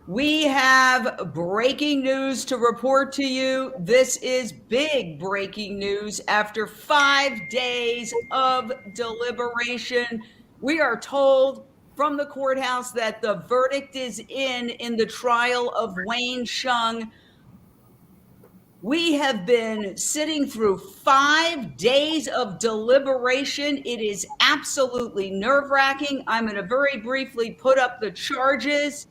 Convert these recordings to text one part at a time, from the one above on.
We have breaking news to report to you. This is big breaking news. After 5 days of deliberation, we are told from the courthouse that the verdict is in the trial of Wayne Hsiung. We have been sitting through 5 days of deliberation. It is absolutely nerve-wracking. I'm going to very briefly put up the charges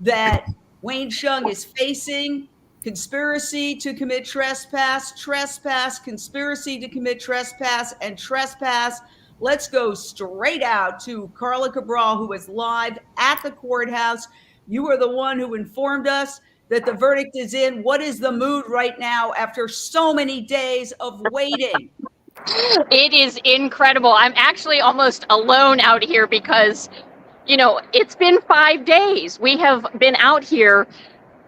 that Wayne Hsiung is facing: conspiracy to commit trespass, conspiracy to commit trespass, and trespass. Let's go straight out to Carla Cabral, who is live at the courthouse. You are the one who informed us that the verdict is in. What is the mood right now after so many days of waiting? It is incredible. I'm actually almost alone out here because, it's been 5 days. We have been out here.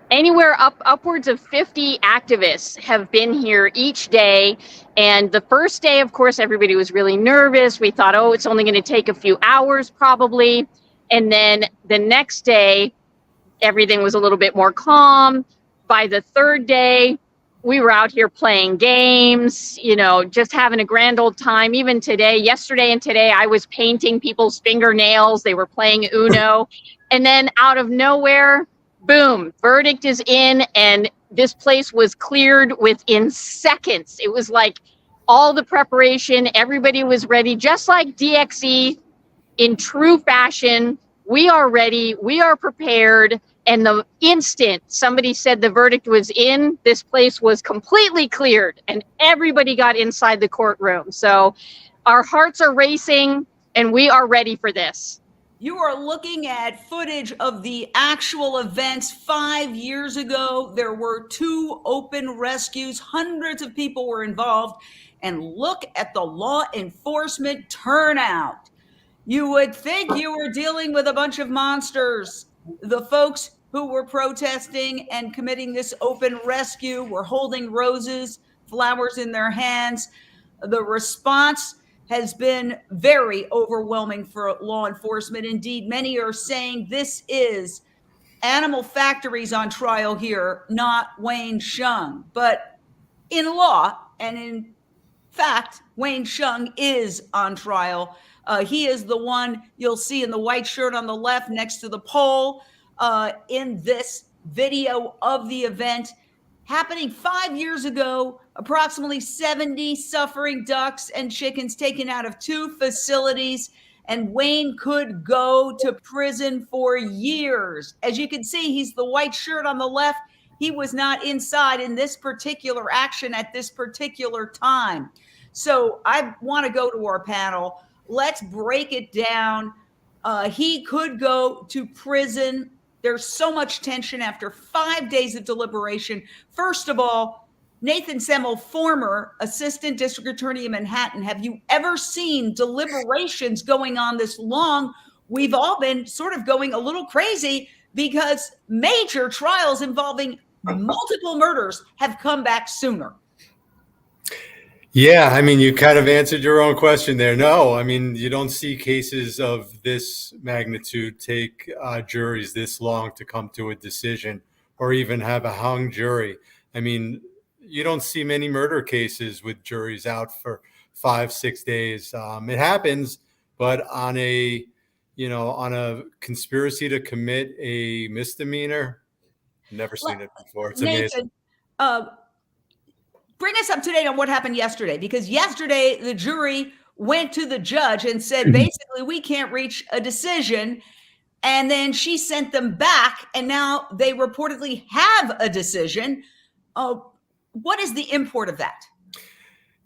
Anywhere upwards of 50 activists have been here each day. And the first day, of course, everybody was really nervous. We thought, oh, it's only going to take a few hours probably. And then the next day, everything was a little bit more calm. By the third day, we were out here playing games, just having a grand old time. Even today, yesterday and today, I was painting people's fingernails. They were playing Uno. And then out of nowhere, boom, verdict is in, and this place was cleared within seconds. It was like all the preparation, everybody was ready, just like DXE in true fashion. We are ready, we are prepared, and the instant somebody said the verdict was in, this place was completely cleared, and everybody got inside the courtroom. So our hearts are racing, and we are ready for this. You are looking at footage of the actual events 5 years ago. There were 2 open rescues. Hundreds of people were involved. And look at the law enforcement turnout. You would think you were dealing with a bunch of monsters. The folks who were protesting and committing this open rescue were holding roses, flowers in their hands. The response has been very overwhelming for law enforcement. Indeed, many are saying this is animal factories on trial here, not Wayne Hsiung. But in law and in fact, Wayne Hsiung is on trial. He is the one you'll see in the white shirt on the left next to the pole in this video of the event happening 5 years ago. Approximately 70 suffering ducks and chickens taken out of 2 facilities, and Wayne could go to prison for years. As you can see, he's the white shirt on the left. He was not inside in this particular action at this particular time. So I want to go to our panel. Let's break it down. He could go to prison. There's so much tension after 5 days of deliberation. First of all, Nathan Semmel, former assistant district attorney in Manhattan, have you ever seen deliberations going on this long? We've all been sort of going a little crazy because major trials involving multiple murders have come back sooner. Yeah, I mean, you kind of answered your own question there. No, I mean, you don't see cases of this magnitude take juries this long to come to a decision or even have a hung jury. I mean, you don't see many murder cases with juries out for 5-6 days. It happens, but on a conspiracy to commit a misdemeanor, never seen it before. It's Nathan, amazing. Bring us up to date on what happened yesterday, because yesterday the jury went to the judge and said, basically, we can't reach a decision. And then she sent them back, and now they reportedly have a decision. What is the import of that?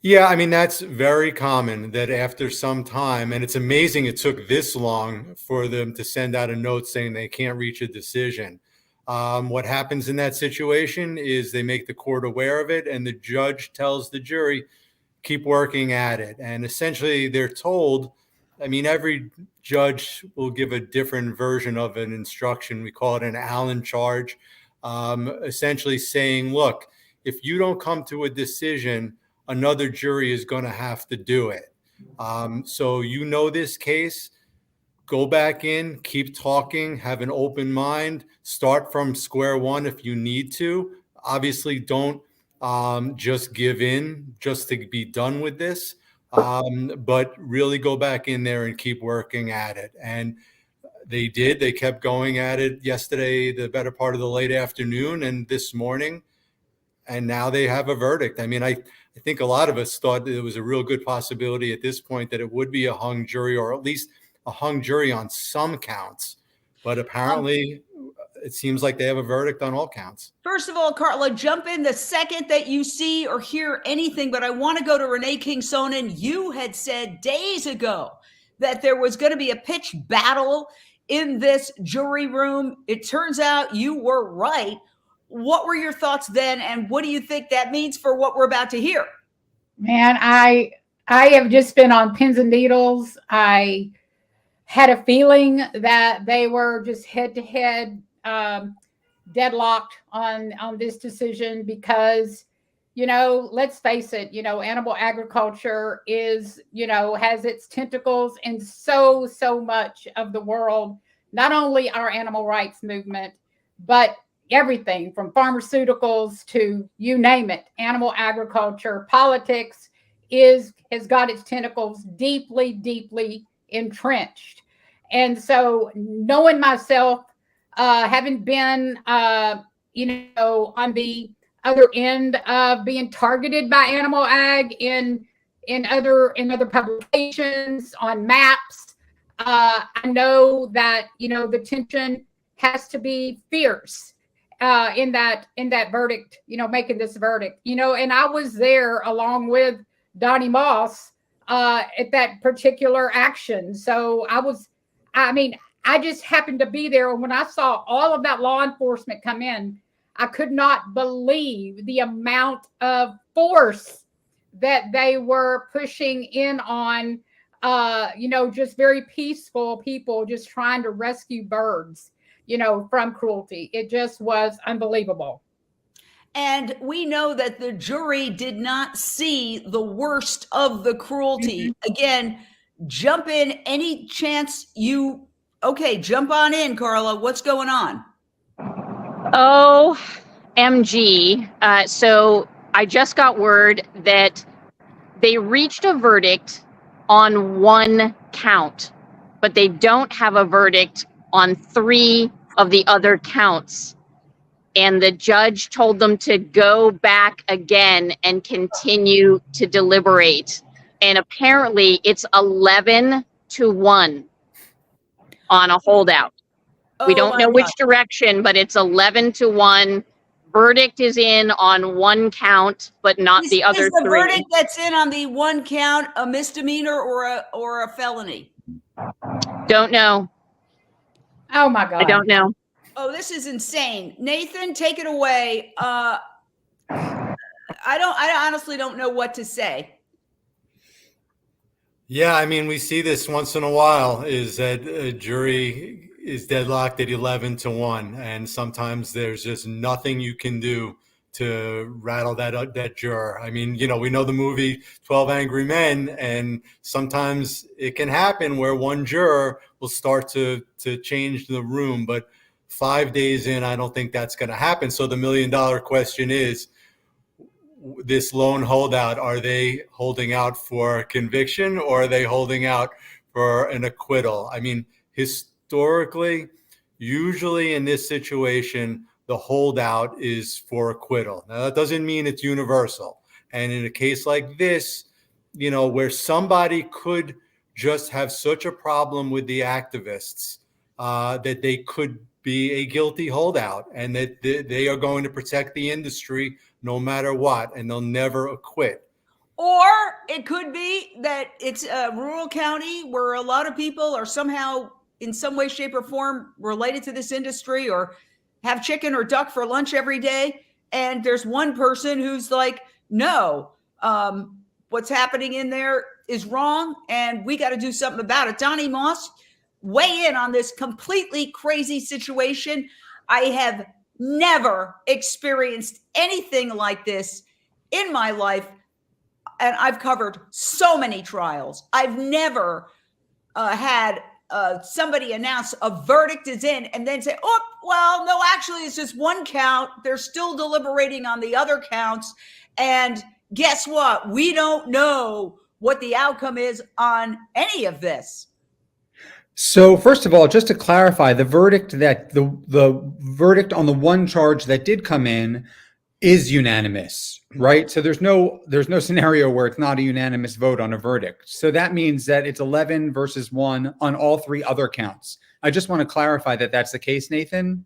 Yeah, I mean, that's very common that after some time, and it's amazing it took this long for them to send out a note saying they can't reach a decision. What happens in that situation is they make the court aware of it, and the judge tells the jury, keep working at it. And essentially they're told, I mean, every judge will give a different version of an instruction. We call it an Allen charge, essentially saying, look, if you don't come to a decision, another jury is going to have to do it. So this case, go back in, keep talking, have an open mind, start from square one if you need to. Obviously, don't just give in just to be done with this, but really go back in there and keep working at it. And they did. They kept going at it yesterday, the better part of the late afternoon, and this morning. And now they have a verdict. I mean, I think a lot of us thought there was a real good possibility at this point that it would be a hung jury, or at least a hung jury on some counts. But apparently, it seems like they have a verdict on all counts. First of all, Carla, jump in the second that you see or hear anything, but I want to go to Renee King-Sonnen. You had said days ago that there was going to be a pitched battle in this jury room. It turns out you were right. What were your thoughts then, and what do you think that means for what we're about to hear? Man, I have just been on pins and needles. I had a feeling that they were just head-to-head deadlocked on this decision because, let's face it, animal agriculture is, has its tentacles in so much of the world, not only our animal rights movement, but everything from pharmaceuticals to you name it. Animal agriculture, politics has got its tentacles deeply entrenched. And so knowing myself, having been, on the other end of being targeted by animal ag in other publications, on maps, I know that, the tension has to be fierce in that verdict, making this verdict, and I was there along with Donnie Moss at that particular action. So I just happened to be there. When I saw all of that law enforcement come in, I could not believe the amount of force that they were pushing in on, just very peaceful people just trying to rescue birds, from cruelty. It just was unbelievable. And we know that the jury did not see the worst of the cruelty. Mm-hmm. Again, jump in any chance you... Okay, jump on in, Carla. What's going on? OMG. So I just got word that they reached a verdict on one count, but they don't have a verdict on 3 of the other counts. And the judge told them to go back again and continue to deliberate. And apparently it's 11-1 on a holdout. We don't know which direction, but it's 11-1. Verdict is in on one count, but not the other 3. Is the verdict that's in on the one count a misdemeanor or a felony? Don't know. Oh my God. I don't know. Oh, this is insane. Nathan, take it away. I honestly don't know what to say. Yeah, I mean, we see this once in a while, is that a jury is deadlocked at 11-1, and sometimes there's just nothing you can do to rattle that juror. I mean, we know the movie 12 Angry Men, and sometimes it can happen where one juror will start to change the room, but 5 days in, I don't think that's going to happen. So the $1 million question is, this lone holdout, are they holding out for conviction or are they holding out for an acquittal? I mean, historically, usually in this situation, the holdout is for acquittal. Now, that doesn't mean it's universal. And in a case like this, where somebody could just have such a problem with the activists that they could be a guilty holdout, and that they are going to protect the industry no matter what, and they'll never acquit. Or it could be that it's a rural county where a lot of people are somehow in some way, shape, or form related to this industry, or have chicken or duck for lunch every day. And there's one person who's like, no, what's happening in there is wrong, and we got to do something about it. Donnie Moss, weigh in on this completely crazy situation. I have never experienced anything like this in my life, and I've covered so many trials. I've never had somebody announce a verdict is in and then say, oh, well, no, actually, it's just one count. They're still deliberating on the other counts. And guess what? We don't know what the outcome is on any of this. So first of all, just to clarify, the verdict the verdict on the one charge that did come in is unanimous, right? So there's no scenario where it's not a unanimous vote on a verdict. So that means that it's 11 versus 1 on all 3 other counts. I just want to clarify that that's the case, Nathan.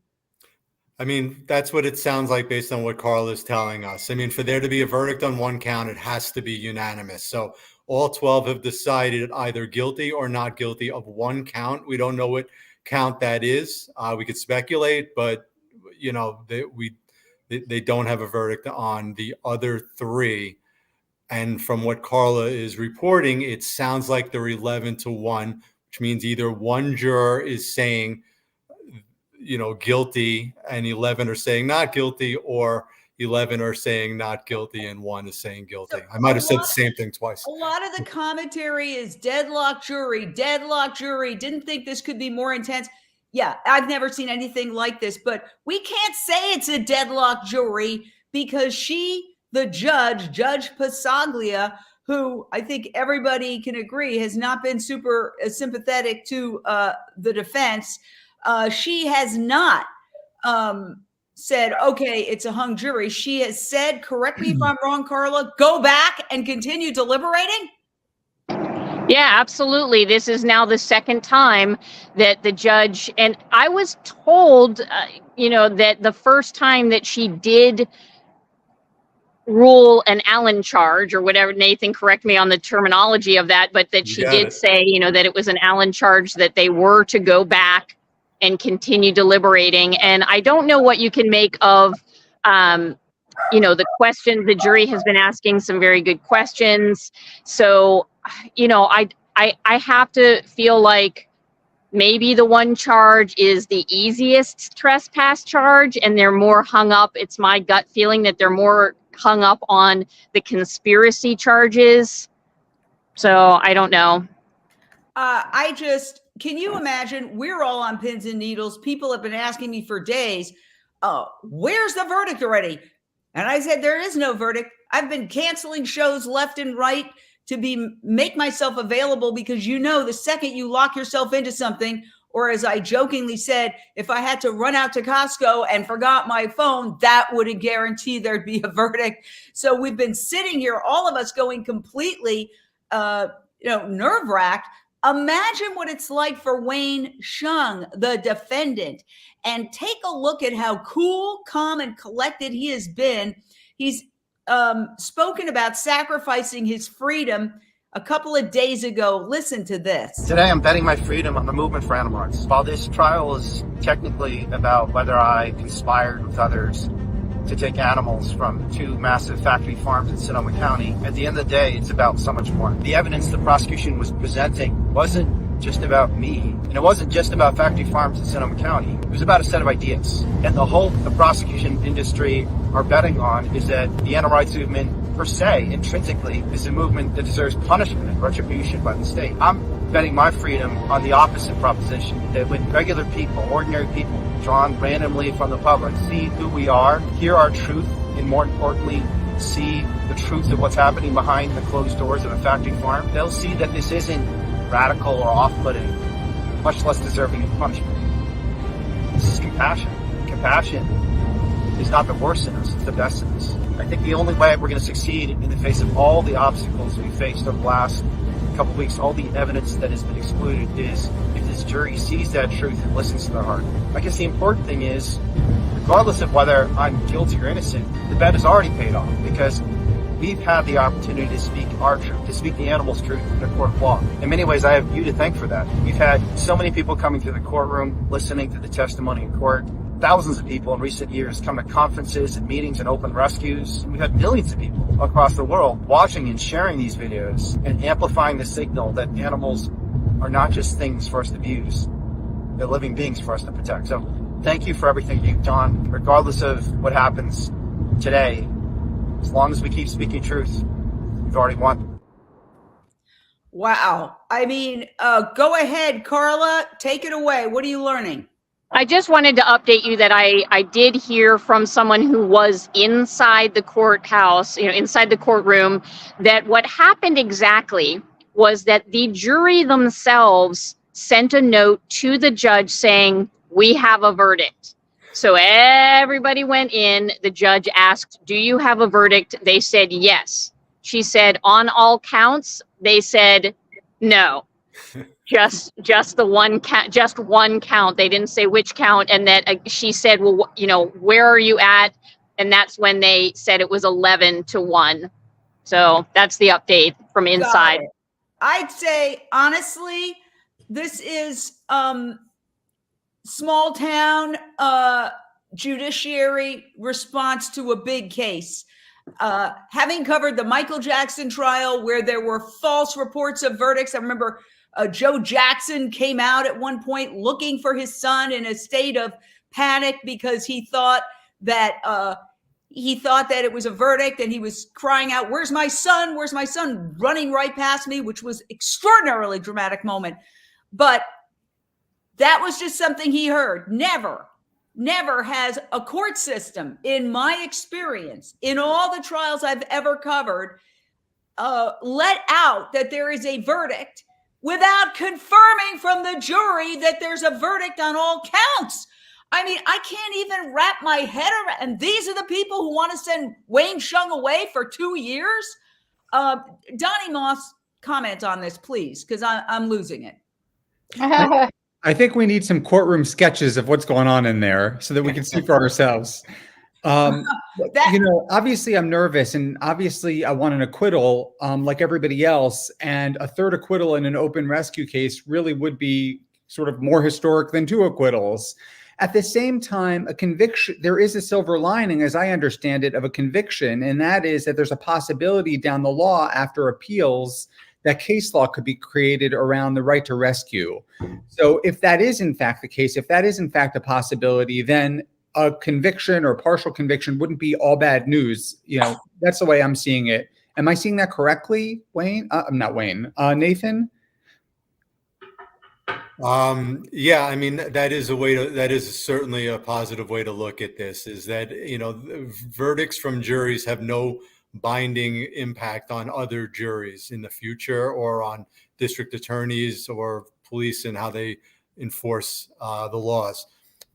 I mean, that's what it sounds like based on what Carla is telling us. I mean, for there to be a verdict on one count, it has to be unanimous. So all 12 have decided either guilty or not guilty of one count. We don't know what count that is. We could speculate, but you know, they don't have a verdict on the other 3. And from what Carla is reporting, it sounds like they're 11-1, which means either one juror is saying, you know, guilty, and 11 are saying not guilty, or 11 are saying not guilty and 1 is saying guilty. So I might have said the same thing twice. A lot of the commentary is deadlock jury, didn't think this could be more intense. Yeah, I've never seen anything like this, but we can't say it's a deadlock jury because the judge Passaglia, who I think everybody can agree has not been super sympathetic to the defense, she has not said, okay, it's a hung jury. She has said, correct me if I'm wrong, Carla, go back and continue deliberating? Yeah, absolutely. This is now the second time that the judge, and I was told, that the first time that she did rule an Allen charge or whatever, Nathan, correct me on the terminology of that, but that she did say, that it was an Allen charge, that they were to go back and continue deliberating. And I don't know what you can make of, the questions. The jury has been asking some very good questions. So, I have to feel like maybe the one charge is the easiest trespass charge and they're more hung up. It's my gut feeling that they're more hung up on the conspiracy charges. So I don't know. Can you imagine? We're all on pins and needles. People have been asking me for days, where's the verdict already? And I said, there is no verdict. I've been canceling shows left and right to make myself available because the second you lock yourself into something, or as I jokingly said, if I had to run out to Costco and forgot my phone, that wouldn't guarantee there'd be a verdict. So we've been sitting here, all of us going completely, nerve-wracked. Imagine what it's like for Wayne Hsiung, the defendant, and take a look at how cool, calm, and collected he has been. He's spoken about sacrificing his freedom a couple of days ago. Listen to this. Today I'm betting my freedom on the movement for animal rights. While this trial is technically about whether I conspired with others to take animals from 2 massive factory farms in Sonoma County, at the end of the day, it's about so much more. The evidence the prosecution was presenting wasn't just about me, and it wasn't just about factory farms in Sonoma County. It was about a set of ideas. And the hope the prosecution industry are betting on is that the animal rights movement, per se, intrinsically, is a movement that deserves punishment and retribution by the state. I'm betting my freedom on the opposite proposition, that when regular people, ordinary people, drawn randomly from the public, see who we are, hear our truth, and more importantly, see the truth of what's happening behind the closed doors of a factory farm, they'll see that this isn't radical or off-putting, much less deserving of punishment. This is compassion. Compassion is not the worst in us, it's the best in us. I think the only way we're going to succeed in the face of all the obstacles we faced over the last couple of weeks, all the evidence that has been excluded, is if this jury sees that truth and listens to their heart. I guess the important thing is, regardless of whether I'm guilty or innocent, the bet is already paid off because we've had the opportunity to speak our truth, to speak the animal's truth in the court of law. In many ways, I have you to thank for that. We've had so many people coming through the courtroom, listening to the testimony in court. Thousands of people in recent years come to conferences and meetings and open rescues. We've had millions of people across the world watching and sharing these videos and amplifying the signal that animals are not just things for us to abuse. They're living beings for us to protect. So thank you for everything you've done. Regardless of what happens today, as long as we keep speaking truth, we've already won. Wow. I mean, go ahead, Carla. Take it away. What are you learning? I just wanted to update you that I did hear from someone who was inside the courthouse, inside the courtroom, that what happened exactly was that the jury themselves sent a note to the judge saying, "We have a verdict." So everybody went in. The judge asked, "Do you have a verdict?" They said yes. She said, "On all counts?" They said no. Just the one count, just one count. They didn't say which count. And that she said, "Well, where are you at?" And that's when they said it was 11-1. So that's the update from inside. I'd say, honestly, this is small town judiciary response to a big case. Having covered the Michael Jackson trial where there were false reports of verdicts. I remember Joe Jackson came out at one point looking for his son in a state of panic because he thought that it was a verdict, and he was crying out, "Where's my son? Where's my son?" running right past me, which was extraordinarily dramatic moment. But that was just something he heard. Never has a court system, in my experience, in all the trials I've ever covered, let out that there is a verdict without confirming from the jury that there's a verdict on all counts. I mean, I can't even wrap my head around. And these are the people who want to send Wayne Hsiung away for 2 years. Donnie Moss, comment on this, please, because I'm losing it. I think we need some courtroom sketches of what's going on in there so that we can see for ourselves. Obviously I'm nervous, and obviously I want an acquittal like everybody else. And a third acquittal in an open rescue case really would be sort of more historic than 2 acquittals. At the same time, a conviction, there is a silver lining, as I understand it, of a conviction. And that is that there's a possibility down the law after appeals that case law could be created around the right to rescue. So if that is in fact the case, if that is in fact a possibility, then a conviction or partial conviction wouldn't be all bad news. That's the way I'm seeing it. Am I seeing that correctly, Wayne? I'm not Wayne. Nathan? Yeah, I mean, that is certainly a positive way to look at this, is that, verdicts from juries have no binding impact on other juries in the future, or on district attorneys or police and how they enforce the laws.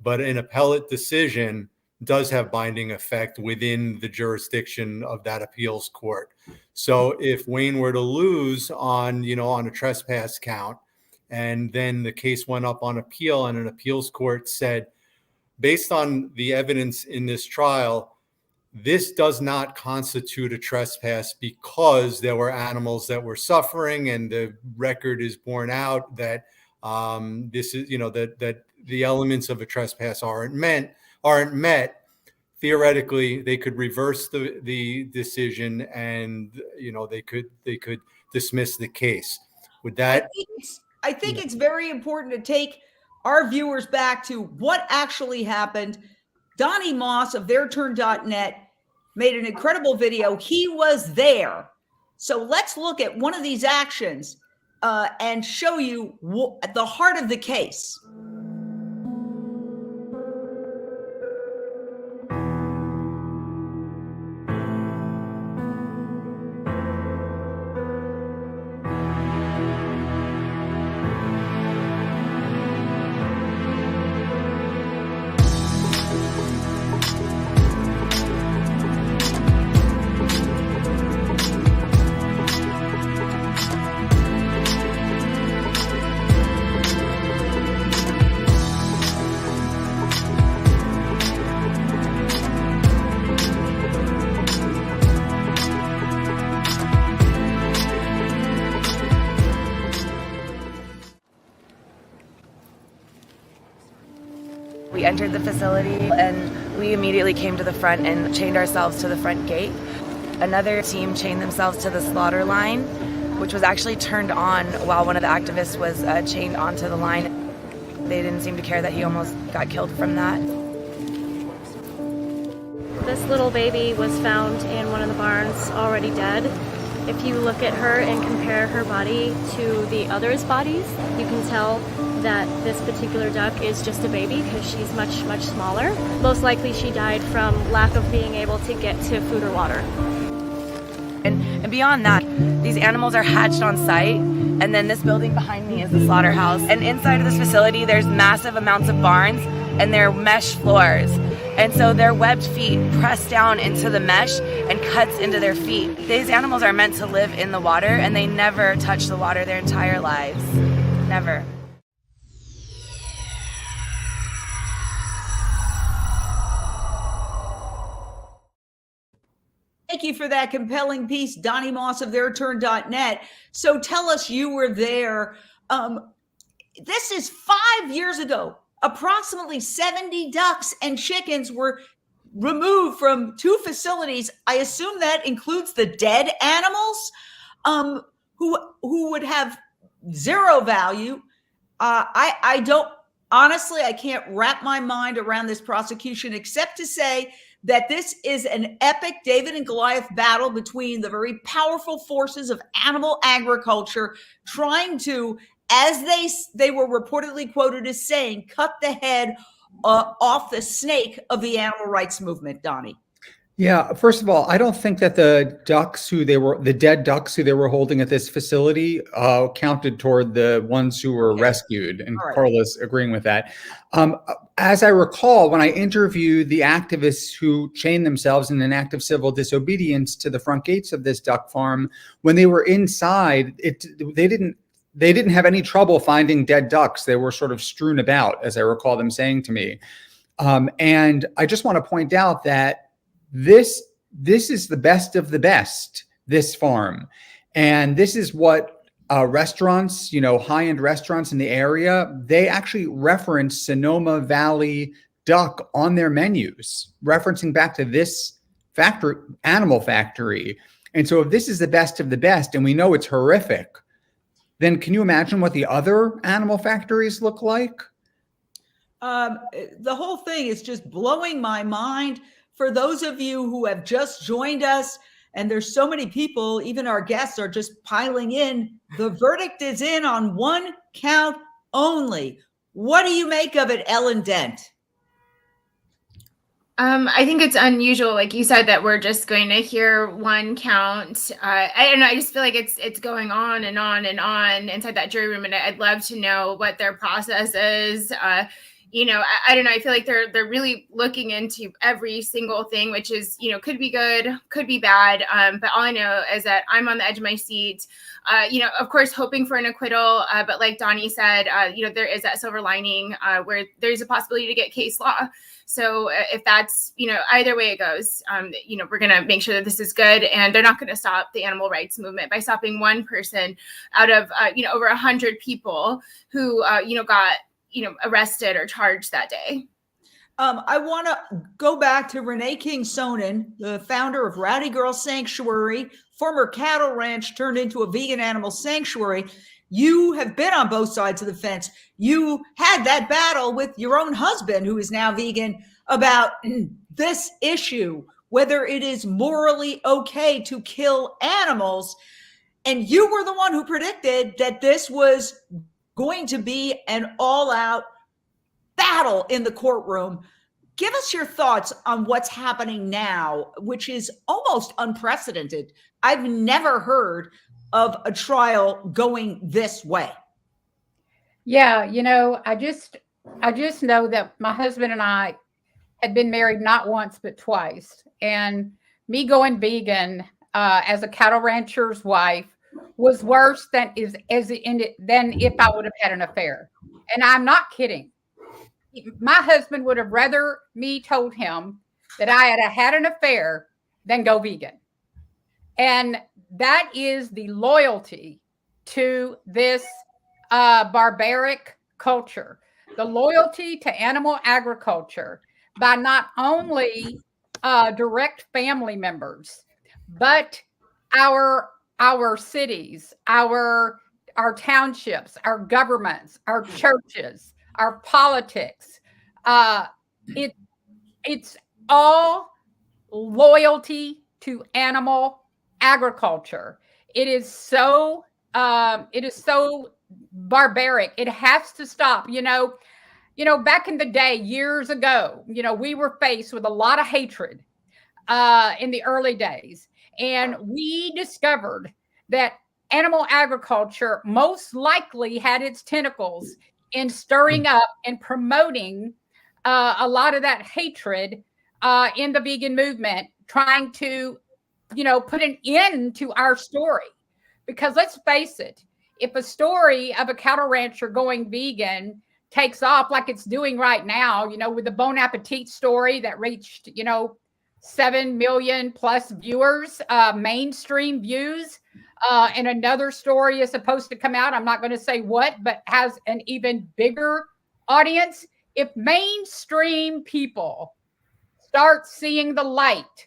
But an appellate decision does have binding effect within the jurisdiction of that appeals court. So if Wayne were to lose on a trespass count, and then the case went up on appeal, and an appeals court said, based on the evidence in this trial, this does not constitute a trespass because there were animals that were suffering, and the record is borne out that this is, that the elements of a trespass aren't met. Theoretically, they could reverse the decision, and they could dismiss the case. With that, I think it's very important to take our viewers back to what actually happened. Donnie Moss of theirturn.net made an incredible video. He was there. So let's look at one of these actions and show you the heart of the case. We entered the facility and we immediately came to the front and chained ourselves to the front gate. Another team chained themselves to the slaughter line, which was actually turned on while one of the activists was chained onto the line. They didn't seem to care that he almost got killed from that. This little baby was found in one of the barns already dead. If you look at her and compare her body to the others' bodies, you can tell that this particular duck is just a baby because she's much, much smaller. Most likely she died from lack of being able to get to food or water. And beyond that, these animals are hatched on site, and then this building behind me is the slaughterhouse. And inside of this facility, there's massive amounts of barns, and they're mesh floors. And so their webbed feet press down into the mesh and cuts into their feet. These animals are meant to live in the water, and they never touch the water their entire lives. Never. Thank you for that compelling piece, Donnie Moss of theirturn.net. So tell us, you were there. This is 5 years ago. Approximately 70 ducks and chickens were removed from 2 facilities. I assume that includes the dead animals, who would have zero value. I don't, honestly, I can't wrap my mind around this prosecution except to say that this is an epic David and Goliath battle between the very powerful forces of animal agriculture trying to, as they were reportedly quoted as saying, cut the head off the snake of the animal rights movement, Donnie. Yeah, first of all, I don't think that the dead ducks who they were holding at this facility counted toward the ones who were rescued, and All right. Carla's agreeing with that. As I recall, when I interviewed the activists who chained themselves in an act of civil disobedience to the front gates of this duck farm, when they were inside, they didn't have any trouble finding dead ducks. They were sort of strewn about, as I recall them saying to me. And I just want to point out that this is the best of the best, this farm. And this is what restaurants, high-end restaurants in the area, they actually reference Sonoma Valley duck on their menus, referencing back to this animal factory. And so if this is the best of the best, and we know it's horrific, then can you imagine what the other animal factories look like? The whole thing is just blowing my mind. For those of you who have just joined us, and there's so many people, even our guests are just piling in, the verdict is in on 1 count only. What do you make of it, Ellen Dent? I think it's unusual, like you said, that we're just going to hear 1 count. I don't know. I just feel like it's going on and on and on inside that jury room, and I'd love to know what their process is. I don't know. I feel like they're really looking into every single thing, which is, could be good, could be bad. But all I know is that I'm on the edge of my seat, of course, hoping for an acquittal. But like Donnie said, there is that silver lining where there's a possibility to get case law. So if that's, either way it goes, we're going to make sure that this is good, and they're not going to stop the animal rights movement by stopping one person out of, over 100 people who, got arrested or charged that day. I want to go back to Renee King Sonnen, the founder of Rowdy Girl Sanctuary, former cattle ranch turned into a vegan animal sanctuary. You have been on both sides of the fence. You had that battle with your own husband, who is now vegan, about this issue, whether it is morally okay to kill animals. And you were the one who predicted that this was going to be an all-out battle in the courtroom. Give us your thoughts on what's happening now, which is almost unprecedented. I've never heard of a trial going this way. Yeah, I just know that my husband and I had been married not once but twice, and me going vegan as a cattle rancher's wife was worse than if I would have had an affair. And I'm not kidding. My husband would have rather me told him that I had an affair than go vegan. And that is the loyalty to this barbaric culture, the loyalty to animal agriculture by not only direct family members, but our cities, our townships, our governments, our churches, our politics. It's all loyalty to animal agriculture. It is so barbaric. It has to stop. Back in the day, years ago, we were faced with a lot of hatred in the early days. And we discovered that animal agriculture most likely had its tentacles in stirring up and promoting a lot of that hatred in the vegan movement, trying to, put an end to our story. Because let's face it, if a story of a cattle rancher going vegan takes off like it's doing right now, with the Bon Appetit story that reached, 7 million plus viewers, mainstream views, and another story is supposed to come out. I'm not going to say what, but has an even bigger audience. If mainstream people start seeing the light,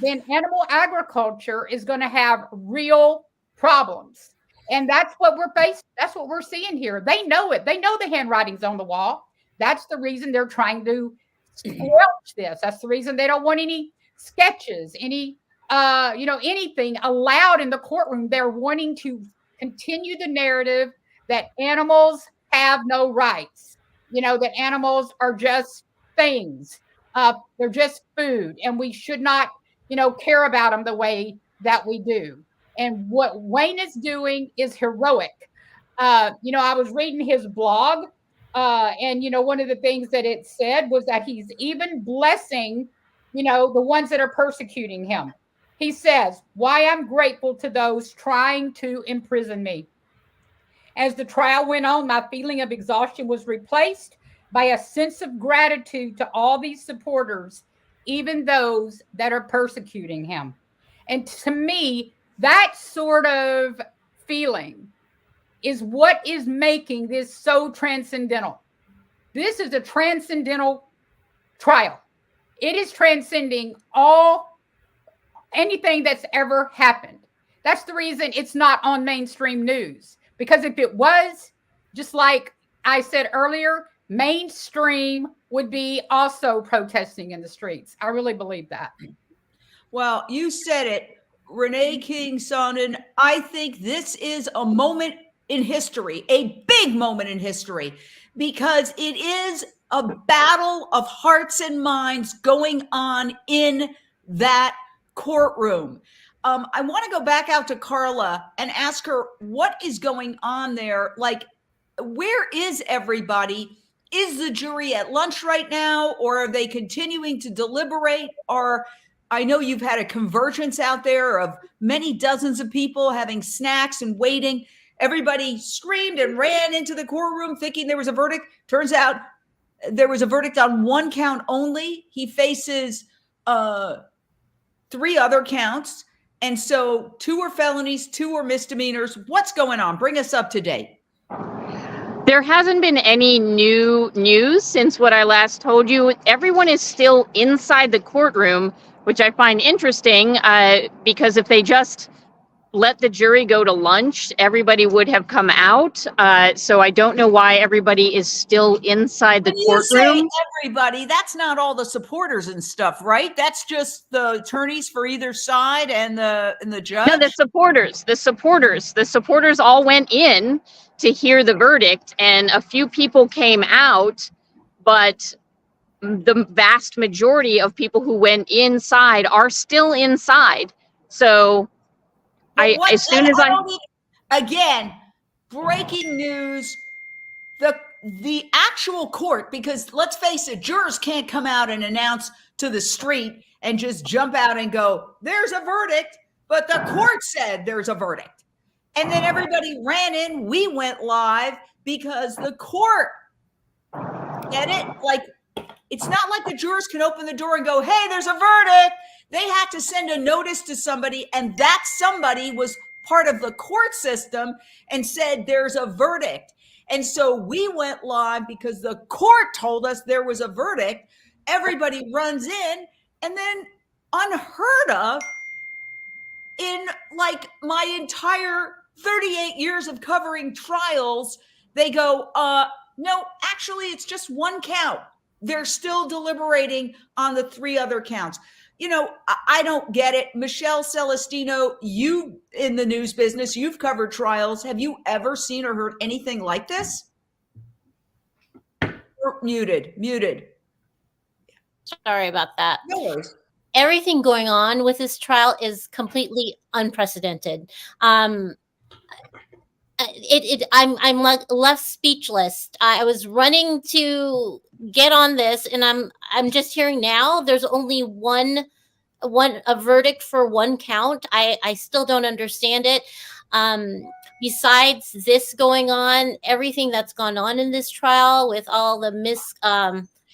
then animal agriculture is going to have real problems. And that's what we're facing. That's what we're seeing here. They know it. They know the handwriting's on the wall. That's the reason they're trying to squelch this. That's the reason they don't want any sketches, any anything allowed in the courtroom. They're wanting to continue the narrative that animals have no rights, that animals are just things. They're just food, and we should not, care about them the way that we do. And what Wayne is doing is heroic. I was reading his blog, and one of the things that it said was that he's even blessing, the ones that are persecuting him. He says, "Why I'm grateful to those trying to imprison me. As the trial went on, my feeling of exhaustion was replaced by a sense of gratitude to all these supporters, even those that are persecuting him." And to me, that sort of feeling is what is making this so transcendental. This is a transcendental trial. It is transcending anything that's ever happened. That's the reason it's not on mainstream news. Because if it was, just like I said earlier, mainstream would be also protesting in the streets. I really believe that. Well, you said it, Renee King Sonnen. I think this is a moment in history, a big moment in history, because it is a battle of hearts and minds going on in that courtroom. I want to go back out to Carla and ask her what is going on there. Like, where is everybody? Is the jury at lunch right now, or are they continuing to deliberate? Or I know you've had a convergence out there of many dozens of people having snacks and waiting. Everybody screamed and ran into the courtroom thinking there was a verdict. Turns out there was a verdict on one count only. He faces 3 other counts. And so 2 are felonies, 2 are misdemeanors. What's going on? Bring us up to date. There hasn't been any new news since what I last told you. Everyone is still inside the courtroom, which I find interesting because if they just let the jury go to lunch, everybody would have come out. So I don't know why everybody is still inside the courtroom. You say everybody, that's not all the supporters and stuff, right? That's just the attorneys for either side and the judge? No, the supporters all went in to hear the verdict, and a few people came out, but the vast majority of people who went inside are still inside. So again, breaking news, the actual court, because let's face it, jurors can't come out and announce to the street and just jump out and go, there's a verdict, but the court said there's a verdict. And then everybody ran in, we went live because the court, get it? Like, it's not like the jurors can open the door and go, hey, there's a verdict. They had to send a notice to somebody, and that somebody was part of the court system and said there's a verdict. And so we went live because the court told us there was a verdict. Everybody runs in, and then unheard of in like my entire 38 years of covering trials, they go, no, actually it's just one count. They're still deliberating on the 3 other counts. You know, I don't get it. Michelle Celestino, you in the news business, you've covered trials. Have you ever seen or heard anything like this? Muted. Sorry about that. No worries. Everything going on with this trial is completely unprecedented. I'm left speechless. I was running to get on this, and I'm just hearing now there's only a verdict for one count. I still don't understand it. Besides this going on, everything that's gone on in this trial with all the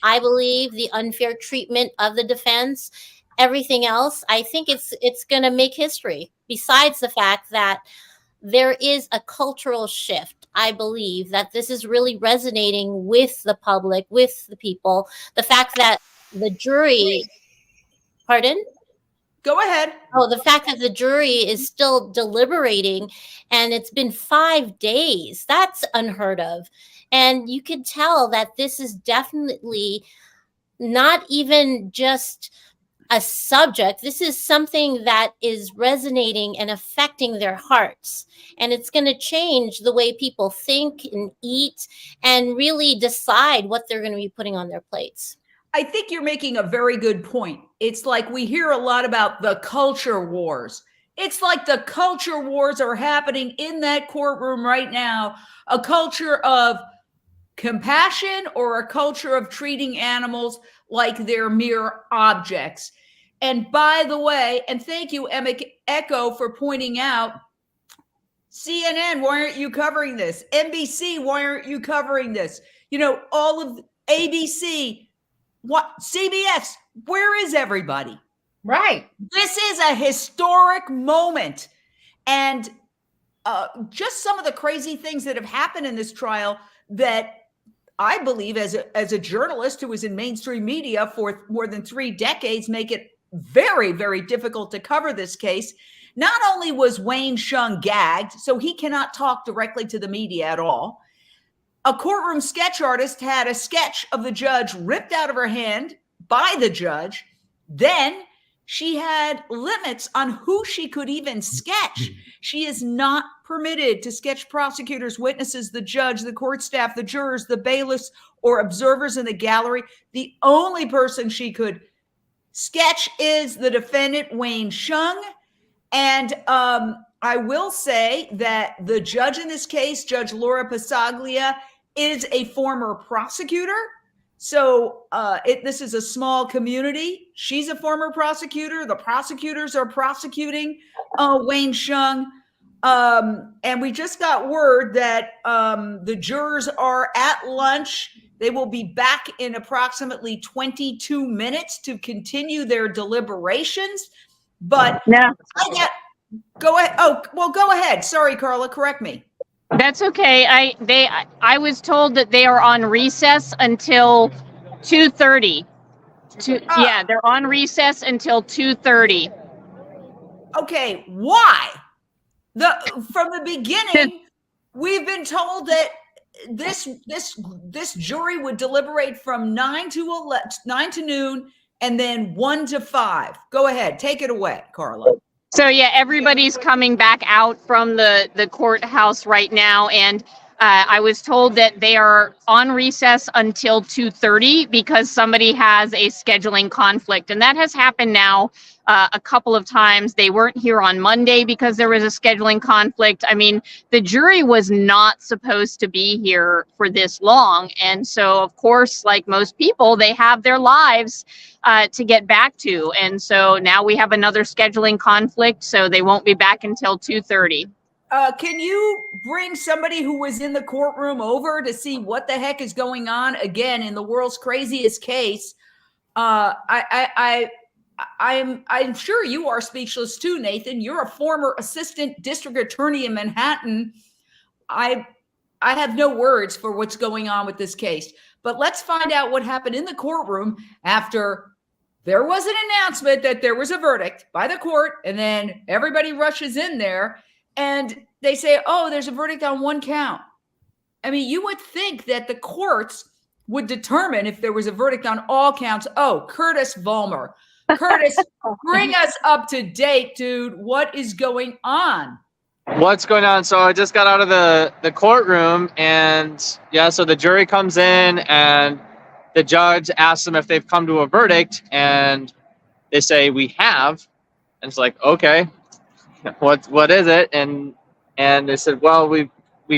I believe the unfair treatment of the defense, everything else, I think it's going to make history. Besides the fact that there is a cultural shift, I believe that this is really resonating with the public, with the people. The fact that the jury, pardon? Go ahead. Oh, the fact that the jury is still deliberating and it's been 5 days, that's unheard of. And you can tell that this is definitely not even just a subject. This is something that is resonating and affecting their hearts. And it's going to change the way people think and eat and really decide what they're going to be putting on their plates. I think you're making a very good point. It's like we hear a lot about the culture wars. It's like the culture wars are happening in that courtroom right now. A culture of compassion or a culture of treating animals like they're mere objects. And by the way, and thank you, Echo, for pointing out, CNN, why aren't you covering this? NBC, why aren't you covering this? You know, all of ABC, what CBS, where is everybody? Right. This is a historic moment. And just some of the crazy things that have happened in this trial that I believe as a journalist who was in mainstream media for more than 3 decades make it very, very difficult to cover this case. Not only was Wayne Hsiung gagged, so he cannot talk directly to the media at all. A courtroom sketch artist had a sketch of the judge ripped out of her hand by the judge. Then she had limits on who she could even sketch. She is not permitted to sketch prosecutors, witnesses, the judge, the court staff, the jurors, the bailiffs, or observers in the gallery. The only person she could sketch is the defendant, Wayne Hsiung. And I will say that the judge in this case, Judge Laura Pasaglia, is a former prosecutor. So this is a small community. She's a former prosecutor. The prosecutors are prosecuting Wayne Hsiung. And we just got word that the jurors are at lunch. They will be back in approximately 22 minutes to continue their deliberations. But go ahead. Oh, well, go ahead. Sorry, Carla, correct me. That's okay. I was told that they are on recess until 2:30. Yeah, they're on recess until 2:30. Okay, why? From the beginning, we've been told that this jury would deliberate from 9 to noon and then 1 to 5. Go ahead, take it away, Carla. So yeah, everybody's coming back out from the courthouse right now, and I was told that they are on recess until 2:30 because somebody has a scheduling conflict, and that has happened now a couple of times. They weren't here on Monday because there was a scheduling conflict. I mean, the jury was not supposed to be here for this long, and so of course, like most people, they have their lives to get back to, and so now we have another scheduling conflict, so they won't be back until 2:30. Can you bring somebody who was in the courtroom over to see what the heck is going on? Again, in the world's craziest case, I'm sure you are speechless too, Nathan. You're a former assistant district attorney in Manhattan. I have no words for what's going on with this case. But let's find out what happened in the courtroom after there was an announcement that there was a verdict by the court, and then everybody rushes in there and they say, oh, there's a verdict on 1 count. I mean, you would think that the courts would determine if there was a verdict on all counts. Oh, Curtis Vollmer. Curtis, bring us up to date, dude. What is going on? What's going on? So I just got out of the courtroom, and so the jury comes in, and the judge asks them if they've come to a verdict, and they say we have, and it's like, okay, what is it? And they said, well, we've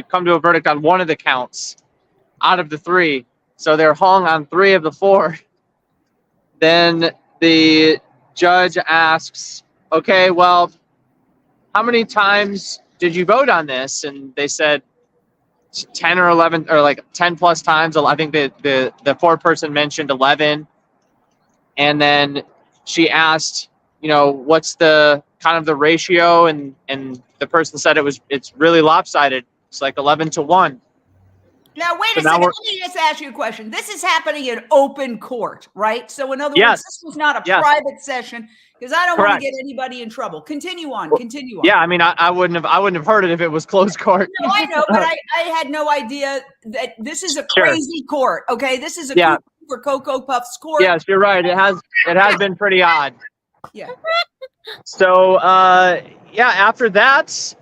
come to a verdict on one of the counts out of the 3, so they're hung on 3 of the 4. Then the judge asks, okay, well, how many times did you vote on this? And they said 10 or 11, or like 10 plus times. I think the 4-person mentioned 11. And then she asked, what's the kind of the ratio? And the person said it's really lopsided. It's like 11 to 1. Now, wait a second. Let me just ask you a question. This is happening in open court, right? So in other words, this was not a private session, because I don't want to get anybody in trouble. Continue on. Yeah, I mean, I wouldn't have heard it if it was closed court. No, I know, but I had no idea that this is a crazy court. Okay, this is a for Cocoa Puffs court. Yes, you're right. It has been pretty odd. Yeah. So after that,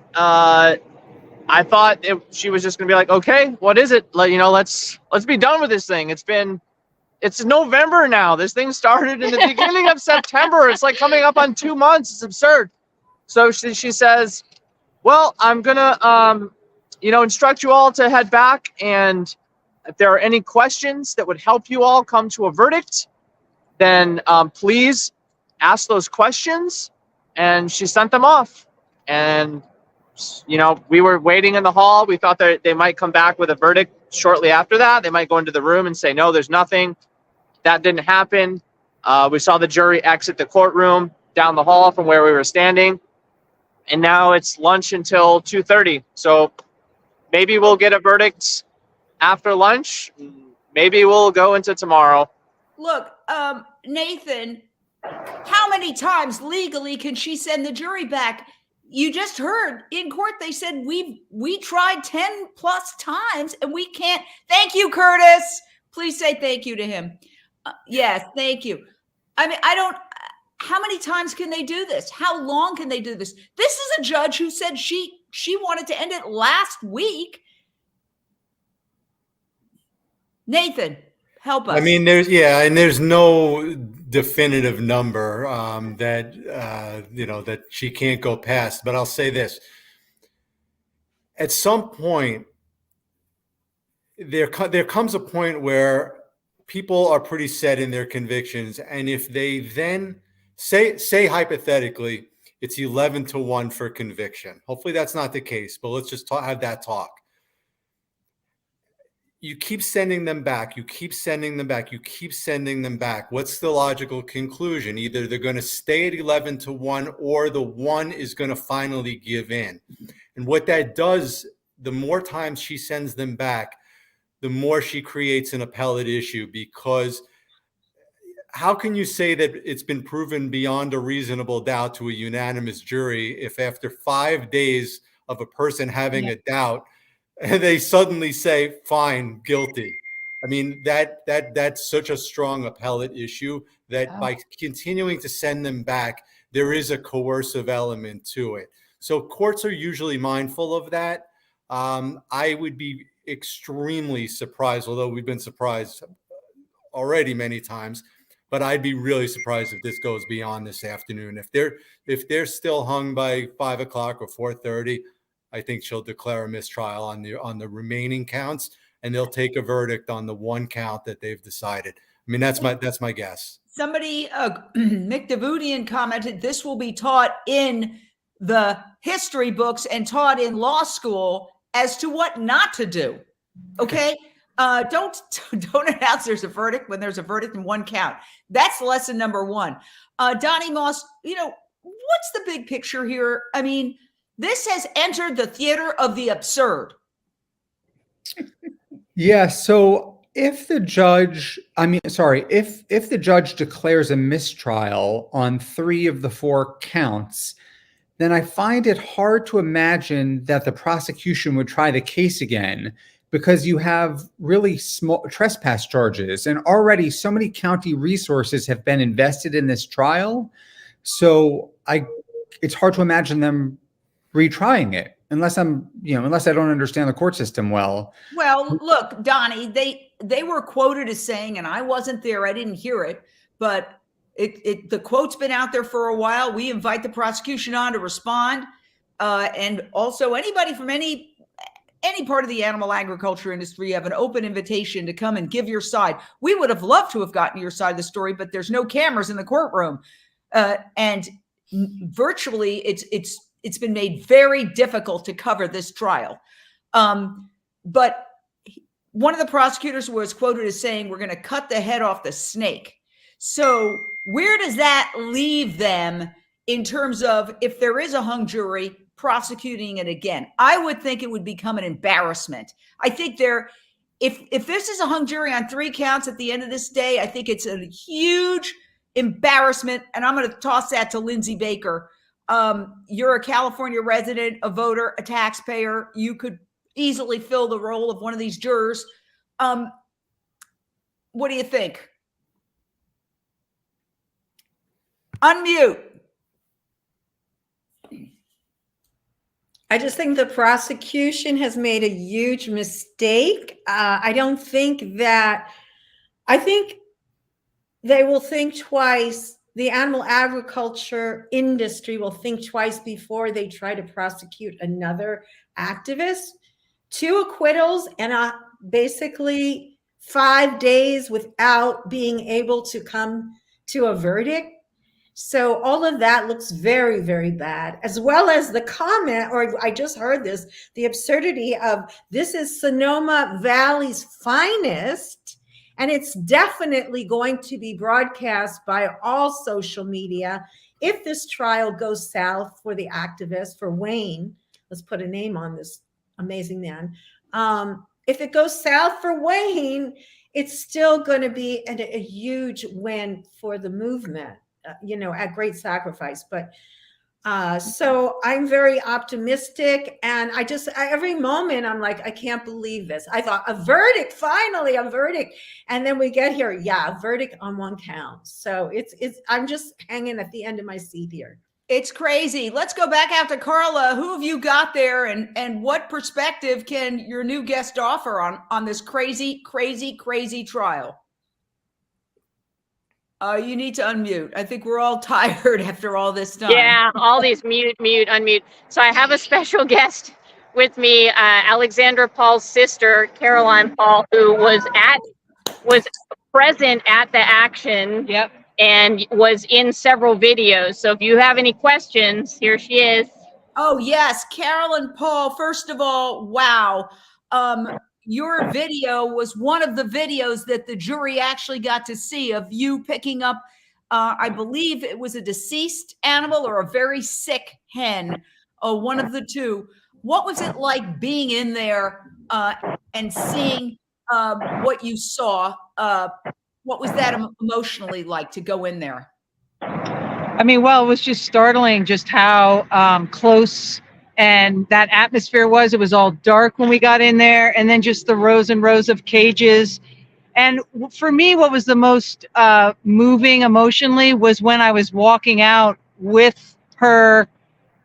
I thought she was just gonna be like, okay, what is it? Let's be done with this thing. It's November now. This thing started in the beginning of September. It's like coming up on 2 months. It's absurd. So she says, well, I'm gonna instruct you all to head back, and if there are any questions that would help you all come to a verdict, then please ask those questions. And she sent them off. And we were waiting in the hall. We thought that they might come back with a verdict shortly after that. They might go into the room and say, no, there's nothing. That didn't happen. We saw the jury exit the courtroom down the hall from where we were standing. And now it's lunch until 2:30. So maybe we'll get a verdict after lunch. Maybe we'll go into tomorrow. Look, Nathan, how many times legally can she send the jury back? You just heard in court they said we tried 10 plus times and we can't. Thank you, Curtis. Please say thank you to him. Yes, thank you. I mean, how many times can they do this? How long can they do this? This is a judge who said she wanted to end it last week. Nathan, help us. I mean, there's no definitive number that that she can't go past. But I'll say this: at some point, there comes a point where people are pretty set in their convictions, and if they then say hypothetically it's 11 to 1 for conviction. Hopefully that's not the case, but let's just have that talk. You keep sending them back. You keep sending them back. You keep sending them back. What's the logical conclusion? Either they're going to stay at 11 to 1 or the 1 is going to finally give in. And what that does, the more times she sends them back, the more she creates an appellate issue, because how can you say that it's been proven beyond a reasonable doubt to a unanimous jury if after 5 days of a person having a doubt, they suddenly say, fine, guilty? I mean, that's such a strong appellate issue that by continuing to send them back, there is a coercive element to it. So courts are usually mindful of that. I would be extremely surprised, although we've been surprised already many times, but I'd be really surprised if this goes beyond this afternoon. If they're still hung by 5 o'clock or 4:30, I think she'll declare a mistrial on the remaining counts, and they'll take a verdict on the 1 count that they've decided. I mean, that's my guess. Somebody, Mick Davudian commented, this will be taught in the history books and taught in law school as to what not to do. Okay. Don't announce there's a verdict when there's a verdict in 1 count. That's lesson number 1. Donnie Moss, what's the big picture here? I mean, this has entered the theater of the absurd. Yeah. So if the judge declares a mistrial on 3 of the 4 counts, then I find it hard to imagine that the prosecution would try the case again, because you have really small trespass charges, and already so many county resources have been invested in this trial. So it's hard to imagine them retrying it unless I don't understand the court system well. Well, look, Donnie, they were quoted as saying, and I wasn't there, I didn't hear it, but the quote's been out there for a while. We invite the prosecution on to respond, and also anybody from any part of the animal agriculture industry, you have an open invitation to come and give your side. We would have loved to have gotten your side of the story, but there's no cameras in the courtroom, and virtually it's been made very difficult to cover this trial. But one of the prosecutors was quoted as saying, "We're going to cut the head off the snake." So where does that leave them in terms of, if there is a hung jury, prosecuting it again? I would think it would become an embarrassment. I think if this is a hung jury on 3 counts at the end of this day, I think it's a huge embarrassment. And I'm going to toss that to Lindsey Baker. You're a California resident, a voter, a taxpayer. You could easily fill the role of one of these jurors. What do you think? Unmute. I just think the prosecution has made a huge mistake. I think they will think twice. The animal agriculture industry will think twice before they try to prosecute another activist. 2 acquittals and basically 5 days without being able to come to a verdict. So all of that looks very, very bad, as well as the comment, or I just heard this, the absurdity of this is Sonoma Valley's finest, and it's definitely going to be broadcast by all social media if this trial goes south for the activist, for Wayne. Let's put a name on this amazing man. If it goes south for Wayne, it's still going to be a huge win for the movement. At great sacrifice. But so I'm very optimistic, and every moment I'm like, I can't believe this. I thought a verdict, finally a verdict, and then we get here, a verdict on 1 count. So I'm just hanging at the end of my seat here. It's crazy. Let's go back out to Carla. Who have you got there, and what perspective can your new guest offer on this crazy, crazy, crazy trial? You need to unmute. I think we're all tired after all this time. Yeah, all these mute, unmute. So I have a special guest with me, Alexandra Paul's sister, Caroline Paul, who was present at the action. Yep. And was in several videos. So if you have any questions, here she is. Oh, yes. Carolyn Paul, first of all, wow. Your video was one of the videos that the jury actually got to see of you picking up, I believe it was a deceased animal or a very sick hen, one of the two. What was it like being in there and seeing what you saw? What was that emotionally like to go in there? I mean, well, it was just startling just how close and that atmosphere was. It was all dark when we got in there, and then just the rows and rows of cages. And for me, what was the most moving emotionally was when I was walking out with her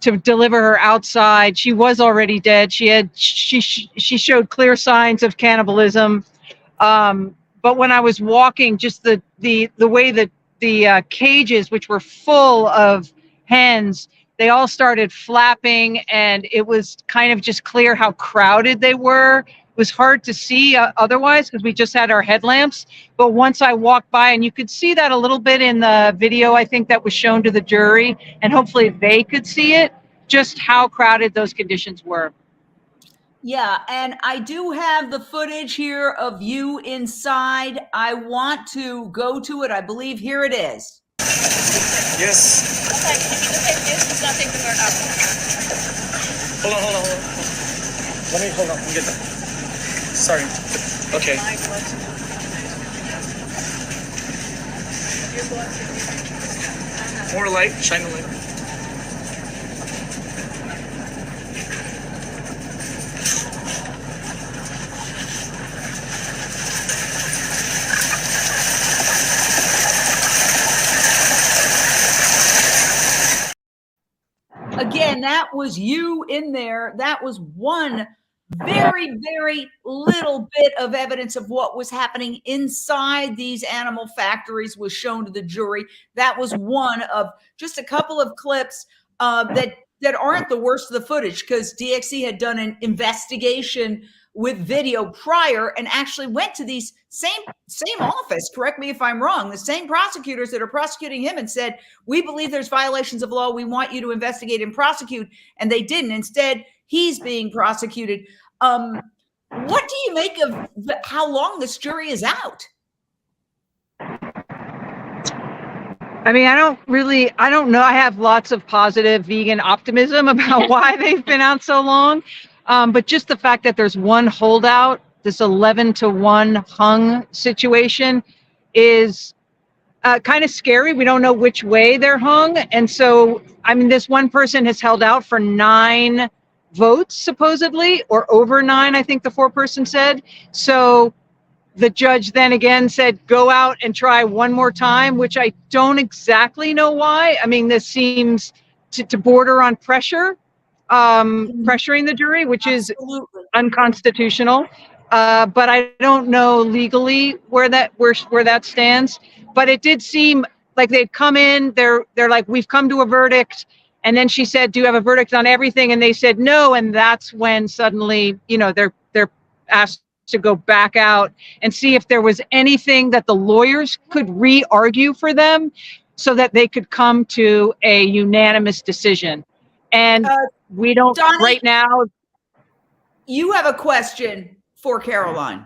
to deliver her outside. She was already dead. She showed clear signs of cannibalism. But when I was walking, just the way that the cages, which were full of hens, they all started flapping, and it was kind of just clear how crowded they were. It was hard to see otherwise because we just had our headlamps. But once I walked by, and you could see that a little bit in the video, I think that was shown to the jury, and hopefully they could see it, just how crowded those conditions were. Yeah, and I do have the footage here of you inside. I want to go to it. I believe here it is. Yes. Okay, it's nothing to work out. Hold on. Hold on. Let me get that. Sorry. Okay. More light, shine the light. again, that was you in there. That was one very, very little bit of evidence of what was happening inside these animal factories was shown to the jury. That was one of just a couple of clips that aren't the worst of the footage, because DXC had done an investigation with video prior and actually went to these same office, correct me if I'm wrong, the same prosecutors that are prosecuting him, and said, we believe there's violations of law. We want you to investigate and prosecute. And they didn't. Instead, he's being prosecuted. What do you make of how long this jury is out? I mean, I don't know. I have lots of positive vegan optimism about why they've been out so long. But just the fact that there's one holdout, this 11-to-1 hung situation, is kind of scary. We don't know which way they're hung. And so, I mean, this one person has held out for 9 votes, supposedly, or over 9, I think the foreperson said. So the judge then again said, go out and try one more time, which I don't exactly know why. I mean, this seems to border on pressure. Pressuring the jury, which is unconstitutional, but I don't know legally where that stands. But it did seem like they'd come in. They're like, we've come to a verdict, and then she said, "Do you have a verdict on everything?" And they said no, and that's when suddenly, they're asked to go back out and see if there was anything that the lawyers could re-argue for them, so that they could come to a unanimous decision. And we don't Donnie, right now. You have a question for Caroline.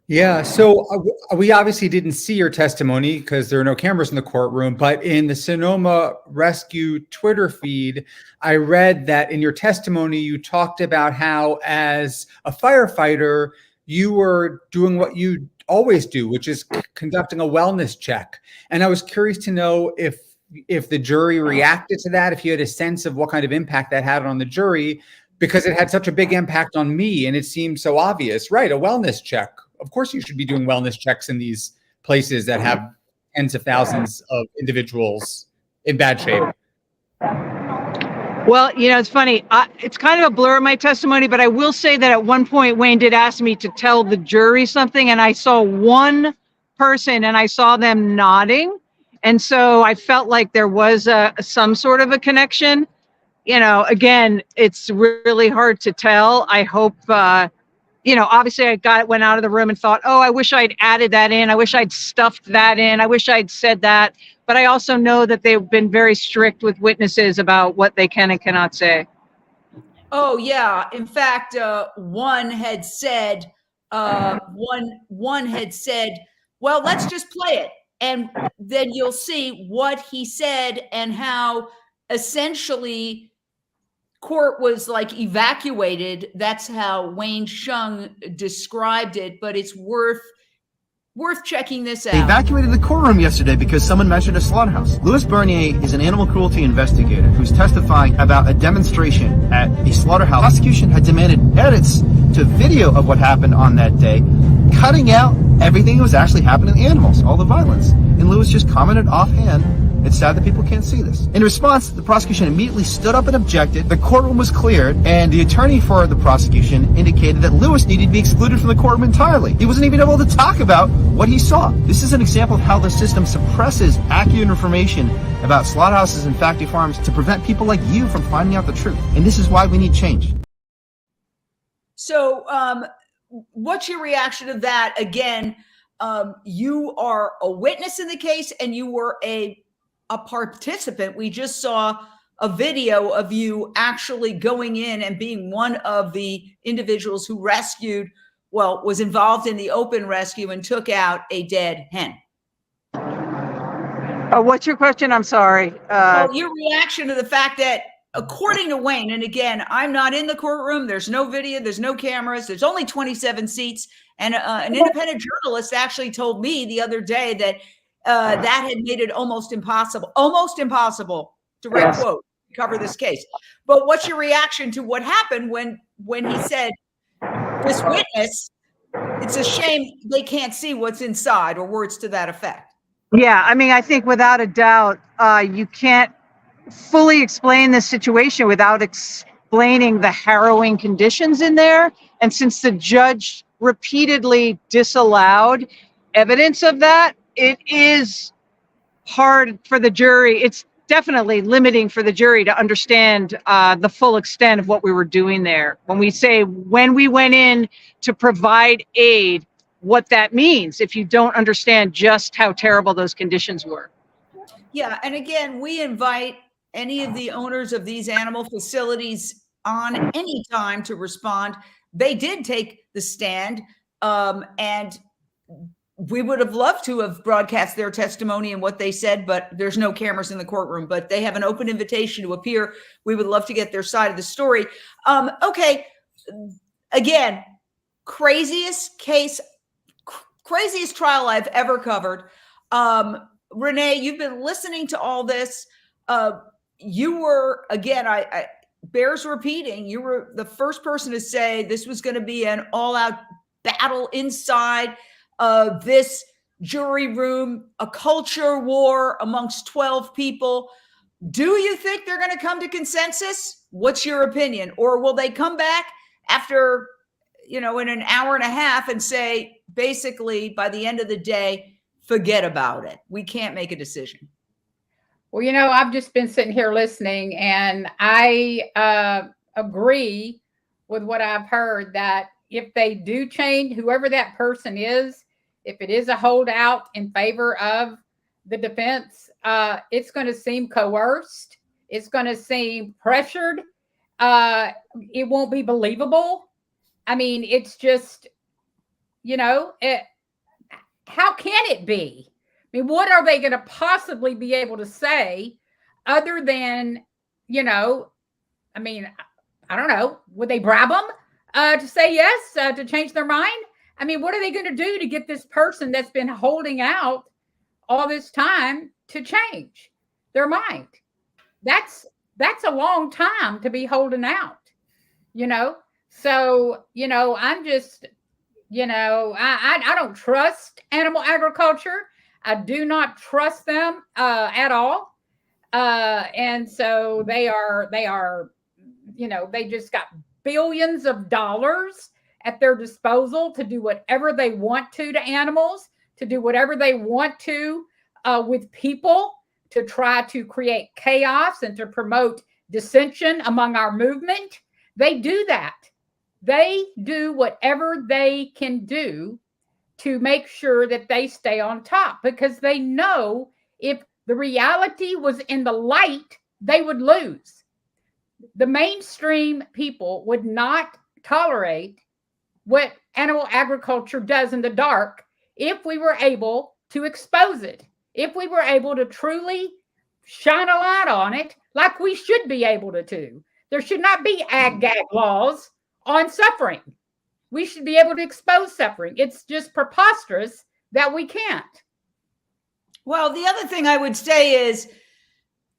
Yeah, so we obviously didn't see your testimony because there are no cameras in the courtroom, but in the Sonoma Rescue Twitter feed, I read that in your testimony, you talked about how as a firefighter, you were doing what you always do, which is conducting a wellness check. And I was curious to know if the jury reacted to that, if you had a sense of what kind of impact that had on the jury, because it had such a big impact on me and it seemed so obvious, right? A wellness check. Of course you should be doing wellness checks in these places that have tens of thousands of individuals in bad shape. Well, it's funny. It's kind of a blur in my testimony, but I will say that at one point, Wayne did ask me to tell the jury something, and I saw one person and I saw them nodding. And so I felt like there was some sort of a connection. Again, it's really hard to tell. I hope, obviously went out of the room and thought, oh, I wish I'd added that in. I wish I'd stuffed that in. I wish I'd said that. But I also know that they've been very strict with witnesses about what they can and cannot say. Oh, yeah. In fact, one had said, well, let's just play it. And then you'll see what he said and how essentially court was like evacuated. That's how Wayne Hsiung described it, but it's worth checking this out. They evacuated the courtroom yesterday because someone mentioned a slaughterhouse. Louis Bernier is an animal cruelty investigator who's testifying about a demonstration at a slaughterhouse. The prosecution had demanded edits to video of what happened on that day, cutting out everything that was actually happening to the animals, all the violence. And Louis just commented offhand, it's sad that people can't see this. In response, the prosecution immediately stood up and objected. The courtroom was cleared, and the attorney for the prosecution indicated that Louis needed to be excluded from the courtroom entirely. He wasn't even able to talk about what he saw. This is an example of how the system suppresses accurate information about slaughterhouses and factory farms to prevent people like you from finding out the truth. And this is why we need change. So, what's your reaction to that? Again, you are a witness in the case and you were a participant. We just saw a video of you actually going in and being one of the individuals who was involved in the open rescue and took out a dead hen. What's your question? I'm sorry. Well, your reaction to the fact that, according to Wayne, and again, I'm not in the courtroom, there's no video, there's no cameras, there's only 27 seats, and an independent journalist actually told me the other day that that had made it almost impossible direct quote, cover this case. But what's your reaction to what happened when he said, this witness, it's a shame they can't see what's inside, or words to that effect? Yeah, I mean, I think without a doubt, you can't fully explain the situation without explaining the harrowing conditions in there. And since the judge repeatedly disallowed evidence of that, it is hard for the jury. It's definitely limiting for the jury to understand the full extent of what we were doing there. When we say, when we went in to provide aid, what that means if you don't understand just how terrible those conditions were. Yeah, and again, we invite any of the owners of these animal facilities on any time to respond. They did take the stand, and we would have loved to have broadcast their testimony and what they said, but there's no cameras in the courtroom. But they have an open invitation to appear. We would love to get their side of the story. Okay, again, craziest trial I've ever covered. Renee, you've been listening to all this. You were, again, I bears repeating, you were the first person to say this was going to be an all-out battle inside of this jury room, a culture war amongst 12 people. Do you think they're going to come to consensus? What's your opinion? Or will they come back after, in an hour and a half and say, basically, by the end of the day, forget about it. We can't make a decision. Well, I've just been sitting here listening, and I agree with what I've heard, that if they do change, whoever that person is, if it is a holdout in favor of the defense, it's going to seem coerced. It's going to seem pressured. It won't be believable. I mean, it's just, how can it be? I mean, what are they going to possibly be able to say other than, I mean, I don't know. Would they bribe them to say yes, to change their mind? I mean, what are they going to do to get this person that's been holding out all this time to change their mind? That's a long time to be holding out, So, I'm just, I don't trust animal agriculture. I do not trust them at all. And so they are, they just got billions of dollars at their disposal to do whatever they want to animals, to do whatever they want to with people, to try to create chaos and to promote dissension among our movement. They do that. They do whatever they can do to make sure that they stay on top, because they know if the reality was in the light, they would lose. The mainstream people would not tolerate what animal agriculture does in the dark if we were able to expose it, if we were able to truly shine a light on it like we should be able to do. There should not be ag-gag laws on suffering. We should be able to expose suffering. It's just preposterous that we can't. Well, the other thing I would say is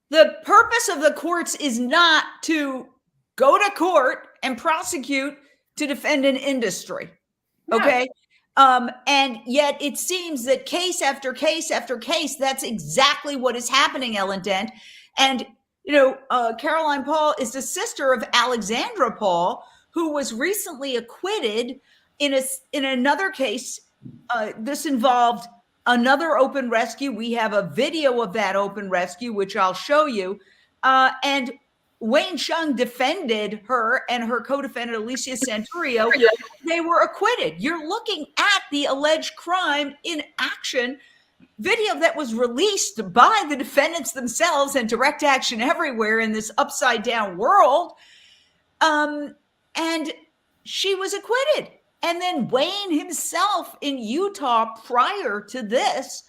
the purpose of the courts is not to go to court and prosecute to defend an industry. No. Okay. And yet it seems that case after case after case, that's exactly what is happening, Ellen Dent. And, Caroline Paul is the sister of Alexandra Paul, who was recently acquitted in another case. This involved another open rescue. We have a video of that open rescue, which I'll show you. And Wayne Hsiung defended her and her co-defendant, Alicia Santurio. They were acquitted. You're looking at the alleged crime in action video that was released by the defendants themselves and Direct Action Everywhere in this upside down world. And she was acquitted. And then Wayne himself in Utah prior to this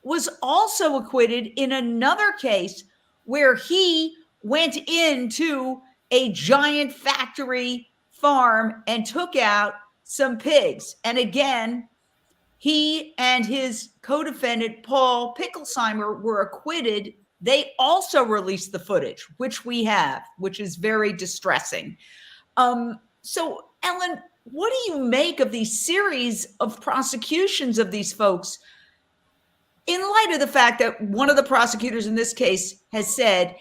was also acquitted in another case where he went into a giant factory farm and took out some pigs. And again, he and his co-defendant, Paul Picklesheimer, were acquitted. They also released the footage, which we have, which is very distressing. So, Ellen, what do you make of these series of prosecutions of these folks in light of the fact that one of the prosecutors in this case has said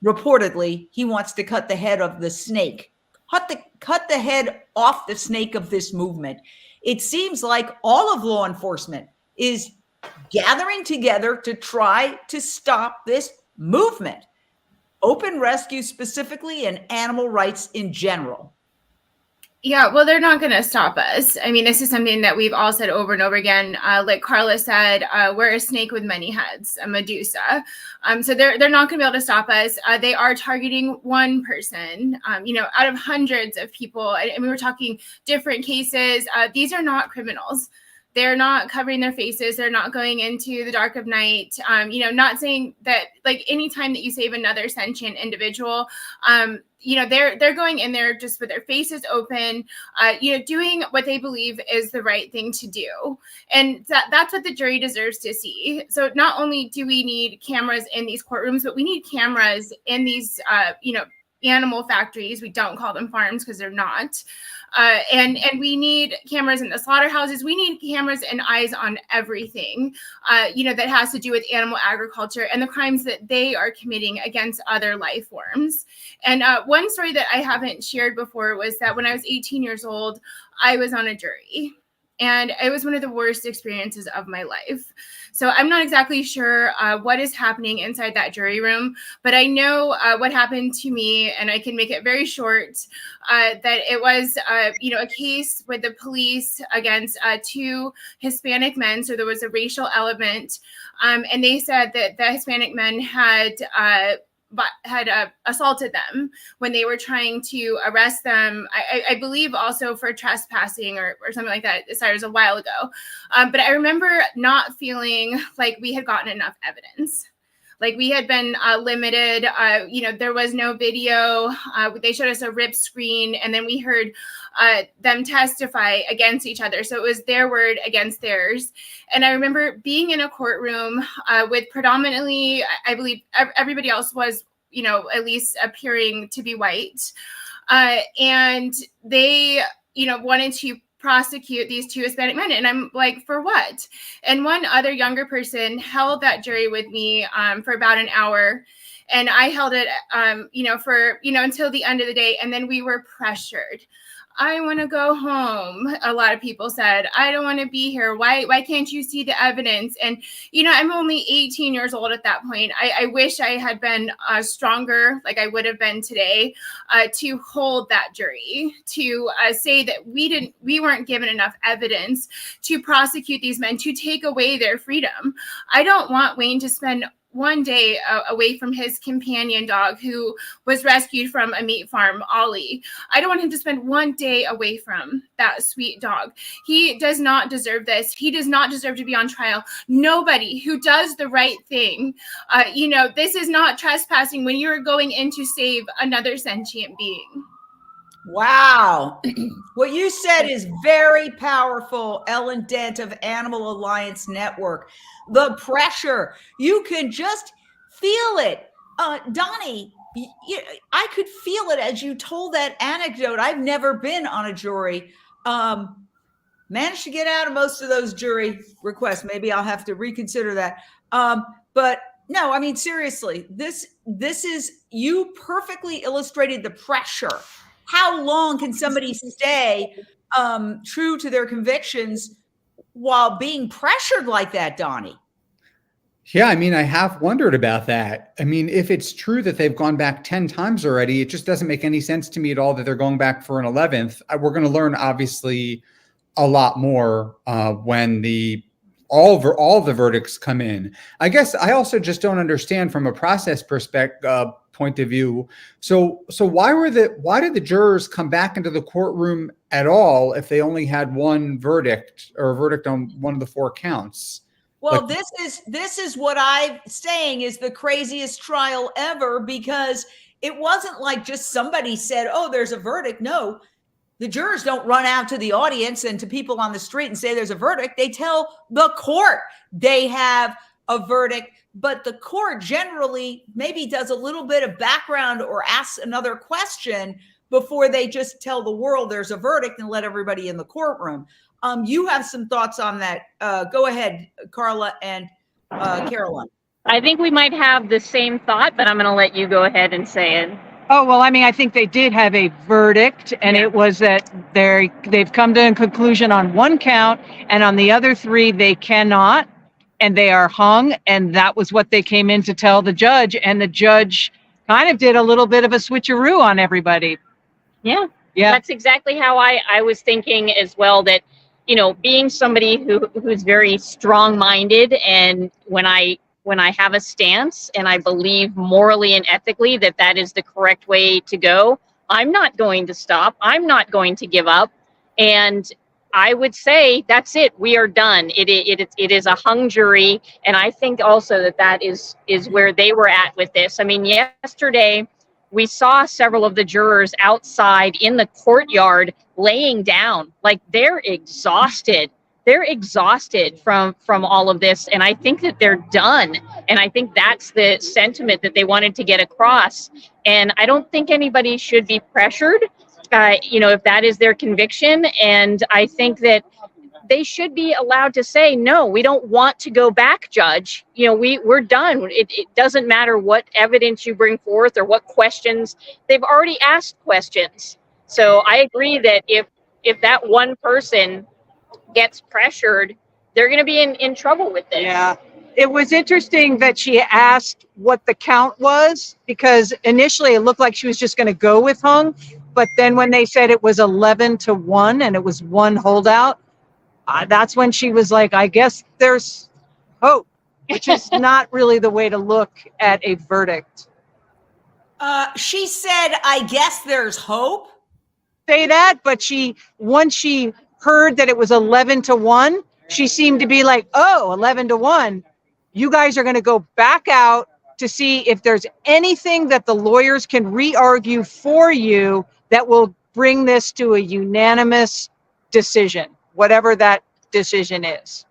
reportedly, he wants to cut the head of the snake, cut the head off the snake of this movement. It seems like all of law enforcement is gathering together to try to stop this movement, open rescue specifically, and animal rights in general. Yeah, well, they're not going to stop us. I mean, this is something that we've all said over and over again. Like Carla said, we're a snake with many heads, a Medusa. So they're not going to be able to stop us. They are targeting one person, out of hundreds of people. I mean, we're talking different cases. These are not criminals. They're not covering their faces. They're not going into the dark of night. Not saying that, like, anytime that you save another sentient individual, they're going in there just with their faces open, doing what they believe is the right thing to do. And that's what the jury deserves to see. So not only do we need cameras in these courtrooms, but we need cameras in these, animal factories. We don't call them farms because they're not. And we need cameras in the slaughterhouses. We need cameras and eyes on everything, that has to do with animal agriculture and the crimes that they are committing against other life forms. And one story that I haven't shared before was that when I was 18 years old, I was on a jury. And it was one of the worst experiences of my life. So I'm not exactly sure what is happening inside that jury room, but I know what happened to me, and I can make it very short, that it was, a case with the police against two Hispanic men. So there was a racial element, and they said that the Hispanic men had assaulted them when they were trying to arrest them. I believe also for trespassing or something like that. This was a while ago. But I remember not feeling like we had gotten enough evidence. Like we had been limited, there was no video. They showed us a rip screen, and then we heard them testify against each other. So it was their word against theirs. And I remember being in a courtroom with predominantly, I believe everybody else was, at least appearing to be white. And they, wanted to prosecute these two Hispanic men. And I'm like, for what? And one other younger person held that jury with me for about an hour. And I held it, for, until the end of the day. And then we were pressured. I want to go home. A lot of people said, I don't want to be here. Why can't you see the evidence? And, I'm only 18 years old at that point. I wish I had been stronger, like I would have been today, to hold that jury, to say that we weren't given enough evidence to prosecute these men, to take away their freedom. I don't want Wayne to spend one day away from his companion dog who was rescued from a meat farm, Ollie. I don't want him to spend one day away from that sweet dog. He does not deserve this. He does not deserve to be on trial. Nobody who does the right thing, this is not trespassing when you're going in to save another sentient being. Wow. What you said is very powerful, Ellen Dent of Animal Alliance Network. The pressure, you can just feel it. Donnie, I could feel it as you told that anecdote. I've never been on a jury. Managed to get out of most of those jury requests. Maybe I'll have to reconsider that. But no, I mean, seriously, this is, you perfectly illustrated the pressure. How long can somebody stay true to their convictions while being pressured like that, Donnie? Yeah, I mean, I have wondered about that. I mean, if it's true that they've gone back 10 times already, it just doesn't make any sense to me at all that they're going back for an 11th. We're going to learn, obviously, a lot more when all the verdicts come in. I guess I also just don't understand from a process perspective point of view. So why did the jurors come back into the courtroom at all if they only had one verdict, or a verdict on one of the 4 counts? Well, this is what I'm saying is the craziest trial ever, because it wasn't like just somebody said, oh, there's a verdict. No, the jurors don't run out to the audience and to people on the street and say there's a verdict. They tell the court they have a verdict, but the court generally maybe does a little bit of background or asks another question before they just tell the world there's a verdict and let everybody in the courtroom. You have some thoughts on that. Go ahead, Carla and Caroline. I think we might have the same thought, but I'm going to let you go ahead and say it. Oh, well, I mean, I think they did have a verdict, and it was that they've come to a conclusion on one count, and on the other three, they cannot, and they are hung, and that was what they came in to tell the judge, and the judge kind of did a little bit of a switcheroo on everybody. Yeah. Yeah. That's exactly how I was thinking as well, that, you know, being somebody who's very strong-minded, and when I have a stance and I believe morally and ethically that that is the correct way to go, I'm not going to stop. I'm not going to give up. And I would say that's it. We are done. It is a hung jury. And I think also that is where they were at with this. I mean, yesterday we saw several of the jurors outside in the courtyard laying down, like they're exhausted. They're exhausted from all of this, and I think that they're done. And I think that's the sentiment that they wanted to get across. And I don't think anybody should be pressured, you know, if that is their conviction. And I think that they should be allowed to say, no, we don't want to go back, judge. You know, we're done. It doesn't matter what evidence you bring forth or what questions. They've already asked questions. So I agree that if that one person gets pressured, they're going to be in trouble with this. Yeah. It was interesting that she asked what the count was, because initially it looked like she was just going to go with hung. But then when they said it was 11-1 and it was one holdout, that's when she was like, I guess there's hope, which is not really the way to look at a verdict. She said, I guess there's hope. Say that, but once she heard that it was 11-1, she seemed to be like, oh, 11-1. You guys are going to go back out to see if there's anything that the lawyers can re-argue for you that will bring this to a unanimous decision, whatever that decision is.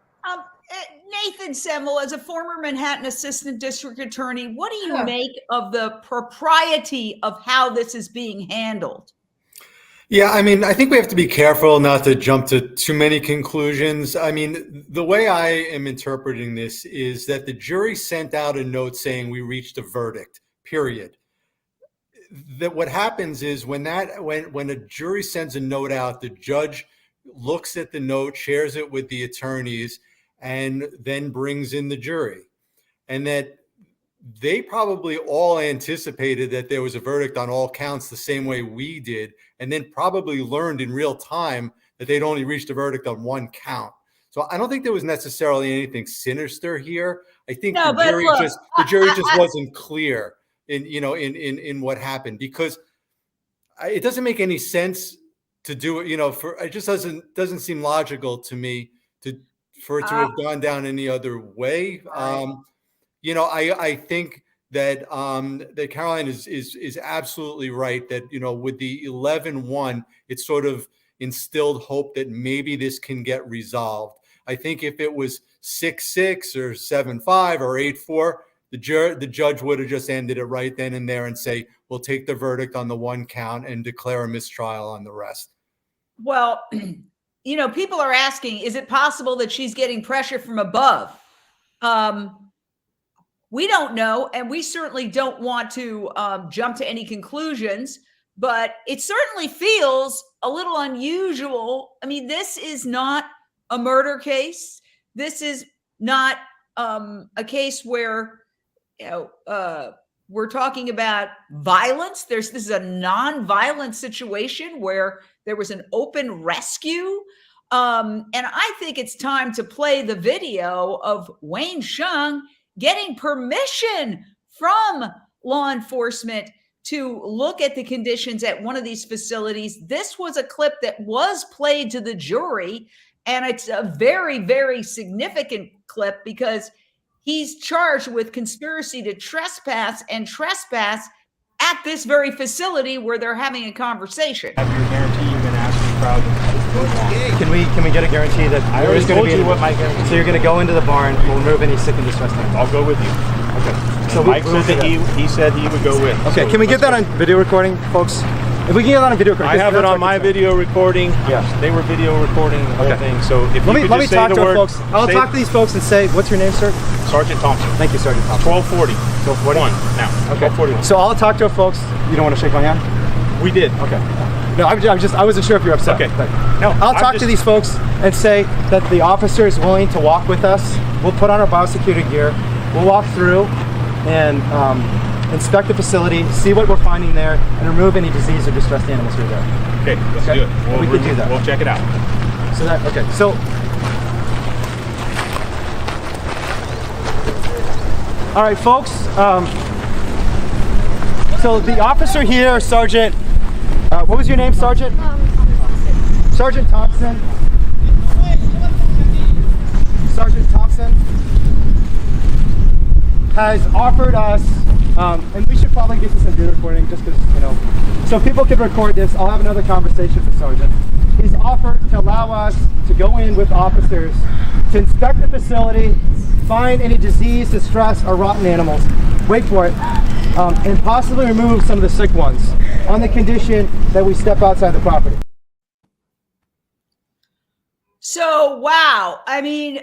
Nathan Semmel, as a former Manhattan Assistant District Attorney, what do you make of the propriety of how this is being handled? Yeah, I mean, I think we have to be careful not to jump to too many conclusions. I mean, the way I am interpreting this is that the jury sent out a note saying we reached a verdict, period. That what happens is when a jury sends a note out, the judge looks at the note, shares it with the attorneys, and then brings in the jury. And that they probably all anticipated that there was a verdict on all counts the same way we did, and then probably learned in real time that they'd only reached a verdict on one count. So I don't think there was necessarily anything sinister here. I think the jury just wasn't clear in what happened, because it doesn't make any sense to do it. It just doesn't seem logical to me for it to have gone down any other way. I think that that Caroline is absolutely right that, with the 11-1, it sort of instilled hope that maybe this can get resolved. I think if it was 6-6 or 7-5 or 8-4, the judge would have just ended it right then and there and say, we'll take the verdict on the one count and declare a mistrial on the rest. Well, people are asking, is it possible that she's getting pressure from above? We don't know, and we certainly don't want to jump to any conclusions, but it certainly feels a little unusual. I mean, this is not a murder case. This is not a case where, we're talking about violence. This is a non-violent situation where there was an open rescue. And I think it's time to play the video of Wayne Hsiung getting permission from law enforcement to look at the conditions at one of these facilities. This was a clip that was played to the jury, and it's a very, very significant clip because he's charged with conspiracy to trespass at this very facility where they're having a conversation. Have your guarantee you're going to ask the crowd? Can we get a guarantee that I already told you what my guarantee? So you're going to go into the barn, we'll remove any sick and distressed animals. I'll go with you. Okay. So Mike said that he said he would go with. Okay. Can we get that on video recording, folks? If we can get it on a video, I have it on my video recording. Yeah. They were video recording the whole thing. So if let you me could just say talk the to word, folks. I'll talk to these folks and say, what's your name, sir? Sergeant Thompson. Thank you, Sergeant Thompson. 1240. So 41 now. Okay. 1241. So I'll talk to folks. You don't want to shake my hand? We did. Okay. No, I wasn't sure if you're upset. Okay. No, I'll talk to these folks and say that the officer is willing to walk with us. We'll put on our biosecurity gear. We'll walk through and inspect the facility, see what we're finding there, and remove any disease or distressed animals through there. Okay, let's do it. We can do that. We'll check it out. So that, okay. So, all right, folks. So the officer here, Sergeant, what was your name, Sergeant? Sergeant Thompson. Sergeant Thompson has offered us, and we should probably get this in video recording just because, so people can record this. I'll have another conversation with Sergeant. He's offered to allow us to go in with officers to inspect the facility, find any disease, distress, or rotten animals, wait for it, and possibly remove some of the sick ones on the condition that we step outside the property. So, wow. I mean,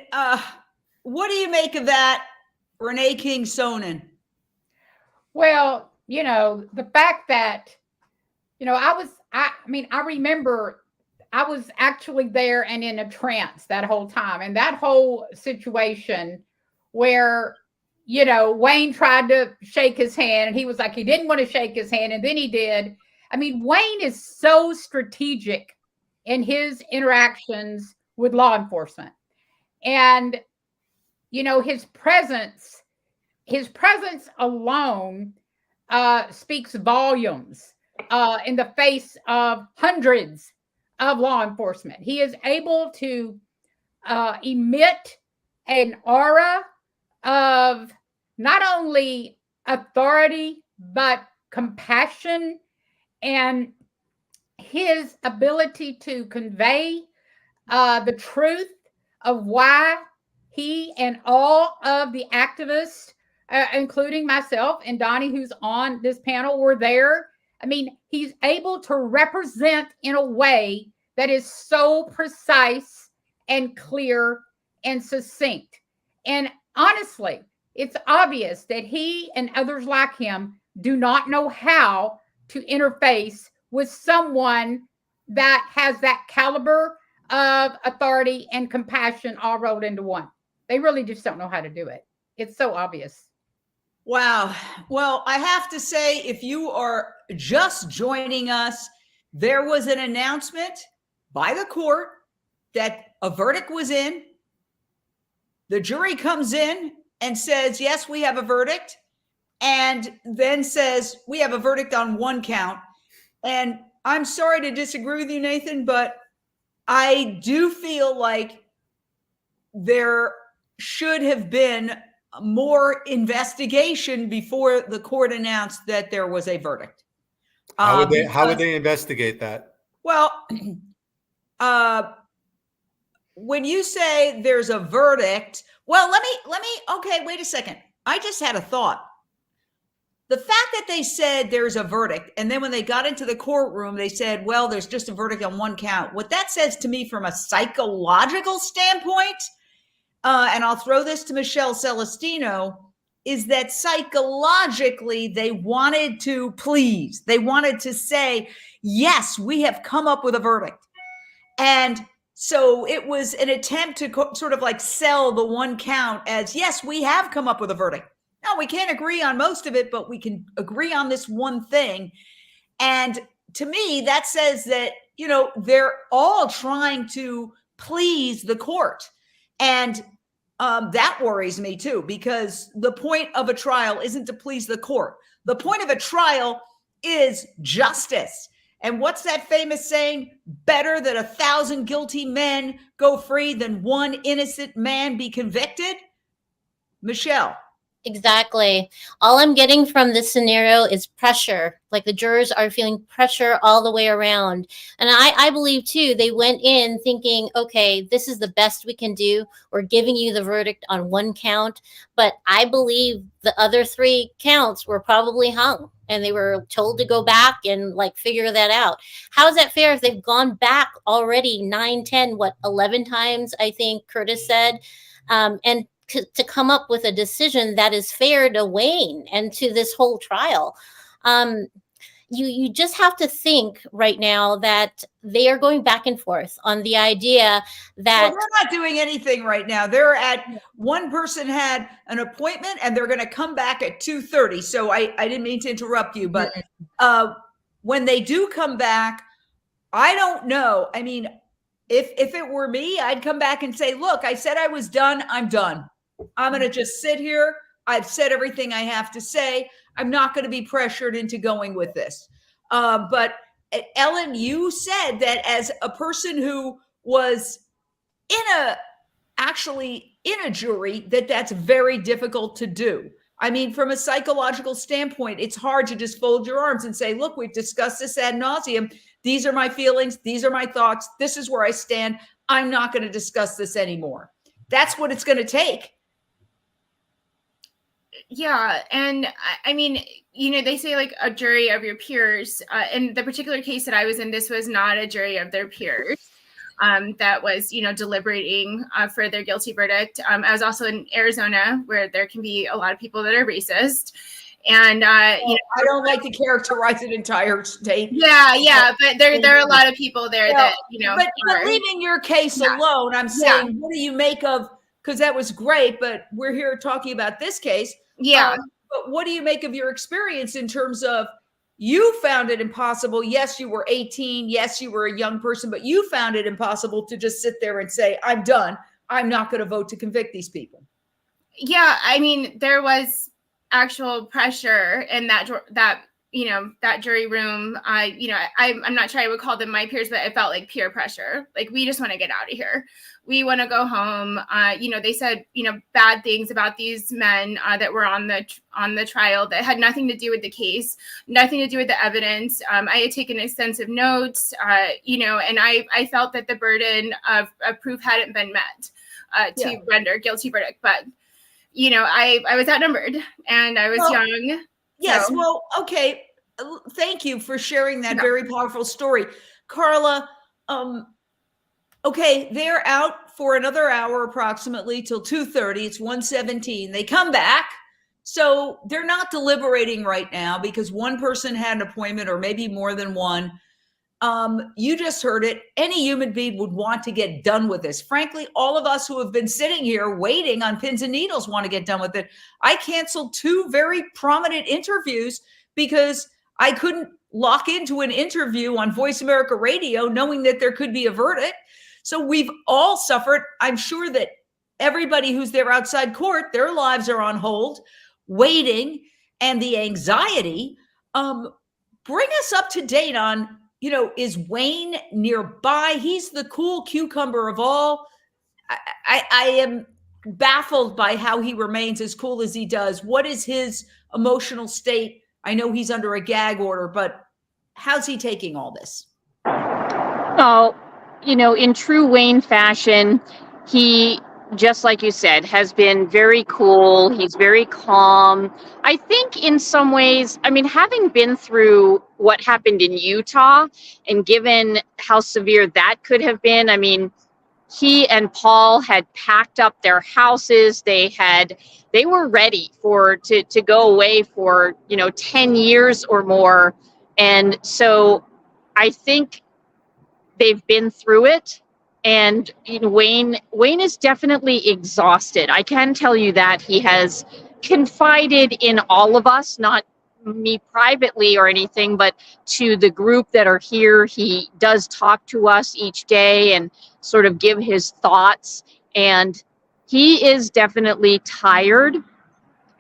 what do you make of that, Renee King Sonnen? Well, the fact that, I remember I was actually there and in a trance that whole time. And that whole situation where, Wayne tried to shake his hand and he was like, he didn't want to shake his hand. And then he did. I mean, Wayne is so strategic in his interactions with law enforcement. And, his presence alone speaks volumes in the face of hundreds of law enforcement. He is able to emit an aura of not only authority, but compassion, and his ability to convey the truth of why he and all of the activists, including myself and Donnie, who's on this panel, were there. I mean, he's able to represent in a way that is so precise and clear and succinct. And honestly, it's obvious that he and others like him do not know how to interface with someone that has that caliber of authority and compassion all rolled into one. They really just don't know how to do it. It's so obvious. Wow. Well, I have to say, if you are just joining us, there was an announcement by the court that a verdict was in. The jury comes in and says, yes, we have a verdict, and then says, we have a verdict on one count. And I'm sorry to disagree with you, Nathan, but I do feel like there should have been more investigation before the court announced that there was a verdict. How would they investigate that? Well, when you say there's a verdict, well, let me, okay, wait a second. I just had a thought. The fact that they said there's a verdict, and then when they got into the courtroom, they said, well, there's just a verdict on one count. What that says to me from a psychological standpoint, and I'll throw this to Michelle Celestino, is that psychologically they wanted to please. They wanted to say, yes, we have come up with a verdict. And so it was an attempt to sort of like sell the one count as, yes, we have come up with a verdict. No, we can't agree on most of it, but we can agree on this one thing. And to me, that says that, they're all trying to please the court. And that worries me too, because the point of a trial isn't to please the court. The point of a trial is justice. And what's that famous saying? Better that 1,000 guilty men go free than one innocent man be convicted. Michelle. Exactly. All I'm getting from this scenario is pressure. Like the jurors are feeling pressure all the way around. And I believe too, they went in thinking, okay, this is the best we can do. We're giving you the verdict on one count. But I believe the other 3 counts were probably hung and they were told to go back and like figure that out. How is that fair if they've gone back already 9, 10, 11 times, I think Curtis said, and to come up with a decision that is fair to Wayne and to this whole trial. You just have to think right now that they are going back and forth on the idea that they're not doing anything right now. They're at, one person had an appointment and they're going to come back at 2:30. So I didn't mean to interrupt you, but when they do come back, I don't know. I mean, if it were me, I'd come back and say, look, I said I was done. I'm done. I'm going to just sit here. I've said everything I have to say. I'm not going to be pressured into going with this. But Ellen, you said that as a person who was actually in a jury, that's very difficult to do. I mean, from a psychological standpoint, it's hard to just fold your arms and say, look, we've discussed this ad nauseum. These are my feelings. These are my thoughts. This is where I stand. I'm not going to discuss this anymore. That's what it's going to take. Yeah. And I mean, you know, they say like a jury of your peers. In the particular case that I was in, this was not a jury of their peers. That was, you know, deliberating for their guilty verdict. I was also in Arizona, where there can be a lot of people that are racist. And you know, I don't like to characterize an entire state. Yeah, but there are a lot of people there that, you know. But leaving your case alone, I'm saying, what do you make of? Because that was great, but we're here talking about this case. Yeah. But what do you make of your experience in terms of, you found it impossible? Yes, you were 18. Yes, you were a young person, but you found it impossible to just sit there and say, I'm done. I'm not going to vote to convict these people. Yeah, I mean, there was actual pressure in that you know, that jury room. You know, I'm not sure I would call them my peers, but it felt like peer pressure. Like, we just want to get out of here. We want to go home. You know, they said, you know, bad things about these men that were on the trial that had nothing to do with the case, nothing to do with the evidence. I had taken extensive notes, you know, and I felt that the burden of proof hadn't been met to render guilty verdict. But, you know, I was outnumbered and I was young. Yes. So. Well, okay. Thank you for sharing that very powerful story. Carla, okay, they're out for another hour approximately till 2:30. It's 1:17. They come back. So they're not deliberating right now because one person had an appointment, or maybe more than one. You just heard it. Any human being would want to get done with this. Frankly, all of us who have been sitting here waiting on pins and needles want to get done with it. I canceled 2 very prominent interviews because I couldn't lock into an interview on Voice America Radio knowing that there could be a verdict. So we've all suffered. I'm sure that everybody who's there outside court, their lives are on hold, waiting, and the anxiety. Bring us up to date on, you know, is Wayne nearby? He's the cool cucumber of all. I am baffled by how he remains as cool as he does. What is his emotional state? I know he's under a gag order, but how's he taking all this? Oh, you know, in true Wayne fashion, he, just like you said, has been very cool. He's very calm. I think in some ways, I mean, having been through what happened in Utah and given how severe that could have been, I mean, he and Paul had packed up their houses. They were ready to go away for, you know, 10 years or more. And so I think they've been through it. And you know, Wayne is definitely exhausted. I can tell you that. He has confided in all of us, not me privately or anything, but to the group that are here. He does talk to us each day and sort of give his thoughts. And he is definitely tired.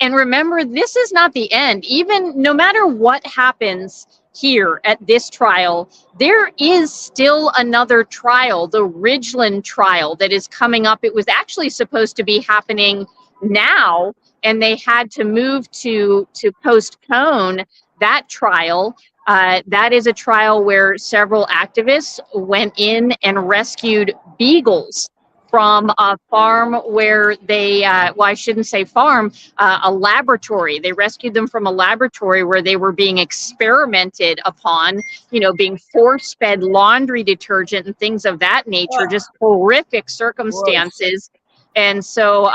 And remember, this is not the end. Even no matter what happens here at this trial, there is still another trial, the Ridgeland trial, that is coming up. It was actually supposed to be happening now, and they had to move to postpone that trial. That is a trial where several activists went in and rescued beagles from a farm where they, well, I shouldn't say farm, a laboratory. They rescued them from a laboratory where they were being experimented upon, being force-fed laundry detergent and things of that nature, just horrific circumstances. And so,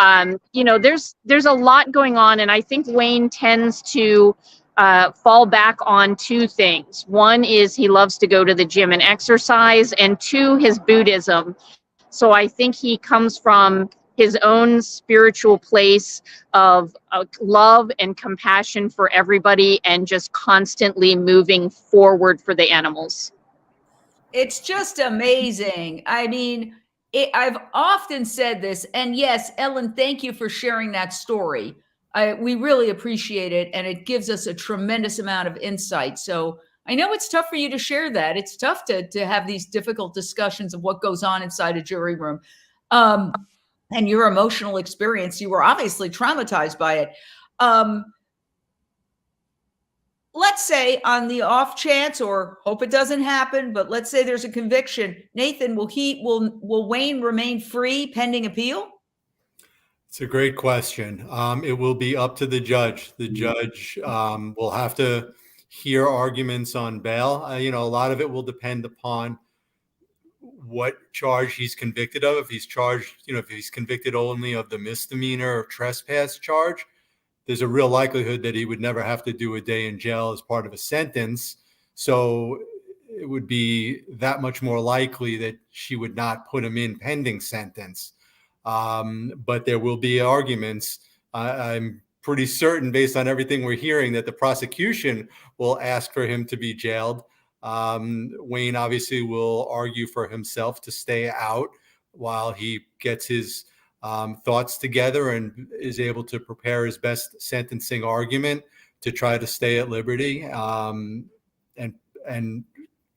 there's a lot going on. And I think Wayne tends to fall back on two things. One is he loves to go to the gym and exercise, and two, his Buddhism. So I think he comes from his own spiritual place of love and compassion for everybody, and just constantly moving forward for the animals. It's just amazing. I mean, I've often said this, and yes, Ellen, thank you for sharing that story. We really appreciate it, and it gives us a tremendous amount of insight. So I know it's tough for you to share that. It's tough to have these difficult discussions of what goes on inside a jury room. And your emotional experience, you were obviously traumatized by it. Let's say on the off chance, or hope it doesn't happen, but let's say there's a conviction. Nathan, will Wayne remain free pending appeal? It's a great question. It will be up to the judge. The judge will have to hear arguments on bail. A lot of it will depend upon what charge he's convicted of. If he's charged, if he's convicted only of the misdemeanor or trespass charge, there's a real likelihood that he would never have to do a day in jail as part of a sentence. So it would be that much more likely that she would not put him in pending sentence. But there will be arguments. I'm pretty certain, based on everything we're hearing, that the prosecution will ask for him to be jailed. Wayne obviously will argue for himself to stay out while he gets his thoughts together and is able to prepare his best sentencing argument to try to stay at liberty, and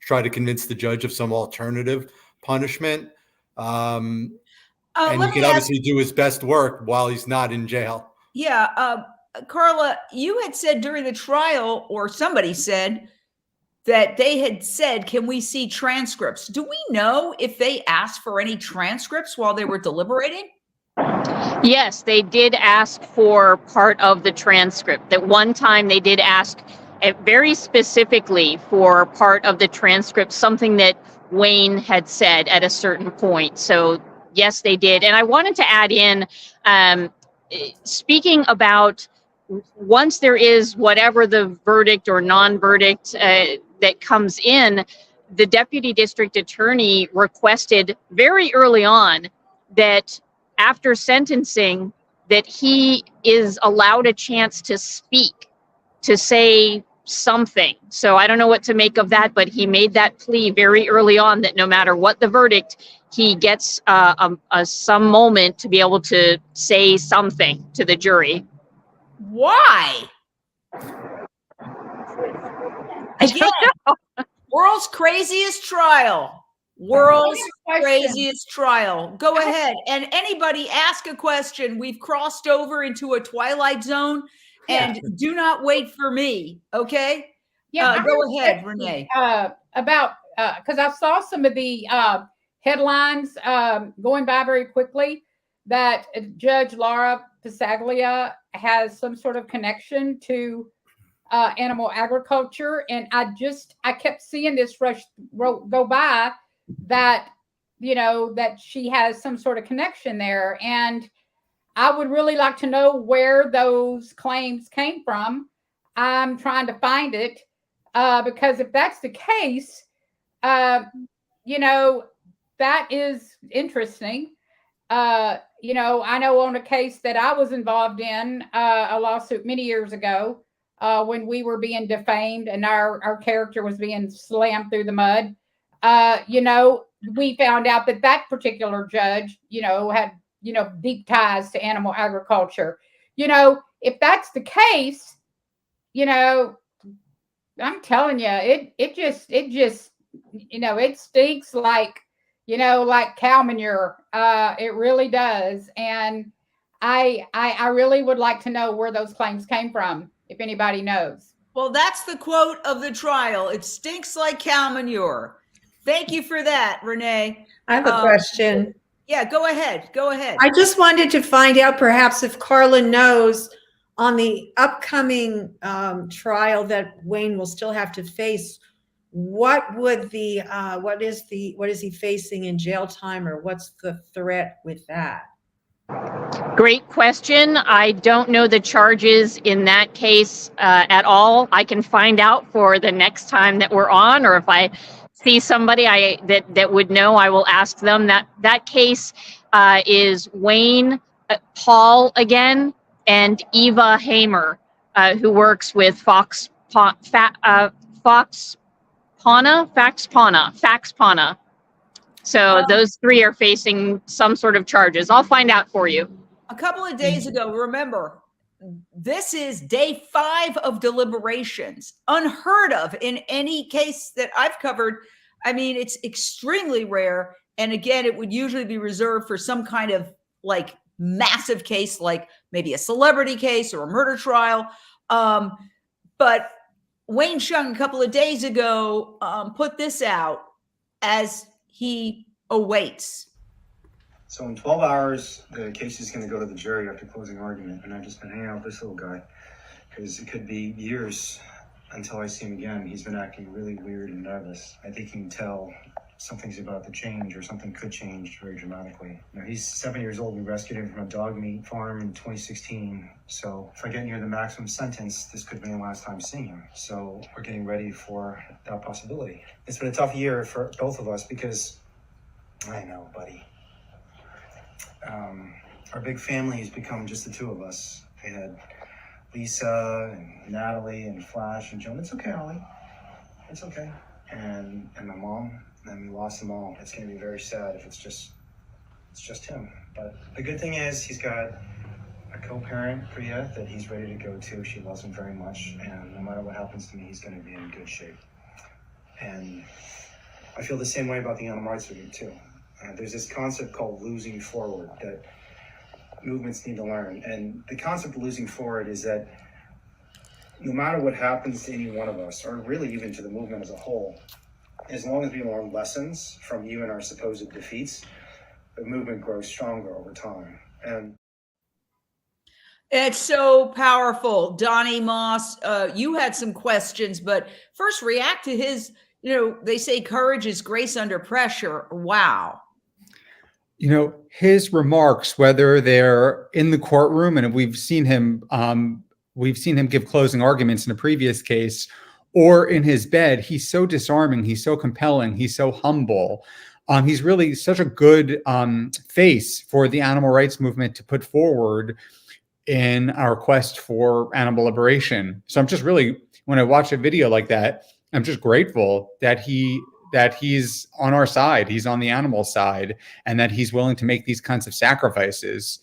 try to convince the judge of some alternative punishment. And he can obviously do his best work while he's not in jail. Yeah. Carla, you had said during the trial, or somebody said, that they had said, can we see transcripts? Do we know if they asked for any transcripts while they were deliberating? Yes, they did ask for part of the transcript. At one time, they did ask very specifically for part of the transcript, something that Wayne had said at a certain point. So yes, they did. And I wanted to add in, speaking about once there is whatever the verdict or non-verdict that comes in, the deputy district attorney requested very early on that after sentencing, that he is allowed a chance to speak, to say something. So I don't know what to make of that, but he made that plea very early on that no matter what the verdict, he gets some moment to be able to say something to the jury. Why? Again, world's craziest trial. World's craziest trial. Go ahead. And anybody ask a question. We've crossed over into a twilight zone, and do not wait for me. Okay? Yeah. Go ahead, Renee. About, because I saw some of the headlines going by very quickly that Judge Laura Pasaglia has some sort of connection to animal agriculture. And I kept seeing this go by that, that she has some sort of connection there. And I would really like to know where those claims came from. I'm trying to find it because if that's the case, that is interesting. I know on a case that I was involved in, a lawsuit many years ago, when we were being defamed and our character was being slammed through the mud, we found out that particular judge, had, deep ties to animal agriculture. If that's the case, I'm telling you, it just, it stinks like, like cow manure. It really does. And I really would like to know where those claims came from, if anybody knows. Well, that's the quote of the trial. It stinks like cow manure. Thank you for that, Renee. I have a question. Yeah, go ahead. Go ahead. I just wanted to find out perhaps if Carla knows on the upcoming trial that Wayne will still have to face, what is he facing in jail time, or what's the threat with that? Great question. I don't know the charges in that case at all. I can find out for the next time that we're on, or if I see somebody that would know, I will ask them. That case is Wayne, Paul again, and Eva Hamer, who works with Fax Pana. So those three are facing some sort of charges. I'll find out for you. A couple of days ago, remember, this is day 5 of deliberations, unheard of in any case that I've covered. I mean, it's extremely rare. And again, it would usually be reserved for some kind of like massive case, like maybe a celebrity case or a murder trial. But Wayne Hsiung, a couple of days ago, put this out as he awaits. So in 12 hours, the case is going to go to the jury after closing argument. And I've just been hanging out with this little guy because it could be years until I see him again. He's been acting really weird and nervous. I think he can tell something's about to change, or something could change very dramatically. Now, he's 7 years old. We rescued him from a dog meat farm in 2016. So if I get near the maximum sentence, this could be the last time seeing him. So we're getting ready for that possibility. It's been a tough year for both of us because, I know, buddy. Our big family has become just the two of us. We had Lisa and Natalie and Flash and Joan. It's okay, Ollie. It's okay. And my mom. And we lost them all. It's going to be very sad if it's just him. But the good thing is he's got a co-parent, Priya, that he's ready to go to. She loves him very much. And no matter what happens to me, he's going to be in good shape. And I feel the same way about the animal rights movement too. There's this concept called losing forward that movements need to learn. And the concept of losing forward is that no matter what happens to any one of us, or really even to the movement as a whole, as long as we learn lessons from you and our supposed defeats, the movement grows stronger over time. And it's so powerful. Donnie Moss, you had some questions, but first react to his, they say courage is grace under pressure. Wow. His remarks, whether they're in the courtroom, and we've seen him give closing arguments in a previous case, or in his bed, he's so disarming, he's so compelling, he's so humble. He's really such a good face for the animal rights movement to put forward in our quest for animal liberation. So I'm just really, when I watch a video like that, I'm just grateful that he's on our side, he's on the animal side, and that he's willing to make these kinds of sacrifices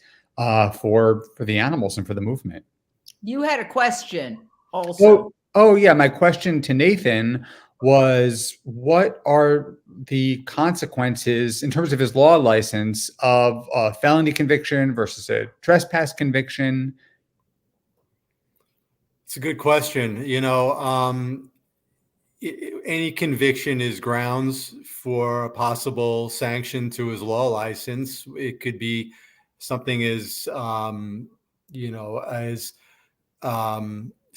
for the animals and for the movement. You had a question also. Oh yeah, my question to Nathan was, what are the consequences in terms of his law license of a felony conviction versus a trespass conviction? It's a good question. Any conviction is grounds for a possible sanction to his law license. It could be something as, as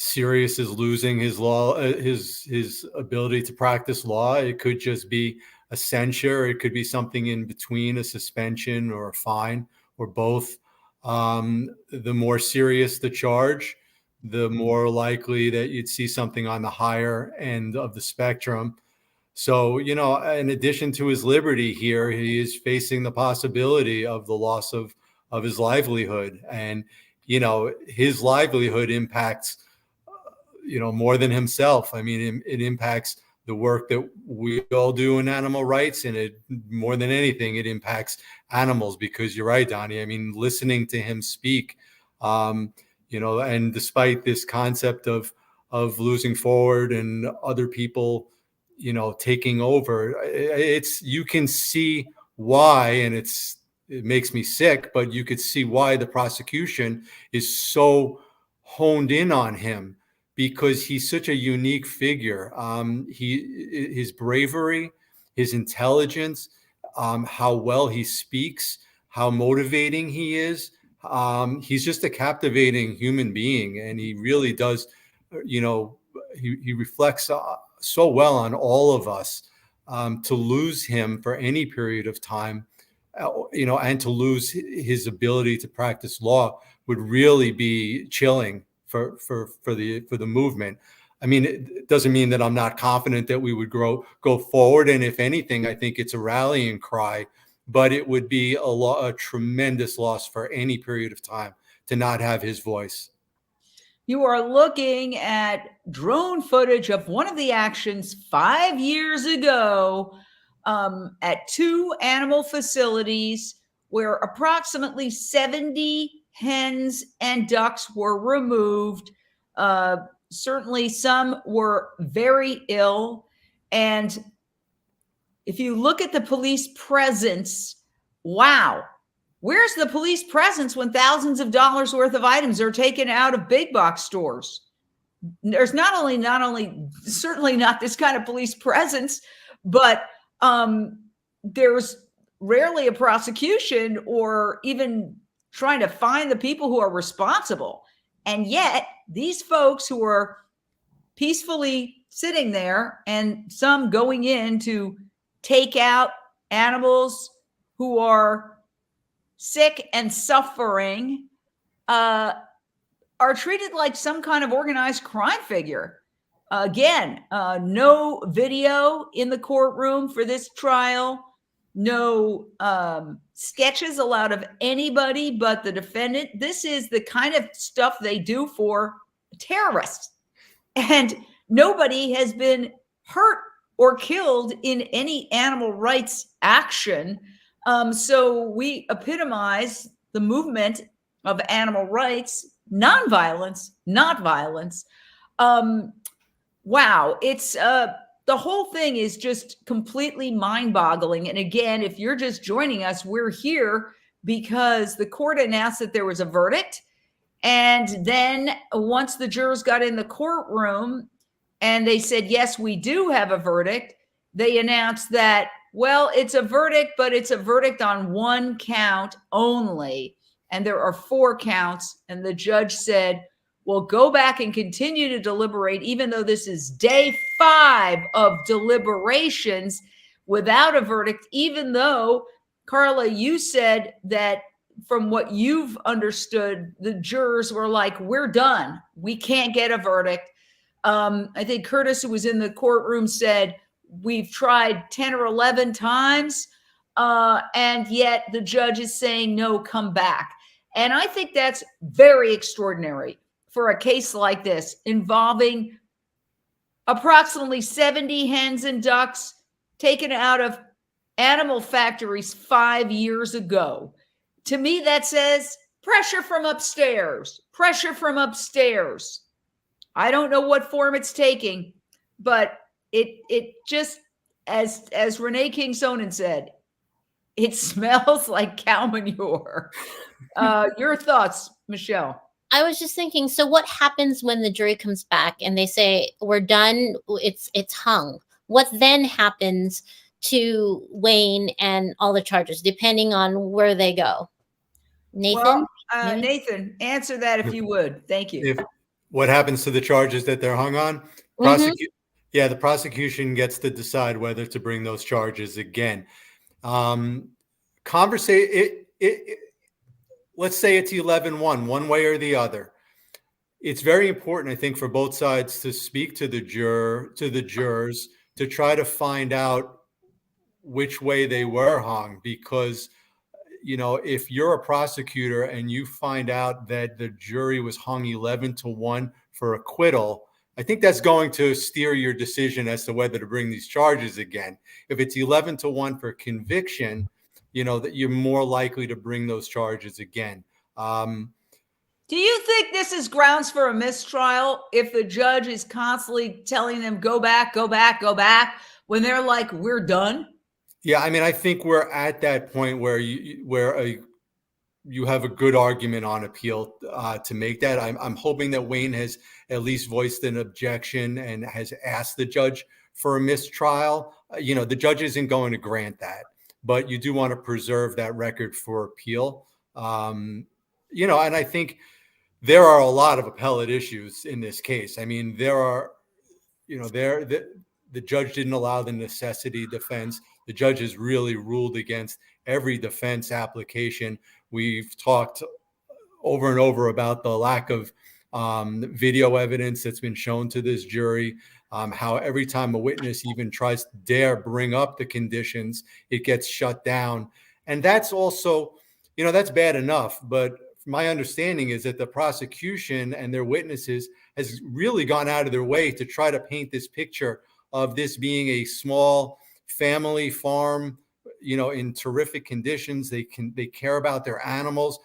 serious as losing his law, his ability to practice law. It could just be a censure. It could be something in between, a suspension or a fine, or both. The more serious the charge, the more likely that you'd see something on the higher end of the spectrum. So, in addition to his liberty here, he is facing the possibility of the loss of his livelihood. And, his livelihood impacts, more than himself. I mean, it impacts the work that we all do in animal rights, and it, more than anything, it impacts animals, because you're right, Donnie. I mean, listening to him speak, and despite this concept of losing forward and other people, taking over, you can see why, and it's it makes me sick, but you could see why the prosecution is so honed in on him, because he's such a unique figure. His bravery, his intelligence, how well he speaks, how motivating he is. He's just a captivating human being, and he really does, he reflects so well on all of us. To lose him for any period of time, and to lose his ability to practice law would really be chilling for the movement. I mean, it doesn't mean that I'm not confident that we would go forward. And if anything, I think it's a rallying cry, but it would be a tremendous loss for any period of time to not have his voice. You are looking at drone footage of one of the actions 5 years ago at 2 animal facilities where approximately 70 hens and ducks were removed. Certainly some were very ill. And if you look at the police presence, wow. Where's the police presence when thousands of dollars worth of items are taken out of big box stores? There's not only certainly not this kind of police presence, but there's rarely a prosecution or even trying to find the people who are responsible. And yet these folks who are peacefully sitting there, and some going in to take out animals who are sick and suffering, are treated like some kind of organized crime figure. Again, no video in the courtroom for this trial, no sketches allowed of anybody but the defendant. This is the kind of stuff they do for terrorists. And nobody has been hurt or killed in any animal rights action. So we epitomize the movement of animal rights, nonviolence, not violence. Wow, it's the whole thing is just completely mind-boggling. And again, if you're just joining us, we're here because the court announced that there was a verdict. And then once the jurors got in the courtroom and they said, yes, we do have a verdict, they announced that, well, it's a verdict, but it's a verdict on 1 count only. And there are 4 counts. And the judge said, well, go back and continue to deliberate, even though this is day 5 of deliberations without a verdict, even though, Carla, you said that from what you've understood, the jurors were like, we're done. We can't get a verdict. I think Curtis, who was in the courtroom, said, we've tried 10 or 11 times, and yet the judge is saying, no, come back. And I think that's very extraordinary for a case like this involving approximately 70 hens and ducks taken out of animal factories 5 years ago. To me, that says pressure from upstairs, pressure from upstairs. I don't know what form it's taking, but it just, as Renee King Sonnen said, it smells like cow manure. Your thoughts, Michelle? I was just thinking, so what happens when the jury comes back and they say, we're done, it's hung? What then happens to Wayne and all the charges, depending on where they go? Nathan? Well, Nathan, answer that if you would. Thank you. What happens to the charges that they're hung on? The prosecution gets to decide whether to bring those charges again. Let's say it's 11-1, one way or the other. It's very important, I think, for both sides to speak to the jurors to try to find out which way they were hung, because if you're a prosecutor and you find out that the jury was hung 11-1 for acquittal, I think that's going to steer your decision as to whether to bring these charges again. If it's 11-1 for conviction, that you're more likely to bring those charges again. Do you think this is grounds for a mistrial if the judge is constantly telling them, go back, go back, go back, when they're like, we're done? Yeah, I mean, I think we're at that point where you have a good argument on appeal to make that. I'm hoping that Wayne has at least voiced an objection and has asked the judge for a mistrial. The judge isn't going to grant that, but you do want to preserve that record for appeal. And I think there are a lot of appellate issues in this case. I mean, there are, the judge didn't allow the necessity defense. The judge has really ruled against every defense application. We've talked over and over about the lack of video evidence that's been shown to this jury, how every time a witness even tries to dare bring up the conditions, it gets shut down. And that's also, that's bad enough. But my understanding is that the prosecution and their witnesses has really gone out of their way to try to paint this picture of this being a small family farm, in terrific conditions. They care about their animals.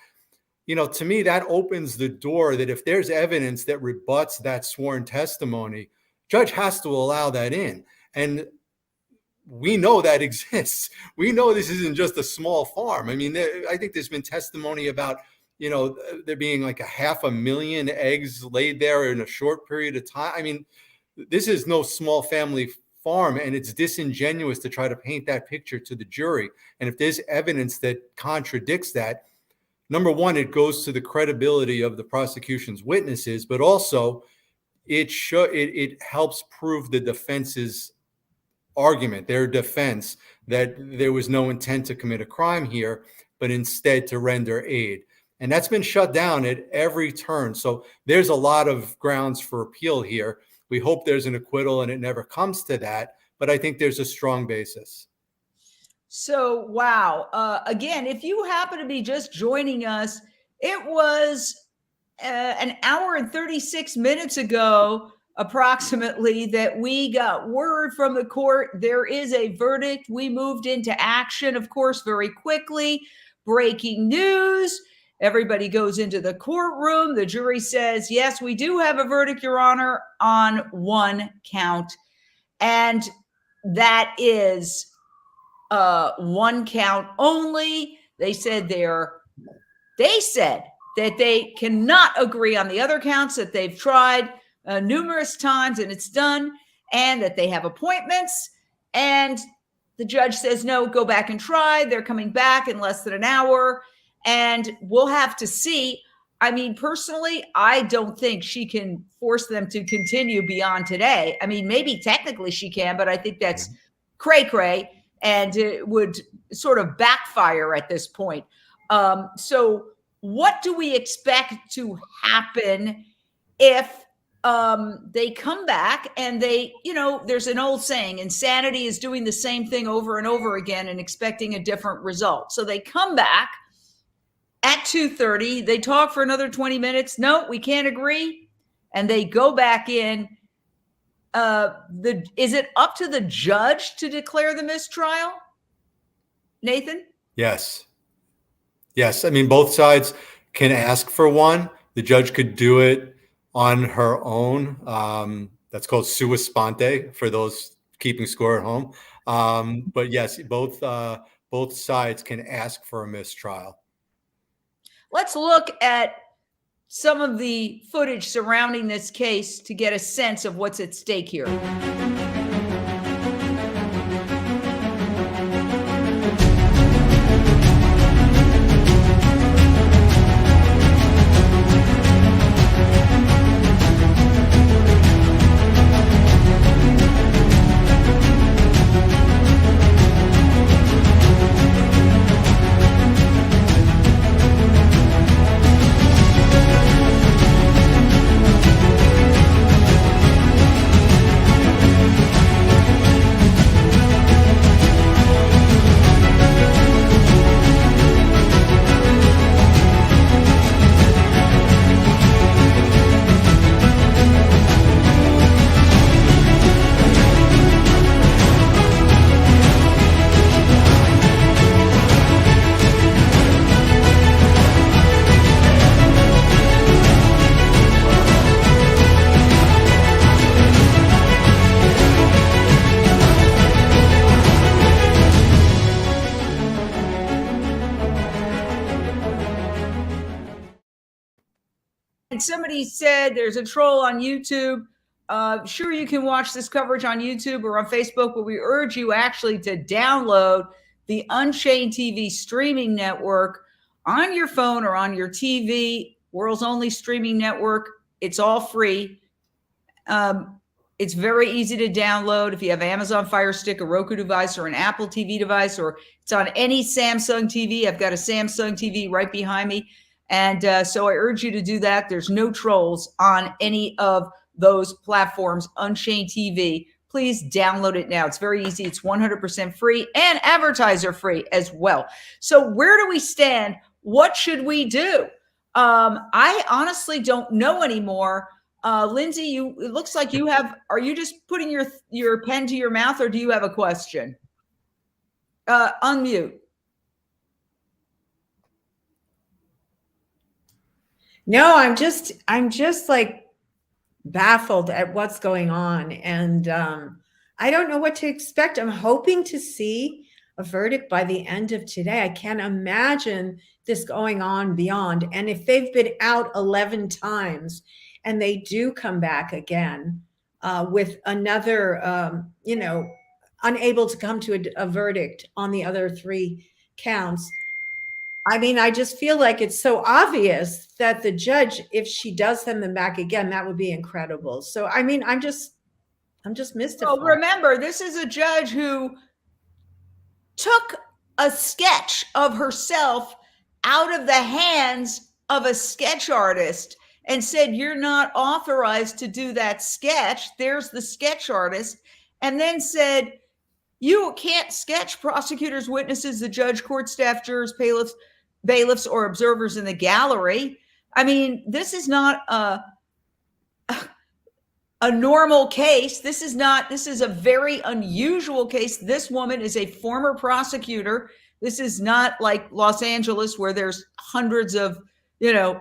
To me, that opens the door that if there's evidence that rebuts that sworn testimony, judge has to allow that in. And we know that exists. We know this isn't just a small farm. I mean, I think there's been testimony about, there being like 500,000 eggs laid there in a short period of time. I mean, this is no small family farm, and it's disingenuous to try to paint that picture to the jury. And if there's evidence that contradicts that, number one, it goes to the credibility of the prosecution's witnesses, but also it helps prove the defense's argument, their defense, that there was no intent to commit a crime here, but instead to render aid. And that's been shut down at every turn. So there's a lot of grounds for appeal here. We hope there's an acquittal and it never comes to that, but I think there's a strong basis. So, wow. Again, if you happen to be just joining us, it was an hour and 36 minutes ago, approximately, that we got word from the court. There is a verdict. We moved into action, of course, very quickly. Breaking news. Everybody goes into the courtroom. The jury says, yes, we do have a verdict, Your Honor, on one count. And that is one count only. They said that they cannot agree on the other counts, that they've tried numerous times and it's done, and that they have appointments. And the judge says, no, go back and try. They're coming back in less than an hour. And we'll have to see. I mean, personally, I don't think she can force them to continue beyond today. I mean, maybe technically she can, but I think that's cray-cray, and it would sort of backfire at this point. So what do we expect to happen if they come back and there's an old saying, insanity is doing the same thing over and over again and expecting a different result. So they come back at 2:30, they talk for another 20 minutes. No, we can't agree. And they go back in. Is it up to the judge to declare the mistrial? Nathan? Yes. I mean, both sides can ask for one. The judge could do it on her own. That's called sua sponte for those keeping score at home. But yes, both sides can ask for a mistrial. Let's look at some of the footage surrounding this case to get a sense of what's at stake here. somebody said there's a troll on YouTube. Sure, you can watch this coverage on YouTube or on Facebook, but we urge you actually to download the Unchained TV streaming network on your phone or on your TV, world's only streaming network. It's all free. It's very easy to download if you have Amazon Fire Stick, a Roku device, or an Apple TV device, or it's on any Samsung TV. I've got a Samsung TV right behind me. And so I urge you to do that. There's no trolls on any of those platforms. Unchained TV. Please download it now. It's very easy. It's 100% free and advertiser free as well. So where do we stand? What should we do? I honestly don't know anymore. Lindsey, it looks like you have, are you just putting your pen to your mouth, or do you have a question? Unmute. No, I'm just like baffled at what's going on. And I don't know what to expect. I'm hoping to see a verdict by the end of today. I can't imagine this going on beyond. And if they've been out 11 times, and they do come back again with another, unable to come to a verdict on the other 3 counts. I mean, I just feel like it's so obvious that the judge, if she does send them back again, that would be incredible. So, I mean, I'm just mystified. Well, remember, this is a judge who took a sketch of herself out of the hands of a sketch artist and said, you're not authorized to do that sketch. There's the sketch artist. And then said, you can't sketch prosecutors, witnesses, the judge, court staff, jurors, bailiffs, or observers in the gallery. I mean, this is not a normal case. This is a very unusual case. This woman is a former prosecutor. This is not like Los Angeles, where there's hundreds of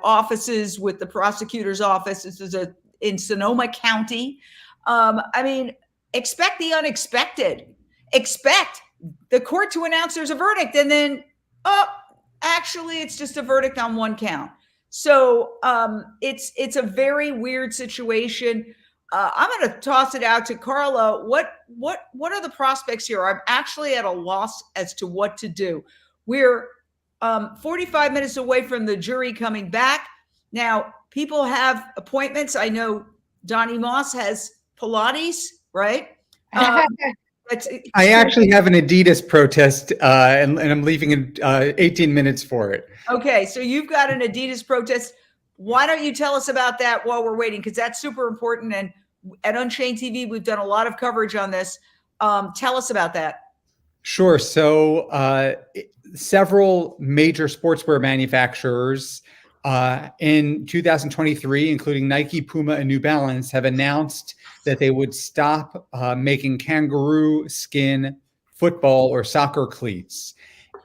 offices with the prosecutor's office. This is in Sonoma County. I mean, expect the unexpected. Expect the court to announce there's a verdict, and then, actually, it's just a verdict on 1 count. So it's a very weird situation. I'm going to toss it out to Carla. What are the prospects here? I'm actually at a loss as to what to do. We're 45 minutes away from the jury coming back. Now, people have appointments. I know Donnie Moss has Pilates, right? I actually have an Adidas protest, and I'm leaving in 18 minutes for it. Okay, so you've got an Adidas protest. Why don't you tell us about that while we're waiting? Because that's super important. And at Unchained TV, we've done a lot of coverage on this. Tell us about that. Sure. So several major sportswear manufacturers in 2023, including Nike, Puma, and New Balance, have announced that they would stop making kangaroo skin football or soccer cleats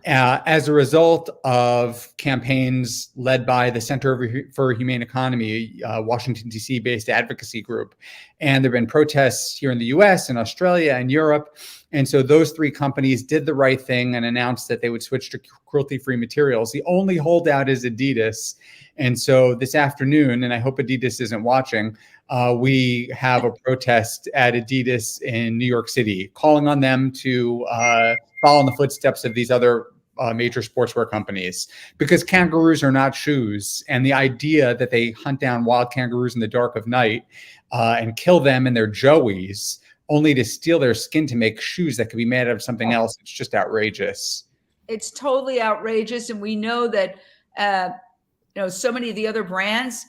as a result of campaigns led by the Center for Humane Economy, Washington, D.C. based advocacy group. And there have been protests here in the U.S. and Australia and Europe. And so those 3 companies did the right thing and announced that they would switch to cruelty-free materials. The only holdout is Adidas. And so this afternoon, and I hope Adidas isn't watching, we have a protest at Adidas in New York City, calling on them to follow in the footsteps of these other major sportswear companies, because kangaroos are not shoes. And the idea that they hunt down wild kangaroos in the dark of night and kill them in their joeys, only to steal their skin to make shoes that could be made out of something else, it's just outrageous. It's totally outrageous. And we know that, so many of the other brands,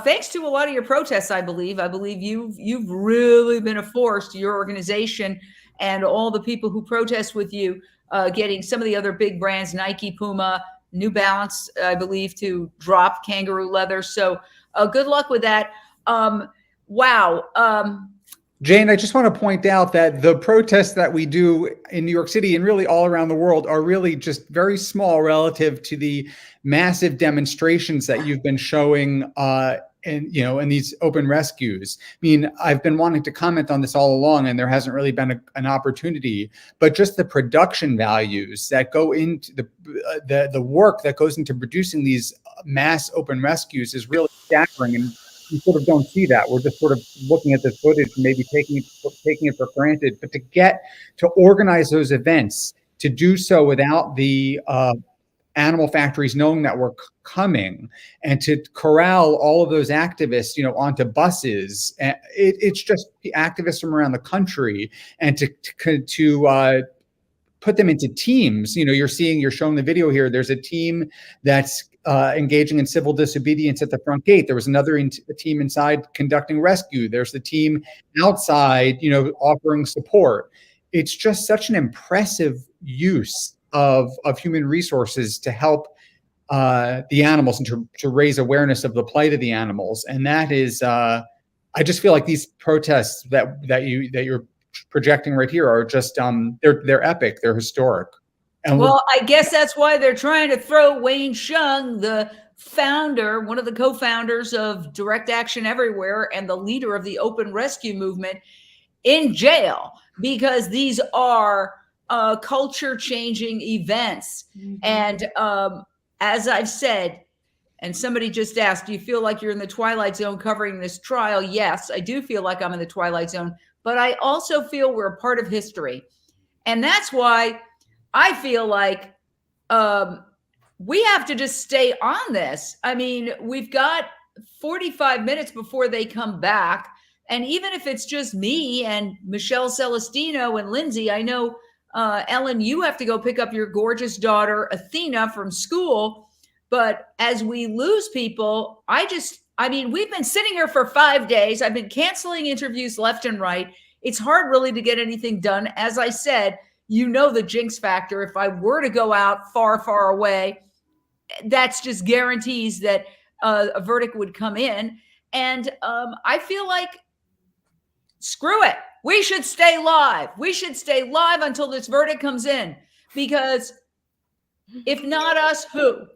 thanks to a lot of your protests, I believe you've really been a force to your organization and all the people who protest with you, getting some of the other big brands, Nike, Puma, New Balance, I believe, to drop kangaroo leather. So good luck with that. Wow. Jane, I just want to point out that the protests that we do in New York City and really all around the world are really just very small relative to the massive demonstrations that you've been showing in these open rescues. I mean, I've been wanting to comment on this all along, and there hasn't really been an opportunity, but just the production values that go into the work that goes into producing these mass open rescues is really staggering, and you sort of don't see that. We're just sort of looking at this footage and maybe taking it for granted. But to organize those events, to do so without the animal factories knowing that we're coming, and to corral all of those activists, onto buses, it's just the activists from around the country, and to put them into teams. You're showing the video here. There's a team that's engaging in civil disobedience at the front gate. There was another team inside conducting rescue. There's the team outside, offering support. It's just such an impressive use of human resources to help the animals and to raise awareness of the plight of the animals. And that is, I just feel like these protests that you're projecting right here are just they're epic, they're historic. And well, I guess that's why they're trying to throw Wayne Hsiung, the founder, one of the co-founders of Direct Action Everywhere and the leader of the open rescue movement, in jail, because these are culture-changing events. And as I've said, and somebody just asked, do you feel like you're in the Twilight Zone covering this trial? Yes, I do feel like I'm in the Twilight Zone, but I also feel we're a part of history. And that's why I feel like we have to just stay on this. I mean, we've got 45 minutes before they come back. And even if it's just me and Michelle Celestino and Lindsey, I know, Ellen, you have to go pick up your gorgeous daughter, Athena, from school. But as we lose people, we've been sitting here for 5 days. I've been canceling interviews left and right. It's hard really to get anything done. As I said, the jinx factor. If I were to go out far, far away, that's just guarantees that a verdict would come in. And I feel like, screw it. We should stay live. We should stay live until this verdict comes in, because if not us, who?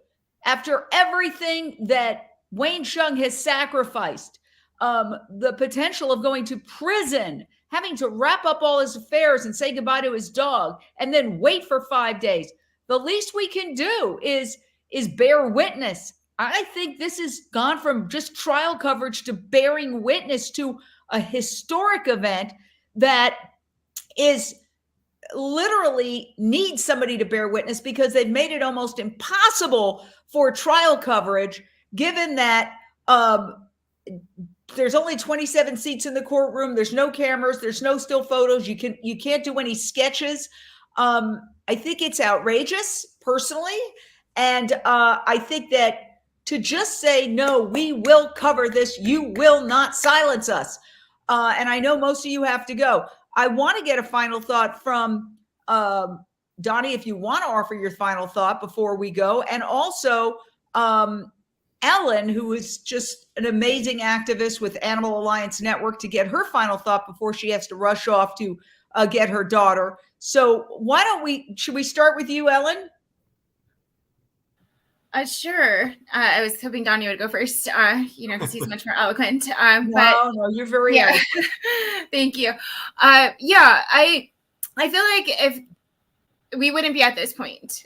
After everything that Wayne Hsiung has sacrificed, the potential of going to prison, having to wrap up all his affairs and say goodbye to his dog, and then wait for 5 days. The least we can do is bear witness. I think this has gone from just trial coverage to bearing witness to a historic event that is literally needs somebody to bear witness, because they've made it almost impossible for trial coverage, given that there's only 27 seats in the courtroom. There's no cameras. There's no still photos. You can't do any sketches. I think it's outrageous, personally. And I think that to just say, no, we will cover this, you will not silence us. And I know most of you have to go. I want to get a final thought from Donnie, if you want to offer your final thought before we go. And also Ellen, who is just an amazing activist with Animal Alliance Network, to get her final thought before she has to rush off to get her daughter. So should we start with you, Ellen? Sure. I was hoping Donnie would go first, because he's much more eloquent. No, you're very eloquent. Thank you. I feel like if we wouldn't be at this point,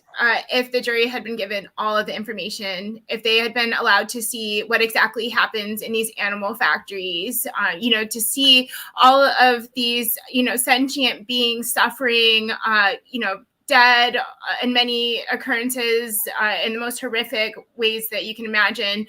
if the jury had been given all of the information, if they had been allowed to see what exactly happens in these animal factories, to see all of these, sentient beings suffering, dead in many occurrences in the most horrific ways that you can imagine.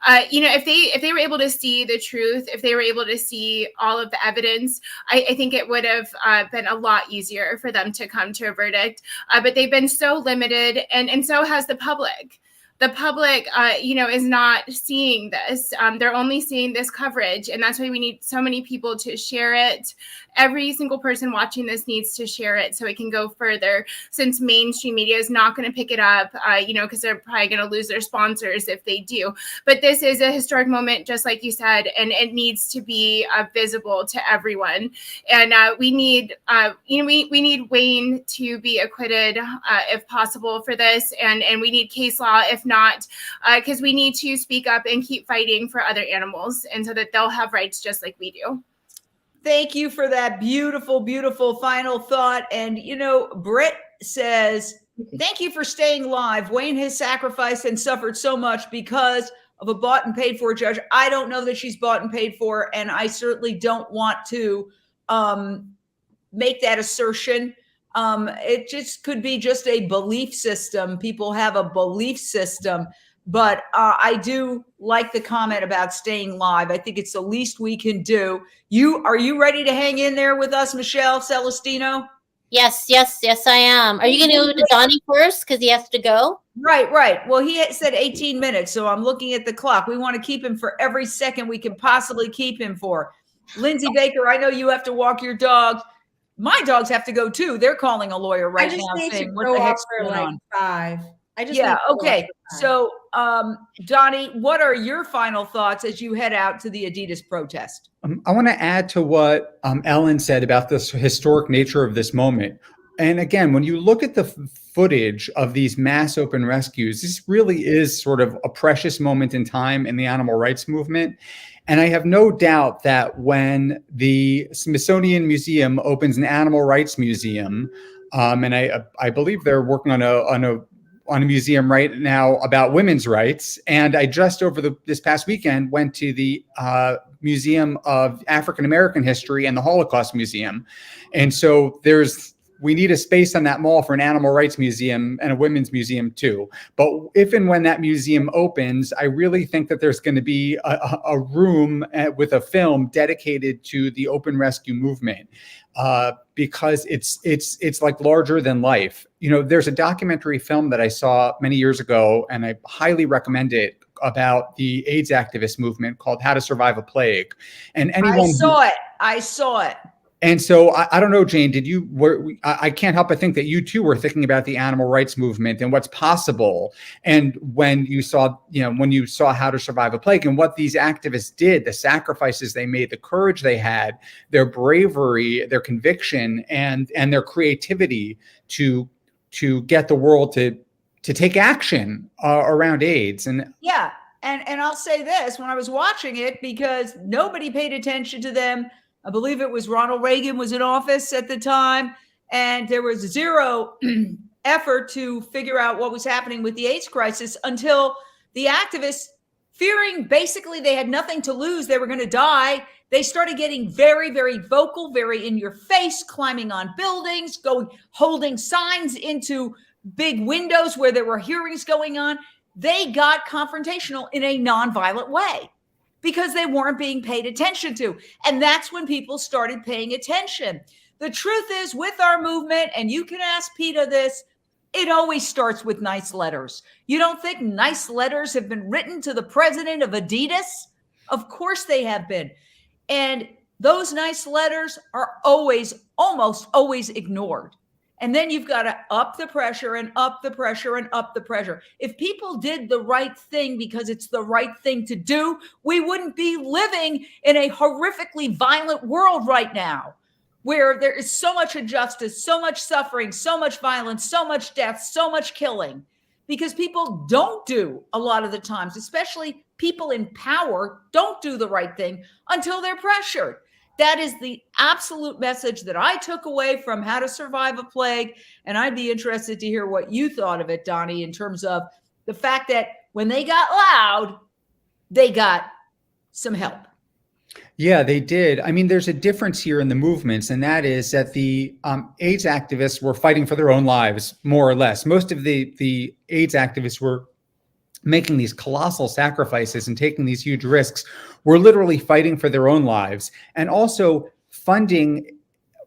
If they were able to see the truth, if they were able to see all of the evidence, I think it would have been a lot easier for them to come to a verdict. But they've been so limited, and so has the public. The public, is not seeing this. They're only seeing this coverage. And that's why we need so many people to share it. Every single person watching this needs to share it so it can go further, since mainstream media is not going to pick it up, because they're probably going to lose their sponsors if they do. But this is a historic moment, just like you said, and it needs to be visible to everyone. And we need, we need Wayne to be acquitted if possible for this. And we need case law, if not, because we need to speak up and keep fighting for other animals, and so that they'll have rights just like we do. Thank you for that beautiful, beautiful final thought. And, Britt says, thank you for staying live. Wayne has sacrificed and suffered so much because of a bought and paid for judge. I don't know that she's bought and paid for, and I certainly don't want to make that assertion. It just could be just a belief system. People have a belief system, but I do like the comment about staying live. I think it's the least we can do. Are you ready to hang in there with us, Michelle Celestino? Yes, I am. Are you going to go to Donnie first because he has to go? Right. Well, he said 18 minutes, so I'm looking at the clock. We want to keep him for every second we can possibly keep him for. Lindsey Baker, I know you have to walk your dog. My dogs have to go too. They're calling a lawyer right now. I just need saying, to what go the off heck's for going like on? 5. Okay. So, Donnie, what are your final thoughts as you head out to the Adidas protest? I want to add to what Ellen said about this historic nature of this moment. And again, when you look at the footage of these mass open rescues, this really is sort of a precious moment in time in the animal rights movement. And I have no doubt that when the Smithsonian Museum opens an animal rights museum, and I believe they're working on a museum right now about women's rights. And I just over this past weekend went to the Museum of African American History and the Holocaust Museum. And so we need a space on that mall for an animal rights museum and a women's museum too. But if and when that museum opens, I really think that there's going to be a room with a film dedicated to the open rescue movement. Because it's like larger than life. You know, there's a documentary film that I saw many years ago, and I highly recommend it, about the AIDS activist movement called How to Survive a Plague. And anyone I saw it. And so I don't know, Jane, I can't help but think that you too were thinking about the animal rights movement and what's possible. And when you saw How to Survive a Plague and what these activists did, the sacrifices they made, the courage they had, their bravery, their conviction, and their creativity to get the world to take action around AIDS. And yeah. And I'll say this, when I was watching it, because nobody paid attention to them. I believe it was Ronald Reagan was in office at the time, and there was zero effort to figure out what was happening with the AIDS crisis until the activists, fearing basically they had nothing to lose, they were going to die, they started getting very, very vocal, very in your face, climbing on buildings, holding signs into big windows where there were hearings going on. They got confrontational in a nonviolent way, because they weren't being paid attention to. And that's when people started paying attention. The truth is, with our movement, and you can ask PETA this, it always starts with nice letters. You don't think nice letters have been written to the president of Adidas? Of course they have been. And those nice letters are almost always ignored. And then you've got to up the pressure and up the pressure and up the pressure. If people did the right thing because it's the right thing to do, we wouldn't be living in a horrifically violent world right now, where there is so much injustice, so much suffering, so much violence, so much death, so much killing, because people don't do a lot of the times, especially people in power, don't do the right thing until they're pressured. That is the absolute message that I took away from How to Survive a Plague. And I'd be interested to hear what you thought of it, Donnie, in terms of the fact that when they got loud, they got some help. Yeah, they did. I mean, there's a difference here in the movements, and that is that the AIDS activists were fighting for their own lives, more or less. Most of the AIDS activists were making these colossal sacrifices and taking these huge risks, were literally fighting for their own lives, and also funding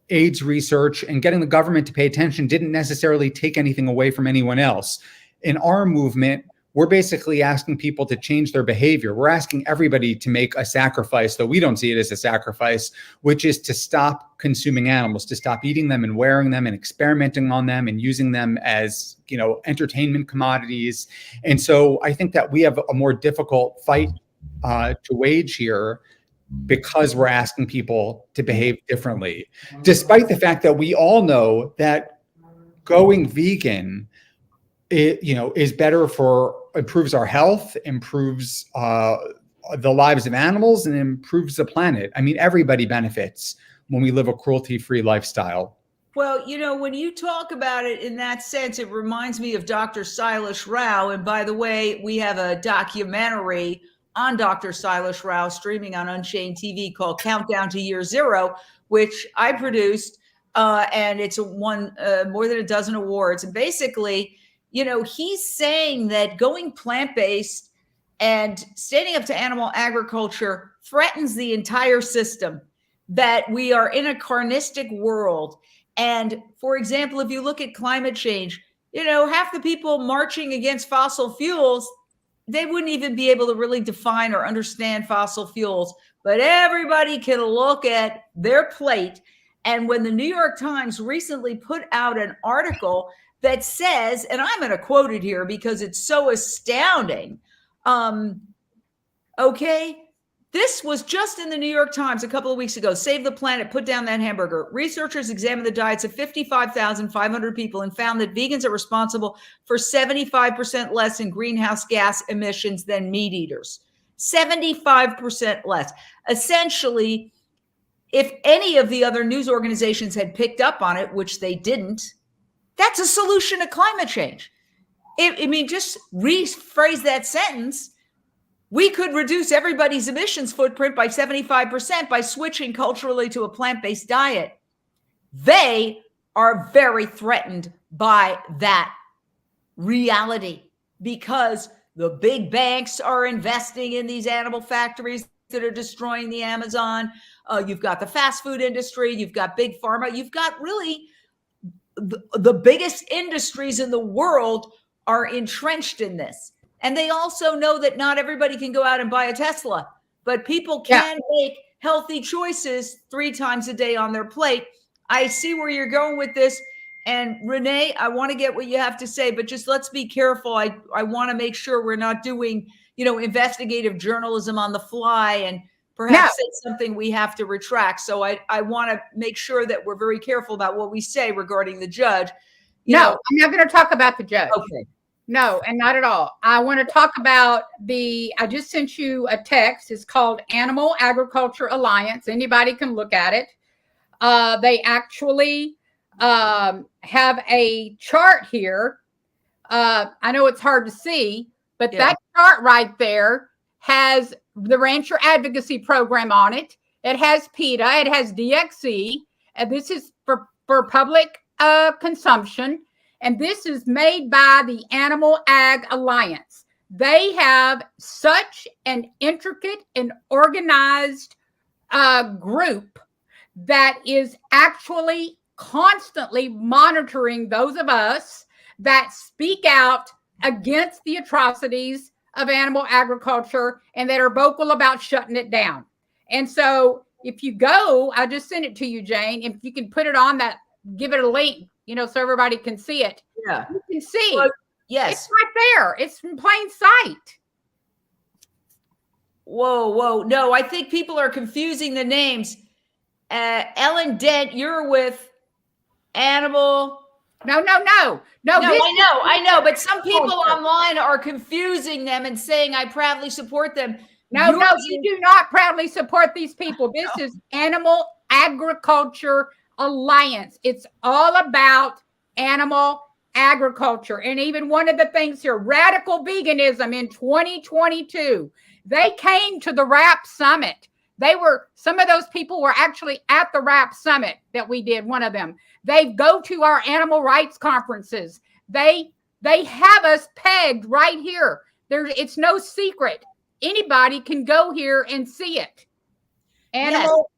AIDS research and getting the government to pay attention didn't necessarily take anything away from anyone else. In our movement, we're basically asking people to change their behavior. We're asking everybody to make a sacrifice, though we don't see it as a sacrifice, which is to stop consuming animals, to stop eating them and wearing them and experimenting on them and using them as, entertainment commodities. And so I think that we have a more difficult fight to wage here, because we're asking people to behave differently, despite the fact that we all know that going vegan, is better improves our health, improves the lives of animals, and improves the planet. I mean, everybody benefits when we live a cruelty-free lifestyle. Well, when you talk about it in that sense, it reminds me of Dr. Silas Rao. And by the way, we have a documentary on Dr. Silas Rao streaming on Unchained TV called Countdown to Year Zero, which I produced. And it's won more than a dozen awards. And basically, he's saying that going plant-based and standing up to animal agriculture threatens the entire system, that we are in a carnistic world. And for example, if you look at climate change, half the people marching against fossil fuels, they wouldn't even be able to really define or understand fossil fuels. But everybody can look at their plate. And when the New York Times recently put out an article that says, and I'm going to quote it here because it's so astounding. Okay. This was just in the New York Times a couple of weeks ago. Save the planet, put down that hamburger. Researchers examined the diets of 55,500 people and found that vegans are responsible for 75% less in greenhouse gas emissions than meat eaters. 75% less. Essentially, if any of the other news organizations had picked up on it, which they didn't, that's a solution to climate change. Just rephrase that sentence. We could reduce everybody's emissions footprint by 75% by switching culturally to a plant-based diet. They are very threatened by that reality because the big banks are investing in these animal factories that are destroying the Amazon. You've got the fast food industry. You've got big pharma. You've got really the biggest industries in the world are entrenched in this. And they also know that not everybody can go out and buy a Tesla, but people can make healthy choices 3 times a day on their plate. I see where you're going with this. And Renee, I want to get what you have to say, but just let's be careful. I want to make sure we're not doing, investigative journalism on the fly and perhaps say something we have to retract. So I want to make sure that we're very careful about what we say regarding the judge. I'm not going to talk about the judge. Okay. No, and not at all. I want to talk about I just sent you a text. It's called Animal Agriculture Alliance. Anybody can look at it. They actually have a chart here. I know it's hard to see, but that chart right there has the Rancher Advocacy Program on it. It has PETA. It has DXE. And this is for public consumption. And this is made by the Animal Ag Alliance. They have such an intricate and organized group that is actually constantly monitoring those of us that speak out against the atrocities of animal agriculture and that are vocal about shutting it down. And so if you go, I just sent it to you, Jane. If you can put it on that, give it a link, so everybody can see it. Yeah. You can see. Well, yes. It's right there. It's in plain sight. Whoa. No, I think people are confusing the names. Ellen Dent, you're with Animal. No. I know. But some people online are confusing them and saying I proudly support them. No, you do not proudly support these people. This is Animal Agriculture Alliance. It's all about animal agriculture. And even one of the things here, radical veganism in 2022. They came to the RAP Summit. Some of those people were actually at the RAP Summit that we did, one of them. They go to our animal rights conferences. They have us pegged right here. It's no secret. Anybody can go here and see it. Animal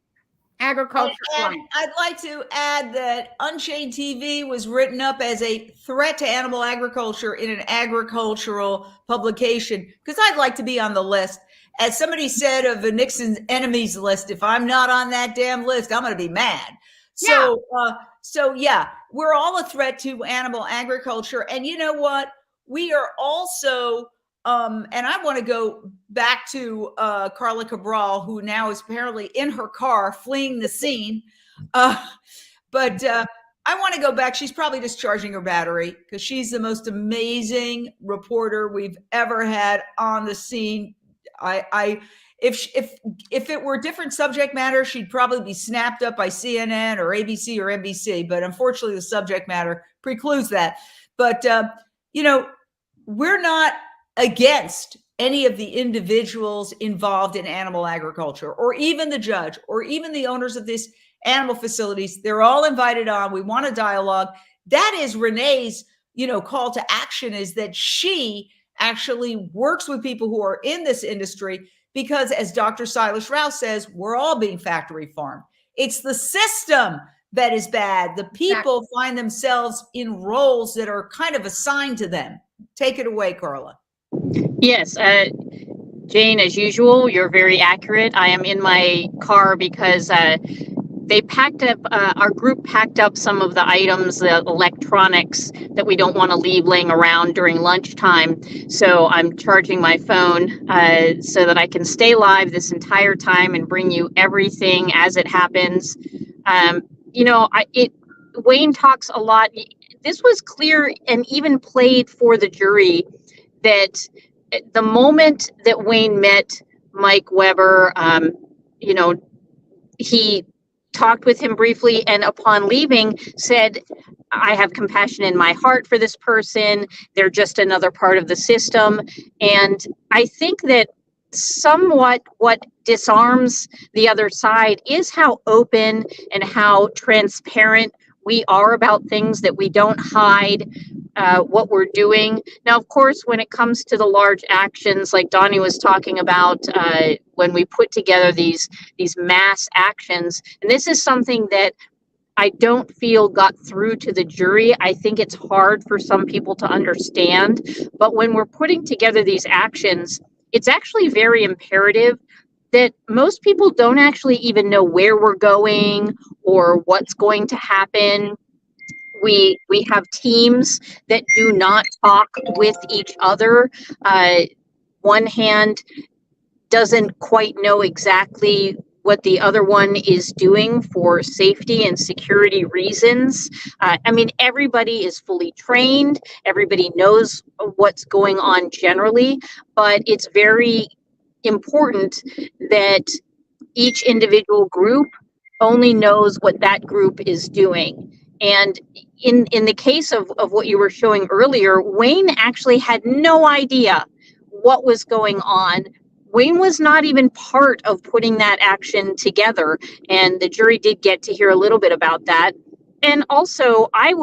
Agriculture. And I'd like to add that Unchained TV was written up as a threat to animal agriculture in an agricultural publication because I'd like to be on the list. As somebody said of the Nixon's enemies list, if I'm not on that damn list, I'm going to be mad. So we're all a threat to animal agriculture. And you know what? We are also, and I want to go back to Carla Cabral, who now is apparently in her car fleeing the scene. But I want to go back. She's probably just charging her battery because she's the most amazing reporter we've ever had on the scene. If it were different subject matter, she'd probably be snapped up by CNN or ABC or NBC. But unfortunately, the subject matter precludes that. But we're not against any of the individuals involved in animal agriculture, or even the judge, or even the owners of these animal facilities. They're all invited on. We want a dialogue. That is Renee's, call to action, is that she actually works with people who are in this industry, because as Dr. Silas Rouse says, we're all being factory farmed. It's the system that is bad. The people find themselves in roles that are kind of assigned to them. Take it away, Carla. Yes, Jane, as usual, you're very accurate. I am in my car because they packed up, our group packed up some of the items, the electronics that we don't want to leave laying around during lunchtime. So I'm charging my phone so that I can stay live this entire time and bring you everything as it happens. Wayne talks a lot. This was clear and even played for the jury that the moment that Wayne met Mike Weber, he talked with him briefly, and upon leaving said, I have compassion in my heart for this person. They're just another part of the system. And I think that somewhat what disarms the other side is how open and how transparent we are about things, that we don't hide what we're doing. Now, of course, when it comes to the large actions, like Donnie was talking about, when we put together these mass actions, and this is something that I don't feel got through to the jury. I think it's hard for some people to understand, but when we're putting together these actions, it's actually very imperative that most people don't actually even know where we're going or what's going to happen. We have teams that do not talk with each other. One hand doesn't quite know exactly what the other one is doing for safety and security reasons. Everybody is fully trained. Everybody knows what's going on generally, but it's very important that each individual group only knows what that group is doing. And in the case of what you were showing earlier, Wayne actually had no idea what was going on. Wayne was not even part of putting that action together, and the jury did get to hear a little bit about that. And also, I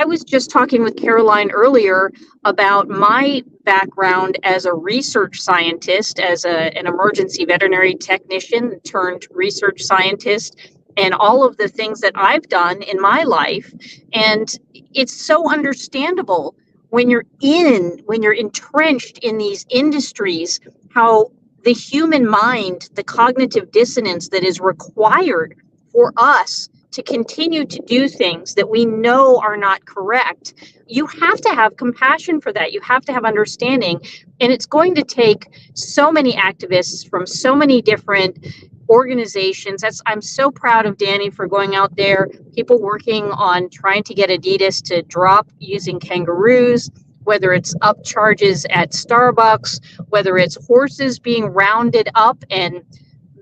was just talking with Caroline earlier about my background as a research scientist, as an emergency veterinary technician turned research scientist, and all of the things that I've done in my life. And it's so understandable when you're entrenched in these industries, how the human mind, the cognitive dissonance that is required for us to continue to do things that we know are not correct. You have to have compassion for that. You have to have understanding. And it's going to take so many activists from so many different organizations. I'm so proud of Danny for going out there, people working on trying to get Adidas to drop using kangaroos, whether it's up charges at Starbucks, whether it's horses being rounded up and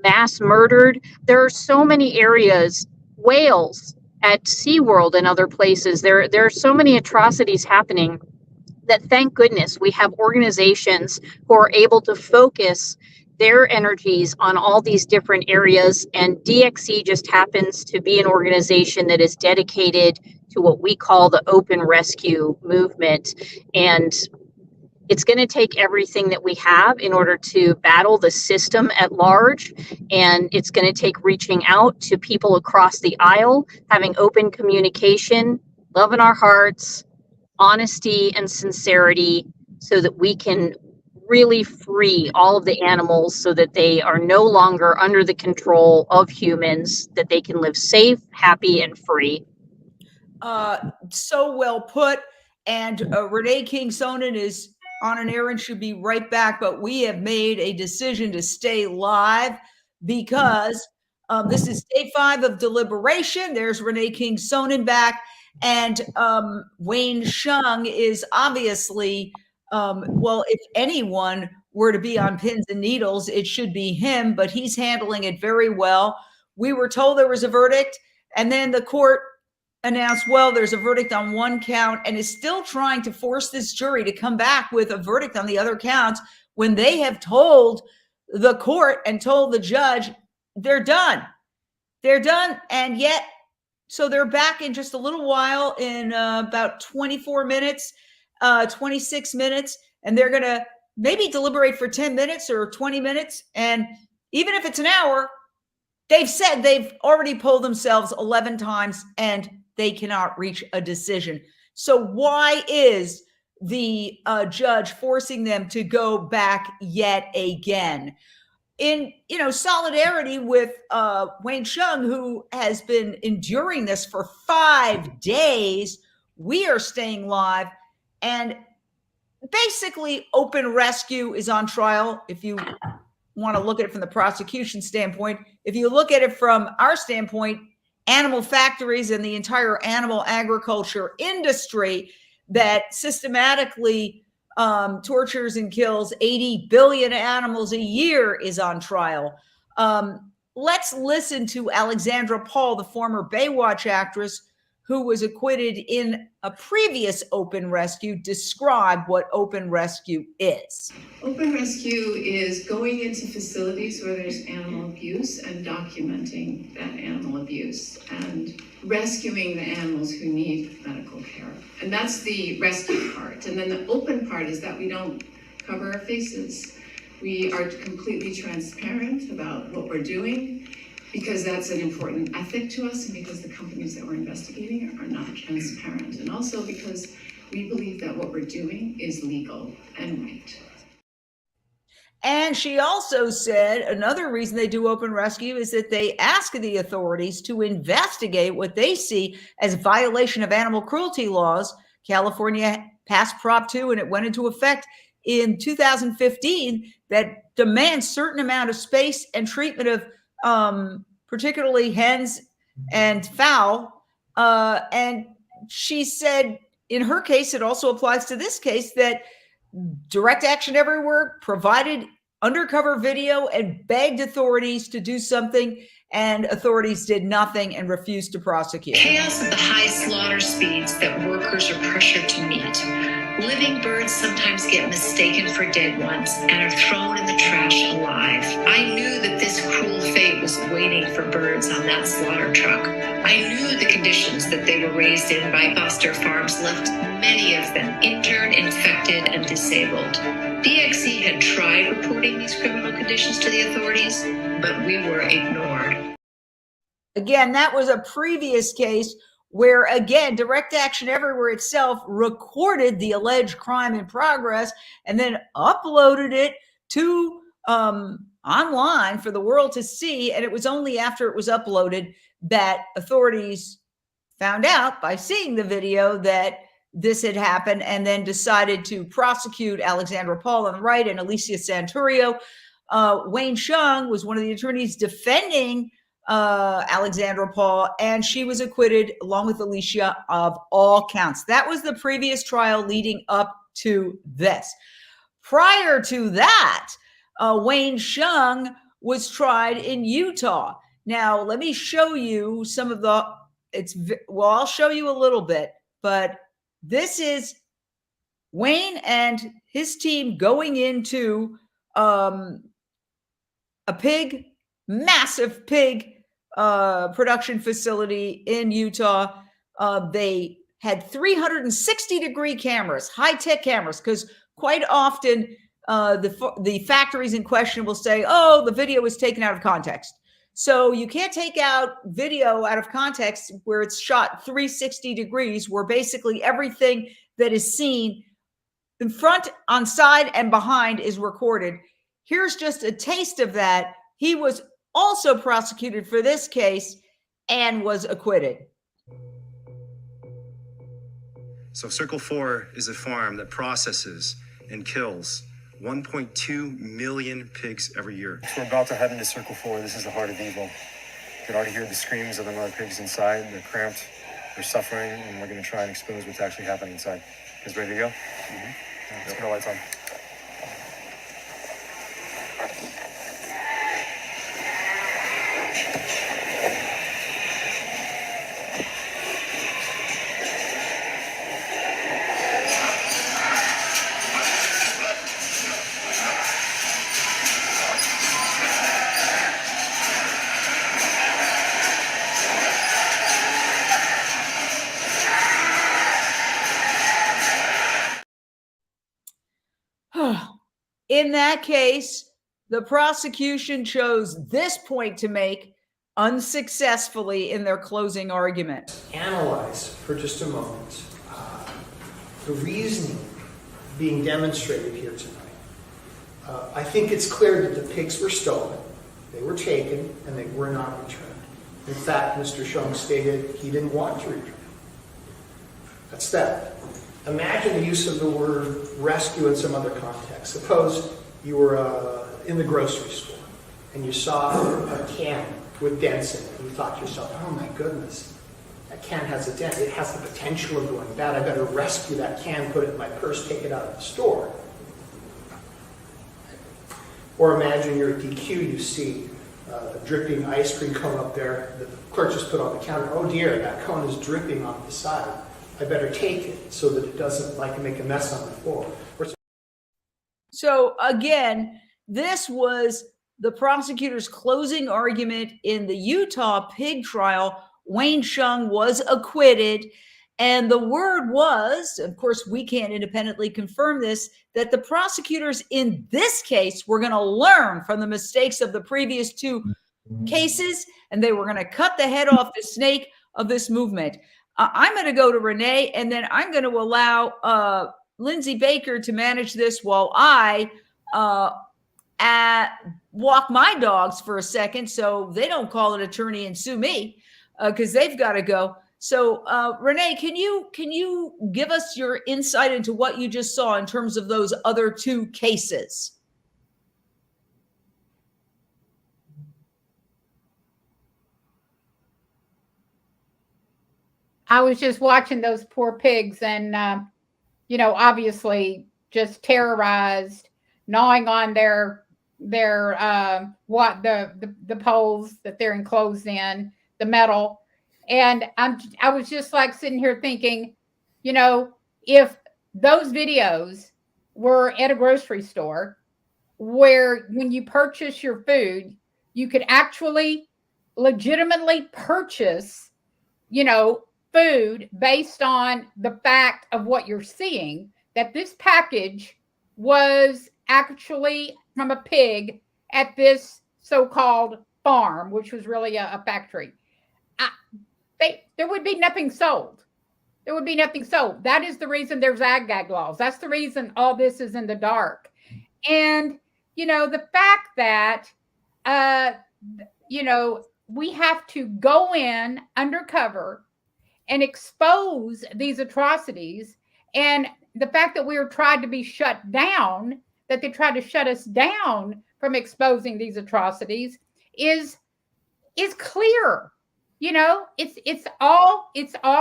mass murdered. There are so many areas, whales at SeaWorld and other places. There are so many atrocities happening that, thank goodness, we have organizations who are able to focus their energies on all these different areas. And DXE just happens to be an organization that is dedicated to what we call the open rescue movement. And it's going to take everything that we have in order to battle the system at large. And it's going to take reaching out to people across the aisle, having open communication, love in our hearts, honesty and sincerity, so that we can really free all of the animals so that they are no longer under the control of humans, that they can live safe, happy, and free. So well put. And Renee King-Sonnen is on an errand, should be right back, but we have made a decision to stay live because this is day 5 of deliberation. There's Renee King-Sonnen back, and Wayne Hsiung is obviously, if anyone were to be on pins and needles, it should be him, but he's handling it very well. We were told there was a verdict, and then the court announced, well, there's a verdict on one count, and is still trying to force this jury to come back with a verdict on the other counts when they have told the court and told the judge they're done. They're done. And yet, so they're back in just a little while, in about 24 minutes, 26 minutes, and they're going to maybe deliberate for 10 minutes or 20 minutes. And even if it's an hour, they've said they've already polled themselves 11 times and they cannot reach a decision. So why is the judge forcing them to go back yet again? In solidarity with Wayne Hsiung, who has been enduring this for 5 days, we are staying live. And basically, open rescue is on trial. If you want to look at it from the prosecution standpoint, if you look at it from our standpoint, animal factories and the entire animal agriculture industry that systematically tortures and kills 80 billion animals a year is on trial. Let's listen to Alexandra Paul, the former Baywatch actress who was acquitted in a previous open rescue, describe what open rescue is. Open rescue is going into facilities where there's animal abuse and documenting that animal abuse and rescuing the animals who need medical care. And that's the rescue part. And then the open part is that we don't cover our faces. We are completely transparent about what we're doing, because that's an important ethic to us, and because the companies that we're investigating are not transparent. And also because we believe that what we're doing is legal and right. And she also said another reason they do open rescue is that they ask the authorities to investigate what they see as violation of animal cruelty laws. California passed Prop 2 and it went into effect in 2015 that demands certain amount of space and treatment of particularly hens and fowl. And she said in her case, it also applies to this case, that Direct Action Everywhere provided undercover video and begged authorities to do something, and authorities did nothing and refused to prosecute. Chaos of the high slaughter speeds that workers are pressured to meet. Living birds sometimes get mistaken for dead ones and are thrown in the trash alive. I knew that this cruel fate was waiting for birds on that slaughter truck. I knew the conditions that they were raised in by foster farms left many of them injured, infected, and disabled. DXE had tried reporting these criminal conditions to the authorities, but we were ignored. Again, that was a previous case where, again, Direct Action Everywhere itself recorded the alleged crime in progress and then uploaded it to online for the world to see. And it was only after it was uploaded that authorities found out, by seeing the video, that this had happened, and then decided to prosecute Alexandra Paul on the right and Alicia Santurio. Wayne Hsiung was one of the attorneys defending Alexandra Paul, and she was acquitted along with Alicia of all counts. That was the previous trial leading up to this. Prior to that, Wayne Hsiung was tried in Utah. Now, let me show you some of the, I'll show you a little bit, but this is Wayne and his team going into a massive pig production facility in Utah. They had 360-degree cameras, high-tech cameras, because quite often the factories in question will say, oh, the video was taken out of context. So you can't take out video out of context where it's shot 360 degrees, where basically everything that is seen in front, on side, and behind is recorded. Here's just a taste of that. He was also prosecuted for this case and was acquitted. So Circle 4 is a farm that processes and kills 1.2 million pigs every year. So we're about to head into Circle 4. This is the heart of evil. You can already hear the screams of the mother pigs inside. They're cramped, they're suffering, and we're going to try and expose what's actually happening inside. You guys ready to go? Mm-hmm. Let's get our lights on. In that case, the prosecution chose this point to make unsuccessfully in their closing argument. Analyze for just a moment the reasoning being demonstrated here tonight. I think it's clear that the pigs were stolen, they were taken, and they were not returned. In fact, Mr. Hsiung stated he didn't want to return. That's that. Imagine the use of the word rescue in some other context. Suppose you were in the grocery store and you saw a can with dents in it, and you thought to yourself, oh my goodness, that can has a dent. It has the potential of going bad. I better rescue that can, put it in my purse, take it out of the store. Or imagine you're at DQ, you see a dripping ice cream cone up there that the clerk just put on the counter. Oh dear, that cone is dripping off the side. I better take it so that it doesn't make a mess on the floor. So again, this was the prosecutor's closing argument in the Utah pig trial. Wayne Hsiung was acquitted. And the word was, of course, we can't independently confirm this, that the prosecutors in this case were going to learn from the mistakes of the previous two cases, and they were going to cut the head off the snake of this movement. I'm going to go to Renee, and then I'm going to allow Lindsey Baker to manage this while I walk my dogs for a second so they don't call an attorney and sue me because they've got to go. So Renee, can you give us your insight into what you just saw in terms of those other two cases? I was just watching those poor pigs and, obviously just terrorized, gnawing on their the poles that they're enclosed in, the metal. And I was just like sitting here thinking, if those videos were at a grocery store where when you purchase your food, you could actually legitimately purchase, food based on the fact of what you're seeing, that this package was actually from a pig at this so-called farm, which was really a factory. There would be nothing sold. There would be nothing sold. That is the reason there's ag-gag laws. That's the reason all this is in the dark. And, the fact that, we have to go in undercover and expose these atrocities, and the fact that we were tried to be shut down, that they tried to shut us down from exposing these atrocities is clear. It's all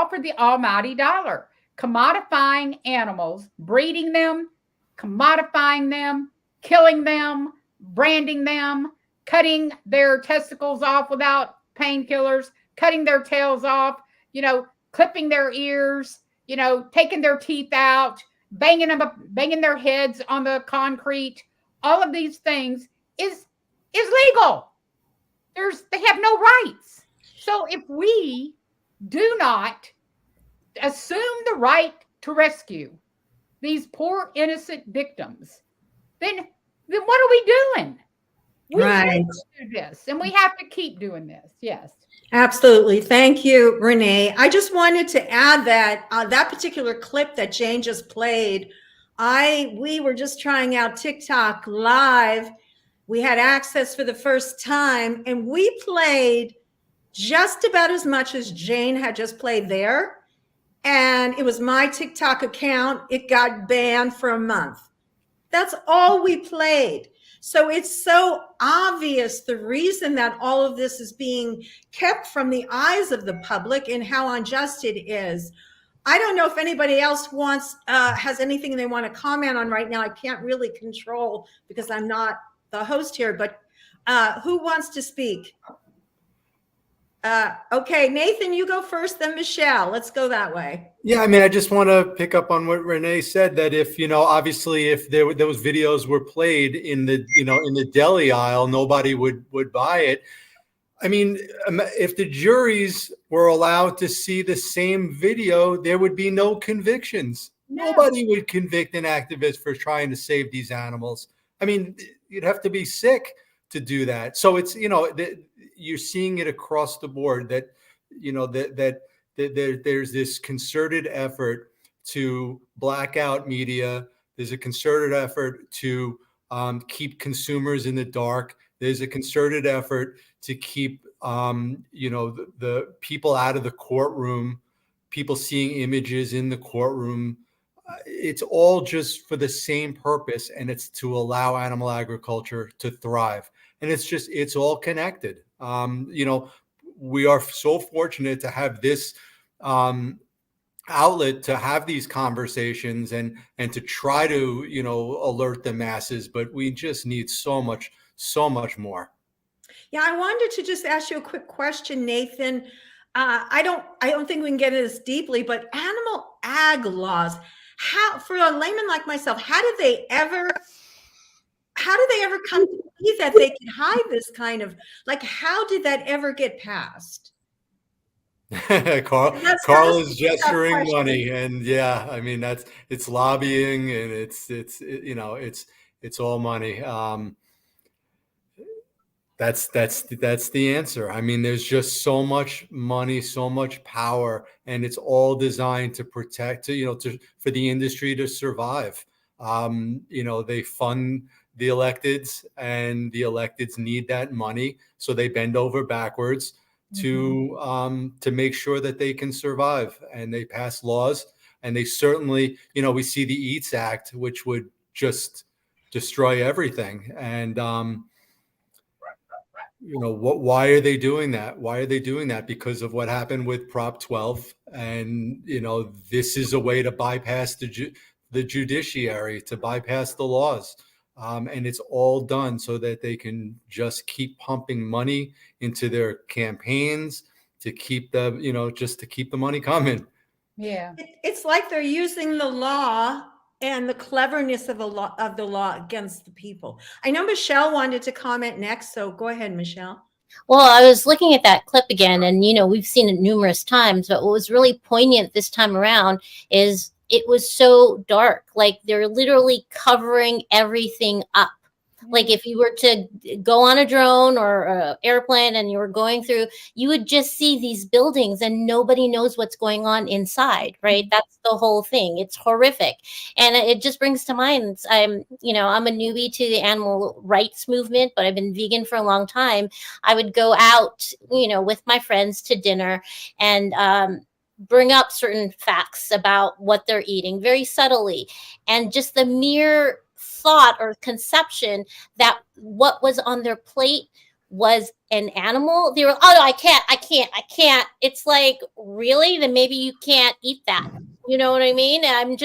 for the almighty dollar. Commodifying animals, breeding them, commodifying them, killing them, branding them, cutting their testicles off without painkillers, cutting their tails off, clipping their ears, taking their teeth out, banging them up, banging their heads on the concrete. All of these things is legal. They have no rights. So if we do not assume the right to rescue these poor innocent victims, then what are we doing? We have to do this, and we have to keep doing this. Yes. Absolutely. Thank you, Renee. I just wanted to add that that particular clip that Jane just played, we were just trying out TikTok live. We had access for the first time, and we played just about as much as Jane had just played there. And it was my TikTok account. It got banned for a month. That's all we played. So it's so obvious the reason that all of this is being kept from the eyes of the public and how unjust it is. I don't know if anybody else has anything they want to comment on right now. I can't really control because I'm not the host here, but who wants to speak? Okay, Nathan, you go first, then Michelle. Let's go that way. Yeah, I just want to pick up on what Renee said, that if, obviously if those videos were played in the deli aisle, nobody would buy it. If the juries were allowed to see the same video, there would be no convictions. No. Nobody would convict an activist for trying to save these animals. I mean, you'd have to be sick to do that. So it's, you're seeing it across the board that, there's this concerted effort to black out media. There's a concerted effort to keep consumers in the dark. There's a concerted effort to keep, the people out of the courtroom, people seeing images in the courtroom. It's all just for the same purpose, and it's to allow animal agriculture to thrive. And it's all connected. We are so fortunate to have this outlet to have these conversations and to try to, alert the masses, but we just need so much more. Yeah, I wanted to just ask you a quick question, Nathan. I don't think we can get this deeply, but animal ag laws, how, for a layman like myself, how did they ever come to be that they can hide this kind of, like, how did that ever get passed? Carl is gesturing money, and yeah, I mean, it's lobbying, and it's all money. That's the answer. I mean, there's just so much money, so much power, and it's all designed to protect, for the industry to survive. They fund the electeds, and the electeds need that money, so they bend over backwards to make sure that they can survive, and they pass laws, and they certainly, we see the EATS Act, which would just destroy everything. And why are they doing that? Why are they doing that? Because of what happened with Prop 12. And, this is a way to bypass the judiciary, to bypass the laws. And it's all done so that they can just keep pumping money into their campaigns to keep just to keep the money coming. Yeah. It's like they're using the law and the cleverness of the law against the people. I know Michelle wanted to comment next, so go ahead, Michelle. Well, I was looking at that clip again, and we've seen it numerous times, but what was really poignant this time around is it was so dark. Like, they're literally covering everything up. Like, if you were to go on a drone or an airplane and you were going through, you would just see these buildings and nobody knows what's going on inside, right? That's the whole thing. It's horrific. And it just brings to mind, I'm a newbie to the animal rights movement, but I've been vegan for a long time. I would go out, with my friends to dinner and bring up certain facts about what they're eating very subtly. And just the mere thought or conception that what was on their plate was an animal, they were, oh no, I can't. It's like, really? Then maybe you can't eat that. You know what I mean? And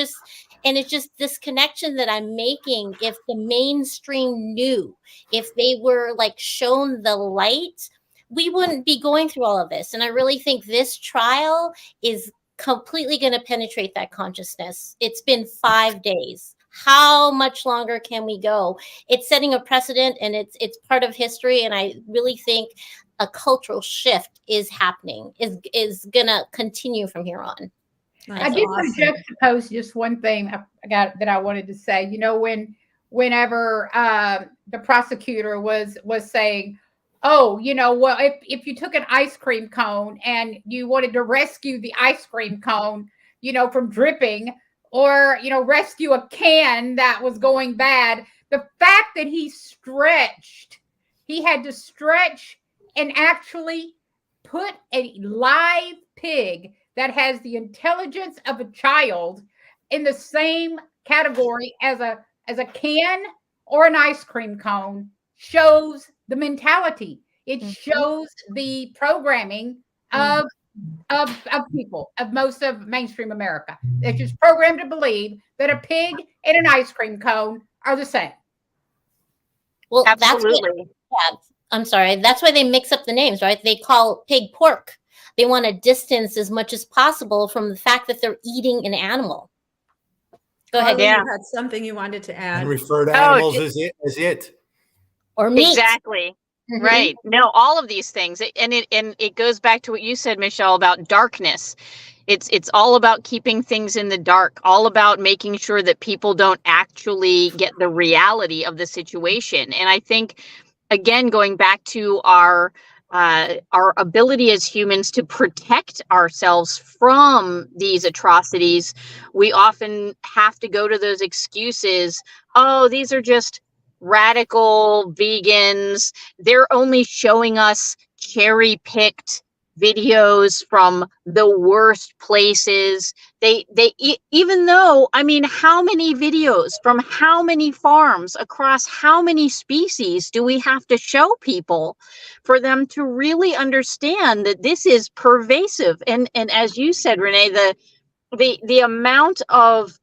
it's just this connection that I'm making. If the mainstream knew, if they were like shown the light, we wouldn't be going through all of this. And I really think this trial is completely going to penetrate that consciousness. It's been 5 days. How much longer can we go? It's setting a precedent, and it's part of history. And I really think a cultural shift is happening, is going to continue from here on. I did want to juxtapose just one thing I wanted to say. Whenever the prosecutor was saying, oh, well, if you took an ice cream cone and you wanted to rescue the ice cream cone, from dripping, or, rescue a can that was going bad, the fact that he had to stretch and actually put a live pig that has the intelligence of a child in the same category as a can or an ice cream cone shows the mentality. It shows the programming of people, of most of mainstream America. They're just programmed to believe that a pig and an ice cream cone are the same. Well, absolutely. I'm sorry. That's why they mix up the names, right? They call pig pork. They want to distance as much as possible from the fact that they're eating an animal. Go ahead. You had something you wanted to add. And refer to animals as it. Or meat. Exactly. Right. No, all of these things. And it goes back to what you said, Michelle, about darkness. It's all about keeping things in the dark, all about making sure that people don't actually get the reality of the situation. And I think, again, going back to our ability as humans to protect ourselves from these atrocities, we often have to go to those excuses. Oh, these are just radical vegans. They're only showing us cherry-picked videos from the worst places. Even though, I mean, how many videos from how many farms across how many species do we have to show people for them to really understand that this is pervasive? And as you said, Renee, the amount of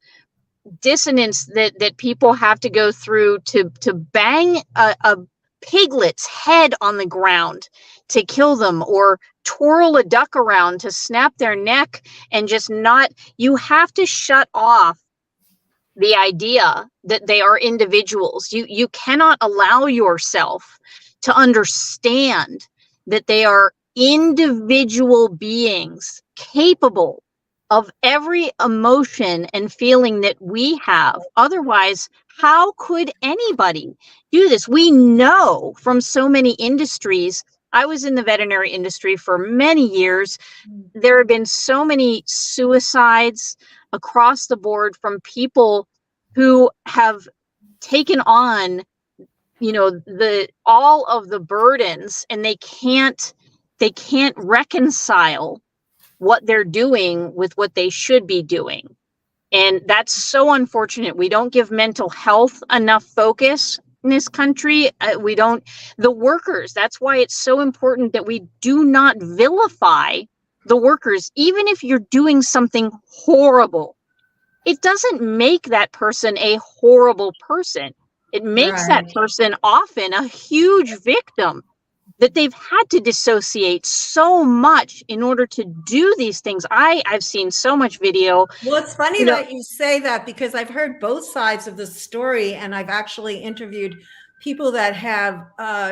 dissonance that people have to go through to bang a piglet's head on the ground to kill them, or twirl a duck around to snap their neck, and just not, you have to shut off the idea that they are individuals. You cannot allow yourself to understand that they are individual beings capable of every emotion and feeling that we have. Otherwise, how could anybody do this? We know from so many industries. I was in the veterinary industry for many years. There have been so many suicides across the board from people who have taken on, all of the burdens, and they can't reconcile what they're doing with what they should be doing. And that's so unfortunate. We don't give mental health enough focus in this country. The workers, that's why it's so important that we do not vilify the workers. Even if you're doing something horrible, it doesn't make that person a horrible person. It makes that person often a huge victim, that they've had to dissociate so much in order to do these things. I've seen so much video. Well, it's funny that you say that, because I've heard both sides of the story, and I've actually interviewed people that have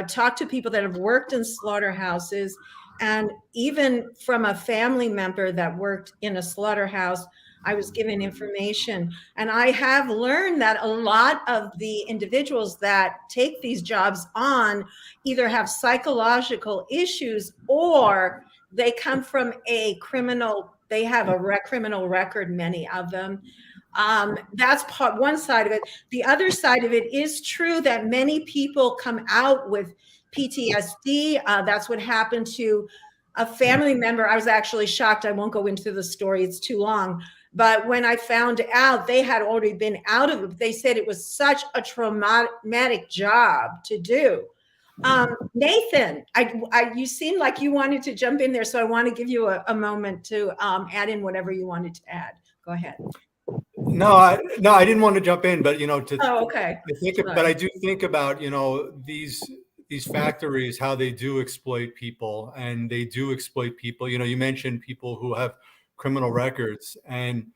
talked to people that have worked in slaughterhouses, and even from a family member that worked in a slaughterhouse, I was given information. And I have learned that a lot of the individuals that take these jobs on either have psychological issues, or they come from a criminal, they have a criminal record, many of them. That's one side of it. The other side of it is true that many people come out with PTSD. That's what happened to a family member. I was actually shocked. I won't go into the story, it's too long. But when I found out they had already been out of it, they said it was such a traumatic job to do. Nathan, you seemed like you wanted to jump in there, so I want to give you a moment to add in whatever you wanted to add. Go ahead. No, I didn't want to jump in, but okay. But I do think about these factories, how they do exploit people, and they do exploit people. You mentioned people who have criminal records, and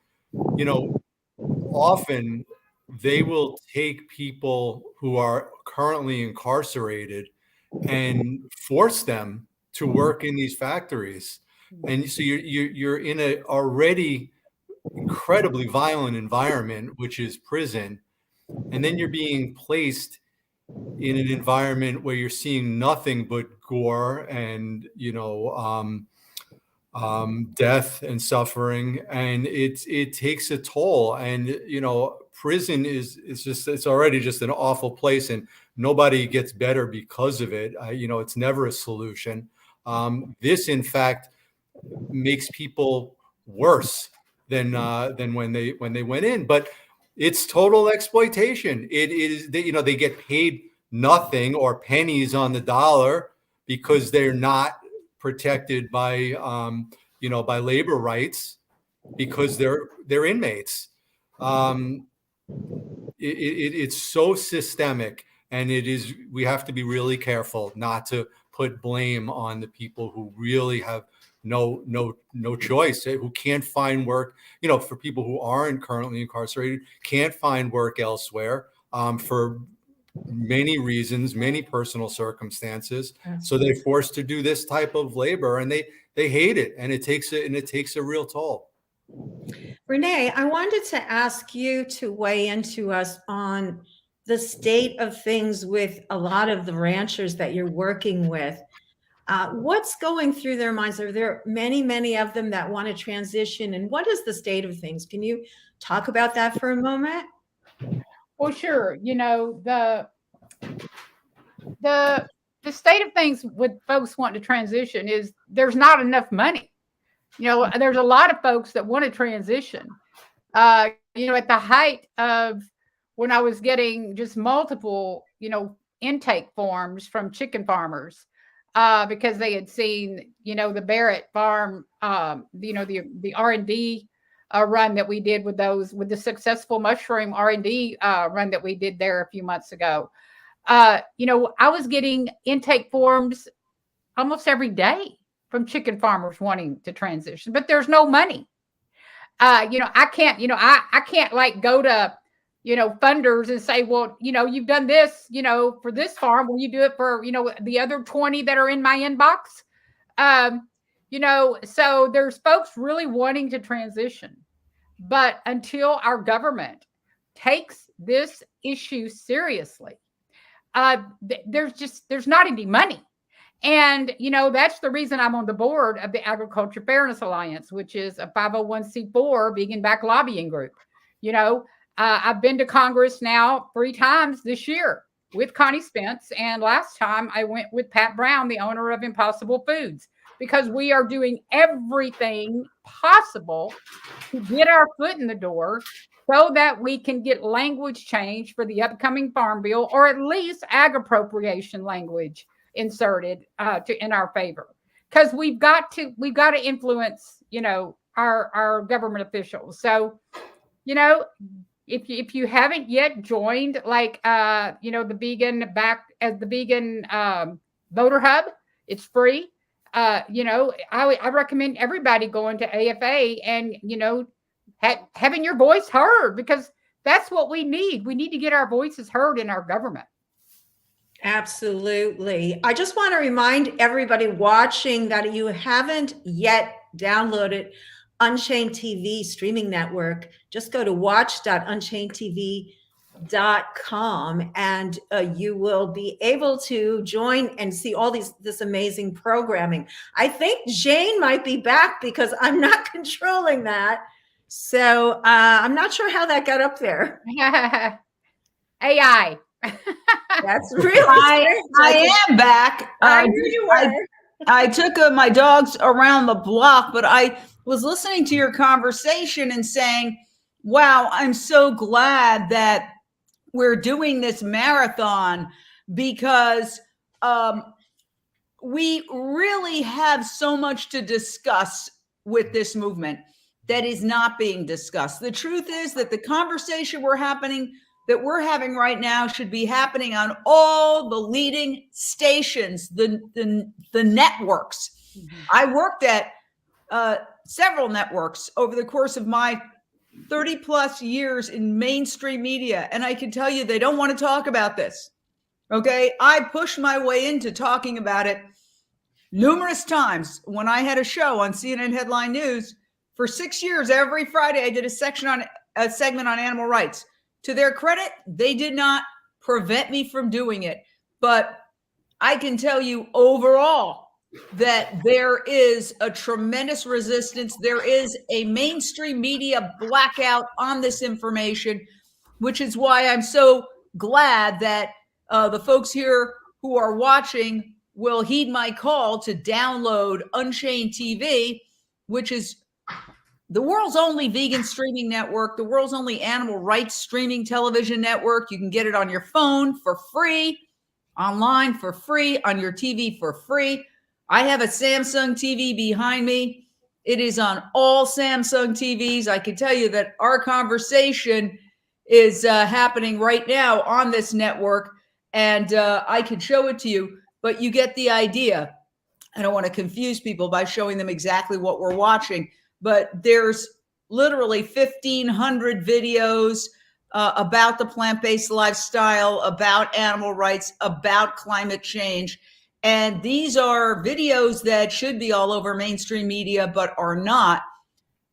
often they will take people who are currently incarcerated and force them to work in these factories. And so you're in a already incredibly violent environment, which is prison, and then you're being placed in an environment where you're seeing nothing but gore and death and suffering, and it takes a toll. And prison it's already just an awful place, and nobody gets better because of it. It's never a solution. This in fact makes people worse than when they went in. But it's total exploitation. It is they get paid nothing or pennies on the dollar because they're not protected by by labor rights, because they're inmates. It's so systemic, and we have to be really careful not to put blame on the people who really have no choice, who can't find work. For people who aren't currently incarcerated, can't find work elsewhere for many reasons, many personal circumstances. So they're forced to do this type of labor, and they hate it, and it takes a real toll. Renee, I wanted to ask you to weigh into us on the state of things with a lot of the ranchers that you're working with. What's going through their minds? Are there many of them that want to transition? And what is the state of things? Can you talk about that for a moment? Well, sure. You know, the state of things with folks wanting to transition is there's not enough money. You know, there's a lot of folks that want to transition. You know, at the height of when I was getting just multiple, you know, intake forms from chicken farmers, because they had seen, you know, the Barrett farm, you know, the R&D run that we did with the successful mushroom R&D run that we did there a few months ago. You know, I was getting intake forms almost every day from chicken farmers wanting to transition, but there's no money. You know, I can't like go to, you know, funders and say, well, you know, you've done this, you know, for this farm. Will you do it for, you know, the other 20 that are in my inbox? You know, so there's folks really wanting to transition, but until our government takes this issue seriously, there's not any money. And, you know, that's the reason I'm on the board of the Agriculture Fairness Alliance, which is a 501c4 vegan-backed lobbying group. You know, I've been to Congress now 3 times this year with Connie Spence. And last time I went with Pat Brown, the owner of Impossible Foods, because we are doing everything possible to get our foot in the door so that we can get language change for the upcoming farm bill, or at least ag appropriation language inserted in our favor, because we've got to influence, you know, our government officials. So, you know, if you haven't yet joined, like you know, the vegan voter hub, it's free. You know, I recommend everybody going to AFA and, you know, having your voice heard, because that's what we need. We need to get our voices heard in our government. Absolutely. I just want to remind everybody watching that you haven't yet downloaded Unchained TV streaming network. Just go to watch.unchainedtv.com and you will be able to join and see all this amazing programming. I think Jane might be back because I'm not controlling that. So I'm not sure how that got up there. AI. That's really I am back. I knew you were. I took my dogs around the block, but I was listening to your conversation and saying, wow, I'm so glad that we're doing this marathon, because we really have so much to discuss with this movement that is not being discussed. The truth is that the conversation we're having right now should be happening on all the leading stations, the networks. Mm-hmm. I worked at several networks over the course of my 30 plus years in mainstream media, and I can tell you they don't want to talk about this. Okay, I pushed my way into talking about it numerous times when I had a show on CNN Headline News. For 6 years, every Friday, I did a segment on animal rights. To their credit, they did not prevent me from doing it. But I can tell you overall that there is a tremendous resistance. There is a mainstream media blackout on this information, which is why I'm so glad that the folks here who are watching will heed my call to download Unchained TV, which is the world's only vegan streaming network, the world's only animal rights streaming television network. You can get it on your phone for free, online for free, on your TV for free. I have a Samsung TV behind me. It is on all Samsung TVs. I can tell you that our conversation is happening right now on this network, and I could show it to you, but you get the idea. I don't want to confuse people by showing them exactly what we're watching. But there's literally 1,500 videos about the plant-based lifestyle, about animal rights, about climate change. And these are videos that should be all over mainstream media, but are not.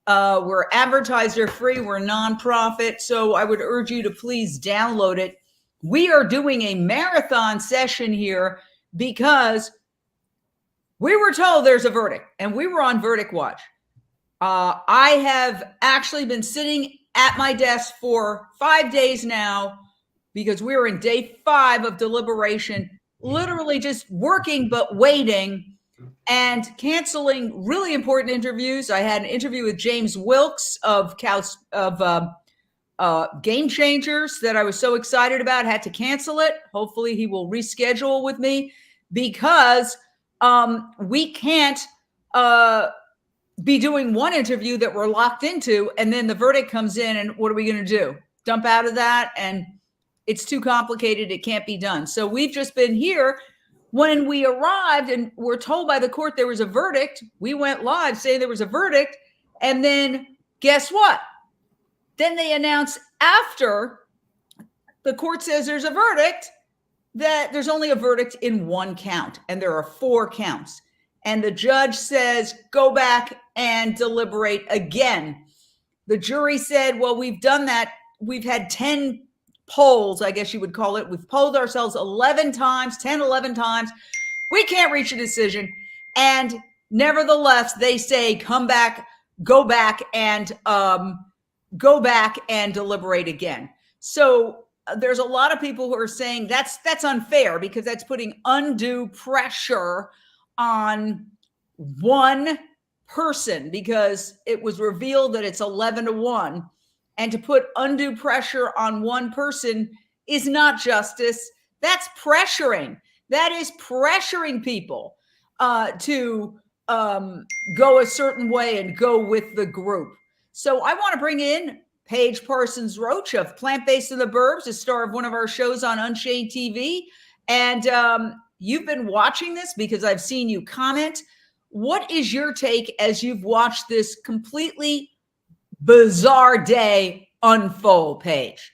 We're advertiser free. We're nonprofit. So I would urge you to please download it. We are doing a marathon session here because we were told there's a verdict and we were on verdict watch. I have actually been sitting at my desk for 5 days now because we're in day 5 of deliberation, literally just working but waiting and canceling really important interviews. I had an interview with James Wilkes of Game Changers that I was so excited about, had to cancel it. Hopefully he will reschedule with me because we can't be doing one interview that we're locked into and then the verdict comes in and what are we going to do? Dump out of that? And it's too complicated. It can't be done. So we've just been here. When we arrived and were told by the court there was a verdict, we went live saying there was a verdict. And then guess what? Then they announce after the court says there's a verdict that there's only a verdict in 1 count and there are 4 counts. And the judge says, go back and deliberate again. The jury said, well, we've done that. We've had 10 polls, I guess you would call it. We've polled ourselves 11 times. We can't reach a decision. And nevertheless, they say, come back, go back and deliberate again. So there's a lot of people who are saying that's unfair because that's putting undue pressure on one person because it was revealed that it's 11-1. And to put undue pressure on one person is not justice. That's pressuring. That is pressuring people to go a certain way and go with the group. So I want to bring in Paige Parsons-Roach of Plant-Based in the Burbs, a star of one of our shows on Unchained TV. And you've been watching this because I've seen you comment. What is your take as you've watched this completely bizarre day unfold, Paige?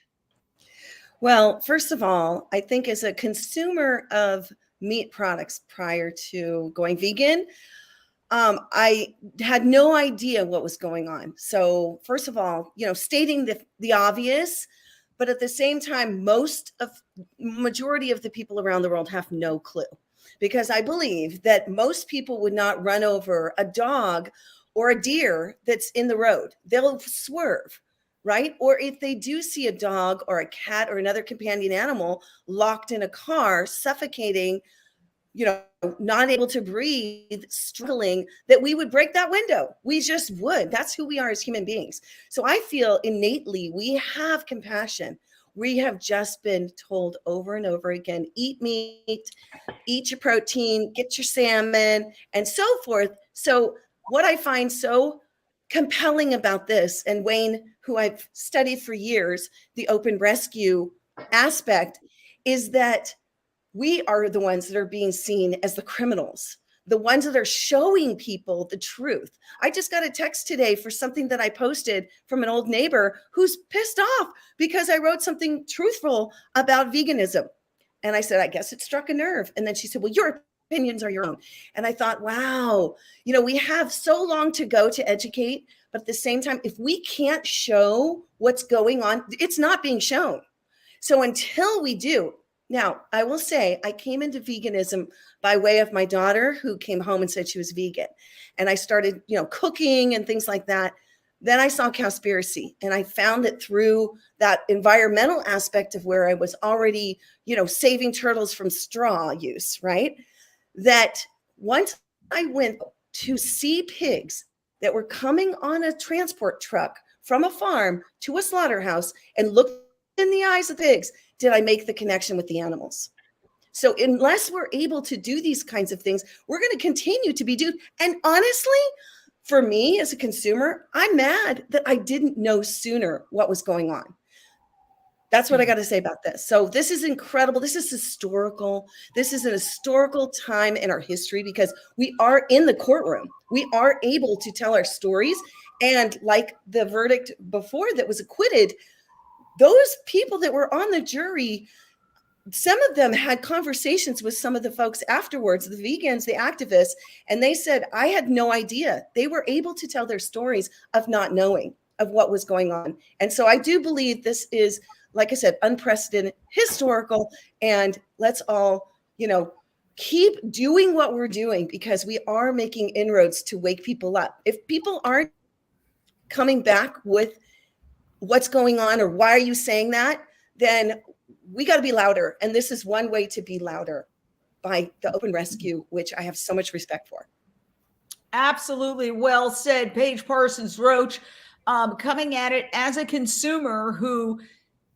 Well, first of all, I think as a consumer of meat products prior to going vegan, I had no idea what was going on. So first of all, stating the obvious, but at the same time, majority of the people around the world have no clue, because I believe that most people would not run over a dog or a deer that's in the road. They'll swerve, right? Or if they do see a dog or a cat or another companion animal locked in a car, suffocating, not able to breathe, struggling, that we would break that window. We just would. That's who we are as human beings. So I feel innately we have compassion. We have just been told over and over again, eat meat, eat your protein, get your salmon, and so forth. So what I find so compelling about this, and Wayne, who I've studied for years, the open rescue aspect, is that we are the ones that are being seen as the criminals, the ones that are showing people the truth. I just got a text today for something that I posted from an old neighbor who's pissed off because I wrote something truthful about veganism. And I said, I guess it struck a nerve. And then she said, well, your opinions are your own. And I thought, wow, we have so long to go to educate, but at the same time, if we can't show what's going on, it's not being shown. So until we do. Now, I will say I came into veganism by way of my daughter who came home and said she was vegan. And I started, cooking and things like that. Then I saw Cowspiracy, and I found that through that environmental aspect of where I was already, saving turtles from straw use, right? That once I went to see pigs that were coming on a transport truck from a farm to a slaughterhouse and looked in the eyes of pigs, did I make the connection with the animals? So unless we're able to do these kinds of things, we're going to continue to be duped. And honestly, for me as a consumer, I'm mad that I didn't know sooner what was going on. That's what I got to say about this. So this is incredible. This is historical. This is an historical time in our history because we are in the courtroom. We are able to tell our stories. And like the verdict before that was acquitted, those people that were on the jury, some of them had conversations with some of the folks afterwards, the vegans, the activists, and they said, I had no idea. They were able to tell their stories of not knowing of what was going on. And so I do believe this is, like I said, unprecedented, historical, and let's all, keep doing what we're doing, because we are making inroads to wake people up. If people aren't coming back with what's going on or why are you saying that, then we got to be louder. And this is one way to be louder, by the open rescue, which I have so much respect for. Absolutely well said, Paige Parsons Roach. Coming at it as a consumer who,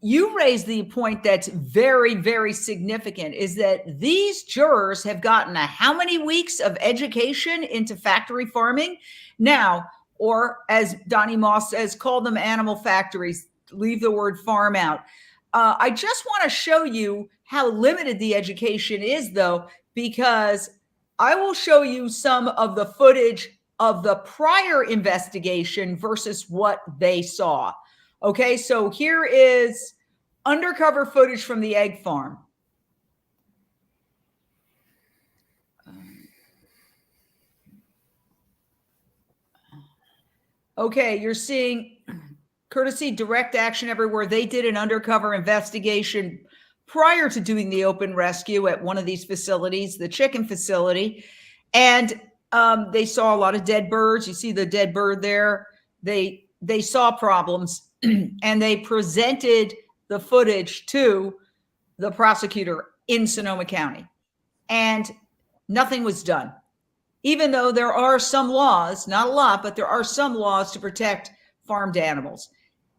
you raised the point that's very, very significant, is that these jurors have gotten how many weeks of education into factory farming now, or as Donnie Moss says, call them animal factories, leave the word farm out. I just want to show you how limited the education is, though, because I will show you some of the footage of the prior investigation versus what they saw. Okay, so here is undercover footage from the egg farm. Okay, you're seeing courtesy direct action everywhere. They did an undercover investigation prior to doing the open rescue at one of these facilities, the chicken facility. And they saw a lot of dead birds. You see the dead bird there. They saw problems and they presented the footage to the prosecutor in Sonoma County, and nothing was done. Even though there are some laws, not a lot, but there are some laws to protect farmed animals.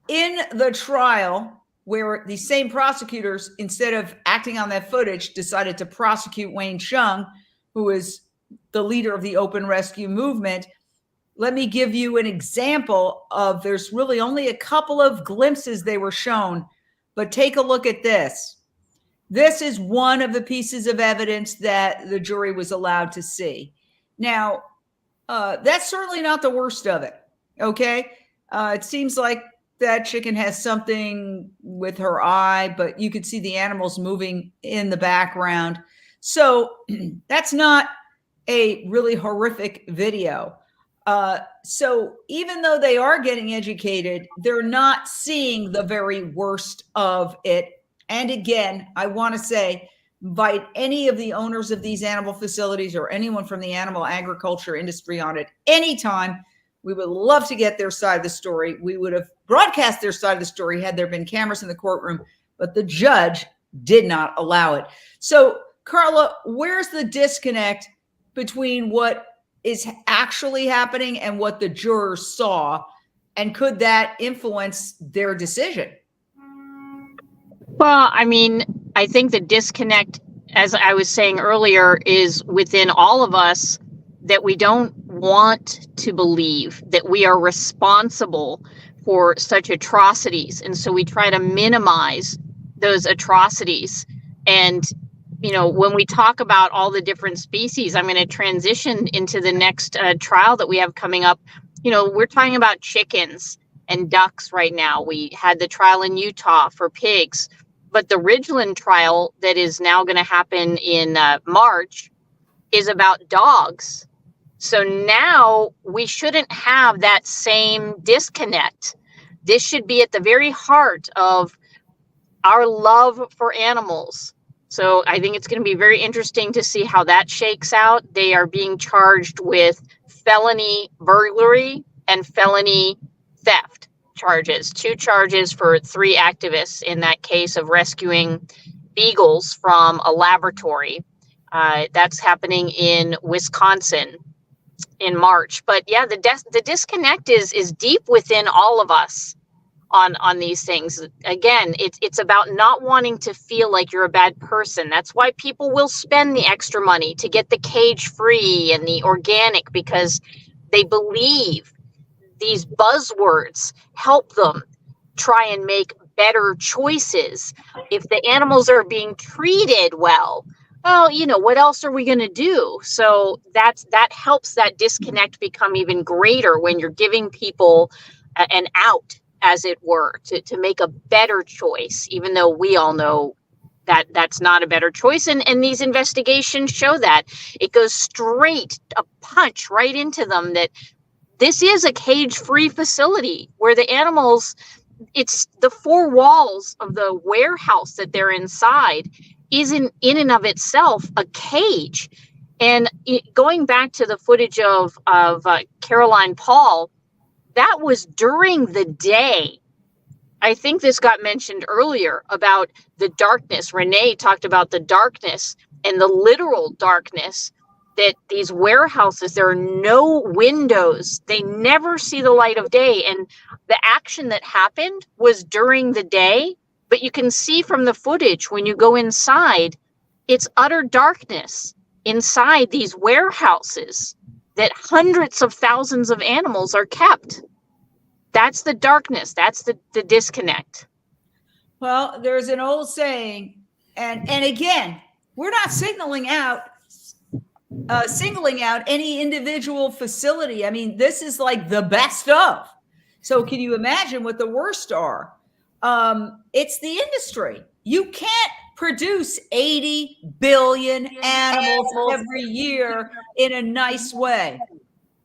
In the trial, where the same prosecutors, instead of acting on that footage, decided to prosecute Wayne Hsiung, who is the leader of the open rescue movement, let me give you an example of, there's really only a couple of glimpses they were shown, but take a look at this. This is one of the pieces of evidence that the jury was allowed to see. Now, that's certainly not the worst of it, okay? It seems like that chicken has something with her eye, but you could see the animals moving in the background. So that's not a really horrific video. So even though they are getting educated, they're not seeing the very worst of it. And again, I want to say, invite any of the owners of these animal facilities or anyone from the animal agriculture industry on it anytime. We would love to get their side of the story. We would have broadcast their side of the story had there been cameras in the courtroom, but the judge did not allow it. So, Carla, where's the disconnect between what is actually happening and what the jurors saw? And could that influence their decision? Well, I mean, I think the disconnect, as I was saying earlier, is within all of us, that we don't want to believe that we are responsible for such atrocities. And so we try to minimize those atrocities. And, when we talk about all the different species, I'm going to transition into the next trial that we have coming up. We're talking about chickens and ducks right now. We had the trial in Utah for pigs, but the Ridgeland trial that is now going to happen in March is about dogs. So now we shouldn't have that same disconnect. This should be at the very heart of our love for animals. So I think it's going to be very interesting to see how that shakes out. They are being charged with felony burglary and felony theft charges, 2 charges for 3 activists in that case of rescuing beagles from a laboratory. That's happening in Wisconsin in March. But yeah, the disconnect is deep within all of us on these things. Again, it's about not wanting to feel like you're a bad person. That's why people will spend the extra money to get the cage free and the organic, because they believe these buzzwords help them try and make better choices. If the animals are being treated well, what else are we going to do? So that helps that disconnect become even greater when you're giving people an out, as it were, to make a better choice, even though we all know that's not a better choice. And these investigations show that. It goes straight, a punch right into them, that this is a cage-free facility where the animals, it's the four walls of the warehouse that they're inside isn't in and of itself a cage. And going back to the footage of Caroline Paul, that was during the day. I think this got mentioned earlier about the darkness. Renee talked about the darkness and the literal darkness, that these warehouses, there are no windows. They never see the light of day. And the action that happened was during the day, but you can see from the footage when you go inside, it's utter darkness inside these warehouses that hundreds of thousands of animals are kept. That's the darkness. That's the disconnect. Well, there's an old saying, and again, we're not singling out any individual facility. I mean, this is like the best of. So can you imagine what the worst are? It's the industry. You can't produce 80 billion animals every year in a nice way.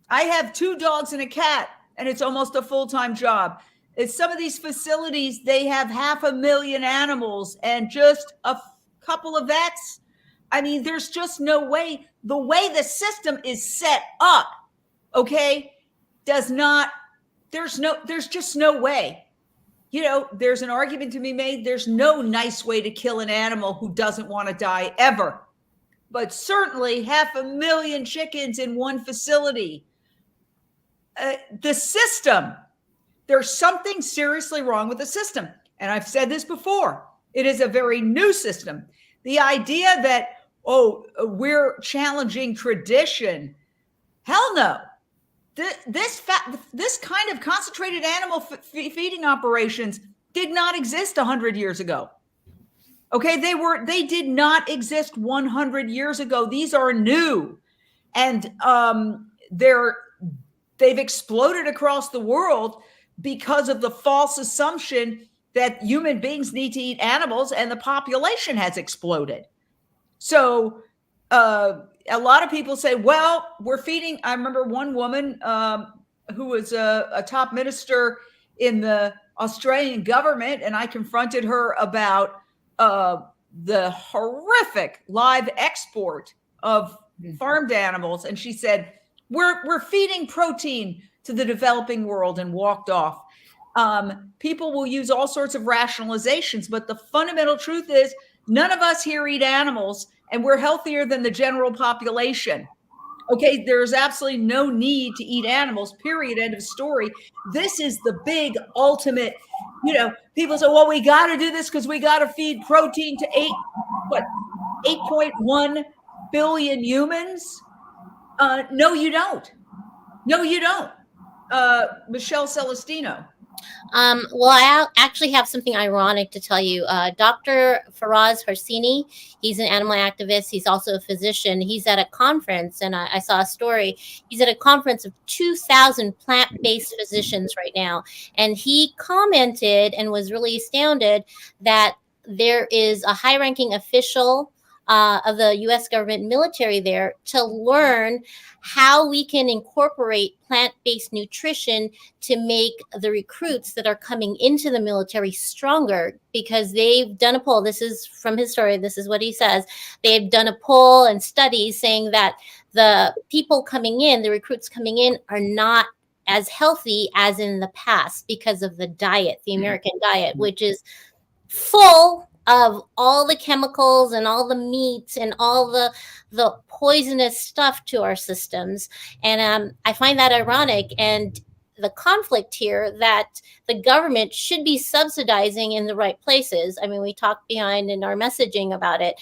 I have 2 dogs and a cat, and it's almost a full-time job. It's some of these facilities, they have 500,000 animals and just a couple of vets. I mean, there's just no way. The way the system is set up, okay, there's just no way. You know, there's an argument to be made. There's no nice way to kill an animal who doesn't want to die ever. But certainly 500,000 chickens in one facility. The system, there's something seriously wrong with the system. And I've said this before. It is a very new system. The idea that, we're challenging tradition. Hell no. This kind of concentrated animal feeding operations did not exist 100 years ago. Okay, they did not exist 100 years ago. These are new, and they've exploded across the world because of the false assumption that human beings need to eat animals, and the population has exploded. So a lot of people say, well, we're feeding. I remember one woman who was a top minister in the Australian government, and I confronted her about the horrific live export of farmed animals. And she said, we're feeding protein to the developing world, and walked off. People will use all sorts of rationalizations, but the fundamental truth is none of us here eat animals, and we're healthier than the general population. Okay, there's absolutely no need to eat animals, period, end of story. This is the big ultimate, people say, well, we got to do this because we got to feed protein to 8.1 billion humans. No, you don't. Michelle Celestino. Well, I actually have something ironic to tell you. Dr. Faraz Harsini, he's an animal activist. He's also a physician. He's at a conference, and I saw a story. He's at a conference of 2,000 plant-based physicians right now. And he commented and was really astounded that there is a high-ranking official of the U.S. government military there to learn how we can incorporate plant-based nutrition to make the recruits that are coming into the military stronger, because they've done a poll. This is from his story. This is what he says. They've done a poll and studies saying that the people coming in, the recruits coming in, are not as healthy as in the past because of the diet, the American diet, which is full of all the chemicals and all the meats and all the poisonous stuff to our systems. And I find that ironic, and the conflict here that the government should be subsidizing in the right places. I mean, we talked behind in our messaging about it,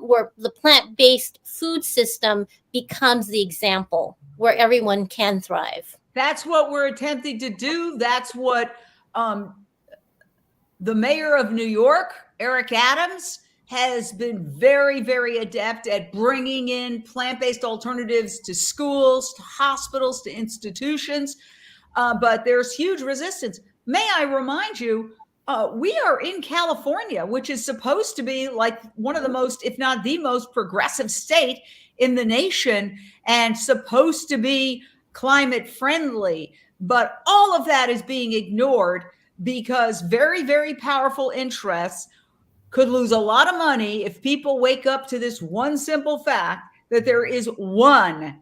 where the plant-based food system becomes the example where everyone can thrive. That's what we're attempting to do. That's what the mayor of New York, Eric Adams, has been very, very adept at bringing in plant-based alternatives to schools, to hospitals, to institutions. But there's huge resistance. May I remind you, we are in California, which is supposed to be like one of the most, if not the most progressive state in the nation, and supposed to be climate friendly. But all of that is being ignored because very, very powerful interests could lose a lot of money if people wake up to this one simple fact that there is one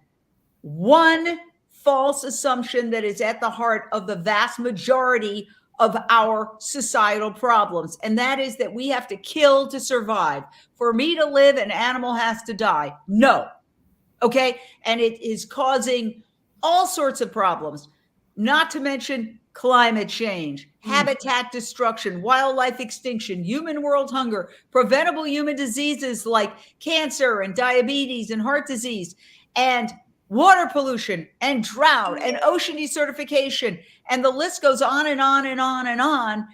false assumption that is at the heart of the vast majority of our societal problems. And that is that we have to kill to survive. For me to live, an animal has to die. No. Okay. And it is causing all sorts of problems, not to mention climate change, habitat destruction, wildlife extinction, human world hunger, preventable human diseases like cancer and diabetes and heart disease, and water pollution and drought and ocean desertification. And the list goes on and on and on and on.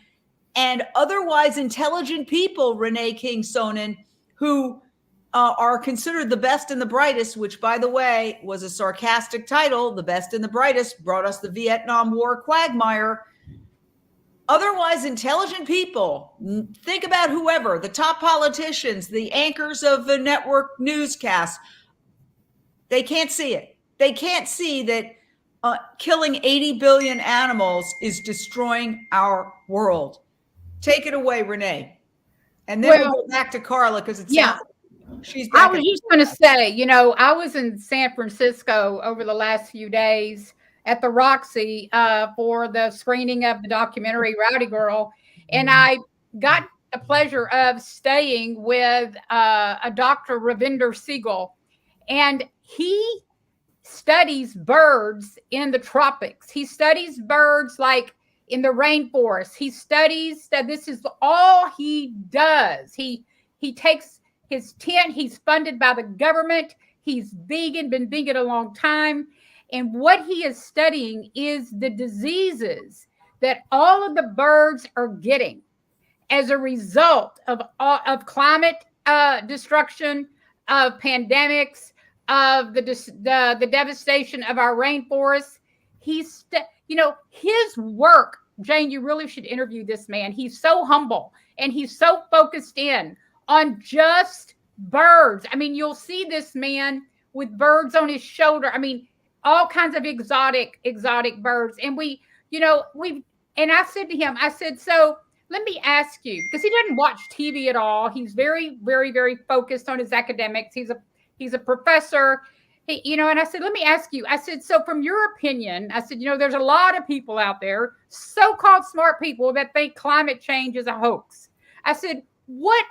And otherwise intelligent people, Renee King Sonnen, who are considered the best and the brightest, which, by the way, was a sarcastic title. The best and the brightest brought us the Vietnam War quagmire. Otherwise intelligent people, think about whoever, the top politicians, the anchors of the network newscasts, they can't see it. They can't see that killing 80 billion animals is destroying our world. Take it away, Renee. And then we'll go back to Carla because it's she's back. I was just going to say, you know, I was in San Francisco over the last few days at the Roxy for the screening of the documentary Rowdy Girl. And I got the pleasure of staying with a Dr. Ravinder Siegel. And he studies birds in the tropics. He studies birds like in the rainforest. He studies that. This is all he does. He takes his tent. He's funded by the government. He's vegan, been vegan a long time. And what he is studying is the diseases that all of the birds are getting as a result of climate destruction, of pandemics, of the devastation of our rainforests. He's, you know, his work, Jane, you really should interview this man. He's so humble and he's so focused in on just birds. I mean, you'll see this man with birds on his shoulder. I mean, all kinds of exotic birds. And and I said to him, I said, so let me ask you, because he doesn't watch TV at all. He's very, very, very focused on his academics. He's a professor, and I said, let me ask you, I said, so from your opinion, I said, there's a lot of people out there, so-called smart people, that think climate change is a hoax. I said, what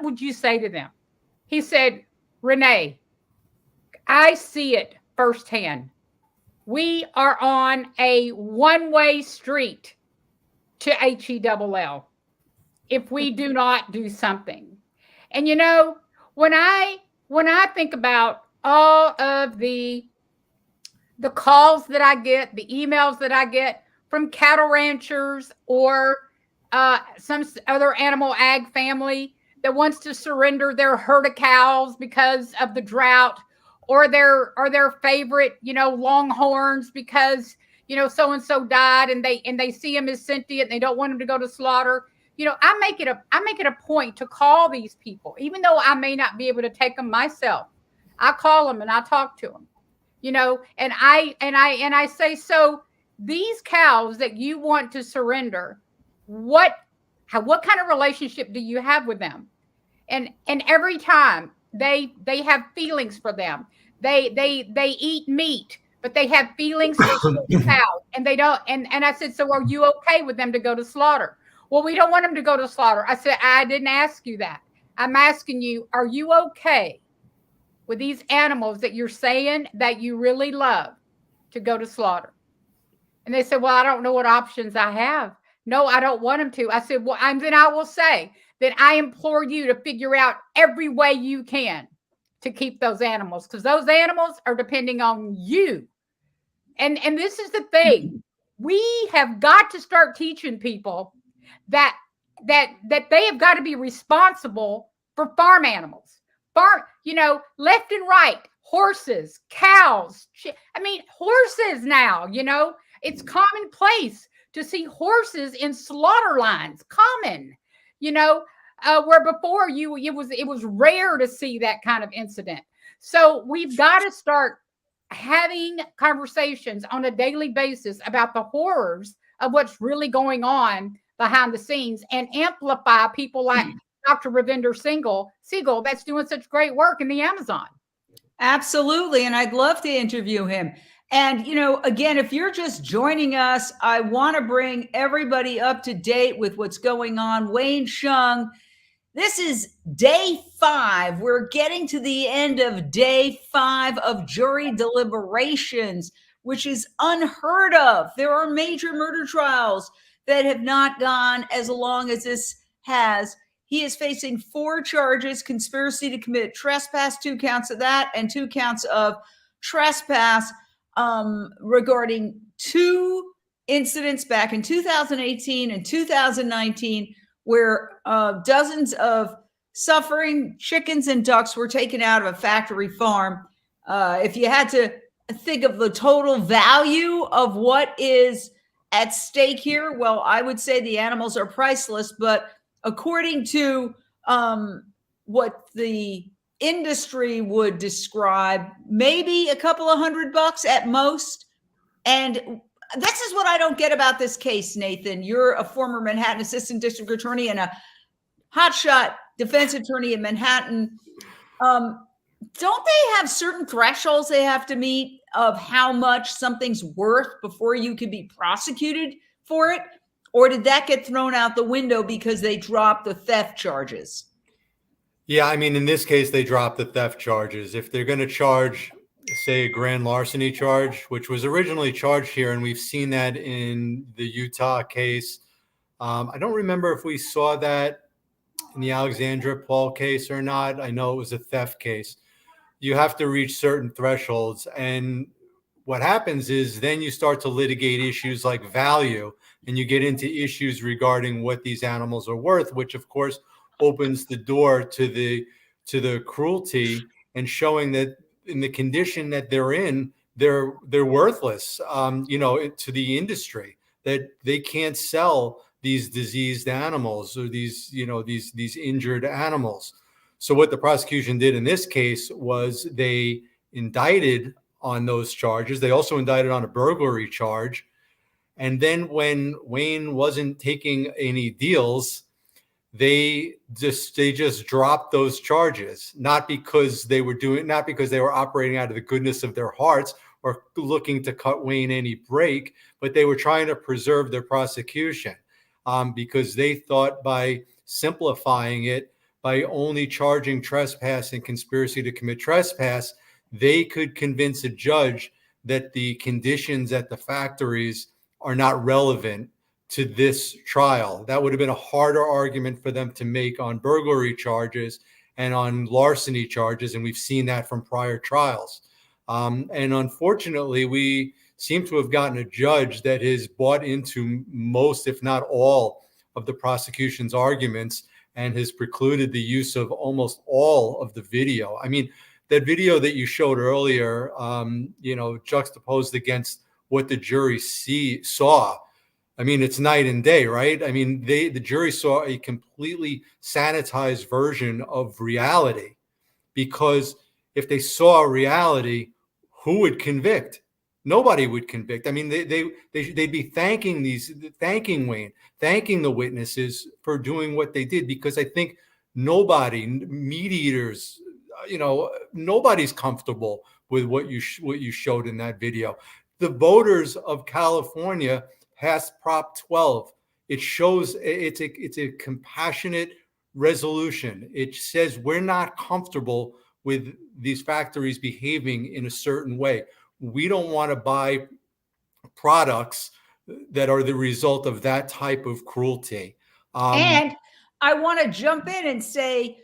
would you say to them? He said, Renee, I see it firsthand. We are on a one-way street to HELL if we do not do something. And when I think about all of the calls that I get, the emails that I get from cattle ranchers or some other animal ag family that wants to surrender their herd of cows because of the drought, or their favorite, longhorns because so and so died and they see him as sentient and they don't want him to go to slaughter. I make it a point to call these people, even though I may not be able to take them myself. I call them and I talk to them, and I say, so these cows that you want to surrender, what kind of relationship do you have with them? And every time they have feelings for them. They eat meat, but they have feelings for cows, and they don't. And I said, so are you okay with them to go to slaughter? Well, we don't want them to go to slaughter. I said, I didn't ask you that. I'm asking you, are you okay with these animals that you're saying that you really love to go to slaughter? And they said, well, I don't know what options I have. No, I don't want them to. I said, well, then I will say that I implore you to figure out every way you can to keep those animals, because those animals are depending on you. And this is the thing. We have got to start teaching people that they have got to be responsible for farm animals. Left and right, horses, cows. Horses now, it's commonplace to see horses in slaughter lines, common, where before it was rare to see that kind of incident. So we've got to start having conversations on a daily basis about the horrors of what's really going on behind the scenes and amplify people like Dr. Ravinder Siegel that's doing such great work in the Amazon. Absolutely. And I'd love to interview him. And, again, if you're just joining us, I want to bring everybody up to date with what's going on. Wayne Hsiung, this is day 5. We're getting to the end of day 5 of jury deliberations, which is unheard of. There are major murder trials that have not gone as long as this has. He is facing 4 charges: conspiracy to commit trespass, 2 counts of that, and 2 counts of trespass regarding 2 incidents back in 2018 and 2019 where dozens of suffering chickens and ducks were taken out of a factory farm. If you had to think of the total value of what is at stake here, well, I would say the animals are priceless, but according to what the industry would describe, maybe a couple of $100 at most. And this is what I don't get about this case, Nathan. You're a former Manhattan assistant district attorney and a hotshot defense attorney in Manhattan. Don't they have certain thresholds they have to meet of how much something's worth before you can be prosecuted for it? Or did that get thrown out the window because they dropped the theft charges? Yeah, I mean, in this case, they dropped the theft charges. If they're going to charge, say, a grand larceny charge, which was originally charged here, and we've seen that in the Utah case. I don't remember if we saw that in the Alexandra Paul case or not. I know it was a theft case. You have to reach certain thresholds. And what happens is then you start to litigate issues like value, and you get into issues regarding what these animals are worth, which, of course, opens the door to the cruelty and showing that in the condition that they're in, they're worthless, to the industry, that they can't sell these diseased animals or these injured animals. So what the prosecution did in this case was they indicted on those charges. They also indicted on a burglary charge. And then when Wayne wasn't taking any deals, they just dropped those charges, not because they were operating out of the goodness of their hearts or looking to cut Wayne any break, but they were trying to preserve their prosecution because they thought by simplifying it, by only charging trespass and conspiracy to commit trespass, they could convince a judge that the conditions at the factories are not relevant to this trial. That would have been a harder argument for them to make on burglary charges and on larceny charges, and we've seen that from prior trials. And unfortunately, we seem to have gotten a judge that has bought into most, if not all, of the prosecution's arguments and has precluded the use of almost all of the video. I mean, that video that you showed earlier, juxtaposed against what the jury saw. I mean, it's night and day, right? I mean, the jury saw a completely sanitized version of reality, because if they saw reality, who would convict? Nobody would convict. I mean, they'd be thanking Wayne, thanking the witnesses for doing what they did, because I think nobody, meat eaters, nobody's comfortable with what you showed in that video. The voters of California passed Prop 12. It shows it's a compassionate resolution. It says we're not comfortable with these factories behaving in a certain way. We don't want to buy products that are the result of that type of cruelty. And I want to jump in and say,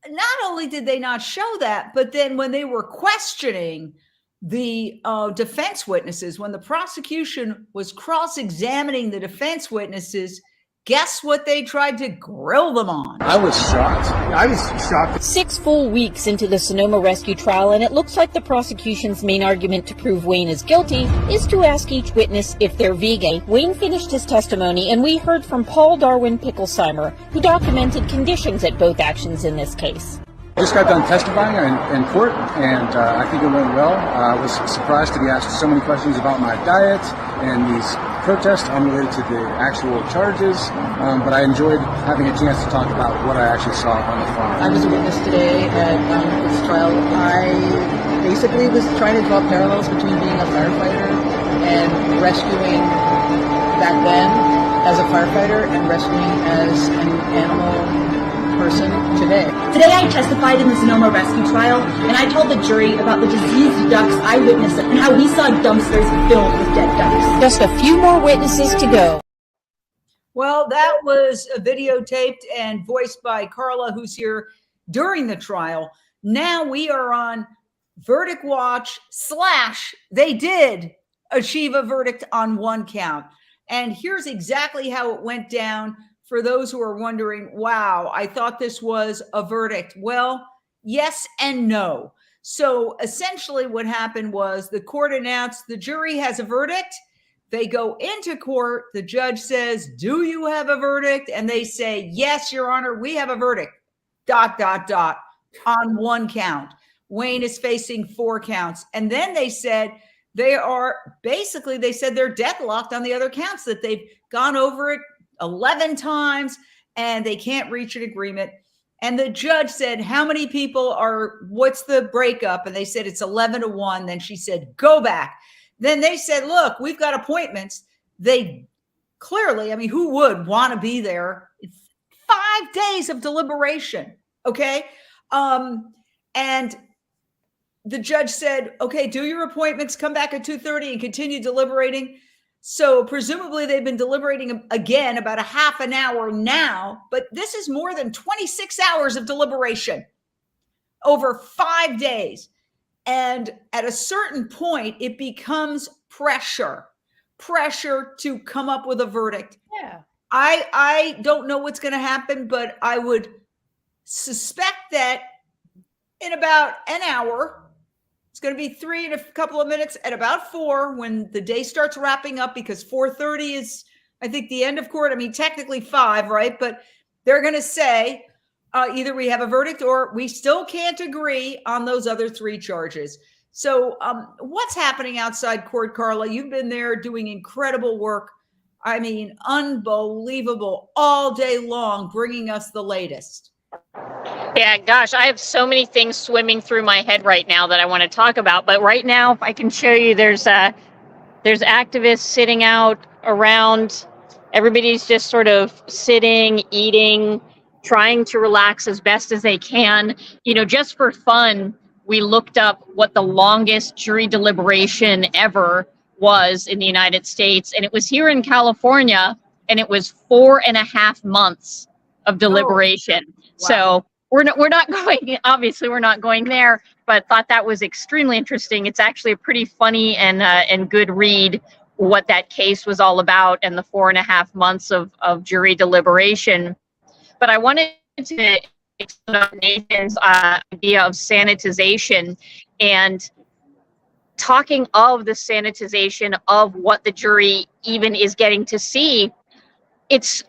not only did they not show that, but then when they were questioning the defense witnesses, when the prosecution was cross-examining the defense witnesses, Guess what they tried to grill them on? I was shocked. I was shocked. 6 full weeks into the Sonoma rescue trial, and it looks like the prosecution's main argument to prove Wayne is guilty is to ask each witness if they're vegan. Wayne finished his testimony, and we heard from Paul Darwin Picklesheimer, who documented conditions at both actions in this case. I just got done testifying in court, and I think it went well. I was surprised to be asked so many questions about my diet and these protests unrelated to the actual charges, but I enjoyed having a chance to talk about what I actually saw on the farm. I was a witness today at this trial. I basically was trying to draw parallels between being a firefighter and rescuing back then as a firefighter and rescuing as an animal person today. Today I testified in the Sonoma rescue trial, and I told the jury about the diseased ducks I witnessed and how we saw dumpsters filled with dead ducks. Just a few more witnesses to go. Well, that was videotaped and voiced by Carla, who's here during the trial. Now we are on verdict watch / they did achieve a verdict on 1 count. And here's exactly how it went down. For those who are wondering, wow, I thought this was a verdict. Well, yes and no. So essentially what happened was the court announced the jury has a verdict. They go into court. The judge says, do you have a verdict? And they say, yes, Your Honor, we have a verdict, ... on 1 count. Wayne is facing 4 counts. And then they said they said they're deadlocked on the other counts, that they've gone over it 11 times and they can't reach an agreement. And the judge said, how many people what's the breakup? And they said, it's 11-1. Then she said, go back. Then they said, look, we've got appointments. They clearly, I mean, who would want to be there? It's 5 days of deliberation. Okay. And the judge said, okay, do your appointments, come back at 2:30 and continue deliberating. So presumably they've been deliberating again about a half an hour now, but this is more than 26 hours of deliberation over 5 days. And at a certain point, it becomes pressure to come up with a verdict. Yeah. I don't know what's going to happen, but I would suspect that in about an hour, it's going to be 3 in a couple of minutes, at about 4 when the day starts wrapping up, because 4:30 is, I think, the end of court. I mean, technically 5, right? But they're going to say either we have a verdict or we still can't agree on those other 3 charges. So what's happening outside court, Carla? You've been there doing incredible work. I mean, unbelievable, all day long, bringing us the latest. Yeah, gosh, I have so many things swimming through my head right now that I want to talk about. But right now, I can show you there's activists sitting out around. Everybody's just sort of sitting, eating, trying to relax as best as they can. You know, just for fun, we looked up what the longest jury deliberation ever was in the United States. And it was here in California, and it was 4.5 months of deliberation. Oh, wow. So we're not going, obviously we're not going there, but thought that was extremely interesting. It's actually a pretty funny and good read what that case was all about, and the 4.5 months of jury deliberation. But I wanted to explore Nathan's idea of sanitization, and talking of the sanitization of what the jury even is getting to see. It's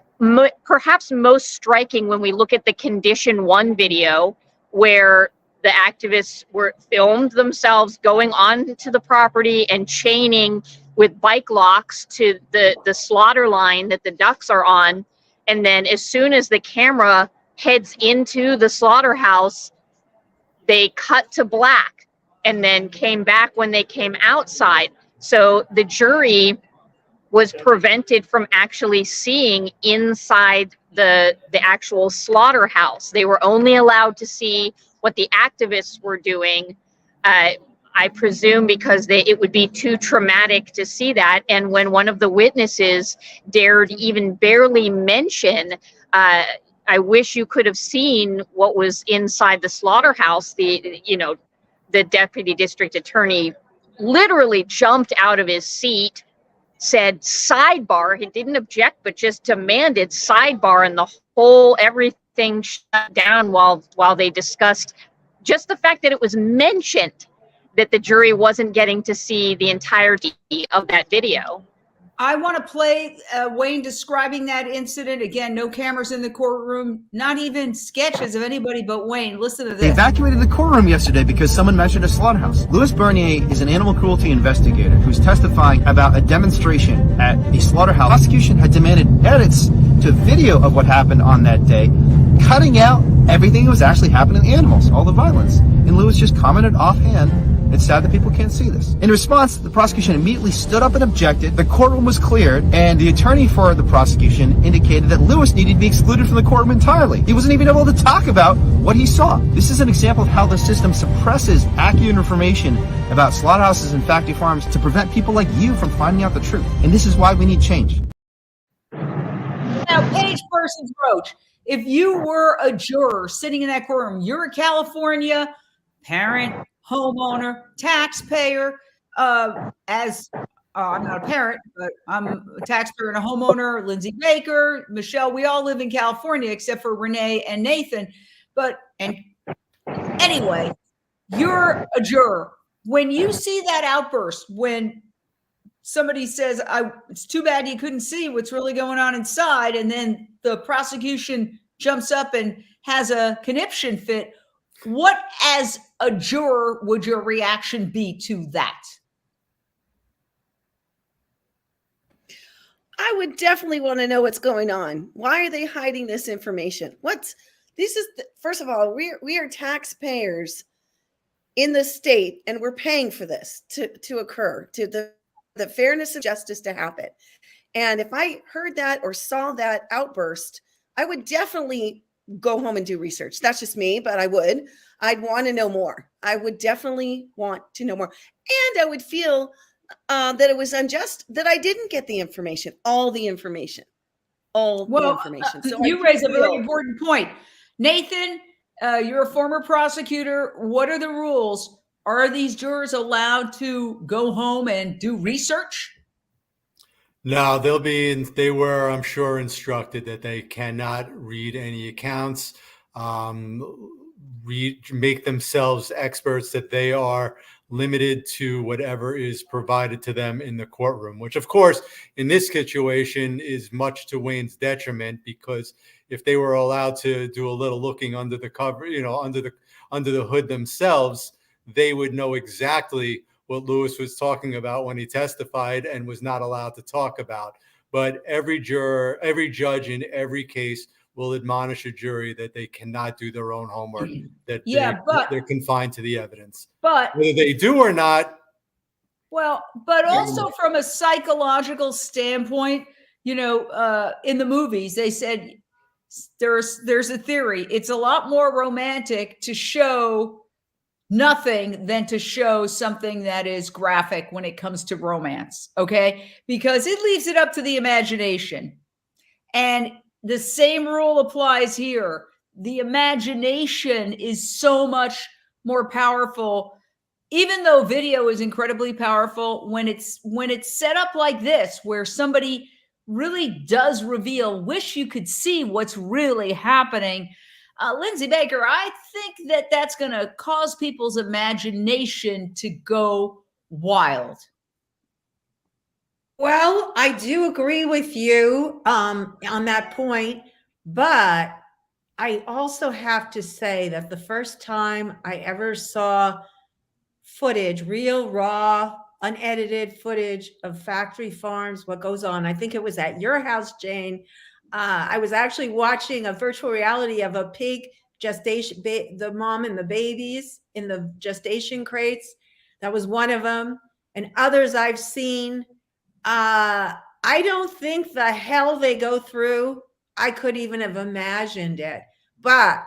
perhaps most striking when we look at the condition 1 video, where the activists filmed themselves going onto the property and chaining with bike locks to the slaughter line that the ducks are on. And then as soon as the camera heads into the slaughterhouse, they cut to black and then came back when they came outside. So the jury was prevented from actually seeing inside the actual slaughterhouse. They were only allowed to see what the activists were doing, I presume because it would be too traumatic to see that. And when one of the witnesses dared even barely mention, I wish you could have seen what was inside the slaughterhouse, the deputy district attorney literally jumped out of his seat, said sidebar. He didn't object, but just demanded sidebar, and the whole everything shut down while they discussed just the fact that it was mentioned that the jury wasn't getting to see the entirety of that video. I want to play Wayne describing that incident. Again, no cameras in the courtroom, not even sketches of anybody but Wayne. Listen to this. They evacuated the courtroom yesterday because someone mentioned a slaughterhouse. Louis Bernier is an animal cruelty investigator who's testifying about a demonstration at a slaughterhouse. The prosecution had demanded edits to video of what happened on that day, cutting out everything that was actually happening to animals, all the violence. And Louis just commented offhand, "It's sad that people can't see this." In response, the prosecution immediately stood up and objected. The courtroom was cleared, and the attorney for the prosecution indicated that Louis needed to be excluded from the courtroom entirely. He wasn't even able to talk about what he saw. This is an example of how the system suppresses accurate information about slaughterhouses and factory farms to prevent people like you from finding out the truth. And this is why we need change. Now, Page versus Roach. If you were a juror sitting in that courtroom, you're a California parent, homeowner, taxpayer, I'm not a parent, but I'm a taxpayer and a homeowner, Lindsey Baker, Michelle, we all live in California except for Renee and Nathan. And anyway, you're a juror. When you see that outburst, when somebody says, it's too bad you couldn't see what's really going on inside, and then the prosecution jumps up and has a conniption fit, what as a juror would your reaction be to that? I would definitely want to know what's going on. Why are they hiding this information? First of all, we are taxpayers in the state, and we're paying for this to occur, to the fairness of justice to happen. And if I heard that or saw that outburst, I would definitely go home and do research. That's just me, but I'd want to know more. I would definitely want to know more. And I would feel that it was unjust that I didn't get the information, all the information. So you raise a very important point. Nathan, you're a former prosecutor. What are the rules? Are these jurors allowed to go home and do research? No, they were, I'm sure, instructed that they cannot read any accounts, make themselves experts, that they are limited to whatever is provided to them in the courtroom, which of course, in this situation is much to Wayne's detriment, because if they were allowed to do a little looking under the cover, under the hood themselves, they would know exactly what Louis was talking about when he testified and was not allowed to talk about. But every judge in every case will admonish a jury that they cannot do their own homework, that they're confined to the evidence. But whether they do or not. Well, but also from a psychological standpoint, in the movies, they said there's a theory. It's a lot more romantic to show nothing than to show something that is graphic when it comes to romance, okay? Because it leaves it up to the imagination. And the same rule applies here. The imagination is so much more powerful, even though video is incredibly powerful, when it's set up like this, where somebody really does reveal, wish you could see what's really happening. Lindsey Baker, I think that's going to cause people's imagination to go wild. Well, I do agree with you on that point, but I also have to say that the first time I ever saw footage, real, raw, unedited footage of factory farms, what goes on, I think it was at your house, Jane. I was actually watching a virtual reality of a pig gestation, the mom and the babies in the gestation crates. That was one of them. And others I've seen. I don't think the hell they go through, I could even have imagined it. But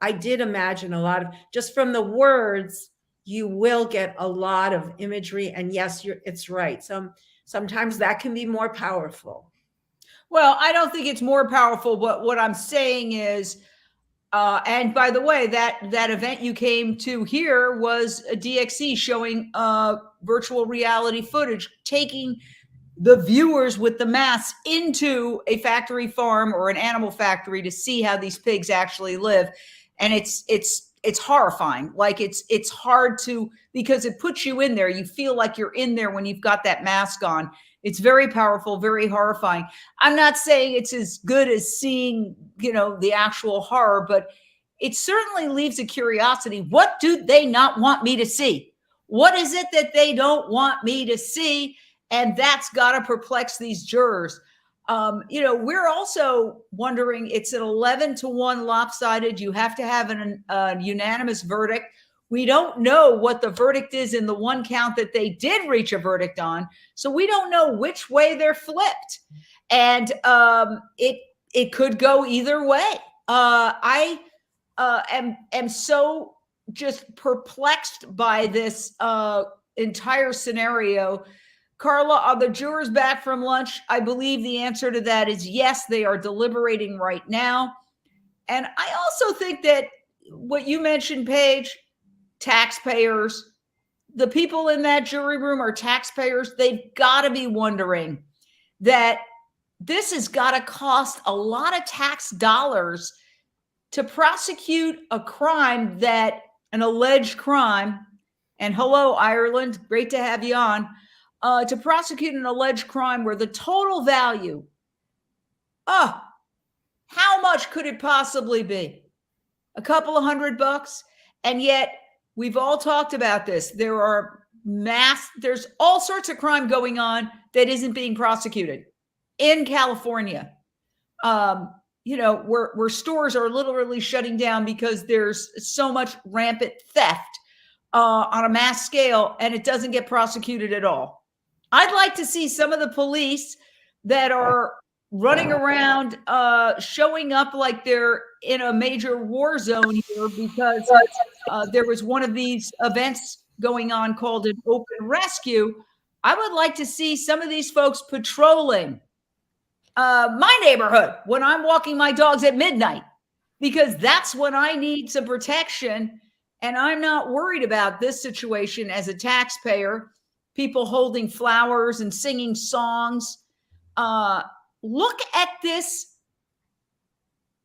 I did imagine a lot of, just from the words, you will get a lot of imagery. And yes, it's right. Sometimes that can be more powerful. Well, I don't think it's more powerful, but what I'm saying is, and by the way, that event you came to here was a DXE showing virtual reality footage, taking the viewers with the masks into a factory farm or an animal factory to see how these pigs actually live. And it's horrifying. Like it's hard to, because it puts you in there. You feel like you're in there when you've got that mask on. It's very powerful, very horrifying. I'm not saying it's as good as seeing, the actual horror, but it certainly leaves a curiosity. What do they not want me to see? What is it that they don't want me to see? And that's got to perplex these jurors. We're also wondering, it's an 11-1 lopsided. You have to have a unanimous verdict. We don't know what the verdict is in the one count that they did reach a verdict on. So we don't know which way they're flipped. And it could go either way. I am so just perplexed by this entire scenario. Carla, are the jurors back from lunch? I believe the answer to that is yes, they are deliberating right now. And I also think that what you mentioned, Paige, taxpayers, the people in that jury room are taxpayers. They've got to be wondering that this has got to cost a lot of tax dollars to prosecute a crime that an alleged crime. And hello, Ireland, great to have you on. To prosecute an alleged crime where the total value, how much could it possibly be? A couple of $100? And yet we've all talked about this. There's all sorts of crime going on that isn't being prosecuted in California. Where stores are literally shutting down because there's so much rampant theft on a mass scale, and it doesn't get prosecuted at all. I'd like to see some of the police that are running around showing up like they're in a major war zone here because there was one of these events going on called an open rescue. I would like to see some of these folks patrolling my neighborhood when I'm walking my dogs at midnight, because that's when I need some protection. And I'm not worried about this situation as a taxpayer. People holding flowers and singing songs. Look at this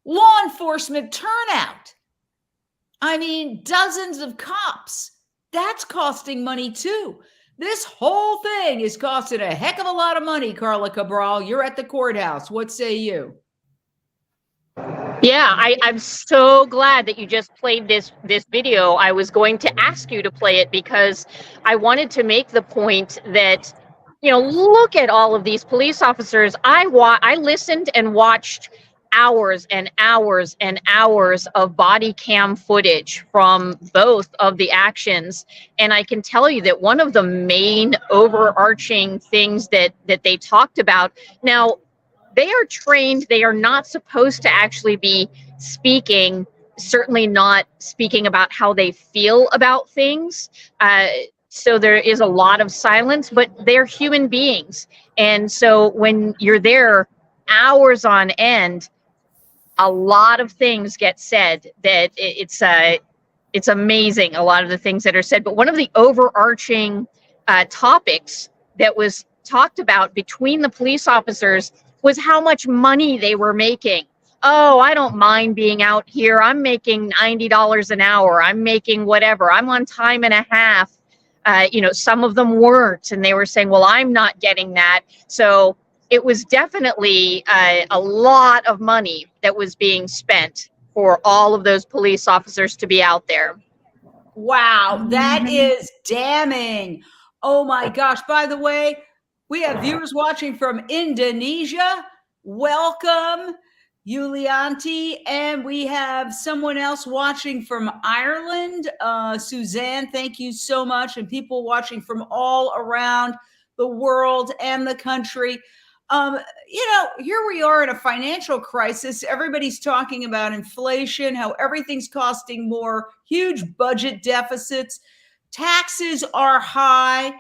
law enforcement turnout. I mean, dozens of cops. That's costing money too. This whole thing is costing a heck of a lot of money, Carla Cabral. You're at the courthouse. What say you? Yeah, I'm so glad that you just played this video. I was going to ask you to play it because I wanted to make the point that, look at all of these police officers. I listened and watched hours and hours and hours of body cam footage from both of the actions. And I can tell you that one of the main overarching things that they talked about, now, they are trained. They are not supposed to actually be speaking, certainly not speaking about how they feel about things. So there is a lot of silence, but they're human beings. And so when you're there hours on end, a lot of things get said that it's amazing, a lot of the things that are said. But one of the overarching topics that was talked about between the police officers was how much money they were making. Oh, I don't mind being out here. I'm making $90 an hour. I'm making whatever. I'm on time and a half. Some of them weren't, and they were saying, well, I'm not getting that. So it was definitely a lot of money that was being spent for all of those police officers to be out there. Wow, that is damning. Oh my gosh. By the way, we have viewers watching from Indonesia. Welcome, Yulianti. And we have someone else watching from Ireland. Suzanne, thank you so much. And people watching from all around the world and the country. Here we are in a financial crisis. Everybody's talking about inflation, how everything's costing more, huge budget deficits. Taxes are high.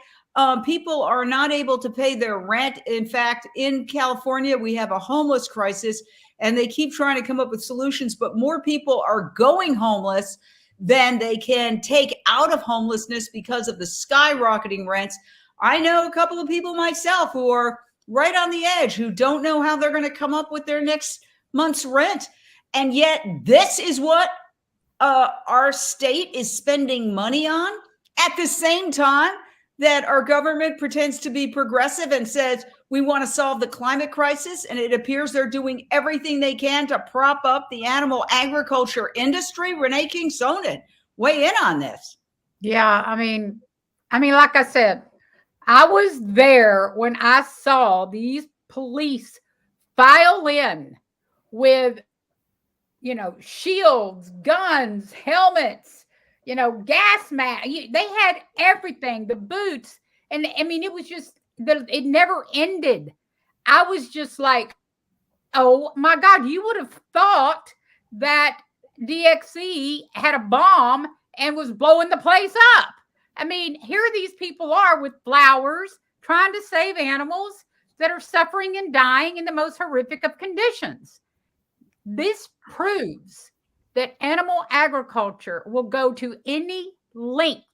People are not able to pay their rent. In fact, in California, we have a homeless crisis, and they keep trying to come up with solutions, but more people are going homeless than they can take out of homelessness because of the skyrocketing rents. I know a couple of people myself who are right on the edge, who don't know how they're going to come up with their next month's rent. And yet this is what our state is spending money on at the same time that our government pretends to be progressive and says we want to solve the climate crisis. And it appears they're doing everything they can to prop up the animal agriculture industry. Renee King-Sonnen, weigh in on this. Yeah, I mean, like I said, I was there when I saw these police file in with, you know, shields, guns, helmets, you know, gas mask. They had everything, the boots. And I mean, it was just, it never ended. I was just like, oh my God, you would have thought that DXE had a bomb and was blowing the place up. I mean, here these people are with flowers trying to save animals that are suffering and dying in the most horrific of conditions. This proves that animal agriculture will go to any length.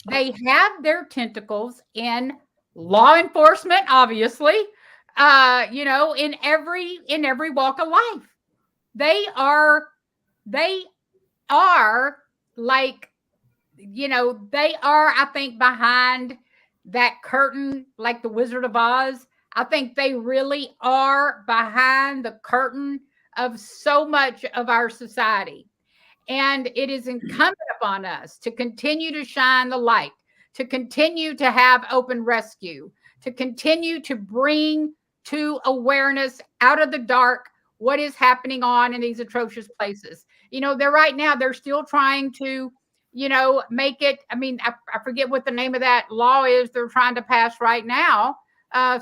They have their tentacles in law enforcement, obviously, you know, in every walk of life. They are like, you know, they are, I think, behind that curtain, like the Wizard of Oz. I think they really are behind the curtain of so much of our society. And it is incumbent upon us to continue to shine the light, to continue to have open rescue, to continue to bring to awareness out of the dark what is happening on in these atrocious places. You know, they're still trying to, you know, make it. I mean, I forget what the name of that law is they're trying to pass right now.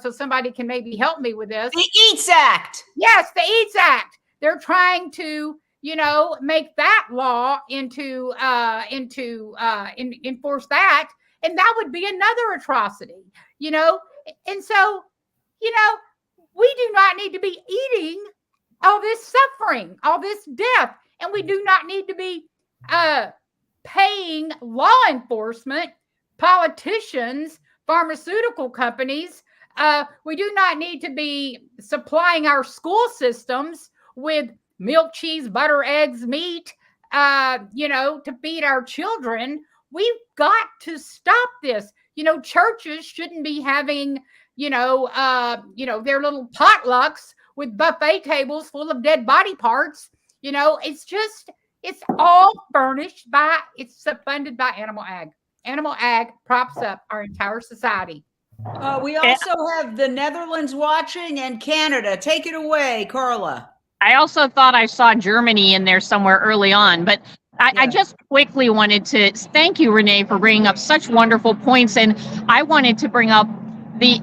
So somebody can maybe help me with this. The EATS Act. Yes, the EATS Act. They're trying to, you know, make that law enforce that. And that would be another atrocity, you know? And so, you know, we do not need to be eating all this suffering, all this death. And we do not need to be paying law enforcement, politicians, pharmaceutical companies. We do not need to be supplying our school systems with milk, cheese, butter, eggs, meat, you know, to feed our children. We've got to stop this. You know, churches shouldn't be having, you know, their little potlucks with buffet tables full of dead body parts. You know, it's all funded by animal ag. Animal ag props up our entire society. We also have the Netherlands watching and Canada. Take it away, Carla. I also thought I saw Germany in there somewhere early on, but I just quickly wanted to thank you, Renee, for bringing up such wonderful points. And I wanted to bring up the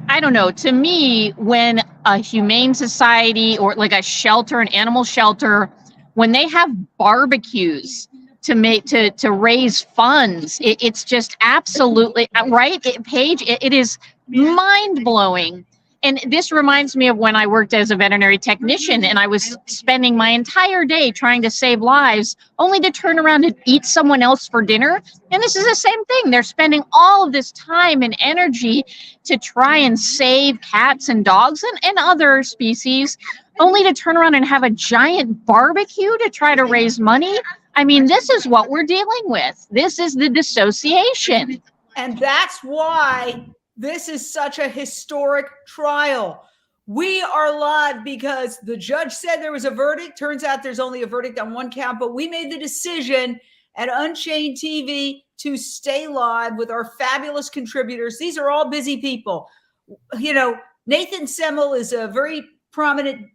I don't know, to me, when a humane society or like a shelter, an animal shelter, when they have barbecues to raise funds, it's just absolutely right. Paige, it is mind blowing. And this reminds me of when I worked as a veterinary technician and I was spending my entire day trying to save lives only to turn around and eat someone else for dinner. And this is the same thing. They're spending all of this time and energy to try and save cats and dogs and other species, only to turn around and have a giant barbecue to try to raise money. I mean, this is what we're dealing with. This is the dissociation. And that's why this is such a historic trial. We are live because the judge said there was a verdict. Turns out there's only a verdict on one count, but we made the decision at Unchained TV to stay live with our fabulous contributors. These are all busy people. You know, Nathan Semmel is a very prominent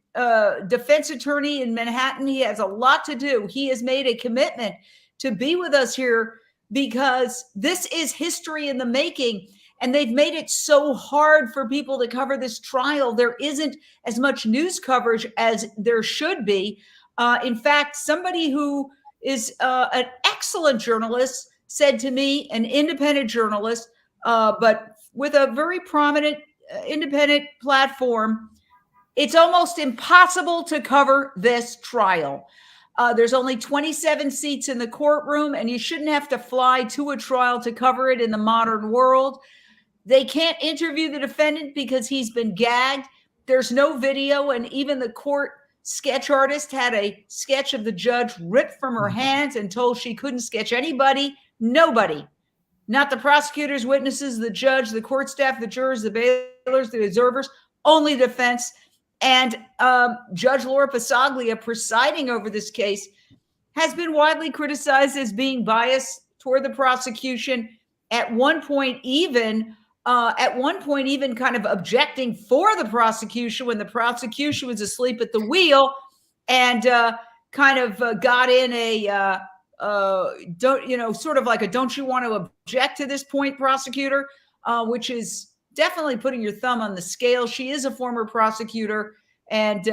defense attorney in Manhattan. He has a lot to do. He has made a commitment to be with us here because this is history in the making. And they've made it so hard for people to cover this trial. There isn't as much news coverage as there should be. In fact, somebody who is an excellent journalist said to me, an independent journalist, but with a very prominent independent platform, it's almost impossible to cover this trial. There's only 27 seats in the courtroom, and you shouldn't have to fly to a trial to cover it in the modern world. They can't interview the defendant because he's been gagged. There's no video, and even the court sketch artist had a sketch of the judge ripped from her hands and told she couldn't sketch anybody, nobody. Not the prosecutors, witnesses, the judge, the court staff, the jurors, the bailers, the observers, only defense. And Judge Laura Pasaglia, presiding over this case, has been widely criticized as being biased toward the prosecution. At one point, even kind of objecting for the prosecution when the prosecution was asleep at the wheel, and kind of got in a sort of like a "don't you want to object to this point, prosecutor," which is definitely putting your thumb on the scale. She is a former prosecutor, and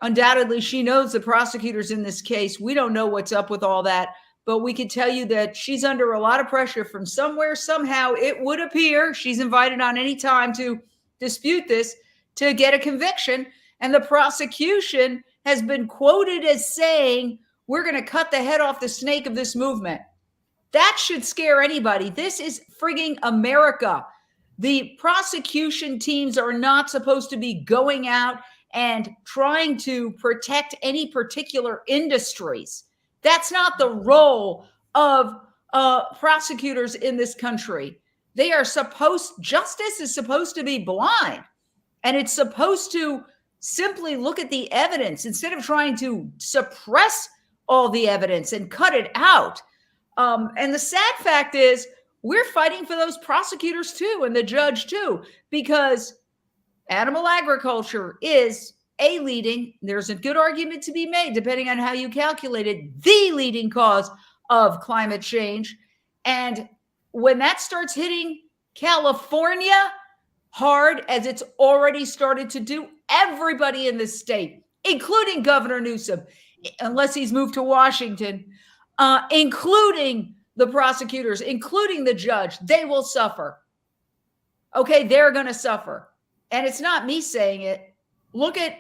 undoubtedly she knows the prosecutors in this case. We don't know what's up with all that, but we can tell you that she's under a lot of pressure from somewhere, somehow. It would appear she's invited on any time to dispute this to get a conviction. And the prosecution has been quoted as saying, "We're going to cut the head off the snake of this movement." That should scare anybody. This is frigging America. The prosecution teams are not supposed to be going out and trying to protect any particular industries. That's not the role of prosecutors in this country. They are justice is supposed to be blind, and it's supposed to simply look at the evidence instead of trying to suppress all the evidence and cut it out. And the sad fact is, we're fighting for those prosecutors too, and the judge too, because animal agriculture is there's a good argument to be made, depending on how you calculate it, the leading cause of climate change. And when that starts hitting California hard, as it's already started to do, everybody in this state, including Governor Newsom, unless he's moved to Washington, including the prosecutors, including the judge, they will suffer. Okay, they're going to suffer. And it's not me saying it. Look at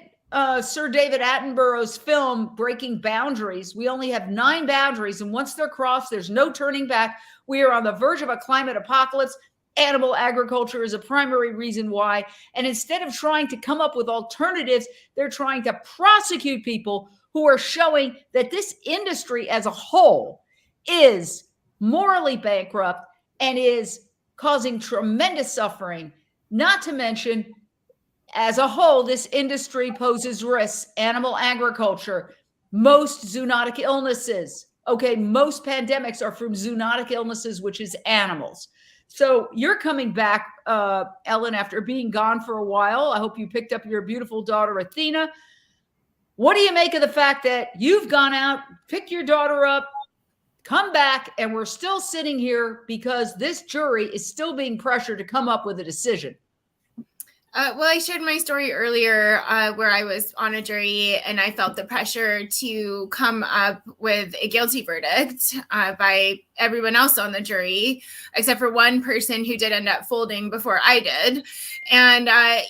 Sir David Attenborough's film, Breaking Boundaries. We only have 9 boundaries, and once they're crossed, there's no turning back. We are on the verge of a climate apocalypse. Animal agriculture is a primary reason why. And instead of trying to come up with alternatives, they're trying to prosecute people who are showing that this industry as a whole is morally bankrupt and is causing tremendous suffering. Not to mention, as a whole, this industry poses risks. Animal agriculture, most zoonotic illnesses. Okay, most pandemics are from zoonotic illnesses, which is animals. So you're coming back, Ellen, after being gone for a while. I hope you picked up your beautiful daughter, Athena. What do you make of the fact that you've gone out, picked your daughter up, come back, and we're still sitting here because this jury is still being pressured to come up with a decision? Well, I shared my story earlier where I was on a jury and I felt the pressure to come up with a guilty verdict by everyone else on the jury, except for one person who did end up folding before I did. And, I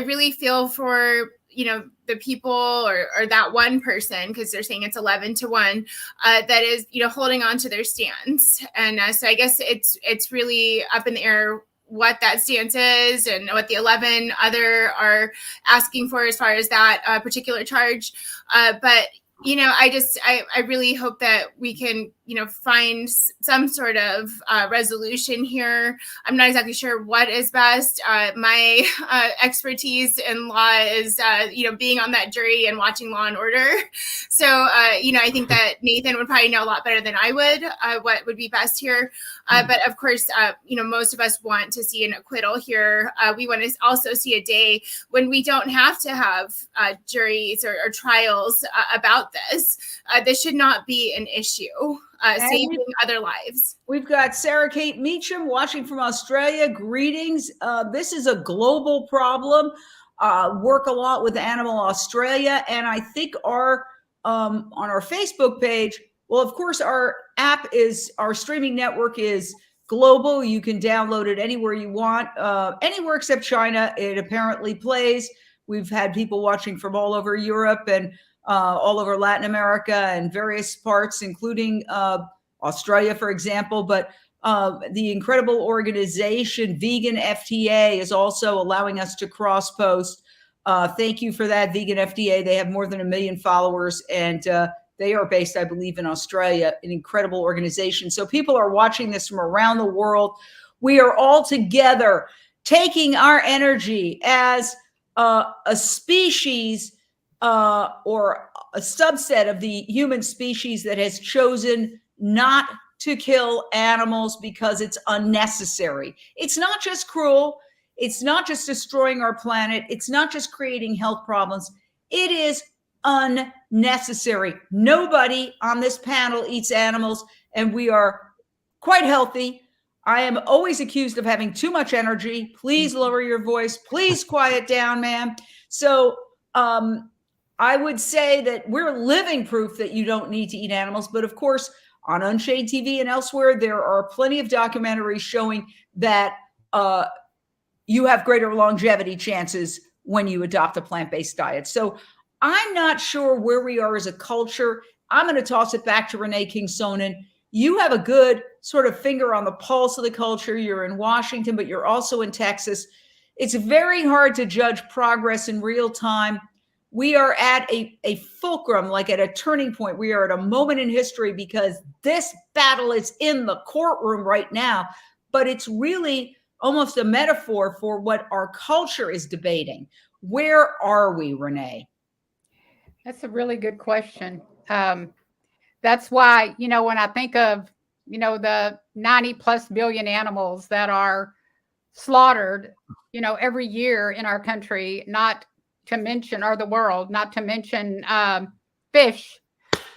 really feel for, the people or that one person, because they're saying it's 11-1, that is, holding on to their stance. And so I guess it's really up in the air what that stance is and what the 11 other are asking for as far as that particular charge. But, I really hope that we can, find some sort of resolution here. I'm not exactly sure what is best. My expertise in law is, being on that jury and watching Law and Order. So, I think that Nathan would probably know a lot better than I would what would be best here. But of course, most of us want to see an acquittal here. We want to also see a day when we don't have to have juries or trials about this. This should not be an issue. Saving other lives. We've got Sarah Kate Meacham watching from Australia. Greetings. This is a global problem. Work a lot with Animal Australia, and I think on our Facebook page. Well, of course, our streaming network is global. You can download it anywhere you want, anywhere except China. It apparently plays. We've had people watching from all over Europe and all over Latin America and various parts, including Australia, for example. But the incredible organization Vegan FTA is also allowing us to cross-post. Thank you for that, Vegan FTA. They have more than 1 million followers, and they are based, I believe, in Australia, an incredible organization. So people are watching this from around the world. We are all together taking our energy as a species or a subset of the human species that has chosen not to kill animals because it's unnecessary. It's not just cruel. It's not just destroying our planet. It's not just creating health problems. It is unnecessary. Nobody on this panel eats animals, and we are quite healthy. I am always accused of having too much energy. Please lower your voice. Please quiet down, ma'am. So I would say that we're living proof that you don't need to eat animals. But of course, on Unchained TV and elsewhere, there are plenty of documentaries showing that you have greater longevity chances when you adopt a plant-based diet. So I'm not sure where we are as a culture. I'm going to toss it back to Renee King-Sonnen. You have a good sort of finger on the pulse of the culture. You're in Washington, but you're also in Texas. It's very hard to judge progress in real time. We are at a fulcrum, like at a turning point. We are at a moment in history because this battle is in the courtroom right now, but it's really almost a metaphor for what our culture is debating. Where are we, Renee? That's a really good question. That's why, when I think of, the 90+ billion animals that are slaughtered, every year in our country, not to mention, or the world, not to mention fish,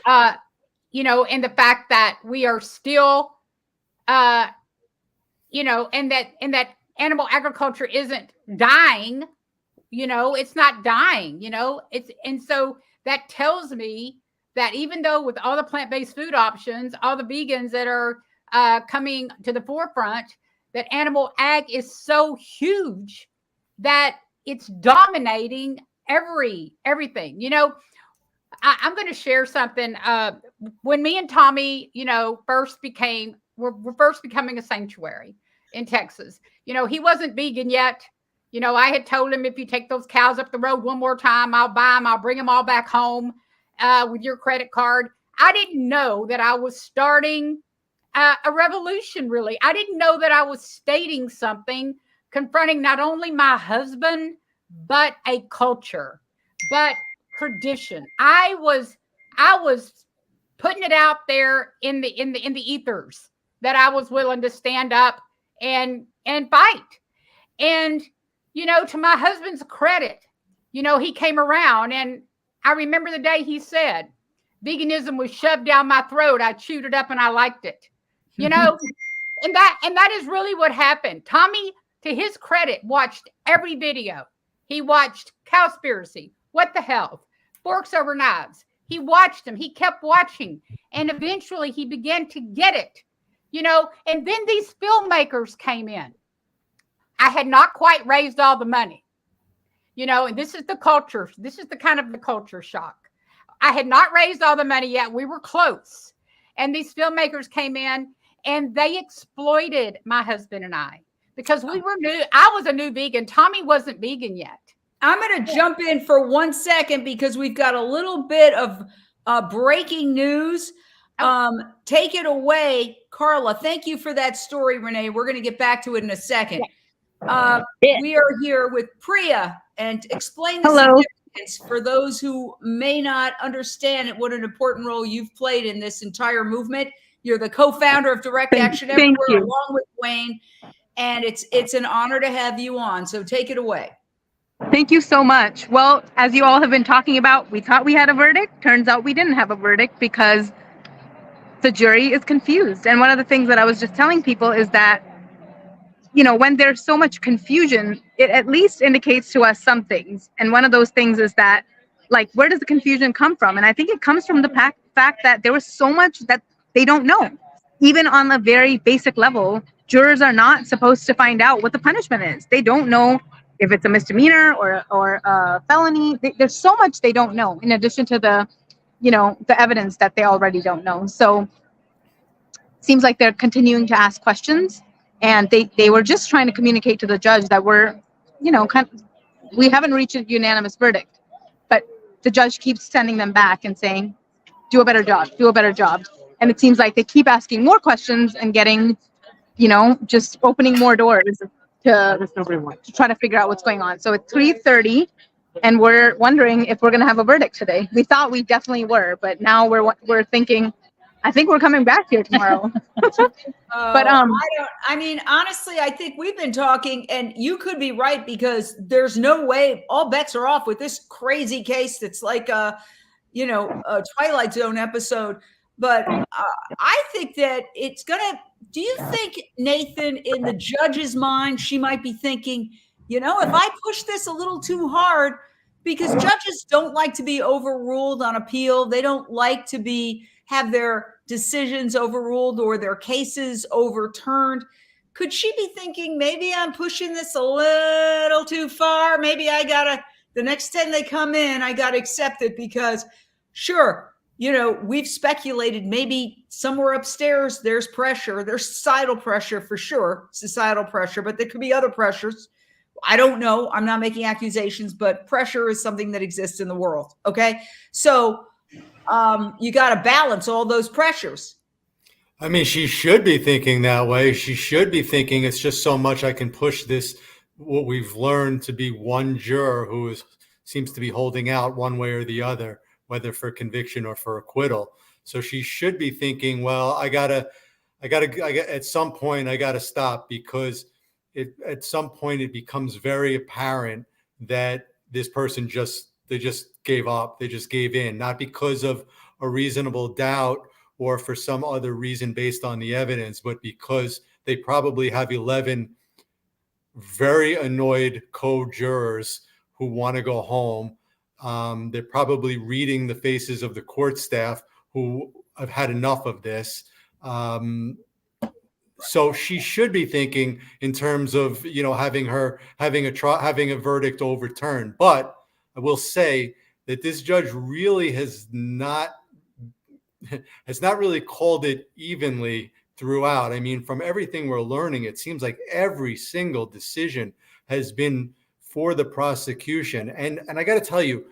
and the fact that we are still, and that animal agriculture isn't dying, it's not dying, and so that tells me that even though with all the plant-based food options, all the vegans that are coming to the forefront, that animal ag is so huge that it's dominating everything. I'm going to share something. When me and Tommy, we're first becoming a sanctuary in Texas. He wasn't vegan yet. I had told him, if you take those cows up the road one more time, I'll buy them. I'll bring them all back home with your credit card. I didn't know that I was starting a revolution, really. I didn't know that I was stating something, confronting not only my husband, but a culture, but tradition. I was putting it out there in the ethers that I was willing to stand up and fight. And to my husband's credit, he came around, and I remember the day he said, veganism was shoved down my throat. I chewed it up and I liked it. And that is really what happened. Tommy, to his credit, watched every video. He watched Cowspiracy, What the Health, Forks Over Knives. He watched them. He kept watching. And eventually he began to get it, and then these filmmakers came in. I had not quite raised all the money, and this is the culture. This is the kind of the culture shock. I had not raised all the money yet. We were close. And these filmmakers came in and they exploited my husband and I because we were new. I was a new vegan. Tommy wasn't vegan yet. I'm going to jump in for 1 second because we've got a little bit of breaking news. Take it away, Carla. Thank you for that story, Renee. We're going to get back to it in a second. We are here with Priya, and explain the significance for those who may not understand what an important role you've played in this entire movement. You're the co-founder of Direct Action Everywhere, along with Wayne, and it's an honor to have you on. So take it away. Thank you so much. Well, as you all have been talking about, we thought we had a verdict. Turns out we didn't have a verdict because the jury is confused. And one of the things that I was just telling people is that, when there's so much confusion, it at least indicates to us some things. And one of those things is that, where does the confusion come from? And I think it comes from the fact that there was so much that they don't know. Even on a very basic level, jurors are not supposed to find out what the punishment is. They don't know if it's a misdemeanor or a felony. There's so much they don't know, in addition to the, the evidence that they already don't know. So seems like they're continuing to ask questions, and they were just trying to communicate to the judge that we're, we haven't reached a unanimous verdict, but the judge keeps sending them back and saying, do a better job, do a better job. And it seems like they keep asking more questions and getting, just opening more doors to try to figure out what's going on. So it's 3:30, and we're wondering if we're going to have a verdict today. We thought we definitely were, but now we're thinking, I think we're coming back here tomorrow. But I mean, honestly, I think we've been talking, and you could be right, because there's no way, all bets are off with this crazy case that's like a Twilight Zone episode. But I think that it's gonna. Do you think, Nathan, in the judge's mind, she might be thinking, if I push this a little too hard, because judges don't like to be overruled on appeal. They don't like to have their decisions overruled or their cases overturned. Could she be thinking, maybe I'm pushing this a little too far? Maybe the next 10 they come in, I gotta accept it, because sure, we've speculated maybe somewhere upstairs there's pressure. There's societal pressure for sure, but there could be other pressures. I don't know. I'm not making accusations, but pressure is something that exists in the world. Okay. So you got to balance all those pressures. I mean, she should be thinking that way. She should be thinking it's just so much I can push this, what we've learned to be one juror who seems to be holding out one way or the other, whether for conviction or for acquittal. So she should be thinking, well, I gotta at some point I gotta stop, because at some point it becomes very apparent that this person they just gave up. They just gave in, not because of a reasonable doubt or for some other reason based on the evidence, but because they probably have 11 very annoyed co-jurors who want to go home. They're probably reading the faces of the court staff who have had enough of this. So she should be thinking in terms of, having a verdict overturned. But I will say that this judge really has not really called it evenly throughout. I mean, from everything we're learning, it seems like every single decision has been for the prosecution. And I got to tell you,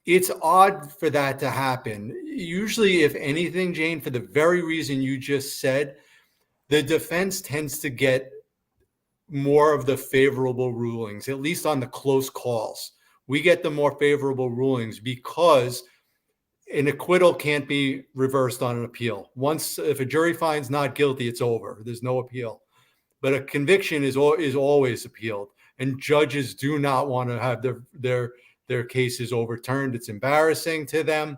it's odd for that to happen. Usually, if anything, Jane, for the very reason you just said, the defense tends to get more of the favorable rulings, at least on the close calls. We get the more favorable rulings because an acquittal can't be reversed on an appeal. If a jury finds not guilty, it's over. There's no appeal. But a conviction is always appealed, and judges do not want to have their cases overturned. It's embarrassing to them.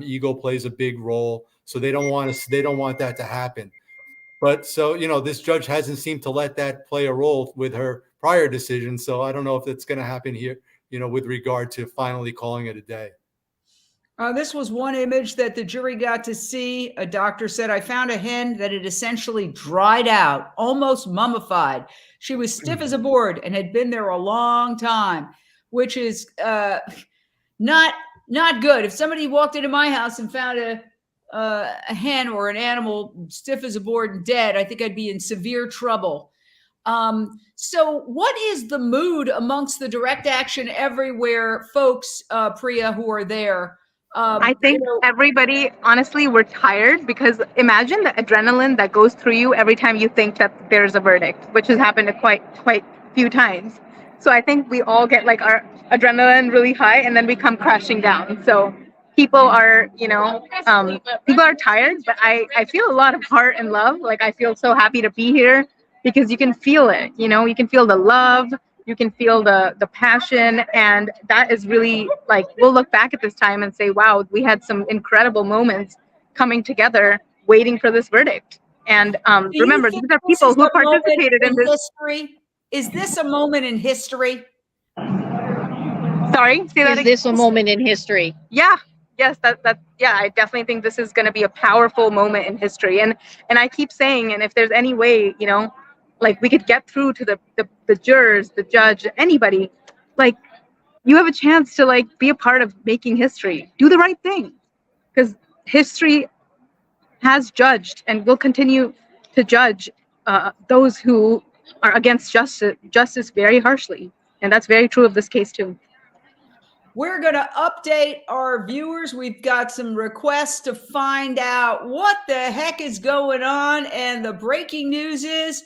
Ego plays a big role, so they don't want that to happen. But so, this judge hasn't seemed to let that play a role with her prior decision. So I don't know if it's going to happen here, with regard to finally calling it a day. This was one image that the jury got to see. A doctor said, I found a hen that had essentially dried out, almost mummified. She was stiff as a board and had been there a long time, which is not good. If somebody walked into my house and found a hen or an animal stiff as a board and dead, I think I'd be in severe trouble. So what is the mood amongst the direct action everywhere folks, Priya, who are there? I think everybody, honestly, we're tired, because imagine the adrenaline that goes through you every time you think that there's a verdict, which has happened quite a few times. So I think we all get like our adrenaline really high, and then we come crashing down. So people are, people are tired, but I feel a lot of heart and love. Like, I feel so happy to be here, because you can feel it, you can feel the love, you can feel the passion. And that is really, like, we'll look back at this time and say, wow, we had some incredible moments coming together, waiting for this verdict. And remember, these are people who participated in this. History? Is this a moment in history? Sorry, say that again. Is this a moment in history? Yeah. Yes, yeah, I definitely think this is going to be a powerful moment in history. And I keep saying, and if there's any way, like we could get through to the jurors, the judge, anybody. Like, you have a chance to like be a part of making history. Do the right thing, because history has judged and will continue to judge those who are against justice very harshly, and that's very true of this case too. We're going to update our viewers. We've got some requests to find out what the heck is going on, and the breaking news is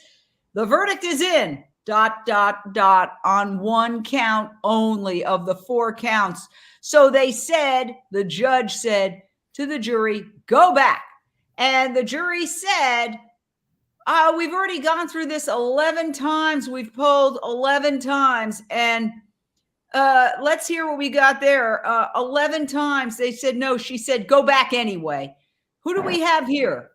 the verdict is in ... on one count only of the 4 counts. So they said, the judge said to the jury, go back. And the jury said, we've already gone through this 11 times. We've polled 11 times. And let's hear what we got there. 11 times they said no. She said, go back anyway. Who do we have here?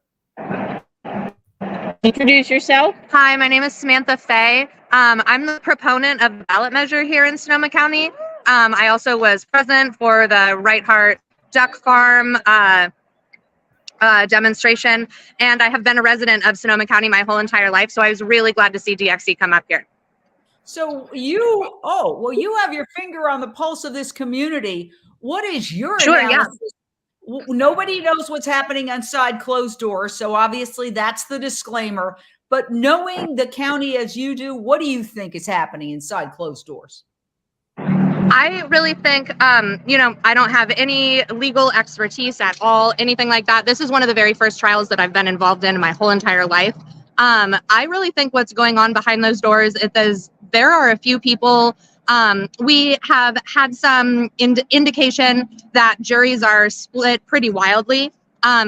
Introduce yourself. Hi, my name is Samantha Fay. I'm the proponent of the ballot measure here in Sonoma County. I also was present for the Right Heart Duck Farm demonstration, and I have been a resident of Sonoma County my whole entire life, so I was really glad to see DXC come up here. So you have your finger on the pulse of this community. What is your analysis? Yeah. Nobody knows what's happening inside closed doors, so obviously that's the disclaimer. But knowing the county as you do, what do you think is happening inside closed doors? I really think, I don't have any legal expertise at all, anything like that. This is one of the very first trials that I've been involved in my whole entire life. I really think what's going on behind those doors is there are a few people. We have had some indication that juries are split pretty wildly.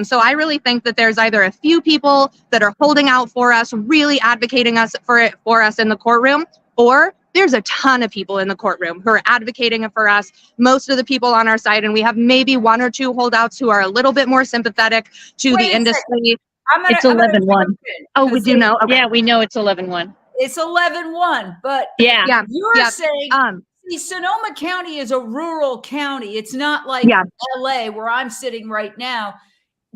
So I really think that there's either a few people that are holding out for us, really advocating for us in the courtroom, or there's a ton of people in the courtroom who are advocating for us, most of the people on our side, and we have maybe 1 or 2 holdouts who are a little bit more sympathetic to the industry. It's 11-1. Oh, we do know? Okay. Yeah, we know it's 11-1. It's 11-1, but yeah, you're saying, see, Sonoma County is a rural county. It's not like LA where I'm sitting right now.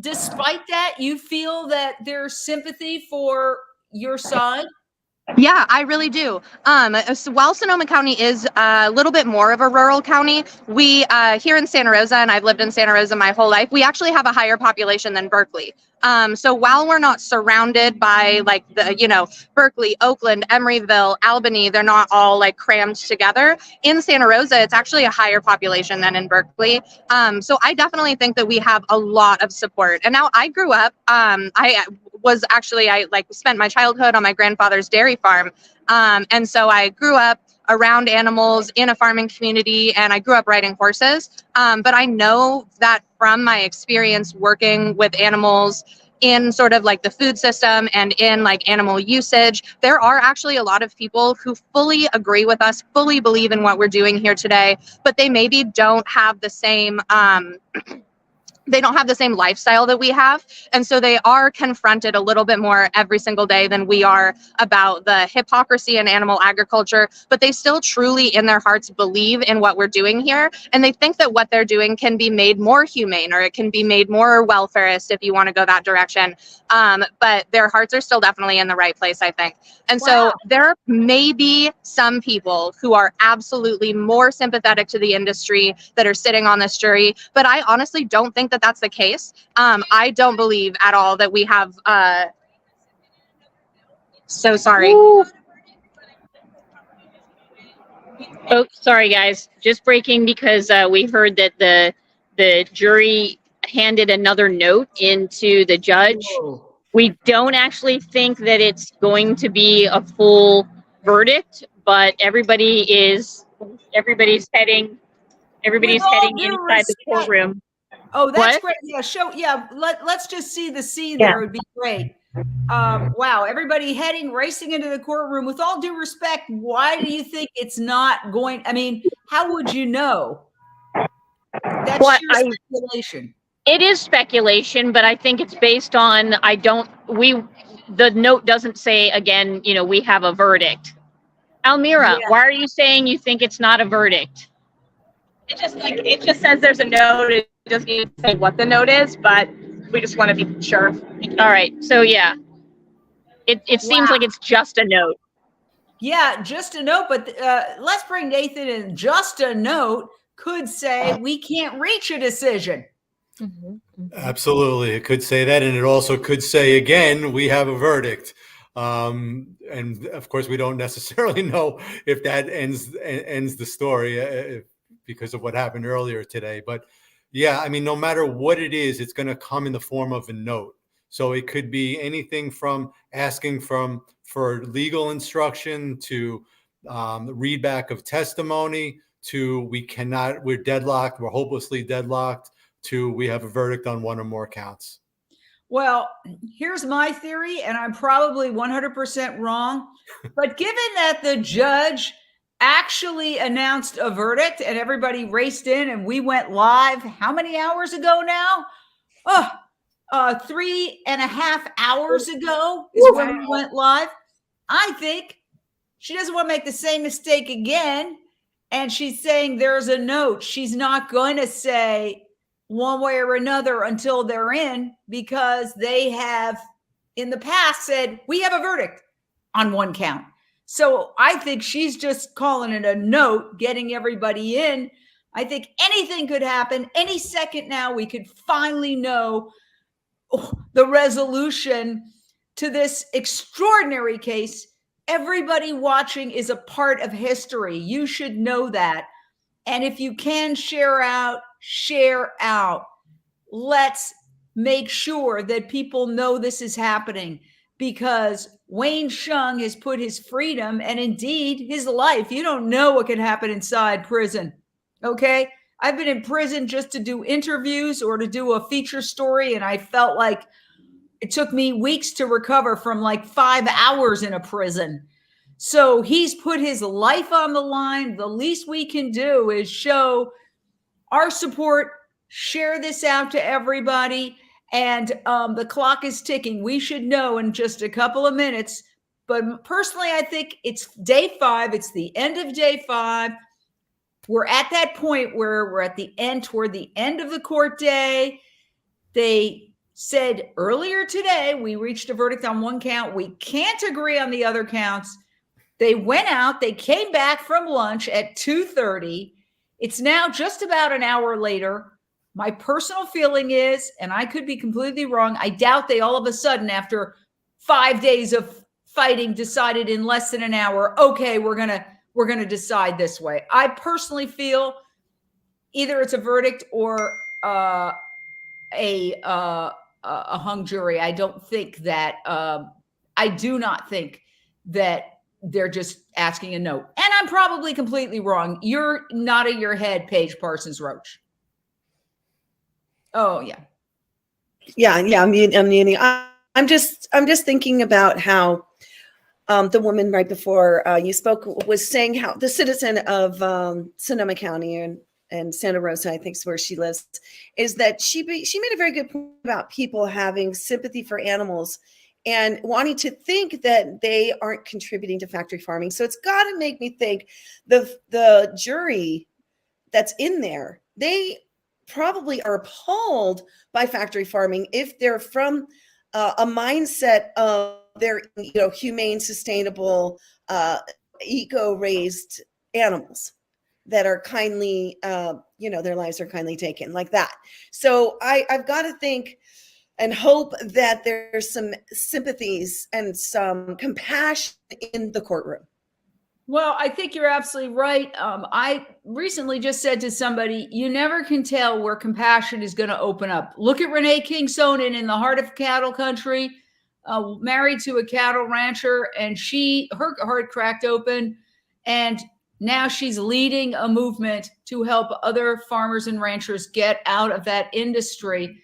Despite that, you feel that there's sympathy for your side? Yeah, I really do. So while Sonoma County is a little bit more of a rural county, we here in Santa Rosa, and I've lived in Santa Rosa my whole life, we actually have a higher population than Berkeley. So while we're not surrounded by like the, Berkeley, Oakland, Emeryville, Albany, they're not all like crammed together. In Santa Rosa, it's actually a higher population than in Berkeley. So I definitely think that we have a lot of support. And now I grew up, I spent my childhood on my grandfather's dairy farm. And so I grew up around animals in a farming community, and I grew up riding horses. But I know that from my experience working with animals in sort of like the food system and in like animal usage, there are actually a lot of people who fully agree with us, fully believe in what we're doing here today, but they maybe don't have the same lifestyle that we have. And so they are confronted a little bit more every single day than we are about the hypocrisy in animal agriculture, but they still truly in their hearts believe in what we're doing here. And they think that what they're doing can be made more humane, or it can be made more welfarist if you want to go that direction. But their hearts are still definitely in the right place, I think. And so there may be some people who are absolutely more sympathetic to the industry that are sitting on this jury, but I honestly don't think that that's the case. I don't believe at all that we have, so sorry. Ooh. Oh, sorry guys, just breaking because we heard that the jury handed another note into the judge. Whoa. We don't actually think that it's going to be a full verdict, but everybody's heading inside the courtroom. Oh, that's What? great. Yeah, let's just see the scene there. It would be great. Wow, everybody racing into the courtroom. With all due respect, why do you think it's not going? I mean, how would you know? That's sheer speculation. It is speculation, but I think it's based on, the note doesn't say, again, we have a verdict. Almira, why are you saying you think it's not a verdict? It just says there's a note. It doesn't even say what the note is, but we just want to be sure. All right. So yeah. It seems like it's just a note. Yeah, just a note, but let's bring Nathan in. Just a note could say we can't reach a decision. Absolutely. It could say that. And it also could say, again, we have a verdict. And of course, we don't necessarily know if that ends the story because of what happened earlier today. But yeah, I mean, no matter what it is, it's going to come in the form of a note. So it could be anything from asking for legal instruction to read back of testimony to we're deadlocked, we're hopelessly deadlocked, to we have a verdict on one or more counts. Well, here's my theory, and I'm probably 100% wrong. But given that the judge actually announced a verdict and everybody raced in and we went live, how many hours ago now? 3.5 hours ago is when we went live. I think she doesn't want to make the same mistake again. And she's saying there's a note. She's not going to say one way or another until they're in, because they have in the past said, we have a verdict on one count. So I think she's just calling it a note, getting everybody in. I think anything could happen. Any second now, we could finally know the resolution to this extraordinary case. Everybody watching is a part of history. You should know that. And if you can share out. Let's make sure that people know this is happening, because Wayne Hsiung has put his freedom and indeed his life. You don't know what can happen inside prison. Okay. I've been in prison just to do interviews or to do a feature story. And I felt like it took me weeks to recover from like 5 hours in a prison. So he's put his life on the line. The least we can do is show our support, share this out to everybody. And the clock is ticking. We should know in just a couple of minutes. But personally, I think it's day 5. It's the end of day 5. We're at that point where we're at the end, toward the end of the court day. They said earlier today, we reached a verdict on one count. We can't agree on the other counts. They went out. They came back from lunch at 2:30. It's now just about an hour later. My personal feeling is, and I could be completely wrong, I doubt they all of a sudden, after 5 days of fighting, decided in less than an hour, okay, we're gonna decide this way. I personally feel either it's a verdict or a hung jury. I don't think that. I do not think that they're just asking a note. And I'm probably completely wrong. You're nodding your head, Paige Parsons Roach. Oh yeah. Yeah. I'm muting. I'm just thinking about how the woman right before you spoke was saying how the citizen of Sonoma County and Santa Rosa, I think is where she lives, is that she made a very good point about people having sympathy for animals and wanting to think that they aren't contributing to factory farming. So it's got to make me think the jury that's in there, they probably are appalled by factory farming if they're from a mindset of their humane, sustainable, eco-raised animals that are kindly, their lives are kindly taken like that. So I've got to think and hope that there's some sympathies and some compassion in the courtroom. Well, I think you're absolutely right. I recently just said to somebody, you never can tell where compassion is going to open up. Look at Renee King Sonnen in the heart of cattle country, married to a cattle rancher, and her heart cracked open, and now she's leading a movement to help other farmers and ranchers get out of that industry.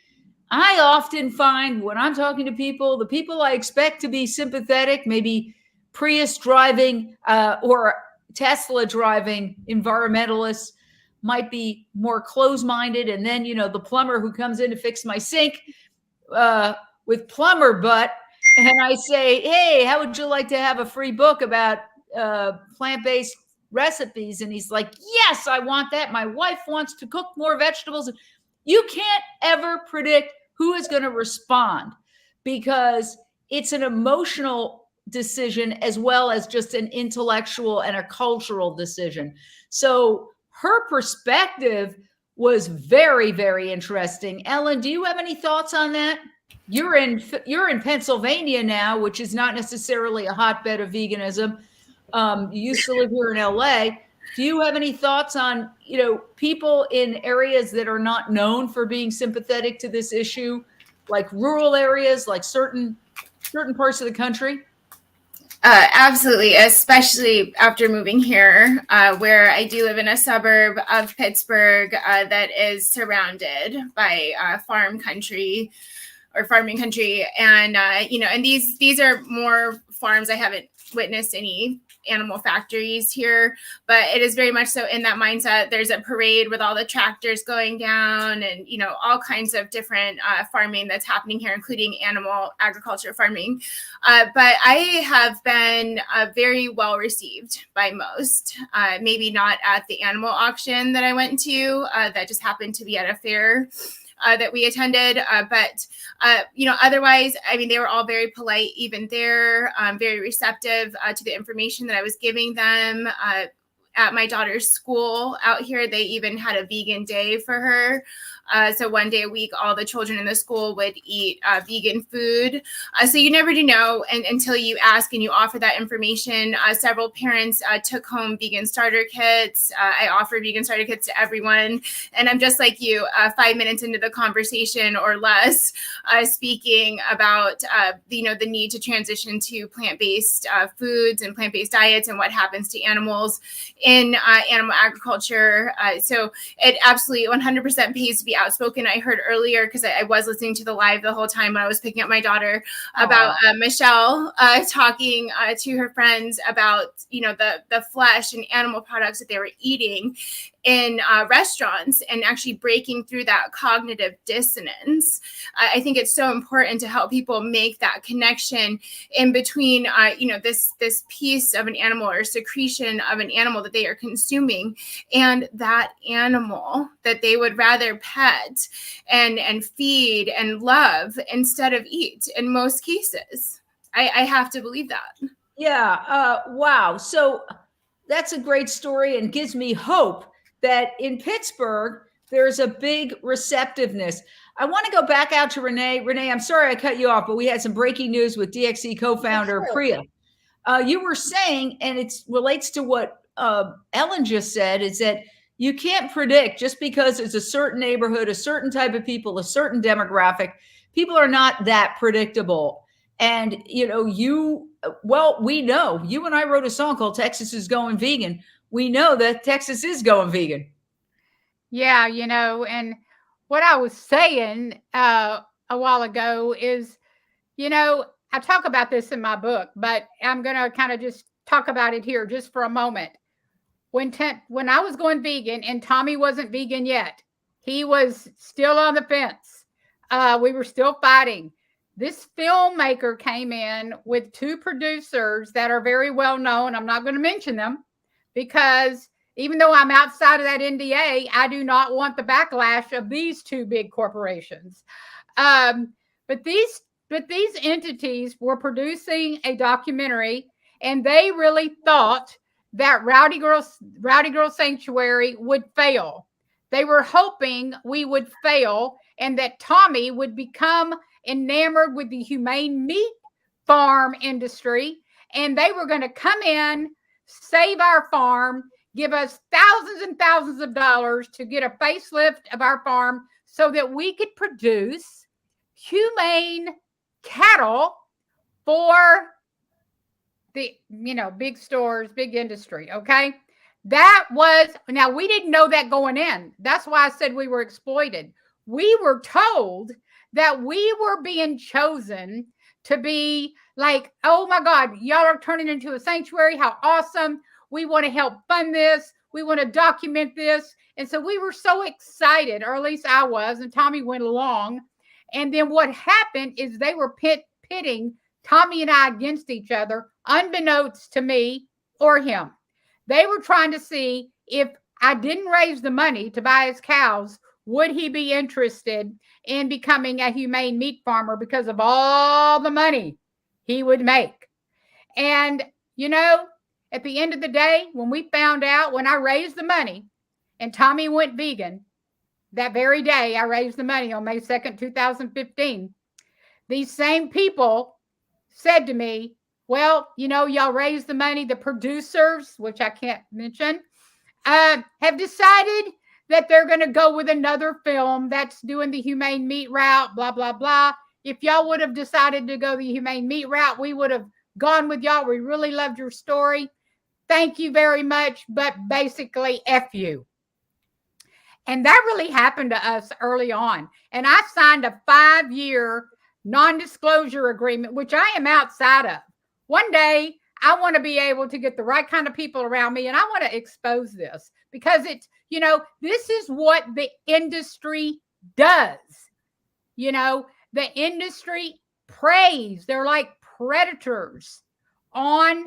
I often find when I'm talking to people, the people I expect to be sympathetic, maybe Prius driving or Tesla driving environmentalists, might be more close-minded. And then, the plumber who comes in to fix my sink with plumber butt. And I say, hey, how would you like to have a free book about plant-based recipes? And he's like, yes, I want that. My wife wants to cook more vegetables. You can't ever predict who is going to respond, because it's an emotional decision as well as just an intellectual and a cultural decision. So her perspective was very, very interesting. Ellen, do you have any thoughts on that? You're in Pennsylvania now, which is not necessarily a hotbed of veganism. You used to live here in LA. Do you have any thoughts on, people in areas that are not known for being sympathetic to this issue, like rural areas, like certain parts of the country? Absolutely, especially after moving here, where I do live in a suburb of Pittsburgh that is surrounded by farming country, and and these are more farms. I haven't witnessed any animal factories here, but it is very much so in that mindset. There's a parade with all the tractors going down, and all kinds of different farming that's happening here, including animal agriculture farming. But I have been very well received by most. Maybe not at the animal auction that I went to, that just happened to be at a fair that we attended. But otherwise, I mean, they were all very polite, even there, very receptive to the information that I was giving them. At my daughter's school out here, they even had a vegan day for her. So one day a week, all the children in the school would eat vegan food. So you never do know until you ask and you offer that information. Several parents took home vegan starter kits. I offer vegan starter kits to everyone. And I'm just like you, 5 minutes into the conversation or less, speaking about the need to transition to plant-based foods and plant-based diets and what happens to animals in animal agriculture. So it absolutely 100% pays to be outspoken. I heard earlier, because I was listening to the live the whole time when I was picking up my daughter, about Michelle talking to her friends about the flesh and animal products that they were eating in restaurants, and actually breaking through that cognitive dissonance. I think it's so important to help people make that connection in between, this piece of an animal or secretion of an animal that they are consuming and that animal that they would rather pet and feed and love instead of eat in most cases. I have to believe that. Yeah. Wow. So that's a great story and gives me hope that in Pittsburgh, there's a big receptiveness. I want to go back out to Renee. Renee, I'm sorry I cut you off, but we had some breaking news with DXC co-founder Priya. You were saying, and it relates to what Ellen just said, is that you can't predict just because it's a certain neighborhood, a certain type of people, a certain demographic. People are not that predictable. And, we know, you and I wrote a song called Texas is Going Vegan. We know that Texas is going vegan. Yeah, and what I was saying a while ago is, I talk about this in my book, but I'm going to kind of just talk about it here just for a moment. When I was going vegan and Tommy wasn't vegan yet, he was still on the fence. We were still fighting. This filmmaker came in with two producers that are very well known. I'm not going to mention them because even though I'm outside of that NDA, I do not want the backlash of these two big corporations. But these entities were producing a documentary, and they really thought that Rowdy Girl Sanctuary would fail. They were hoping we would fail and that Tommy would become enamored with the humane meat farm industry, and they were going to come in, save our farm, give us thousands and thousands of dollars to get a facelift of our farm so that we could produce humane cattle for the, big stores, big industry. Okay. Now we didn't know that going in. That's why I said we were exploited. We were told that we were being chosen to be like, oh my God, y'all are turning into a sanctuary. How awesome. We want to help fund this. We want to document this. And so we were so excited, or at least I was, and Tommy went along. And then what happened is they were pitting Tommy and I against each other, unbeknownst to me or him. They were trying to see if I didn't raise the money to buy his cows, would he be interested in becoming a humane meat farmer because of all the money he would make. And, you know, at the end of the day, when we found out, when I raised the money and Tommy went vegan, that very day I raised the money on May 2nd, 2015, these same people said to me, well, you know, y'all raised the money. The producers, which I can't mention, have decided that they're going to go with another film that's doing the humane meat route, blah, blah, blah. If y'all would have decided to go the humane meat route, we would have gone with y'all. We really loved your story. Thank you very much, but basically F you. And that really happened to us early on. And I signed a 5-year non-disclosure agreement, which I am outside of. One day, I want to be able to get the right kind of people around me, and I want to expose this because it's, you know, this is what the industry does. You know, the industry preys. They're like predators on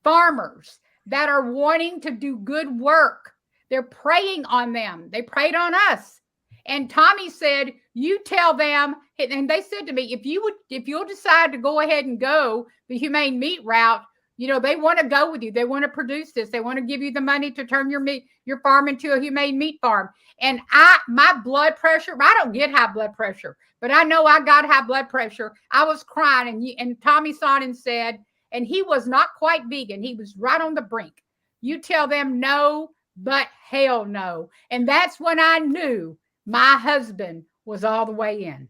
farmers that are wanting to do good work. They're preying on them. They preyed on us. And Tommy said, you tell them, and they said to me, if you'll decide to go ahead and go the humane meat route, you know, they want to go with you. They want to produce this. They want to give you the money to turn your farm into a humane meat farm. And my blood pressure, I don't get high blood pressure, but I know I got high blood pressure. I was crying, and Tommy saw it and said, and he was not quite vegan. He was right on the brink. You tell them no, but hell no. And that's when I knew my husband was all the way in.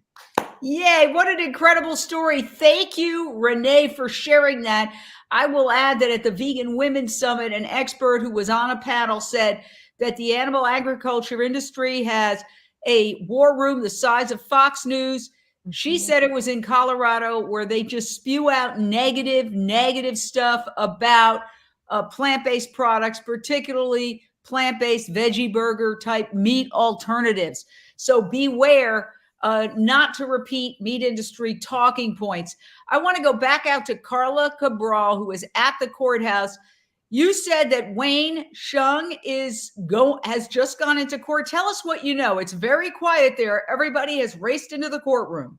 Yay, what an incredible story. Thank you, Renee, for sharing that. I will add that at the Vegan Women's Summit, an expert who was on a panel said that the animal agriculture industry has a war room the size of Fox News. She said it was in Colorado, where they just spew out negative stuff about plant-based products, particularly plant-based veggie burger type meat alternatives. So beware not to repeat meat industry talking points. I want to go back out to Carla Cabral, who is at the courthouse. You said that Wayne Hsiung has just gone into court. Tell us what you know. It's very quiet there. Everybody has raced into the courtroom.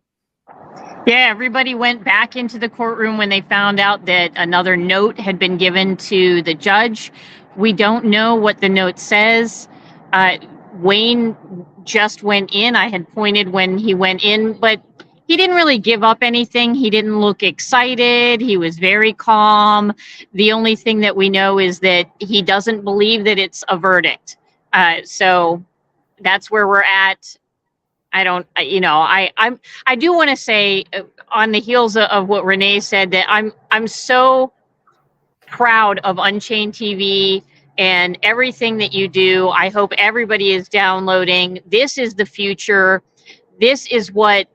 Yeah, everybody went back into the courtroom when they found out that another note had been given to the judge. We don't know what the note says. Wayne just went in. I had pointed when he went in, but he didn't really give up anything. He didn't look excited. He was very calm. The only thing that we know is that he doesn't believe that it's a verdict. So that's where we're at. I do want to say on the heels of what Renee said that I'm so proud of Unchained TV and everything that you do. I hope everybody is downloading. This is the future. This is what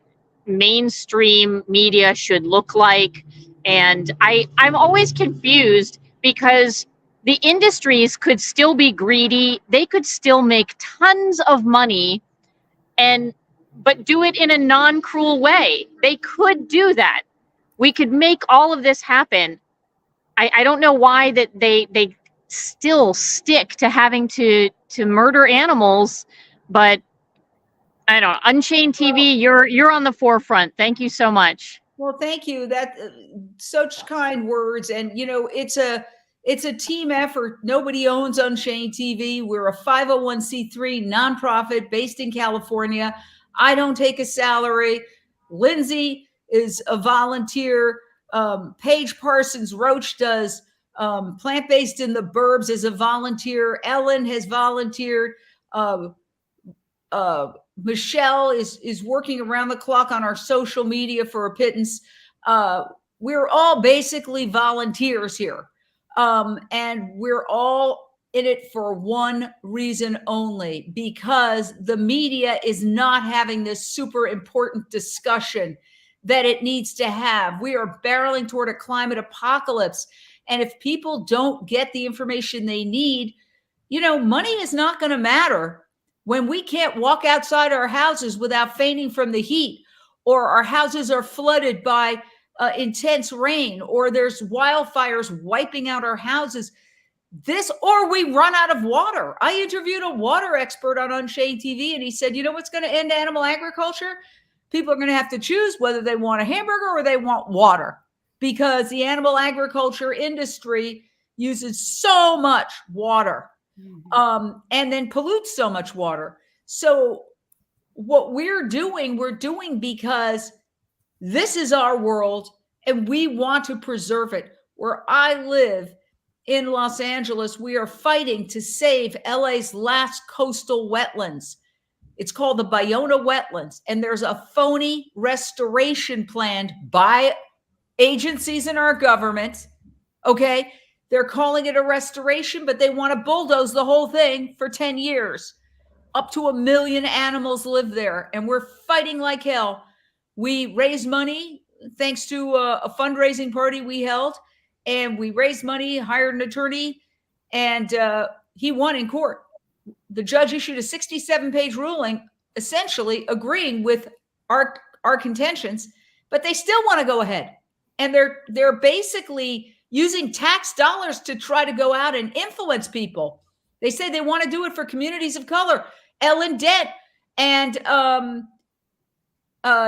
mainstream media should look like. And I'm always confused because the industries could still be greedy. They could still make tons of money but do it in a non-cruel way. They could do that. We could make all of this happen. I don't know why that they still stick to having to murder animals, but I don't know. Unchained TV, you're on the forefront. Thank you so much. Well, thank you. That such kind words. And you know, it's a team effort. Nobody owns Unchained TV. We're a 501c3 nonprofit based in California. I don't take a salary. Lindsey is a volunteer. Paige Parsons Roach does plant-based in the burbs as a volunteer. Ellen has volunteered. Michelle is working around the clock on our social media for a pittance. We're all basically volunteers here. And we're all in it for one reason only, because the media is not having this super important discussion that it needs to have. We are barreling toward a climate apocalypse. And if people don't get the information they need, you know, money is not going to matter when we can't walk outside our houses without fainting from the heat, or our houses are flooded by intense rain, or there's wildfires wiping out our houses. Or we run out of water. I interviewed a water expert on Unchained TV, and he said, you know what's going to end animal agriculture? People are going to have to choose whether they want a hamburger or they want water. because the animal agriculture industry uses so much water, and then pollutes so much water. So what we're doing because this is our world and we want to preserve it. Where I live in Los Angeles, we are fighting to save LA's last coastal wetlands. It's called the Bayona Wetlands, and there's a phony restoration plan by agencies in our government. Okay, they're calling it a restoration, but they want to bulldoze the whole thing for 10 years. Up to 1 million animals live there, and we're fighting like hell. We raised money thanks to a fundraising party we held, and we raised money, hired an attorney, and he won in court. The judge issued a 67-page ruling, essentially agreeing with our contentions, but they still want to go ahead. And they're basically using tax dollars to try to go out and influence people. They say they want to do it for communities of color. Ellen Dent and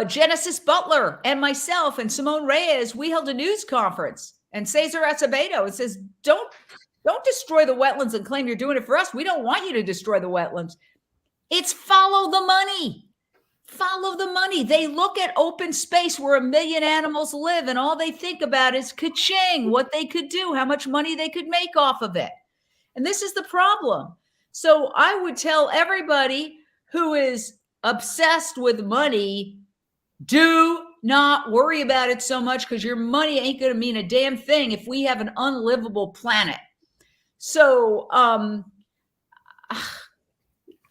Genesis Butler and myself and Simone Reyes, we held a news conference, and Cesar Acevedo, it says, don't destroy the wetlands and claim you're doing it for us. We don't want you to destroy the wetlands. It's follow the money. Follow the money. They look at open space where 1 million animals live, and all they think about is ka-ching, what they could do, how much money they could make off of it. And this is the problem. So I would tell everybody who is obsessed with money, do not worry about it so much, because your money ain't going to mean a damn thing if we have an unlivable planet. So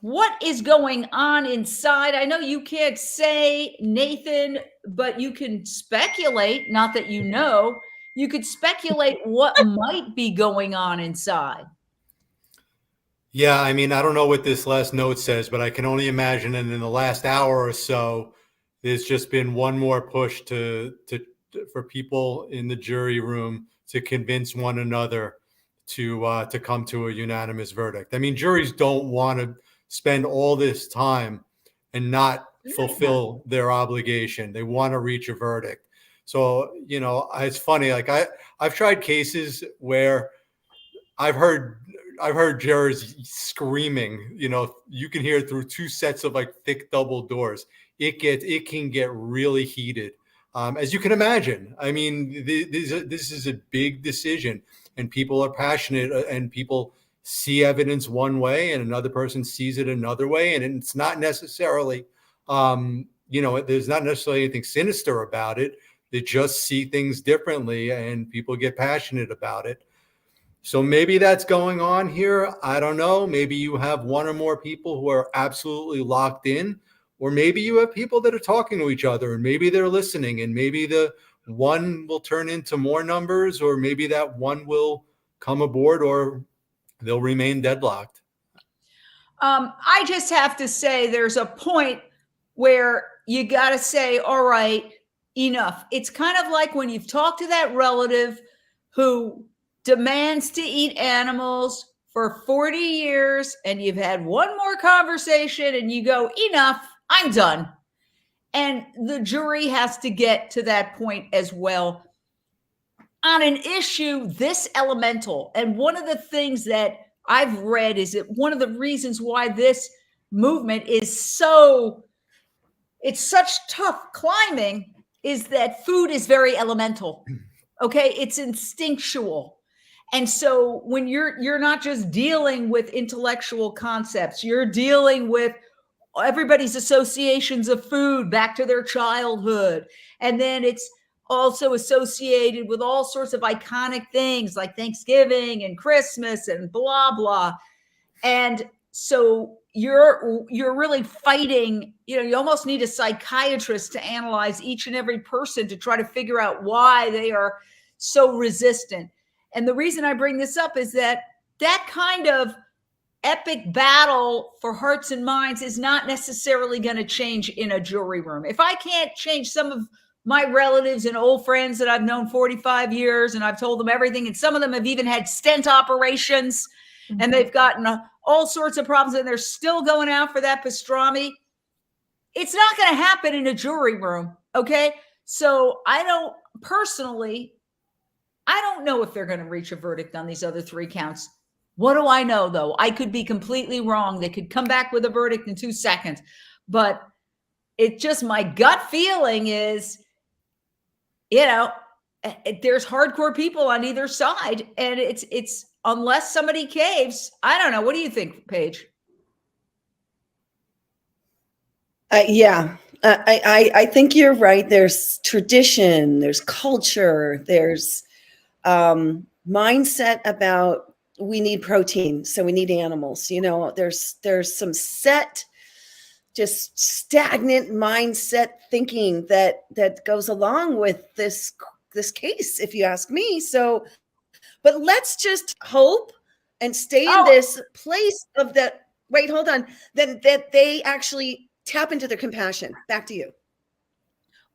what is going on inside? I know you can't say, Nathan, but you can speculate, not that you know. You could speculate what might be going on inside. Yeah, I mean, I don't know what this last note says, but I can only imagine. And in the last hour or so, there's just been one more push for people in the jury room to convince one another to come to a unanimous verdict. I mean, juries don't want to spend all this time and not fulfill their obligation. They want to reach a verdict. So, you know, it's funny. Like I've tried cases where I've heard jurors screaming. You know, you can hear it through two sets of like thick double doors. It can get really heated, as you can imagine. I mean, this is a big decision, and people are passionate, and people see evidence one way, and another person sees it another way, and it's not necessarily, there's not necessarily anything sinister about it. They just see things differently, and people get passionate about it. So maybe that's going on here. I don't know. Maybe you have one or more people who are absolutely locked in, or maybe you have people that are talking to each other, and maybe they're listening, and maybe the one will turn into more numbers, or maybe that one will come aboard, or they'll remain deadlocked. I just have to say there's a point where you got to say, all right, enough. It's kind of like when you've talked to that relative who demands to eat animals for 40 years, and you've had one more conversation and you go, enough, I'm done. And the jury has to get to that point as well on an issue this elemental. And one of the things that I've read is that one of the reasons why this movement is it's such tough climbing is that food is very elemental. Okay. It's instinctual. And so when you're not just dealing with intellectual concepts, you're dealing with everybody's associations of food back to their childhood. And then it's also associated with all sorts of iconic things like Thanksgiving and Christmas and blah, blah. And so you're really fighting, you almost need a psychiatrist to analyze each and every person to try to figure out why they are so resistant. And the reason I bring this up is that kind of epic battle for hearts and minds is not necessarily going to change in a jury room. If I can't change some of my relatives and old friends that I've known 45 years, and I've told them everything, and some of them have even had stent operations, and they've gotten all sorts of problems, and they're still going out for that pastrami, it's not going to happen in a jury room, okay? So I don't know if they're going to reach a verdict on these other 3 counts. What do I know, though? I could be completely wrong. They could come back with a verdict in 2 seconds. But it's just my gut feeling is, there's hardcore people on either side. And it's unless somebody caves. I don't know. What do you think, Paige? Yeah. I think you're right. There's tradition, there's culture, there's mindset about we need protein, so we need animals. There's some set, just stagnant mindset thinking that goes along with this case, if you ask me. So, but let's just hope and stay in this place of that. Wait, hold on. That they actually tap into their compassion. Back to you.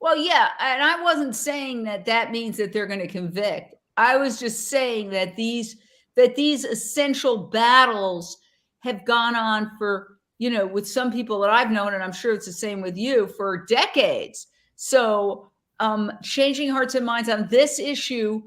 Well, yeah. And I wasn't saying that means that they're going to convict. I was just saying that these essential battles have gone on for, with some people that I've known, and I'm sure it's the same with you, for decades. So changing hearts and minds on this issue.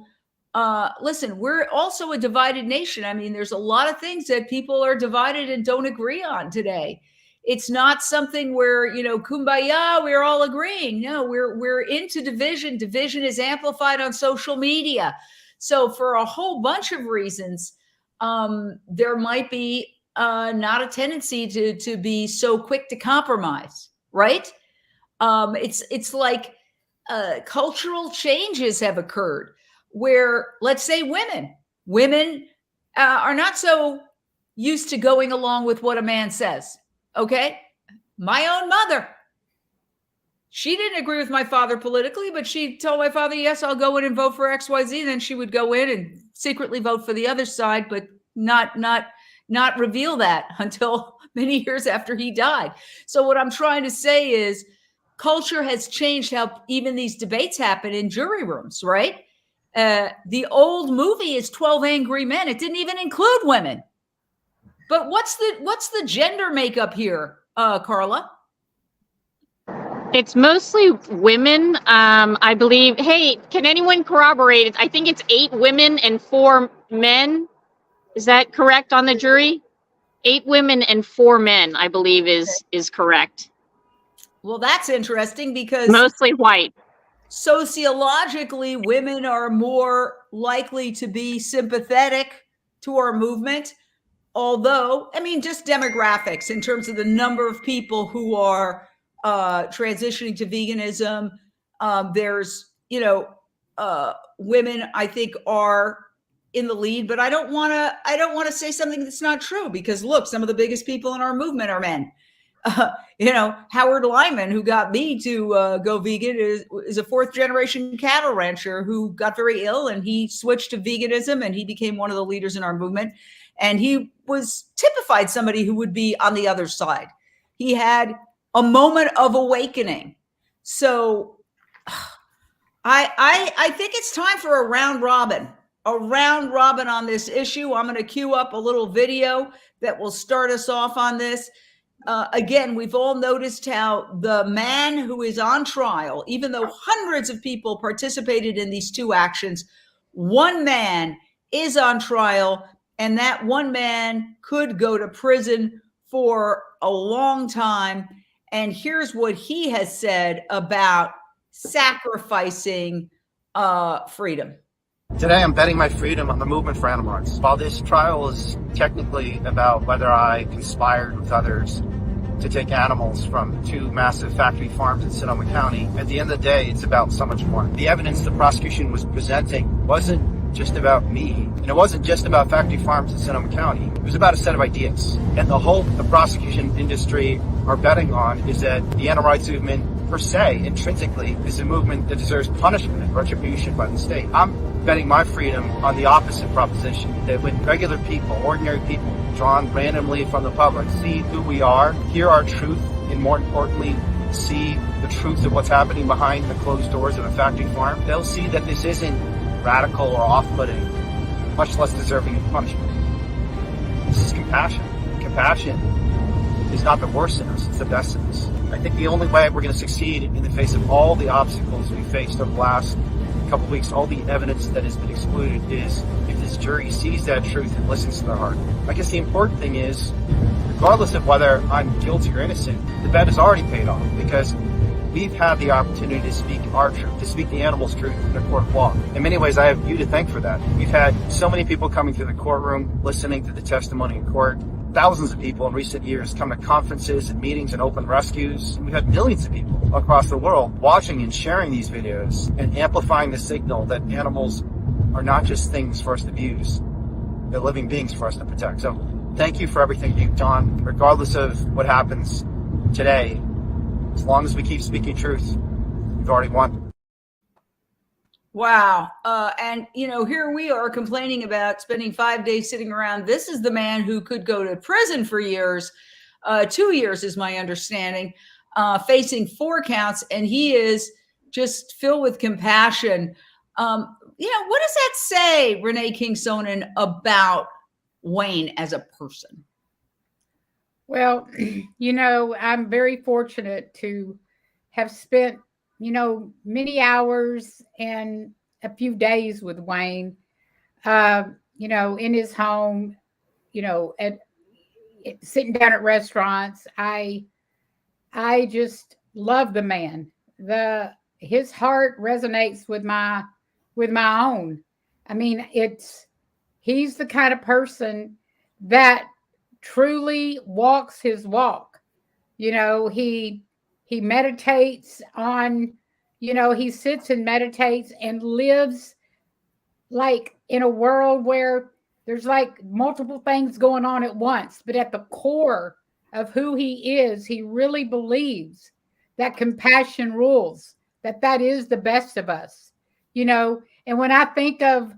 Listen, we're also a divided nation. I mean, there's a lot of things that people are divided and don't agree on today. It's not something where, kumbaya, we're all agreeing. No, we're into division. Division is amplified on social media. So for a whole bunch of reasons, there might be not a tendency to be so quick to compromise, right? It's like cultural changes have occurred where, let's say, women are not so used to going along with what a man says. Okay. My own mother, she didn't agree with my father politically, but she told my father, yes, I'll go in and vote for XYZ. Then she would go in and secretly vote for the other side, but not reveal that until many years after he died. So what I'm trying to say is culture has changed how even these debates happen in jury rooms, right? The old movie is 12 Angry Men. It didn't even include women. But what's the gender makeup here, Carla? It's mostly women, I believe. Hey, can anyone corroborate it? I think it's 8 women and 4 men. Is that correct on the jury? 8 women and 4 men, I believe, is correct. Well, that's interesting because mostly white. Sociologically, women are more likely to be sympathetic to our movement. Although, I mean, just demographics in terms of the number of people who are transitioning to veganism. There's, women I think are in the lead, but I don't want to say something that's not true because look, some of the biggest people in our movement are men. Howard Lyman, who got me to go vegan, is a 4th generation cattle rancher who got very ill and he switched to veganism and he became one of the leaders in our movement. And he was typified somebody who would be on the other side. He had a moment of awakening. So I think it's time for a round robin on this issue. I'm going to queue up a little video that will start us off on this. Again, we've all noticed how the man who is on trial, even though hundreds of people participated in these 2 actions, one man is on trial. And that one man could go to prison for a long time. And here's what he has said about sacrificing freedom. Today, I'm betting my freedom on the movement for animal rights. While this trial is technically about whether I conspired with others to take animals from 2 massive factory farms in Sonoma County, at the end of the day, it's about so much more. The evidence the prosecution was presenting wasn't just about me, and it wasn't just about factory farms in Sonoma County. It was about a set of ideas. And the hope the prosecution industry are betting on is that the animal rights movement, per se, intrinsically, is a movement that deserves punishment and retribution by the state. I'm betting my freedom on the opposite proposition, that when regular people, ordinary people, drawn randomly from the public, see who we are, hear our truth, and more importantly, see the truth of what's happening behind the closed doors of a factory farm, they'll see that this isn't radical or off-putting, much less deserving of punishment. This is compassion. Compassion is not the worst in us, it's the best in us. I think the only way we're going to succeed in the face of all the obstacles we faced over the last couple of weeks, all the evidence that has been excluded, is if this jury sees that truth and listens to their heart. I guess the important thing is, regardless of whether I'm guilty or innocent, the bet is already paid off because we've had the opportunity to speak our truth, to speak the animal's truth in a court of law. In many ways, I have you to thank for that. We've had so many people coming through the courtroom, listening to the testimony in court. Thousands of people in recent years come to conferences and meetings and open rescues. And we've had millions of people across the world watching and sharing these videos and amplifying the signal that animals are not just things for us to abuse. They're living beings for us to protect. So thank you for everything you've done. Regardless of what happens today, as long as we keep speaking truth, we've already won. Wow. And, here we are complaining about spending 5 days sitting around. This is the man who could go to prison for years, 2 years is my understanding, facing 4 counts. And he is just filled with compassion. What does that say, Renee King-Sonnen, about Wayne as a person? Well, I'm very fortunate to have spent many hours and a few days with Wayne, in his home, sitting down at restaurants. I just love the man. His heart resonates with my own. I mean, he's the kind of person that truly walks his walk. He meditates on, he sits and meditates and lives like in a world where there's like multiple things going on at once. But at the core of who he is, he really believes that compassion rules, that is the best of us, And when I think of,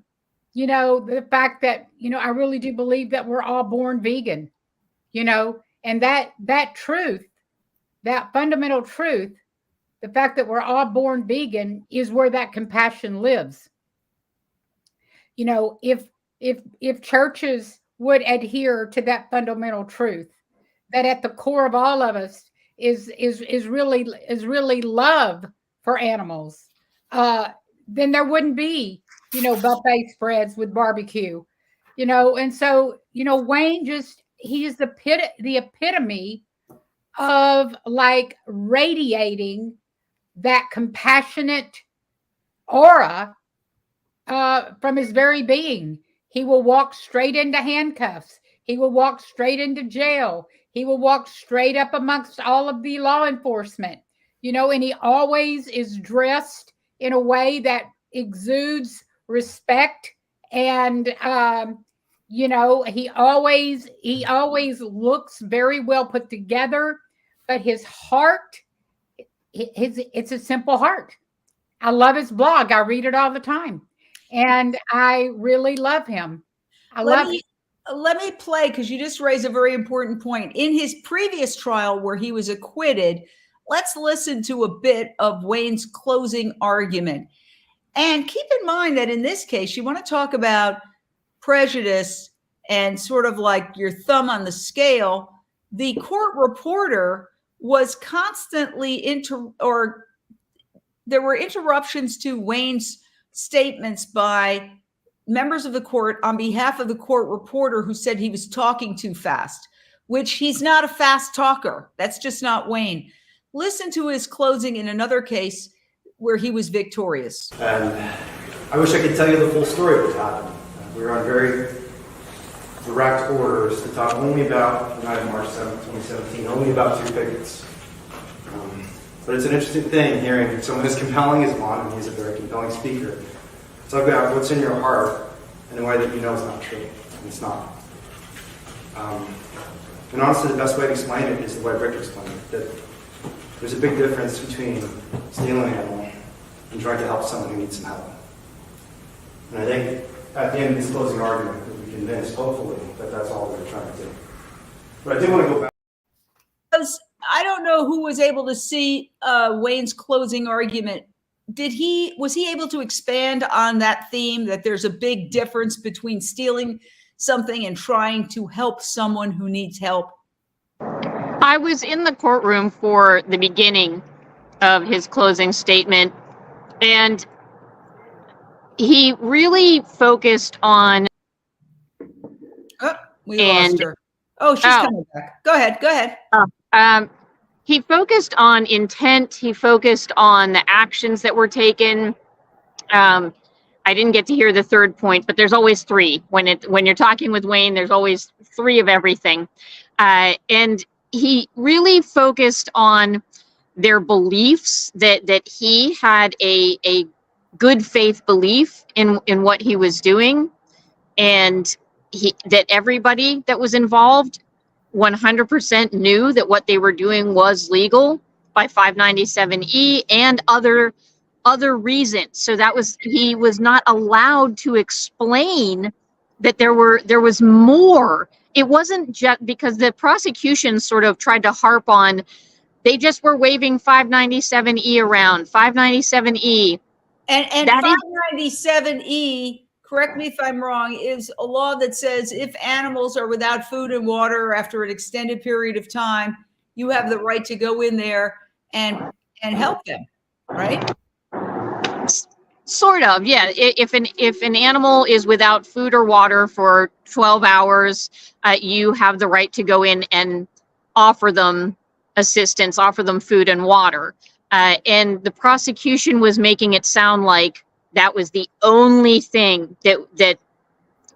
the fact that, I really do believe that we're all born vegan, and that truth, that fundamental truth, the fact that we're all born vegan, is where that compassion lives. If churches would adhere to that fundamental truth, that at the core of all of us is really love for animals, then there wouldn't be, buffet spreads with barbecue, and so, Wayne he is the epitome of like radiating that compassionate aura from his very being. He will walk straight into handcuffs. He will walk straight into jail. He will walk straight up amongst all of the law enforcement, and he always is dressed in a way that exudes respect. And, he always looks very well put together, but his heart, it's a simple heart. I love his blog. I read it all the time, and I really love him. Let me play, because you just raised a very important point. In his previous trial where he was acquitted, let's listen to a bit of Wayne's closing argument. And keep in mind that in this case, you want to talk about prejudice and sort of like your thumb on the scale. The court reporter was constantly there were interruptions to Wayne's statements by members of the court on behalf of the court reporter, who said he was talking too fast, which he's not a fast talker. That's just not Wayne. Listen to his closing in another case where he was victorious. And I wish I could tell you the full story of what happened. We were on very direct orders to talk only about the night of March 7th, 2017, only about 2 pickets. But it's an interesting thing hearing someone as compelling as Juan, and he's a very compelling speaker, talk about what's in your heart in a way that you know is not true, and it's not. And honestly, the best way to explain it is the way Rick explained it, that there's a big difference between stealing an animal and trying to help someone who needs some help. And I think at the end of this closing argument, we'll be convinced, hopefully, that that's all we're trying to do. But I did want to go back. I don't know who was able to see Wayne's closing argument. Was he able to expand on that theme, that there's a big difference between stealing something and trying to help someone who needs help? I was in the courtroom for the beginning of his closing statement, and he really focused on. Oh, we lost her. Oh, she's coming back. Go ahead. Go ahead. He focused on intent. He focused on the actions that were taken. I didn't get to hear the third point, but there's always three. When you're talking with Wayne, there's always three of everything. And he really focused on their beliefs, that he had a good faith belief in what he was doing, and that everybody that was involved 100% knew that what they were doing was legal by 597E and other reasons. So he was not allowed to explain that there was more. It wasn't just because the prosecution sort of tried to harp on, they just were waving 597E around, 597E. And 597E, correct me if I'm wrong, is a law that says if animals are without food and water after an extended period of time, you have the right to go in there and help them, right? Sort of, yeah. If an animal is without food or water for 12 hours, you have the right to go in and offer them assistance, offer them food and water. And the prosecution was making it sound like that was the only thing that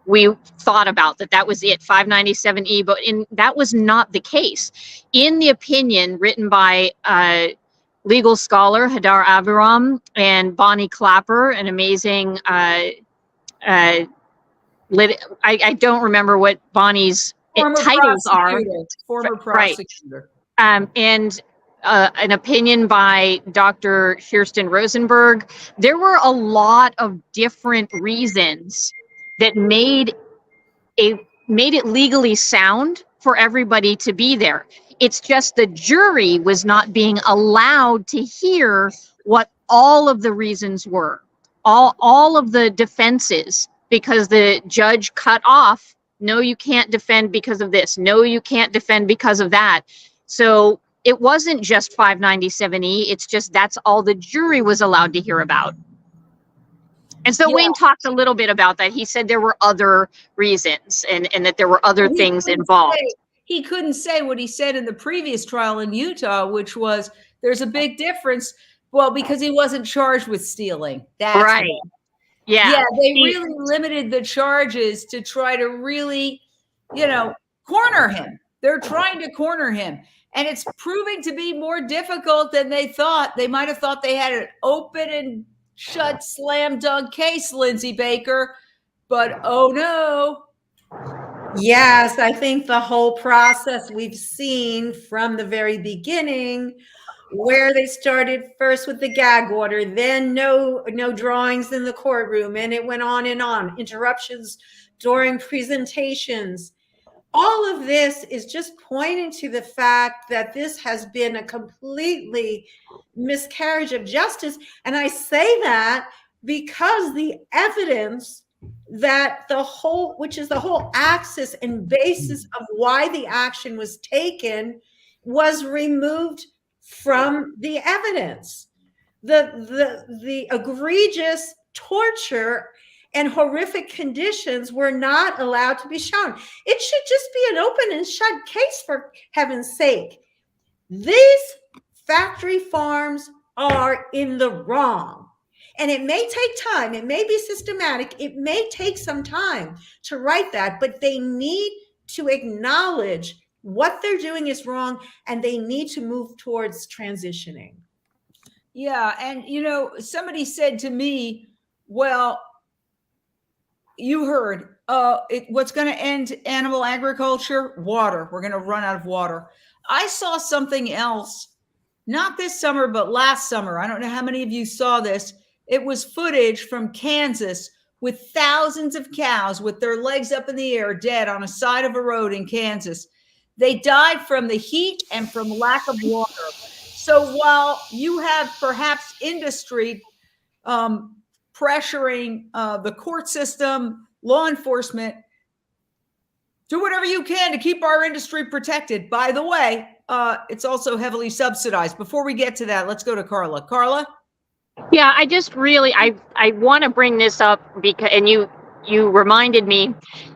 we thought about, that was it, 597E, but that was not the case. In the opinion written by legal scholar Hadar Aviram and Bonnie Clapper, an amazing I don't remember what Bonnie's titles are. Former prosecutor. Right. And an opinion by Dr. Kirsten Rosenberg. There were a lot of different reasons that made it legally sound for everybody to be there. It's just the jury was not being allowed to hear what all of the reasons were, all of the defenses, because the judge cut off, no, you can't defend because of this. No, you can't defend because of that. So it wasn't just 597E. It's just that's all the jury was allowed to hear about. And so Wayne talked a little bit about that. He said there were other reasons and that there were other things involved. He couldn't say what he said in the previous trial in Utah, which was there's a big difference. Well, because he wasn't charged with stealing. That's right. Why. Yeah. Yeah, they really limited the charges to try to really, corner him. They're trying to corner him. And it's proving to be more difficult than they thought. They might have thought they had an open and shut slam dunk case, Lindsey Baker, but oh no. Yes, I think the whole process we've seen from the very beginning, where they started first with the gag order, then no drawings in the courtroom, and it went on and on, interruptions during presentations. All of this is just pointing to the fact that this has been a completely miscarriage of justice. And I say that because the evidence that which is the whole axis and basis of why the action was taken, was removed from the evidence. The egregious torture and horrific conditions were not allowed to be shown. It should just be an open and shut case, for heaven's sake. These factory farms are in the wrong. And it may take time. It may be systematic. It may take some time to write that, but they need to acknowledge what they're doing is wrong, and they need to move towards transitioning. Yeah. And, somebody said to me, well, you heard, what's going to end animal agriculture? Water. We're going to run out of water. I saw something else, not this summer, but last summer. I don't know how many of you saw this. It was footage from Kansas with thousands of cows with their legs up in the air, dead on a side of a road in Kansas. They died from the heat and from lack of water. So while you have perhaps industry pressuring the court system, law enforcement, do whatever you can to keep our industry protected. By the way, it's also heavily subsidized. Before we get to that, let's go to Carla. Carla? Yeah, I just really, I want to bring this up because, and you reminded me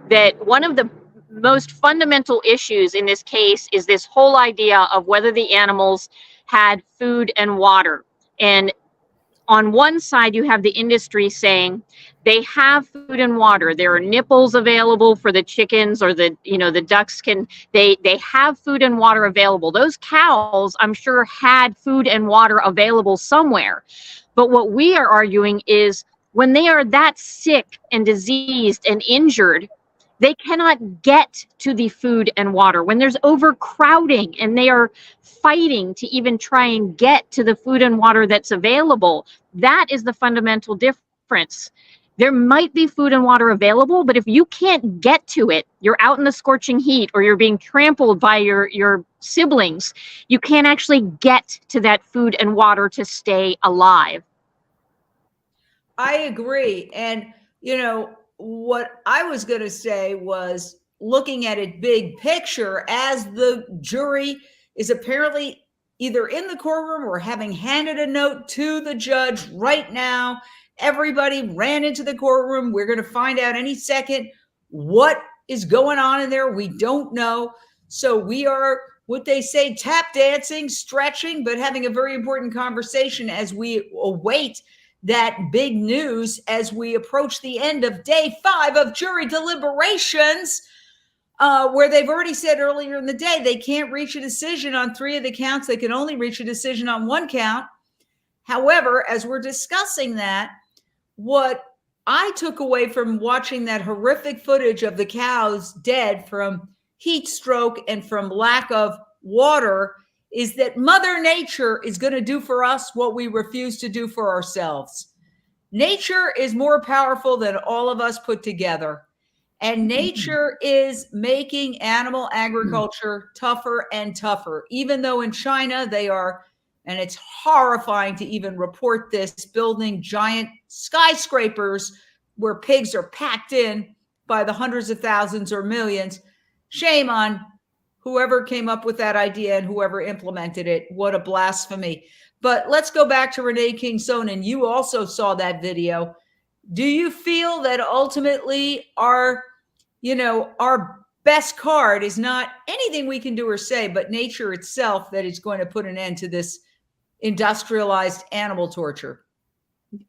that one of the most fundamental issues in this case is this whole idea of whether the animals had food and water. And on one side, you have the industry saying they have food and water. There are nipples available for the chickens, or the ducks they have food and water available. Those cows, I'm sure, had food and water available somewhere. But what we are arguing is when they are that sick and diseased and injured, they cannot get to the food and water. When there's overcrowding and they are fighting to even try and get to the food and water that's available, that is the fundamental difference. There might be food and water available, but if you can't get to it, you're out in the scorching heat, or you're being trampled by your siblings, you can't actually get to that food and water to stay alive. I agree. And, what I was going to say was, looking at it big picture, as the jury is apparently either in the courtroom or having handed a note to the judge right now. Everybody ran into the courtroom. We're going to find out any second what is going on in there. We don't know. So we are, what they say, tap dancing, stretching, but having a very important conversation as we await that big news as we approach the end of day 5 of jury deliberations, where they've already said earlier in the day they can't reach a decision on 3 of the counts. They can only reach a decision on 1 count. However, as we're discussing that, what I took away from watching that horrific footage of the cows dead from heat stroke and from lack of water is that Mother Nature is going to do for us what we refuse to do for ourselves. Nature is more powerful than all of us put together. And nature is making animal agriculture tougher and tougher, even though in China they are, and it's horrifying to even report this, building giant skyscrapers where pigs are packed in by the hundreds of thousands or millions. Shame on whoever came up with that idea and whoever implemented it. What a blasphemy. But let's go back to Renee King-Sonnen. You also saw that video. Do you feel that ultimately our best card is not anything we can do or say, but nature itself that is going to put an end to this industrialized animal torture?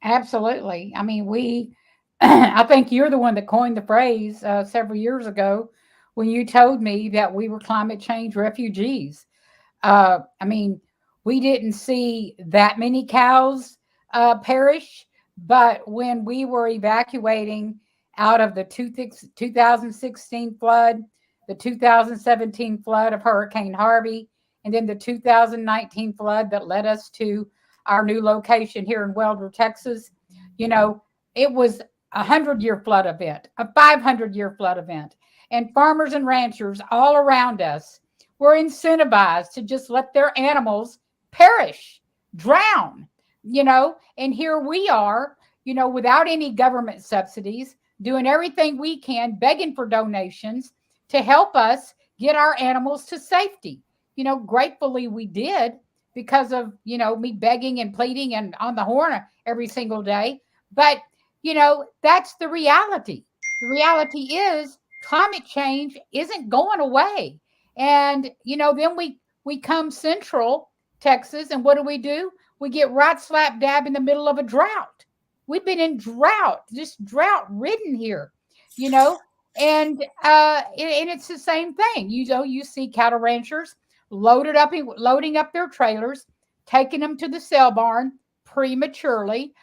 Absolutely. I mean, I think you're the one that coined the phrase several years ago when you told me that we were climate change refugees. I mean, we didn't see that many cows perish, but when we were evacuating out of the 2016 flood, the 2017 flood of Hurricane Harvey, and then the 2019 flood that led us to our new location here in Weldon, Texas, it was a 100-year flood event, a 500-year flood event. And farmers and ranchers all around us were incentivized to just let their animals perish, drown, and here we are, without any government subsidies, doing everything we can, begging for donations to help us get our animals to safety. Gratefully we did, because of, me begging and pleading and on the horn every single day. But, that's the reality. The reality is climate change isn't going away. And, then we come Central Texas, and what do? We get right slap dab in the middle of a drought. We've been in drought, just drought ridden here, and it's the same thing. You see cattle ranchers loading up their trailers, taking them to the sale barn prematurely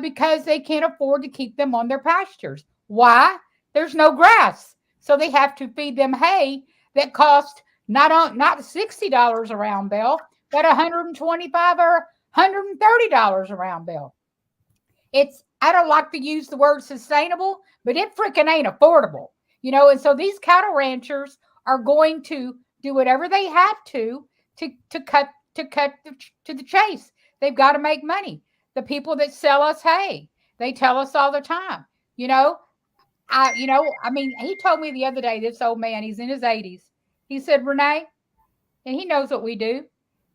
because they can't afford to keep them on their pastures. Why? There's no grass. So they have to feed them hay that costs not $60 a round bale, but $125 or $130 a round bale. I don't like to use the word sustainable, but it freaking ain't affordable, and so these cattle ranchers are going to do whatever they have to cut to the chase. They've got to make money. The people that sell us hay, they tell us all the time, he told me the other day, this old man, he's in his 80s. He said, Renee, and he knows what we do.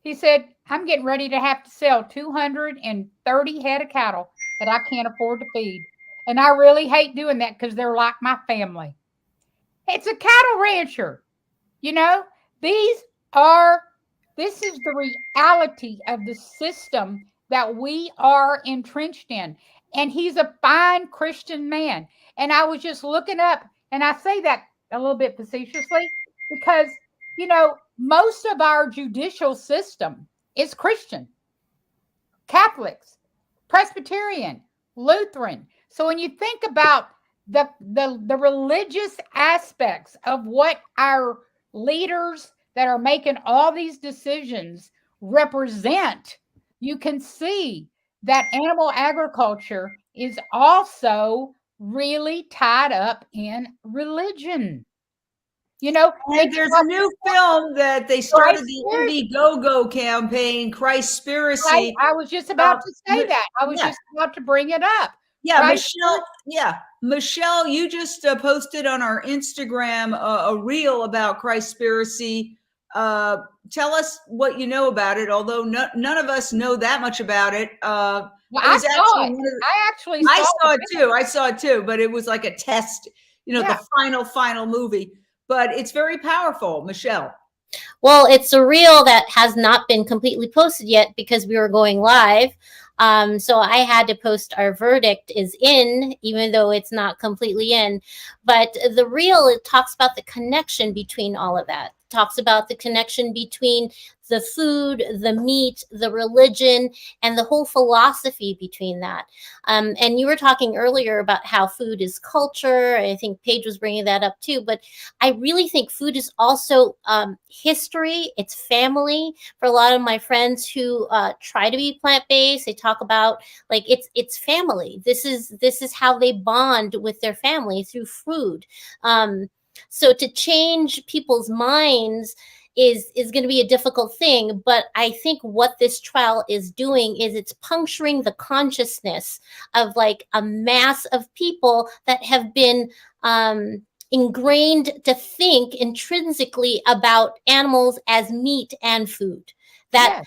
He said, I'm getting ready to have to sell 230 head of cattle that I can't afford to feed. And I really hate doing that because they're like my family. It's a cattle rancher. This is the reality of the system that we are entrenched in. And he's a fine Christian man. And I was just looking up, and I say that a little bit facetiously because, most of our judicial system is Christian, Catholics, Presbyterian, Lutheran. So when you think about the religious aspects of what our leaders that are making all these decisions represent, you can see that animal agriculture is also really tied up in religion. And there's a new film that they started the Indiegogo campaign, Christspiracy. I was just about to say that. I was just about to bring it up. Yeah, Michelle, you just posted on our Instagram a reel about Christspiracy. Tell us what you know about it, although none of us know that much about it. I saw it too. I saw it too, but it was like a test, the final movie. But it's very powerful, Michelle. Well, it's a reel that has not been completely posted yet because we were going live. So I had to post our verdict is in, even though it's not completely in. But the reel, it talks about the connection between all of that. It talks about the connection between the food, the meat, the religion, and the whole philosophy between that. And you were talking earlier about how food is culture. I think Paige was bringing that up too. But I really think food is also history. It's family. For a lot of my friends who try to be plant-based, they talk about it's family. This is how they bond with their family through food. So to change people's minds is going to be a difficult thing. But I think what this trial is doing is it's puncturing the consciousness of a mass of people that have been ingrained to think intrinsically about animals as meat and food, that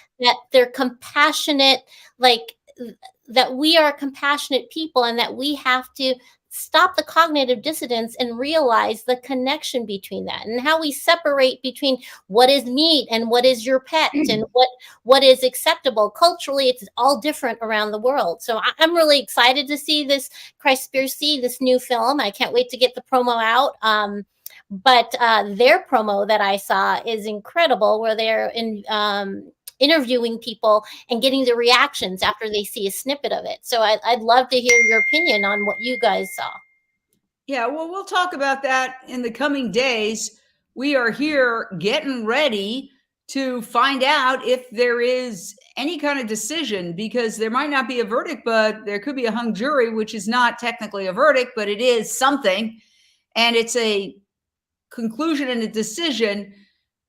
they're compassionate, that we are compassionate people, and that we have to stop the cognitive dissonance and realize the connection between that and how we separate between what is meat and what is your pet and what is acceptable culturally. It's all different around the world. So I'm really excited to see this Christspiracy, this new film. I can't wait to get the promo out. But their promo that I saw is incredible, where they're interviewing people and getting the reactions after they see a snippet of it. So I'd love to hear your opinion on what you guys saw. Yeah, well, we'll talk about that in the coming days. We are here getting ready to find out if there is any kind of decision, because there might not be a verdict, but there could be a hung jury, which is not technically a verdict, but it is something. And it's a conclusion and a decision.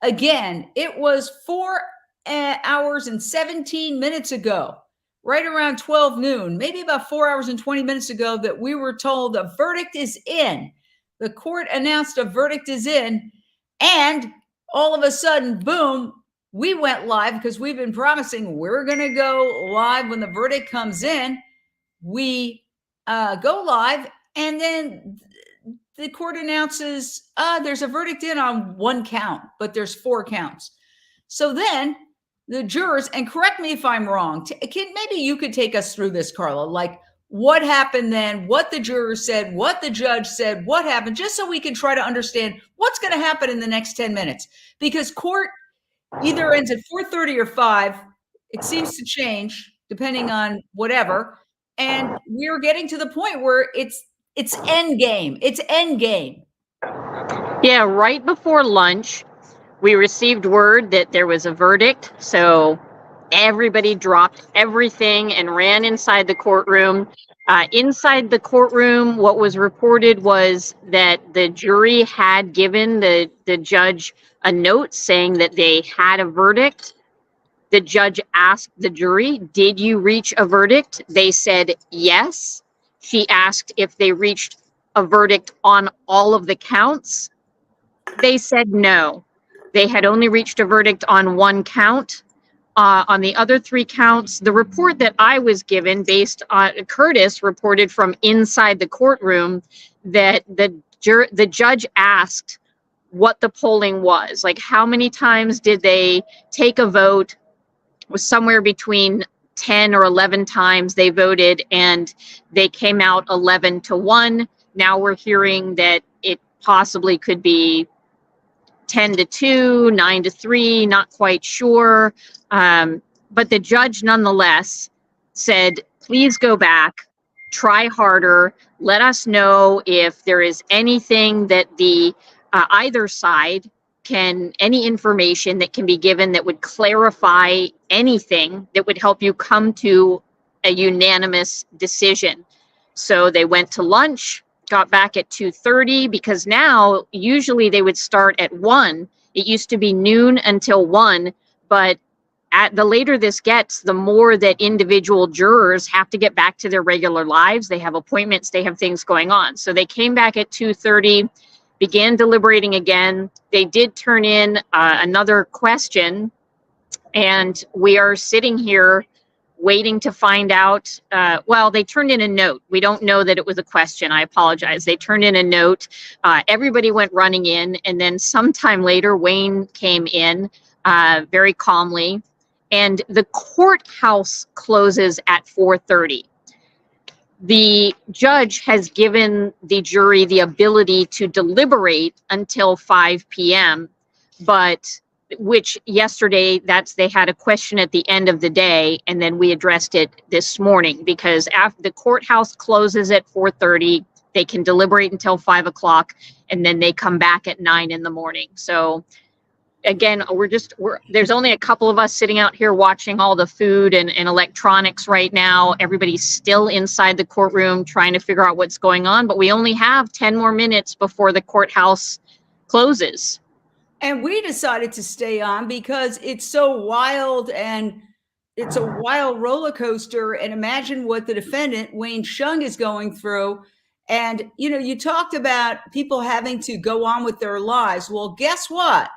Again, it was 4 hours and 17 minutes ago, right around 12 noon, maybe about 4 hours and 20 minutes ago, that we were told a verdict is in. The court announced a verdict is in, and all of a sudden, boom, we went live because we've been promising we're going to go live when the verdict comes in. We go live, and then the court announces there's a verdict in on 1 count, but there's 4 counts. So then the jurors, and correct me if I'm wrong, maybe you could take us through this, Carla, what happened then, what the jurors said, what the judge said, what happened, just so we can try to understand what's going to happen in the next 10 minutes. Because court either ends at 4:30 or 5. It seems to change depending on whatever. And we're getting to the point where it's end game. It's end game. Yeah, right before lunch, we received word that there was a verdict. So everybody dropped everything and ran inside the courtroom. Inside the courtroom, what was reported was that the jury had given the judge a note saying that they had a verdict. The judge asked the jury, "Did you reach a verdict?" They said yes. She asked if they reached a verdict on all of the counts? They said no. They had only reached a verdict on one count. On the other 3 counts, the report that I was given based on Curtis reported from inside the courtroom that the judge asked what the polling was. Like, how many times did they take a vote? It was somewhere between 10 or 11 times they voted, and they came out 11-1. Now we're hearing that it possibly could be 10-2, 9-3, not quite sure. But the judge nonetheless said, please go back, try harder, let us know if there is anything that the either side any information that can be given that would clarify anything that would help you come to a unanimous decision. So they went to lunch, got back at 2:30, because now usually they would start at 1. It used to be noon until 1, but the later this gets, the more that individual jurors have to get back to their regular lives. They have appointments, they have things going on. So they came back at 2:30, began deliberating again. They did turn in another question, and we are sitting here waiting to find out. Well, they turned in a note. We don't know that it was a question. I apologize. They turned in a note. Everybody went running in, and then sometime later, Wayne came in very calmly, and the courthouse closes at 4:30. The judge has given the jury the ability to deliberate until 5 p.m., but which yesterday they had a question at the end of the day, and then we addressed it this morning, because after the courthouse closes at 4:30, they can deliberate until 5 o'clock, and then they come back at 9 in the morning. So again, there's only a couple of us sitting out here watching all the food and electronics right now. Everybody's still inside the courtroom trying to figure out what's going on, but we only have 10 more minutes before the courthouse closes. And we decided to stay on because it's so wild, and it's a wild roller coaster. And imagine what the defendant, Wayne Hsiung, is going through. And, you talked about people having to go on with their lives. Well, guess what?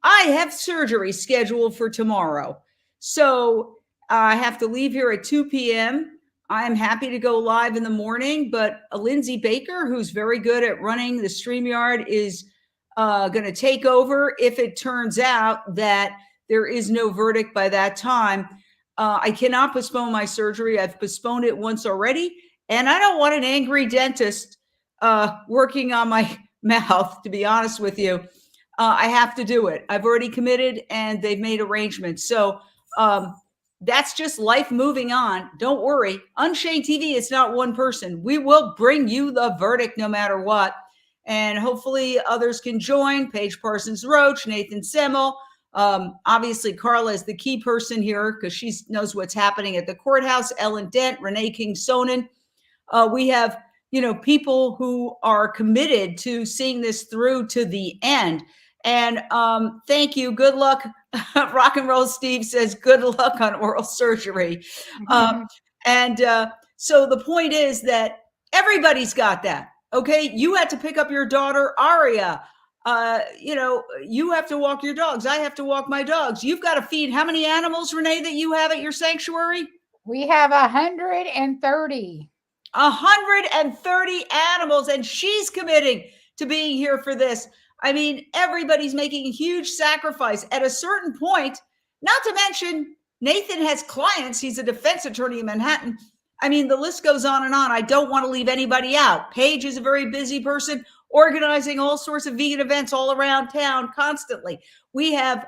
I have surgery scheduled for tomorrow. So I have to leave here at 2 p.m. I'm happy to go live in the morning, but Lindsey Baker, who's very good at running the StreamYard, is going to take over if it turns out that there is no verdict by that time. I cannot postpone my surgery. I've postponed it once already, and I don't want an angry dentist working on my mouth, to be honest with you. I have to do it. I've already committed, and they've made arrangements. So that's just life moving on. Don't worry. Unchained TV is not one person. We will bring you the verdict no matter what. And hopefully others can join. Paige Parsons-Roach, Nathan Semmel. Obviously, Carla is the key person here because she knows what's happening at the courthouse. Ellen Dent, Renee King-Sonnen. We have, people who are committed to seeing this through to the end. And thank you. Good luck. Rock and Roll Steve says, good luck on oral surgery. So the point is that everybody's got that. Okay. You had to pick up your daughter, Aria. You have to walk your dogs. I have to walk my dogs. You've got to feed how many animals, Renee, that you have at your sanctuary? We have 130. 130 animals, and she's committing to being here for this. I mean, everybody's making a huge sacrifice at a certain point, not to mention Nathan has clients. He's a defense attorney in Manhattan. I mean, the list goes on and on. I don't want to leave anybody out. Paige is a very busy person, organizing all sorts of vegan events all around town constantly. We have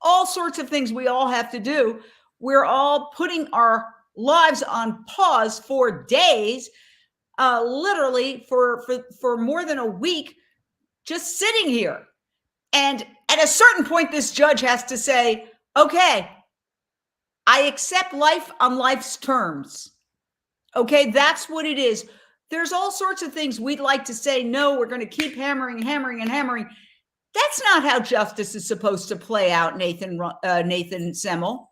all sorts of things we all have to do. We're all putting our lives on pause for days, literally for more than a week, just sitting here. And at a certain point, this judge has to say, okay, I accept life on life's terms. Okay, that's what it is. There's all sorts of things we'd like to say, no, we're going to keep hammering. That's not how justice is supposed to play out, Nathan Semmel.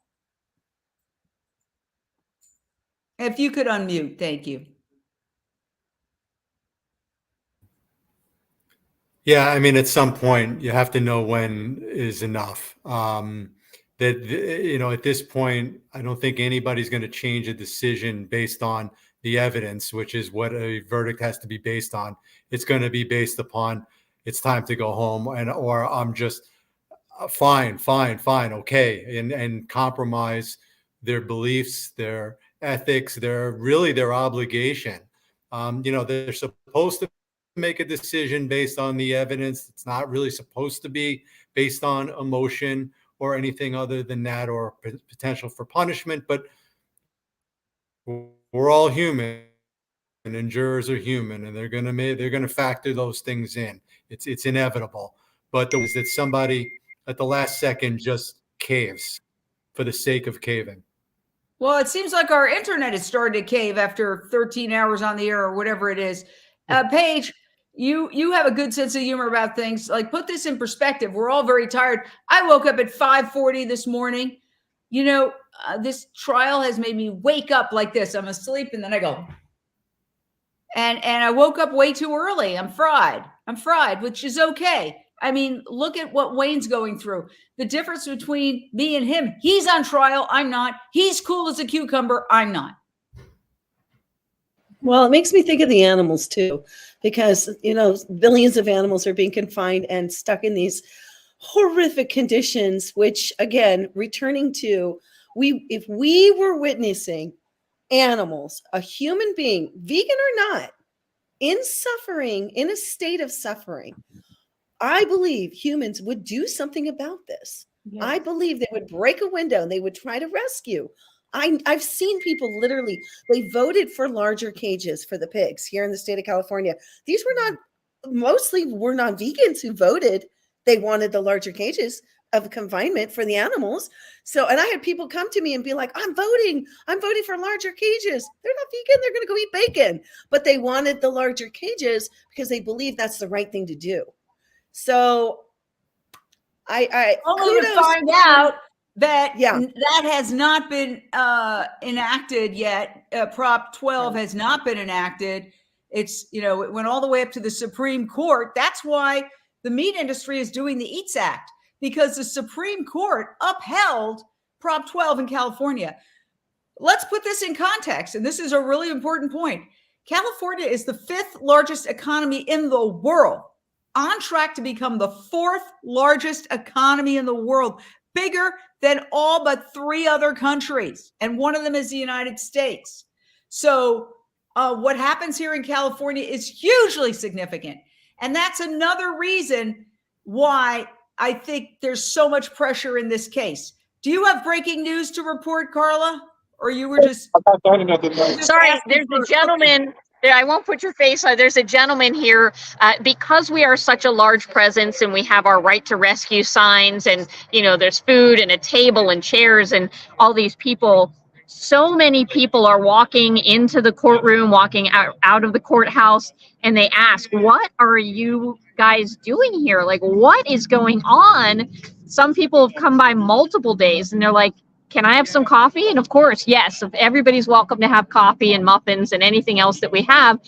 If you could unmute, thank you. Yeah, I mean, at some point, you have to know when is enough. At this point, I don't think anybody's going to change a decision based on the evidence, which is what a verdict has to be based on. It's going to be based upon it's time to go home, or I'm just fine, okay, and compromise their beliefs, their ethics, their obligation. They're supposed to make a decision based on the evidence. It's not really supposed to be based on emotion or anything other than that, or potential for punishment. But we're all human, and jurors are human, and they're gonna factor those things in. It's inevitable. But is that somebody at the last second just caves for the sake of caving? Well, it seems like our internet is starting to cave after 13 hours on the air or whatever it is. Paige, you have a good sense of humor about things. Like, put this in perspective. We're all very tired. I woke up at 5:40 this morning. This trial has made me wake up like this. I'm asleep and then I go. And I woke up way too early. I'm fried, which is okay. I mean, look at what Wayne's going through. The difference between me and him, he's on trial, I'm not. He's cool as a cucumber, I'm not. Well, it makes me think of the animals too, because, billions of animals are being confined and stuck in these horrific conditions, which, again, returning to, if we were witnessing animals, a human being, vegan or not, in suffering, in a state of suffering, I believe humans would do something about this. Yes. I believe they would break a window and they would try to rescue. I've seen people literally, they voted for larger cages for the pigs here in the state of California. These mostly were not vegans who voted. They wanted the larger cages of confinement for the animals. So, and I had people come to me and be like, I'm voting for larger cages. They're not vegan. They're going to go eat bacon, but they wanted the larger cages because they believe that's the right thing to do. So I only to find out that that has not been enacted yet. Prop 12 has not been enacted. It's, it went all the way up to the Supreme Court. That's why the meat industry is doing the EATS Act, because the Supreme Court upheld Prop 12 in California. Let's put this in context, and this is a really important point. California is the 5th largest economy in the world, on track to become the 4th largest economy in the world, bigger than all but 3 other countries, and one of them is the United States. So what happens here in California is hugely significant, and that's another reason why I think there's so much pressure in this case. Do you have breaking news to report, Carla? Or you were just... Sorry, there's a gentleman... I won't put your face on. There's a gentleman here, because we are such a large presence and we have our right to rescue signs, and, there's food and a table and chairs and all these people. So many people are walking into the courtroom, walking out of the courthouse, and they ask, what are you guys doing here? Like, what is going on? Some people have come by multiple days and they're like, can I have some coffee? And of course, yes, everybody's welcome to have coffee and muffins and anything else that we have.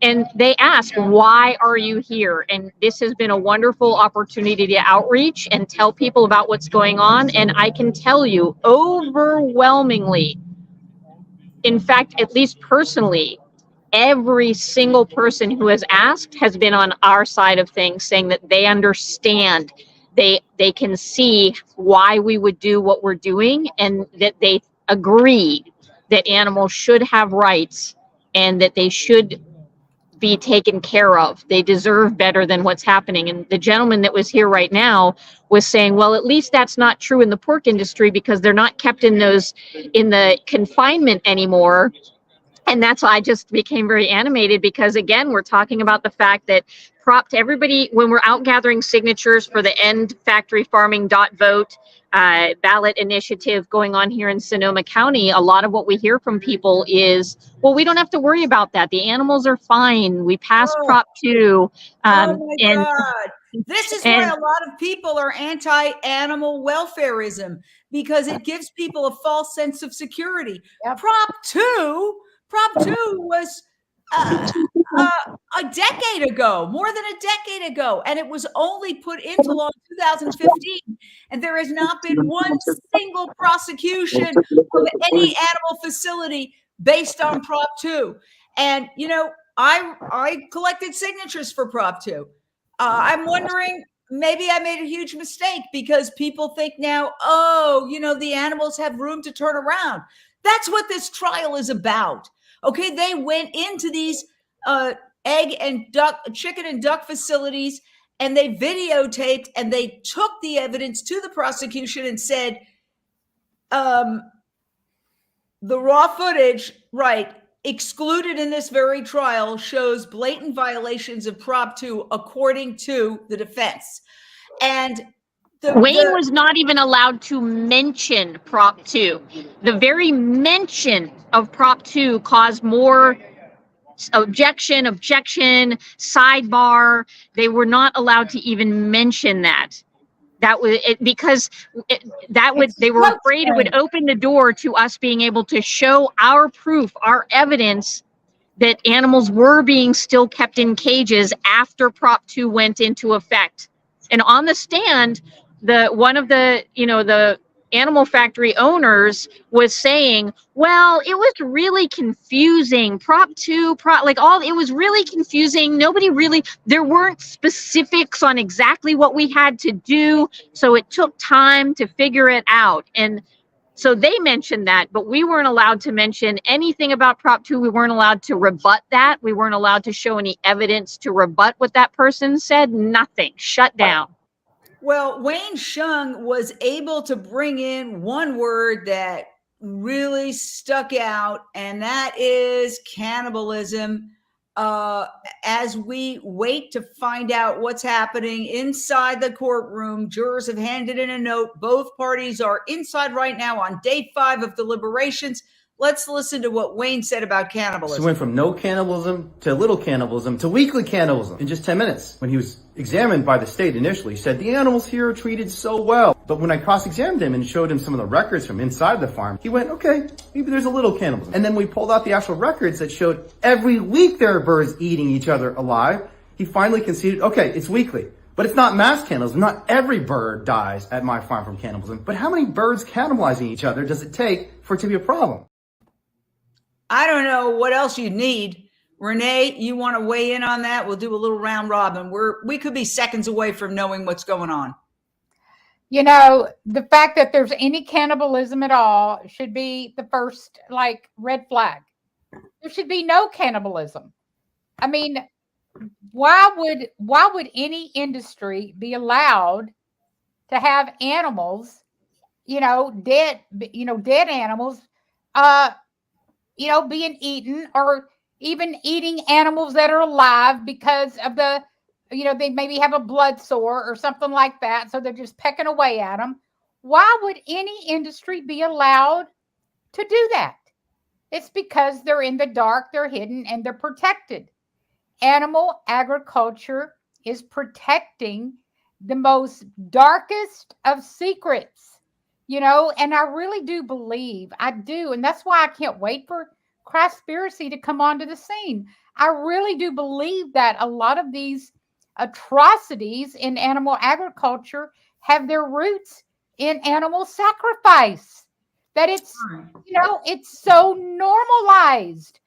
And they ask, why are you here? And this has been a wonderful opportunity to outreach and tell people about what's going on. And I can tell you, overwhelmingly, in fact, at least personally, every single person who has asked has been on our side of things, saying that they understand. They can see why we would do what we're doing, and that they agree that animals should have rights and that they should be taken care of. They deserve better than what's happening. And the gentleman that was here right now was saying, well, at least that's not true in the pork industry, because they're not kept in the confinement anymore. And that's why I just became very animated, because again, we're talking about the fact that everybody, when we're out gathering signatures for the End Factory Farming .vote ballot initiative going on here in Sonoma County, a lot of what we hear from people is, well, we don't have to worry about that. The animals are fine. We passed Prop 2. Oh my God. This is why a lot of people are anti-animal welfareism, because it gives people a false sense of security. Prop 2 was, a decade ago, more than a decade ago, and it was only put into law in 2015. And there has not been one single prosecution of any animal facility based on Prop 2. And, you know, I collected signatures for Prop 2. I'm wondering, maybe I made a huge mistake because people think now, oh, you know, the animals have room to turn around. That's what this trial is about. Okay, they went into these chicken and duck facilities, and they videotaped, and they took the evidence to the prosecution and said, the raw footage, right, excluded in this very trial shows blatant violations of Prop 2, according to the defense. And Wayne was not even allowed to mention Prop 2. The very mention of Prop 2 caused more objection, sidebar. They were not allowed to even mention that. That was it, because they were afraid it would open the door to us being able to show our proof, our evidence that animals were being still kept in cages after Prop 2 went into effect. And on the stand, one of the animal factory owners was saying, well, it was really confusing. Prop 2, it was really confusing. There weren't specifics on exactly what we had to do. So it took time to figure it out. And so they mentioned that, but we weren't allowed to mention anything about Prop 2. We weren't allowed to rebut that. We weren't allowed to show any evidence to rebut what that person said. Nothing. Shut down. Well, Wayne Hsiung was able to bring in one word that really stuck out, and that is cannibalism. As we wait to find out what's happening inside the courtroom, jurors have handed in a note. Both parties are inside right now on day 5 of deliberations. Let's listen to what Wayne said about cannibalism. So we went from no cannibalism to little cannibalism to weekly cannibalism in just 10 minutes. When he was examined by the state initially, he said, the animals here are treated so well. But when I cross-examined him and showed him some of the records from inside the farm, he went, okay, maybe there's a little cannibalism. And then we pulled out the actual records that showed every week there are birds eating each other alive. He finally conceded, okay, it's weekly. But it's not mass cannibalism. Not every bird dies at my farm from cannibalism. But how many birds cannibalizing each other does it take for it to be a problem? I don't know what else you need. Renee, you want to weigh in on that? We'll do a little round robin. We could be seconds away from knowing what's going on. You know, the fact that there's any cannibalism at all should be the first, red flag. There should be no cannibalism. I mean, why would any industry be allowed to have animals, dead animals, being eaten, or even eating animals that are alive because of they maybe have a blood sore or something like that. So they're just pecking away at them. Why would any industry be allowed to do that? It's because they're in the dark, they're hidden, and they're protected. Animal agriculture is protecting the most darkest of secrets. And I really do believe, and that's why I can't wait for Conspiracy to come onto the scene. I really do believe that a lot of these atrocities in animal agriculture have their roots in animal sacrifice. That it's so normalized.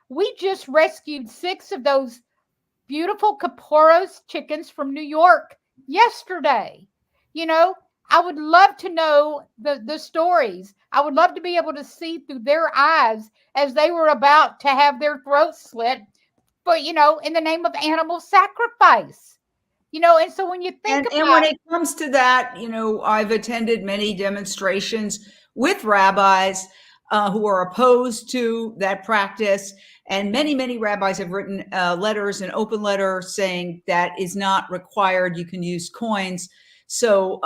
We just rescued 6 of those beautiful Caporos chickens from New York yesterday. I would love to know the stories. I would love to be able to see through their eyes as they were about to have their throats slit, but in the name of animal sacrifice. And so when you think and when it comes to that, I've attended many demonstrations with rabbis who are opposed to that practice. And many, many rabbis have written letters, an open letter saying that is not required. You can use coins. So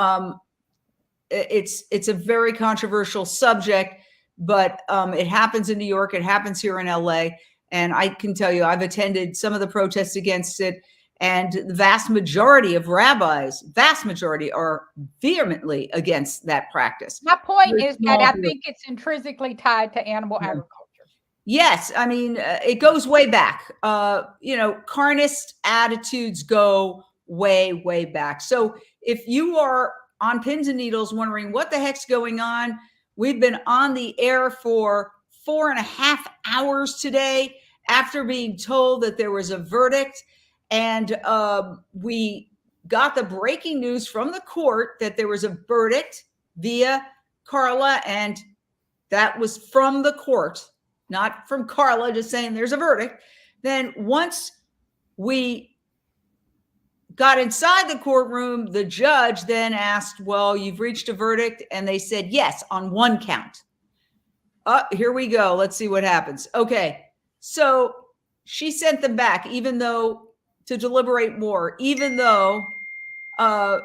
it's a very controversial subject, but it happens in New York. It happens here in LA. And I can tell you, I've attended some of the protests against it. And the vast majority of rabbis, are vehemently against that practice. My point is that I think it's intrinsically tied to animal agriculture. Yes, I mean, it goes way back. Carnist attitudes go way, way back. So if you are on pins and needles wondering what the heck's going on, we've been on the air for 4.5 hours today after being told that there was a verdict. And we got the breaking news from the court that there was a verdict via Carla, and that was from the court, not from Carla just saying there's a verdict. Then once we got inside the courtroom, the judge then asked, well, you've reached a verdict. And they said, yes, on one count. Here we go. Let's see what happens. Okay. So she sent them back, even though to deliberate more, even though they'd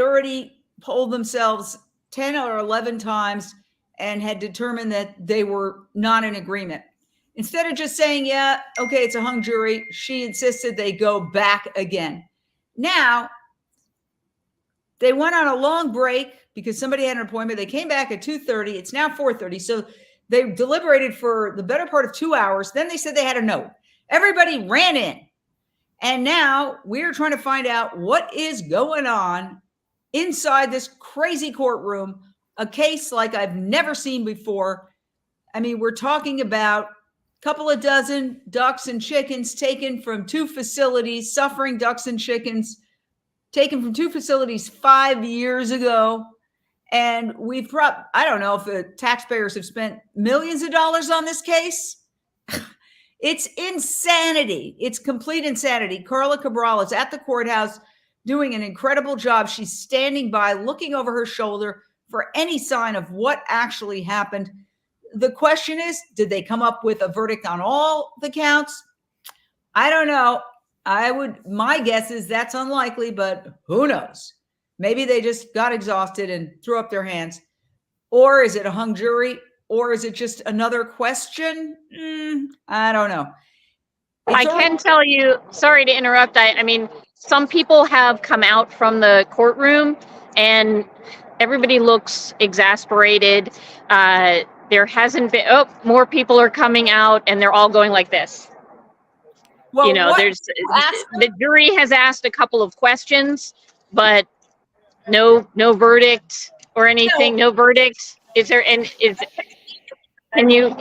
already polled themselves 10 or 11 times and had determined that they were not in agreement. Instead of just saying, yeah, okay, it's a hung jury, she insisted they go back again. Now, they went on a long break because somebody had an appointment. They came back at 2:30. It's now 4:30. So they deliberated for the better part of 2 hours. Then they said they had a note. Everybody ran in. And now we're trying to find out what is going on inside this crazy courtroom, a case like I've never seen before. I mean, we're talking about a couple of dozen ducks and chickens taken from two facilities, suffering ducks and chickens taken from two facilities 5 years ago. And we've I don't know if the taxpayers have spent millions of dollars on this case. It's insanity. It's complete insanity. Carla Cabral is at the courthouse doing an incredible job. She's standing by, looking over her shoulder for any sign of what actually happened. The question is, did they come up with a verdict on all the counts? I don't know. My guess is that's unlikely, but who knows? Maybe they just got exhausted and threw up their hands. Or is it a hung jury? Or is it just another question? I don't know. I can tell you, sorry to interrupt. I mean, some people have come out from the courtroom and everybody looks exasperated. There hasn't been, more people are coming out and they're all going like this. Well, the jury has asked a couple of questions, but no verdict or anything, no verdict. Can you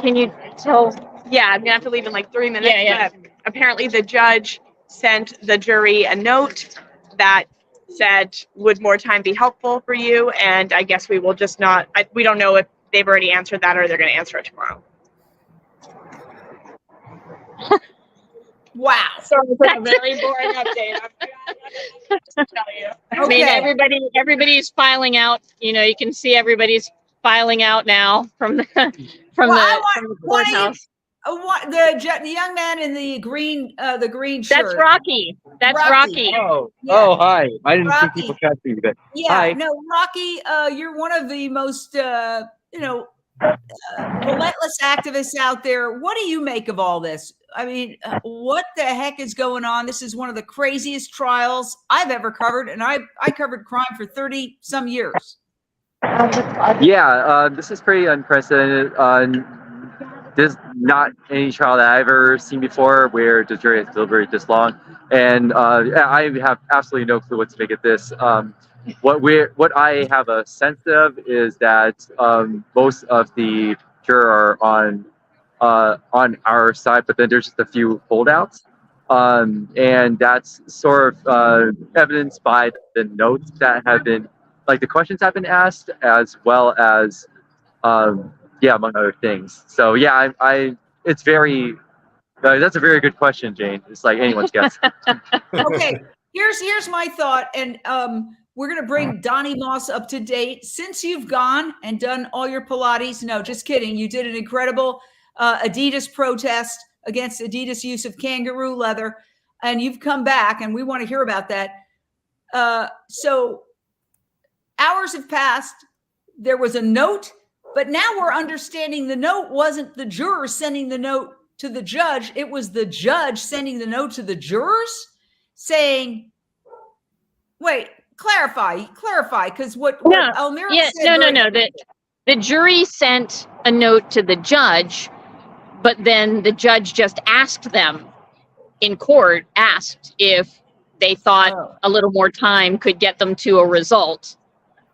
tell? Yeah, I'm gonna have to leave in like 3 minutes. Yeah. Apparently the judge sent the jury a note that said, would more time be helpful for you? And I guess we will just not, we don't know if they've already answered that or they're going to answer it tomorrow. Wow. So it's a very boring update. Tell you. I mean, everybody's filing out. You can see everybody's filing out now from the courthouse. The young man in the green shirt. That's Rocky. That's Rocky. Oh, hi. I didn't think people catch me, but hi. No, Rocky, you're one of the most relentless activists out there. What do you make of all this? I mean, what the heck is going on? This is one of the craziest trials I've ever covered, and I covered crime for 30 some years. Yeah, this is pretty unprecedented. There's not any trial that I've ever seen before where the jury has deliberated this long, and I have absolutely no clue what to make of this. What I have a sense of is that most of the jurors are on our side, but then there's just a few holdouts, and that's sort of evidenced by the notes that have been, like the questions have been asked, as well as among other things. So yeah, it's very. That's a very good question, Jane. It's like anyone's guess. Okay, here's my thought, and we're gonna bring Donnie Moss up to date. Since you've gone and done all your Pilates, no, just kidding. You did an incredible Adidas protest against Adidas use of kangaroo leather, and you've come back, and we want to hear about that. So hours have passed. There was a note, but now we're understanding the note wasn't the jurors sending the note to the judge. It was the judge sending the note to the jurors saying, wait, clarify, because what Almira said. No. The jury sent a note to the judge, but then the judge just asked them in court, asked if they thought a little more time could get them to a result,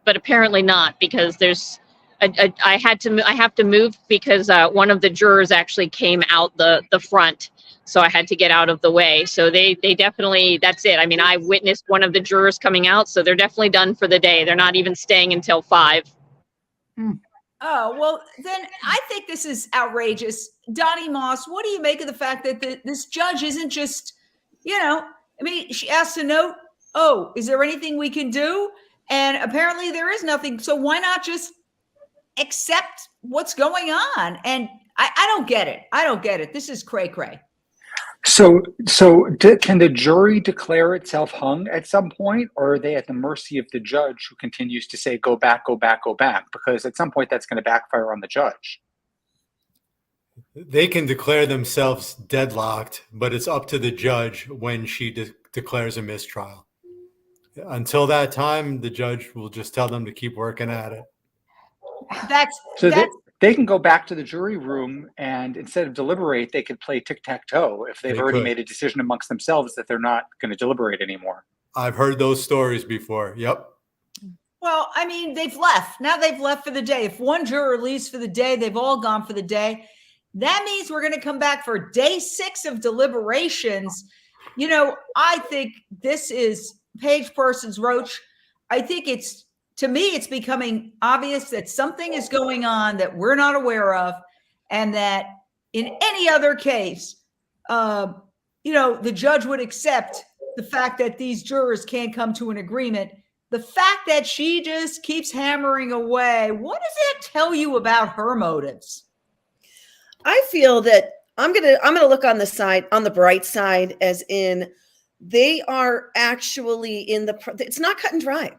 but apparently not, because there's I have to move because one of the jurors actually came out the front, so I had to get out of the way. So they definitely, that's it. I mean, I witnessed one of the jurors coming out, so they're definitely done for the day. They're not even staying until 5. Oh, well, then I think this is outrageous. Donnie Moss, what do you make of the fact that this judge isn't just, I mean, she asked a note, oh, is there anything we can do? And apparently there is nothing. So why not just accept what's going on? And I don't get it. I don't get it. This is cray-cray. So can the jury declare itself hung at some point, or are they at the mercy of the judge who continues to say, go back, go back, go back? Because at some point that's going to backfire on the judge. They can declare themselves deadlocked, but it's up to the judge when she declares a mistrial. Until that time, the judge will just tell them to keep working at it. They can go back to the jury room, and instead of deliberate, they could play tic-tac-toe if they've already made a decision amongst themselves that they're not going to deliberate anymore. I've heard those stories before. Yep. Well, I mean, they've left. Now they've left for the day. If one juror leaves for the day, they've all gone for the day. That means we're going to come back for day 6 of deliberations. I think this is Page Persons Roach. I think to me, it's becoming obvious that something is going on that we're not aware of, and that in any other case, the judge would accept the fact that these jurors can't come to an agreement. The fact that she just keeps hammering away, what does that tell you about her motives? I feel that I'm gonna look on the bright side, as in they are actually it's not cut and dry.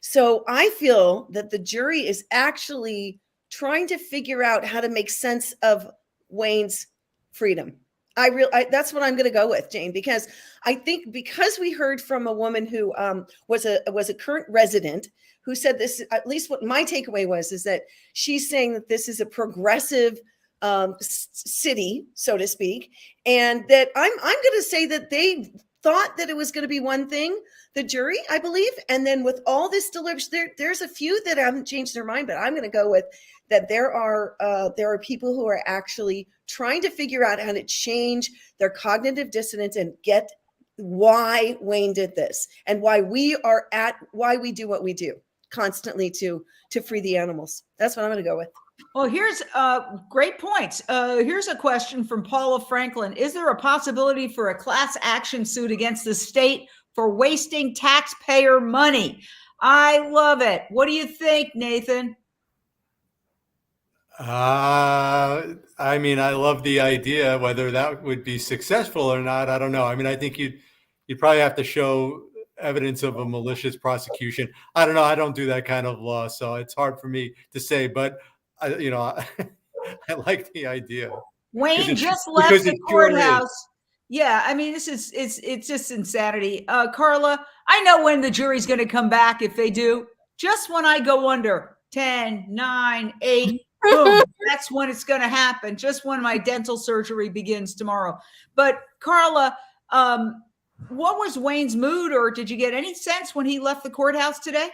So I feel that the jury is actually trying to figure out how to make sense of Wayne's freedom. That's what I'm going to go with, Jane, because I think because we heard from a woman who was a current resident who said this, at least what my takeaway was, is that she's saying that this is a progressive city, so to speak, and that I'm going to say that they thought that it was going to be one thing, the jury, I believe. And then with all this deliberation, there's a few that haven't changed their mind, but I'm going to go with that there are people who are actually trying to figure out how to change their cognitive dissonance and get why Wayne did this and why we do what we do constantly to free the animals. That's what I'm going to go with. Well, here's great points. Here's a question from Paula Franklin. Is there a possibility for a class action suit against the state for wasting taxpayer money? I love it. What do you think, Nathan? I mean, I love the idea. Whether that would be successful or not, I don't know. I mean, I think you'd probably have to show evidence of a malicious prosecution. I don't know. I don't do that kind of law, so it's hard for me to say. But I like the idea. Wayne just left the courthouse. Yeah, I mean, it's just insanity. Carla, I know when the jury's going to come back if they do. Just when I go under 10, 9, 8. Boom, that's when it's going to happen. Just when my dental surgery begins tomorrow. But Carla, what was Wayne's mood, or did you get any sense when he left the courthouse today?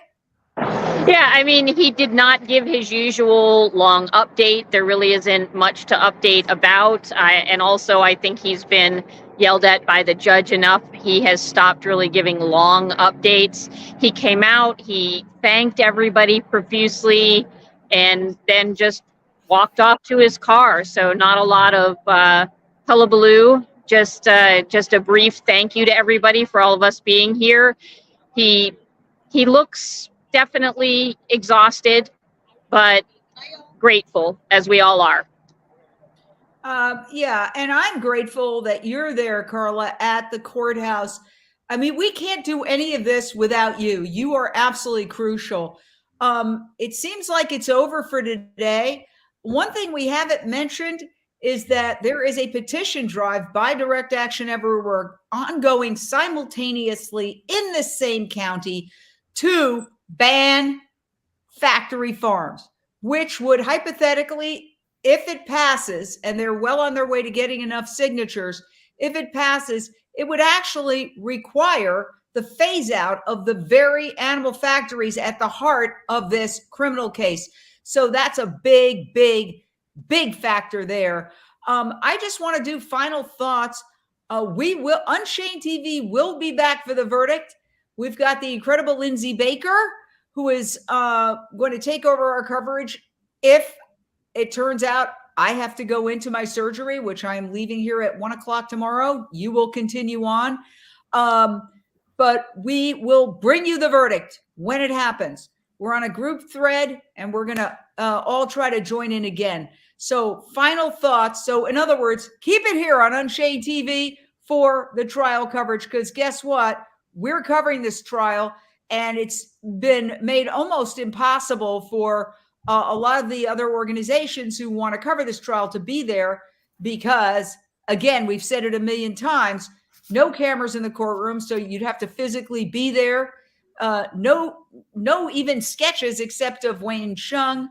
Yeah, I mean, he did not give his usual long update. There really isn't much to update about. And also, I think he's been yelled at by the judge enough. He has stopped really giving long updates. He came out, he thanked everybody profusely, and then just walked off to his car. So not a lot of hullabaloo, just a brief thank you to everybody for all of us being here. He looks definitely exhausted, but grateful, as we all are. Yeah, and I'm grateful that you're there, Carla, at the courthouse. I mean, we can't do any of this without you. You are absolutely crucial. It seems like it's over for today. One thing we haven't mentioned is that there is a petition drive by Direct Action Everywhere ongoing simultaneously in the same county to ban factory farms. which would hypothetically, if it passes, and they're well on their way to getting enough signatures, if it passes, it would actually require the phase out of the very animal factories at the heart of this criminal case. So that's a big, big, big factor there. I just want to do final thoughts. Unchained TV will be back for the verdict. We've got the incredible Lindsey Baker, who is going to take over our coverage if it turns out I have to go into my surgery, which I am leaving here at 1:00 tomorrow. You will continue on. But we will bring you the verdict when it happens. We're on a group thread, and we're going to all try to join in again. So final thoughts. So in other words, keep it here on Unchained TV for the trial coverage, because guess what? We're covering this trial, and it's been made almost impossible for a lot of the other organizations who want to cover this trial to be there because, again, we've said it a million times, no cameras in the courtroom, so you'd have to physically be there. No even sketches except of Wayne Hsiung,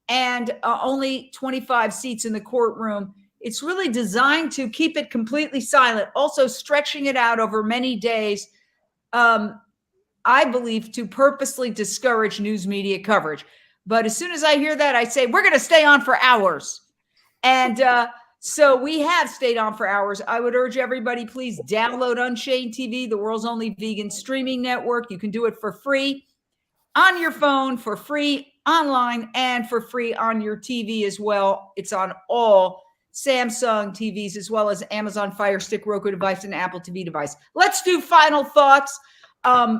and only 25 seats in the courtroom. It's really designed to keep it completely silent, also stretching it out over many days, I believe, to purposely discourage news media coverage. But as soon as I hear that, I say, we're going to stay on for hours. And so we have stayed on for hours. I would urge everybody, please download Unchained TV, the world's only vegan streaming network. You can do it for free on your phone, for free online, and for free on your TV as well. It's on all Samsung TVs, as well as Amazon Fire Stick, Roku device, and Apple TV device. Let's do final thoughts.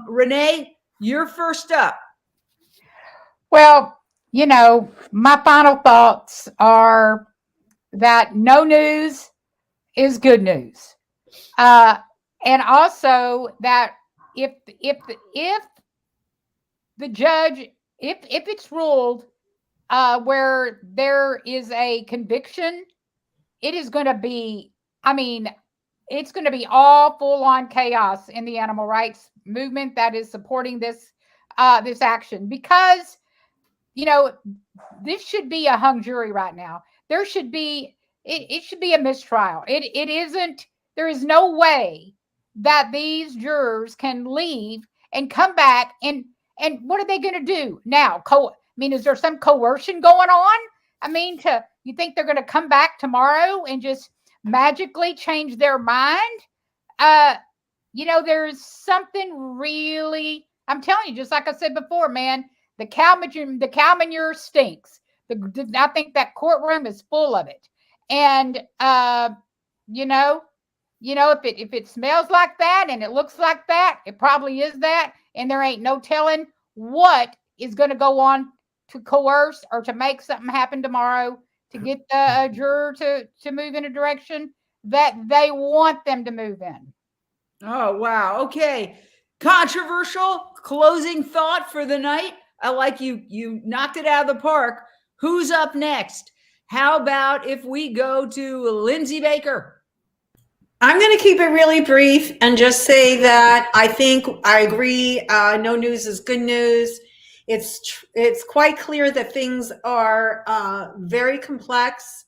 Renee, you're first up. Well, you know, my final thoughts are that no news is good news. And also that if the judge, if it's ruled where there is a conviction, it is going to be, I mean, it's going to be all full-on chaos in the animal rights movement that is supporting this this action, because, you know, this should be a hung jury right now. There should be, it should be a mistrial. It isn't, there is no way that these jurors can leave and come back and what are they going to do now? I mean, is there some coercion going on? I mean, you think they're going to come back tomorrow and just magically change their mind? You know, there's something really, I'm telling you, just like I said before, man, the cow manure stinks. I think that courtroom is full of it. And, you know, if it smells like that and it looks like that, it probably is that. And there ain't no telling what is going to go on to coerce or to make something happen tomorrow to get the juror to move in a direction that they want them to move in. Oh, wow. Okay. Controversial closing thought for the night. I like you knocked it out of the park. Who's up next? How about if we go to Lindsey Baker? I'm going to keep it really brief and just say that I think I agree. No news is good news. It's quite clear that things are very complex,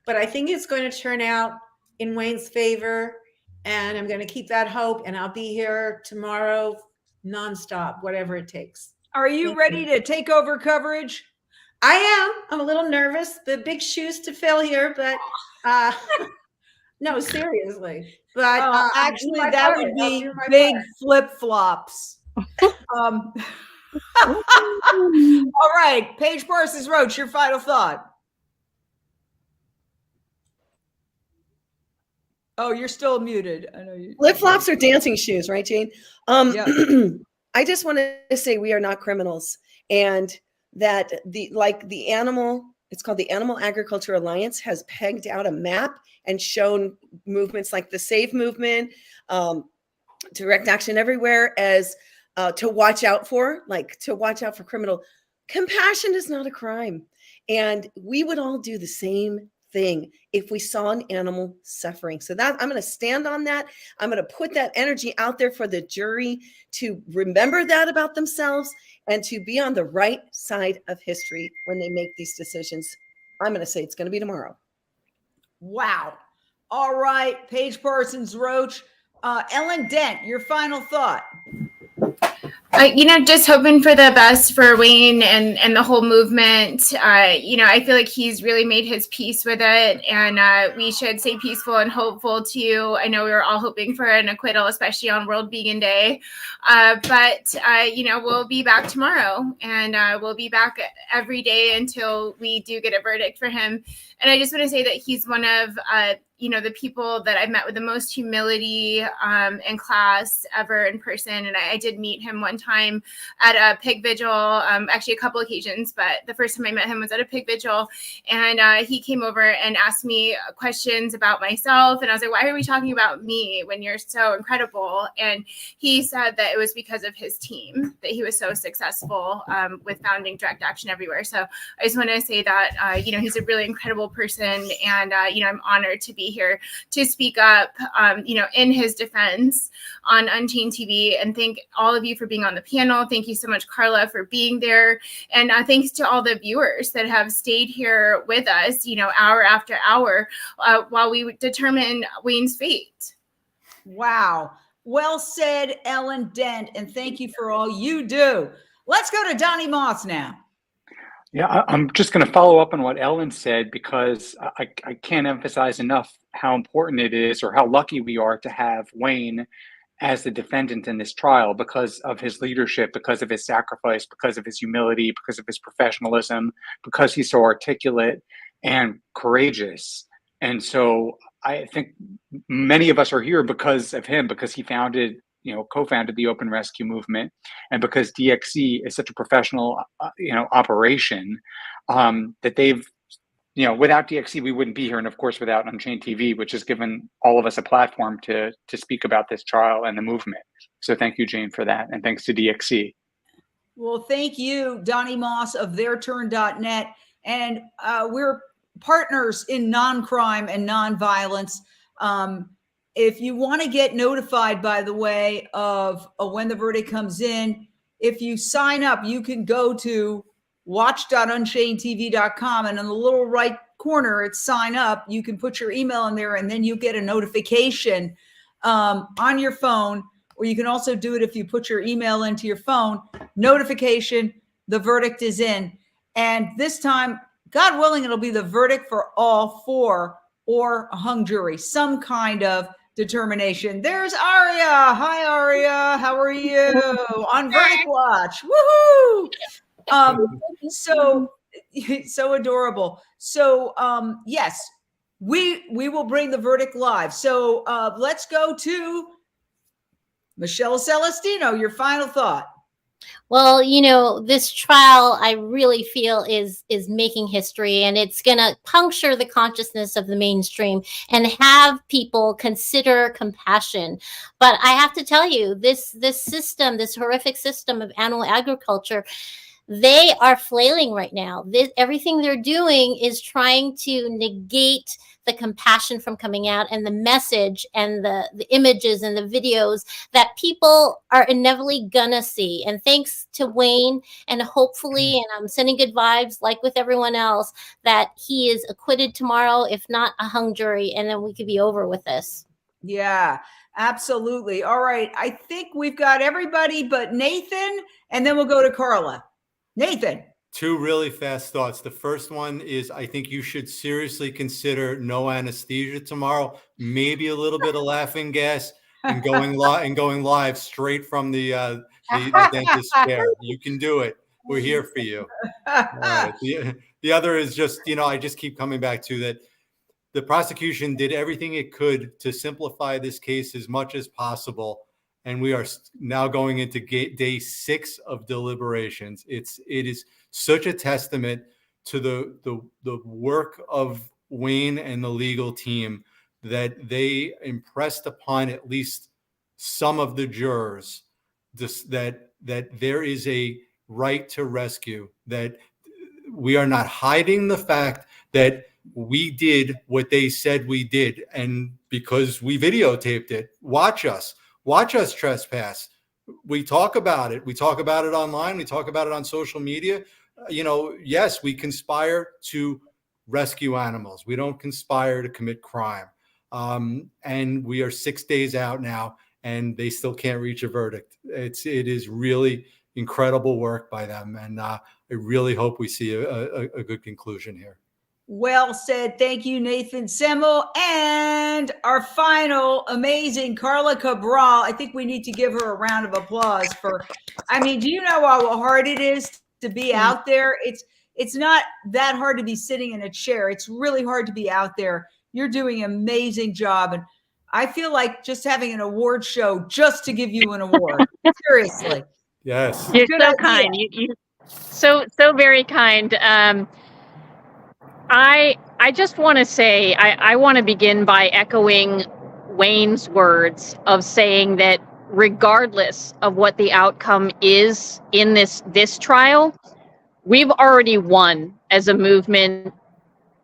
but I think it's going to turn out in Wayne's favor, and I'm going to keep that hope, and I'll be here tomorrow nonstop, whatever it takes. Are you ready to take over coverage? I am. I'm a little nervous. The big shoes to fill here, but no, seriously. But actually, that would be big flip-flops. All right, Paige Parsons Roach, your final thought. Oh, you're still muted. I know you. Flip-flops are dancing shoes, right, Jane? Yeah. I just wanted to say we are not criminals, and that the animal, it's called the Animal Agriculture Alliance, has pegged out a map and shown movements like the SAVE movement, Direct Action Everywhere, as to watch out for, criminal. Compassion is not a crime. And we would all do the same thing if we saw an animal suffering. So that I'm going to stand on that. I'm going to put that energy out there for the jury to remember that about themselves and to be on the right side of history when they make these decisions. I'm going to say it's going to be tomorrow. Wow. All right, Paige Parsons Roach. Ellen Dent, your final thought. Just hoping for the best for Wayne and the whole movement. I feel like he's really made his peace with it, and we should stay peaceful and hopeful too. I know we were all hoping for an acquittal, especially on World Vegan Day. But we'll be back tomorrow, and we'll be back every day until we do get a verdict for him. And I just want to say that he's one of the people that I've met with the most humility in class ever in person. And I did meet him one time at a pig vigil, actually a couple occasions, but the first time I met him was at a pig vigil. And he came over and asked me questions about myself. And I was like, why are we talking about me when you're so incredible? And he said that it was because of his team, that he was so successful with founding Direct Action Everywhere. So I just want to say that, he's a really incredible person. And, I'm honored to be here to speak up, in his defense on Unchained TV. And thank all of you for being on the panel. Thank you so much, Carla, for being there. And thanks to all the viewers that have stayed here with us, hour after hour, while we determine Wayne's fate. Wow. Well said, Ellen Dent. And thank you for all you do. Let's go to Donnie Moss now. Yeah, I'm just going to follow up on what Ellen said, because I can't emphasize enough how important it is, or how lucky we are to have Wayne as the defendant in this trial, because of his leadership, because of his sacrifice, because of his humility, because of his professionalism, because he's so articulate and courageous. And so I think many of us are here because of him, because he co-founded the Open Rescue Movement, and because DXC is such a professional, operation, that they've, without DXC, we wouldn't be here. And of course, without Unchained TV, which has given all of us a platform to speak about this trial and the movement. So thank you, Jane, for that. And thanks to DXC. Well, thank you, Donnie Moss of theirturn.net. And we're partners in non-crime and non-violence. If you want to get notified, by the way, of when the verdict comes in, if you sign up, you can go to watch.unchainedtv.com, and in the little right corner, it's sign up. You can put your email in there, and then you get a notification on your phone, or you can also do it if you put your email into your phone. Notification, the verdict is in. And this time, God willing, it'll be the verdict for all four, or a hung jury, some kind of determination. There's Aria. Hi, Aria. How are you? On Verdict Watch. Woohoo! So adorable. So yes, we will bring the verdict live. So let's go to Michelle Celestino. Your final thought. Well, this trial, I really feel is making history, and it's going to puncture the consciousness of the mainstream and have people consider compassion. But I have to tell you, this system, this horrific system of animal agriculture, they are flailing right now. Everything they're doing is trying to negate the compassion from coming out, and the message and the images and the videos that people are inevitably gonna see. And thanks to Wayne, and hopefully, and I'm sending good vibes, like with everyone else, that he is acquitted tomorrow, if not a hung jury, and then we could be over with this. Yeah, absolutely. All right. I think we've got everybody but Nathan, and then we'll go to Carla. Nathan. Two really fast thoughts. The first one is, I think you should seriously consider no anesthesia tomorrow, maybe a little bit of laughing gas, and going live straight from the dentist chair. You can do it. We're here for you. All right. The other is just, I just keep coming back to that. The prosecution did everything it could to simplify this case as much as possible. And we are now going into day 6 of deliberations. It is such a testament to the work of Wayne and the legal team that they impressed upon at least some of the jurors that there is a right to rescue, that we are not hiding the fact that we did what they said we did. And because we videotaped it, watch us trespass. We talk about it. We talk about it online. We talk about it on social media. Yes, we conspire to rescue animals. We don't conspire to commit crime. And we are 6 days out now, and they still can't reach a verdict. It is really incredible work by them. And I really hope we see a good conclusion here. Well said. Thank you, Nathan Semmel. And our final amazing Carla Cabral. I think we need to give her a round of applause for, do you know how hard it is to be out there? It's not that hard to be sitting in a chair. It's really hard to be out there. You're doing an amazing job. And I feel like just having an award show just to give you an award. Seriously. Yes. You're Good so idea. kind. You so very kind. I just want to say, I want to begin by echoing Wayne's words of saying that regardless of what the outcome is in this trial, we've already won as a movement.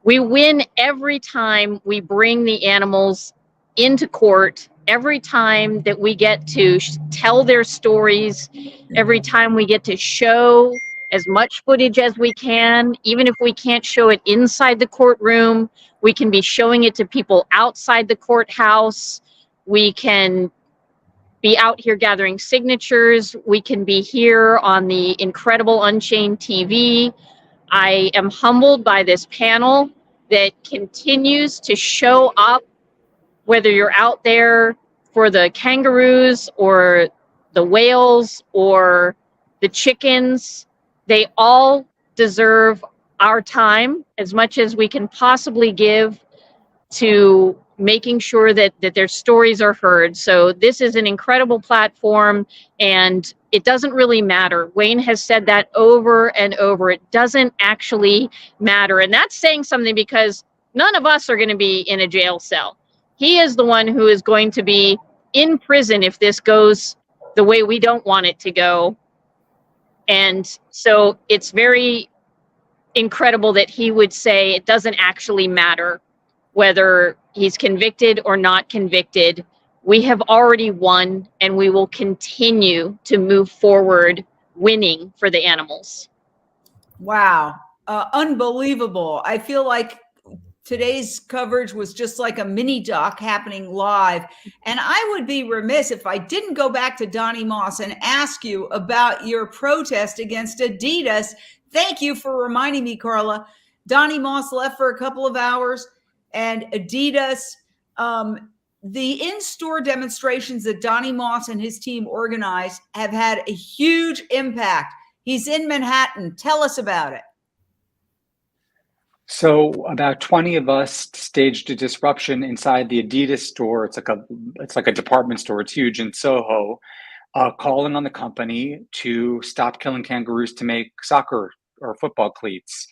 We win every time we bring the animals into court, every time that we get to tell their stories, every time we get to show as much footage as we can. Even if we can't show it inside the courtroom, we can be showing it to people outside the courthouse. We can be out here gathering signatures. We can be here on the incredible Unchained TV. I am humbled by this panel that continues to show up, whether you're out there for the kangaroos or the whales or the chickens. They all deserve our time as much as we can possibly give to making sure that their stories are heard. So this is an incredible platform, and it doesn't really matter. Wayne has said that over and over. It doesn't actually matter. And that's saying something, because none of us are going to be in a jail cell. He is the one who is going to be in prison if this goes the way we don't want it to go. And so it's very incredible that he would say it doesn't actually matter whether he's convicted or not convicted. We have already won, and we will continue to move forward winning for the animals. Wow. Unbelievable. I feel like today's coverage was just like a mini doc happening live. And I would be remiss if I didn't go back to Donnie Moss and ask you about your protest against Adidas. Thank you for reminding me, Carla. Donnie Moss left for a couple of hours, and Adidas, the in-store demonstrations that Donnie Moss and his team organized have had a huge impact. He's in Manhattan. Tell us about it. So about 20 of us staged a disruption inside the Adidas store. It's like a department store. It's huge in Soho, calling on the company to stop killing kangaroos to make soccer or football cleats.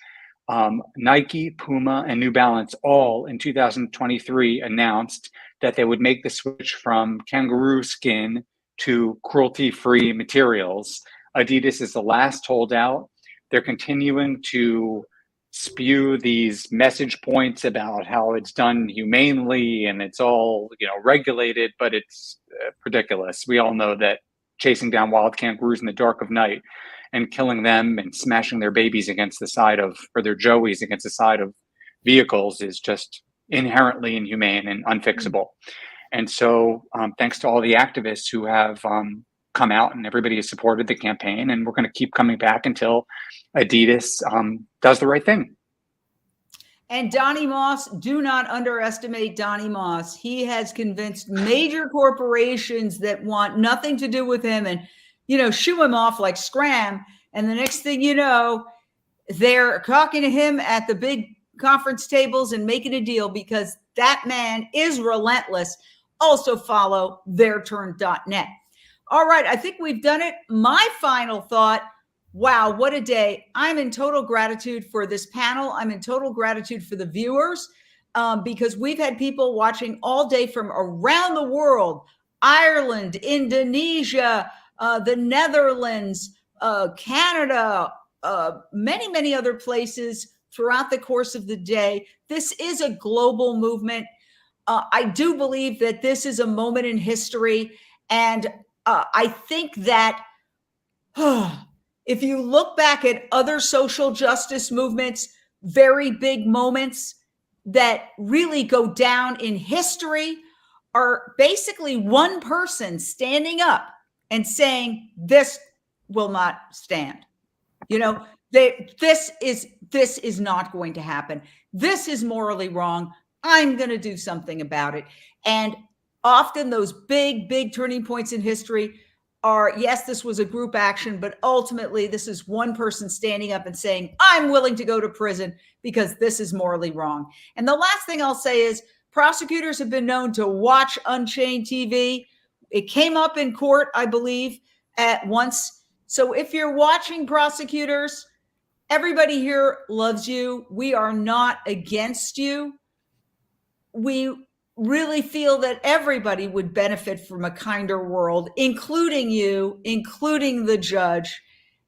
Nike, Puma, and New Balance all in 2023 announced that they would make the switch from kangaroo skin to cruelty-free materials. Adidas is the last holdout. They're continuing to spew these message points about how it's done humanely and it's all, regulated, but it's ridiculous. We all know that chasing down wild kangaroos in the dark of night and killing them and smashing their babies against the side of, or their joeys against the side of vehicles is just inherently inhumane and unfixable. And so thanks to all the activists who have come out, and everybody has supported the campaign, and we're going to keep coming back until Adidas does the right thing. And Donnie Moss, do not underestimate Donnie Moss. He has convinced major corporations that want nothing to do with him and, shoo him off like Scram. And the next thing you know, they're talking to him at the big conference tables and making a deal, because that man is relentless. Also follow theirturn.net. All right, I think we've done it. My final thought, wow, what a day. I'm in total gratitude for this panel. I'm in total gratitude for the viewers, because we've had people watching all day from around the world: Ireland, Indonesia, the Netherlands, Canada, many, many other places throughout the course of the day. This is a global movement. I do believe that this is a moment in history. And I think that if you look back at other social justice movements, very big moments that really go down in history are basically one person standing up and saying, this will not stand. You know, this is not going to happen. This is morally wrong. I'm going to do something about it. And often those big turning points in history are, yes, this was a group action, but ultimately this is one person standing up and saying, I'm willing to go to prison because this is morally wrong. And the last thing I'll say is prosecutors have been known to watch Unchained TV. It came up in court, I believe, at once. So if you're watching Prosecutors, everybody here loves you. We are not against you. We really feel that everybody would benefit from a kinder world, including you, including the judge,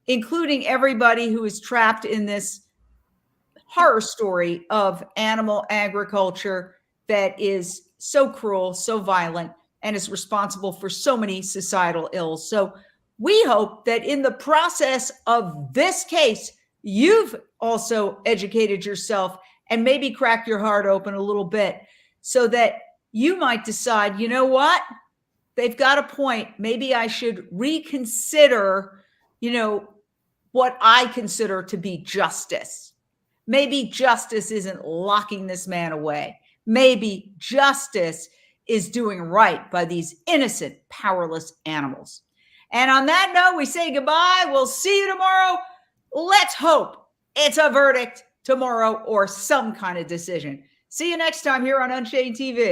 including everybody who is trapped in this horror story of animal agriculture that is so cruel, so violent, and is responsible for so many societal ills. So we hope that in the process of this case, you've also educated yourself and maybe cracked your heart open a little bit, so that you might decide, you know what? They've got a point. Maybe I should reconsider, what I consider to be justice. Maybe justice isn't locking this man away. Maybe justice is doing right by these innocent, powerless animals. And on that note, we say goodbye. We'll see you tomorrow. Let's hope it's a verdict tomorrow or some kind of decision. See you next time here on Unchained TV.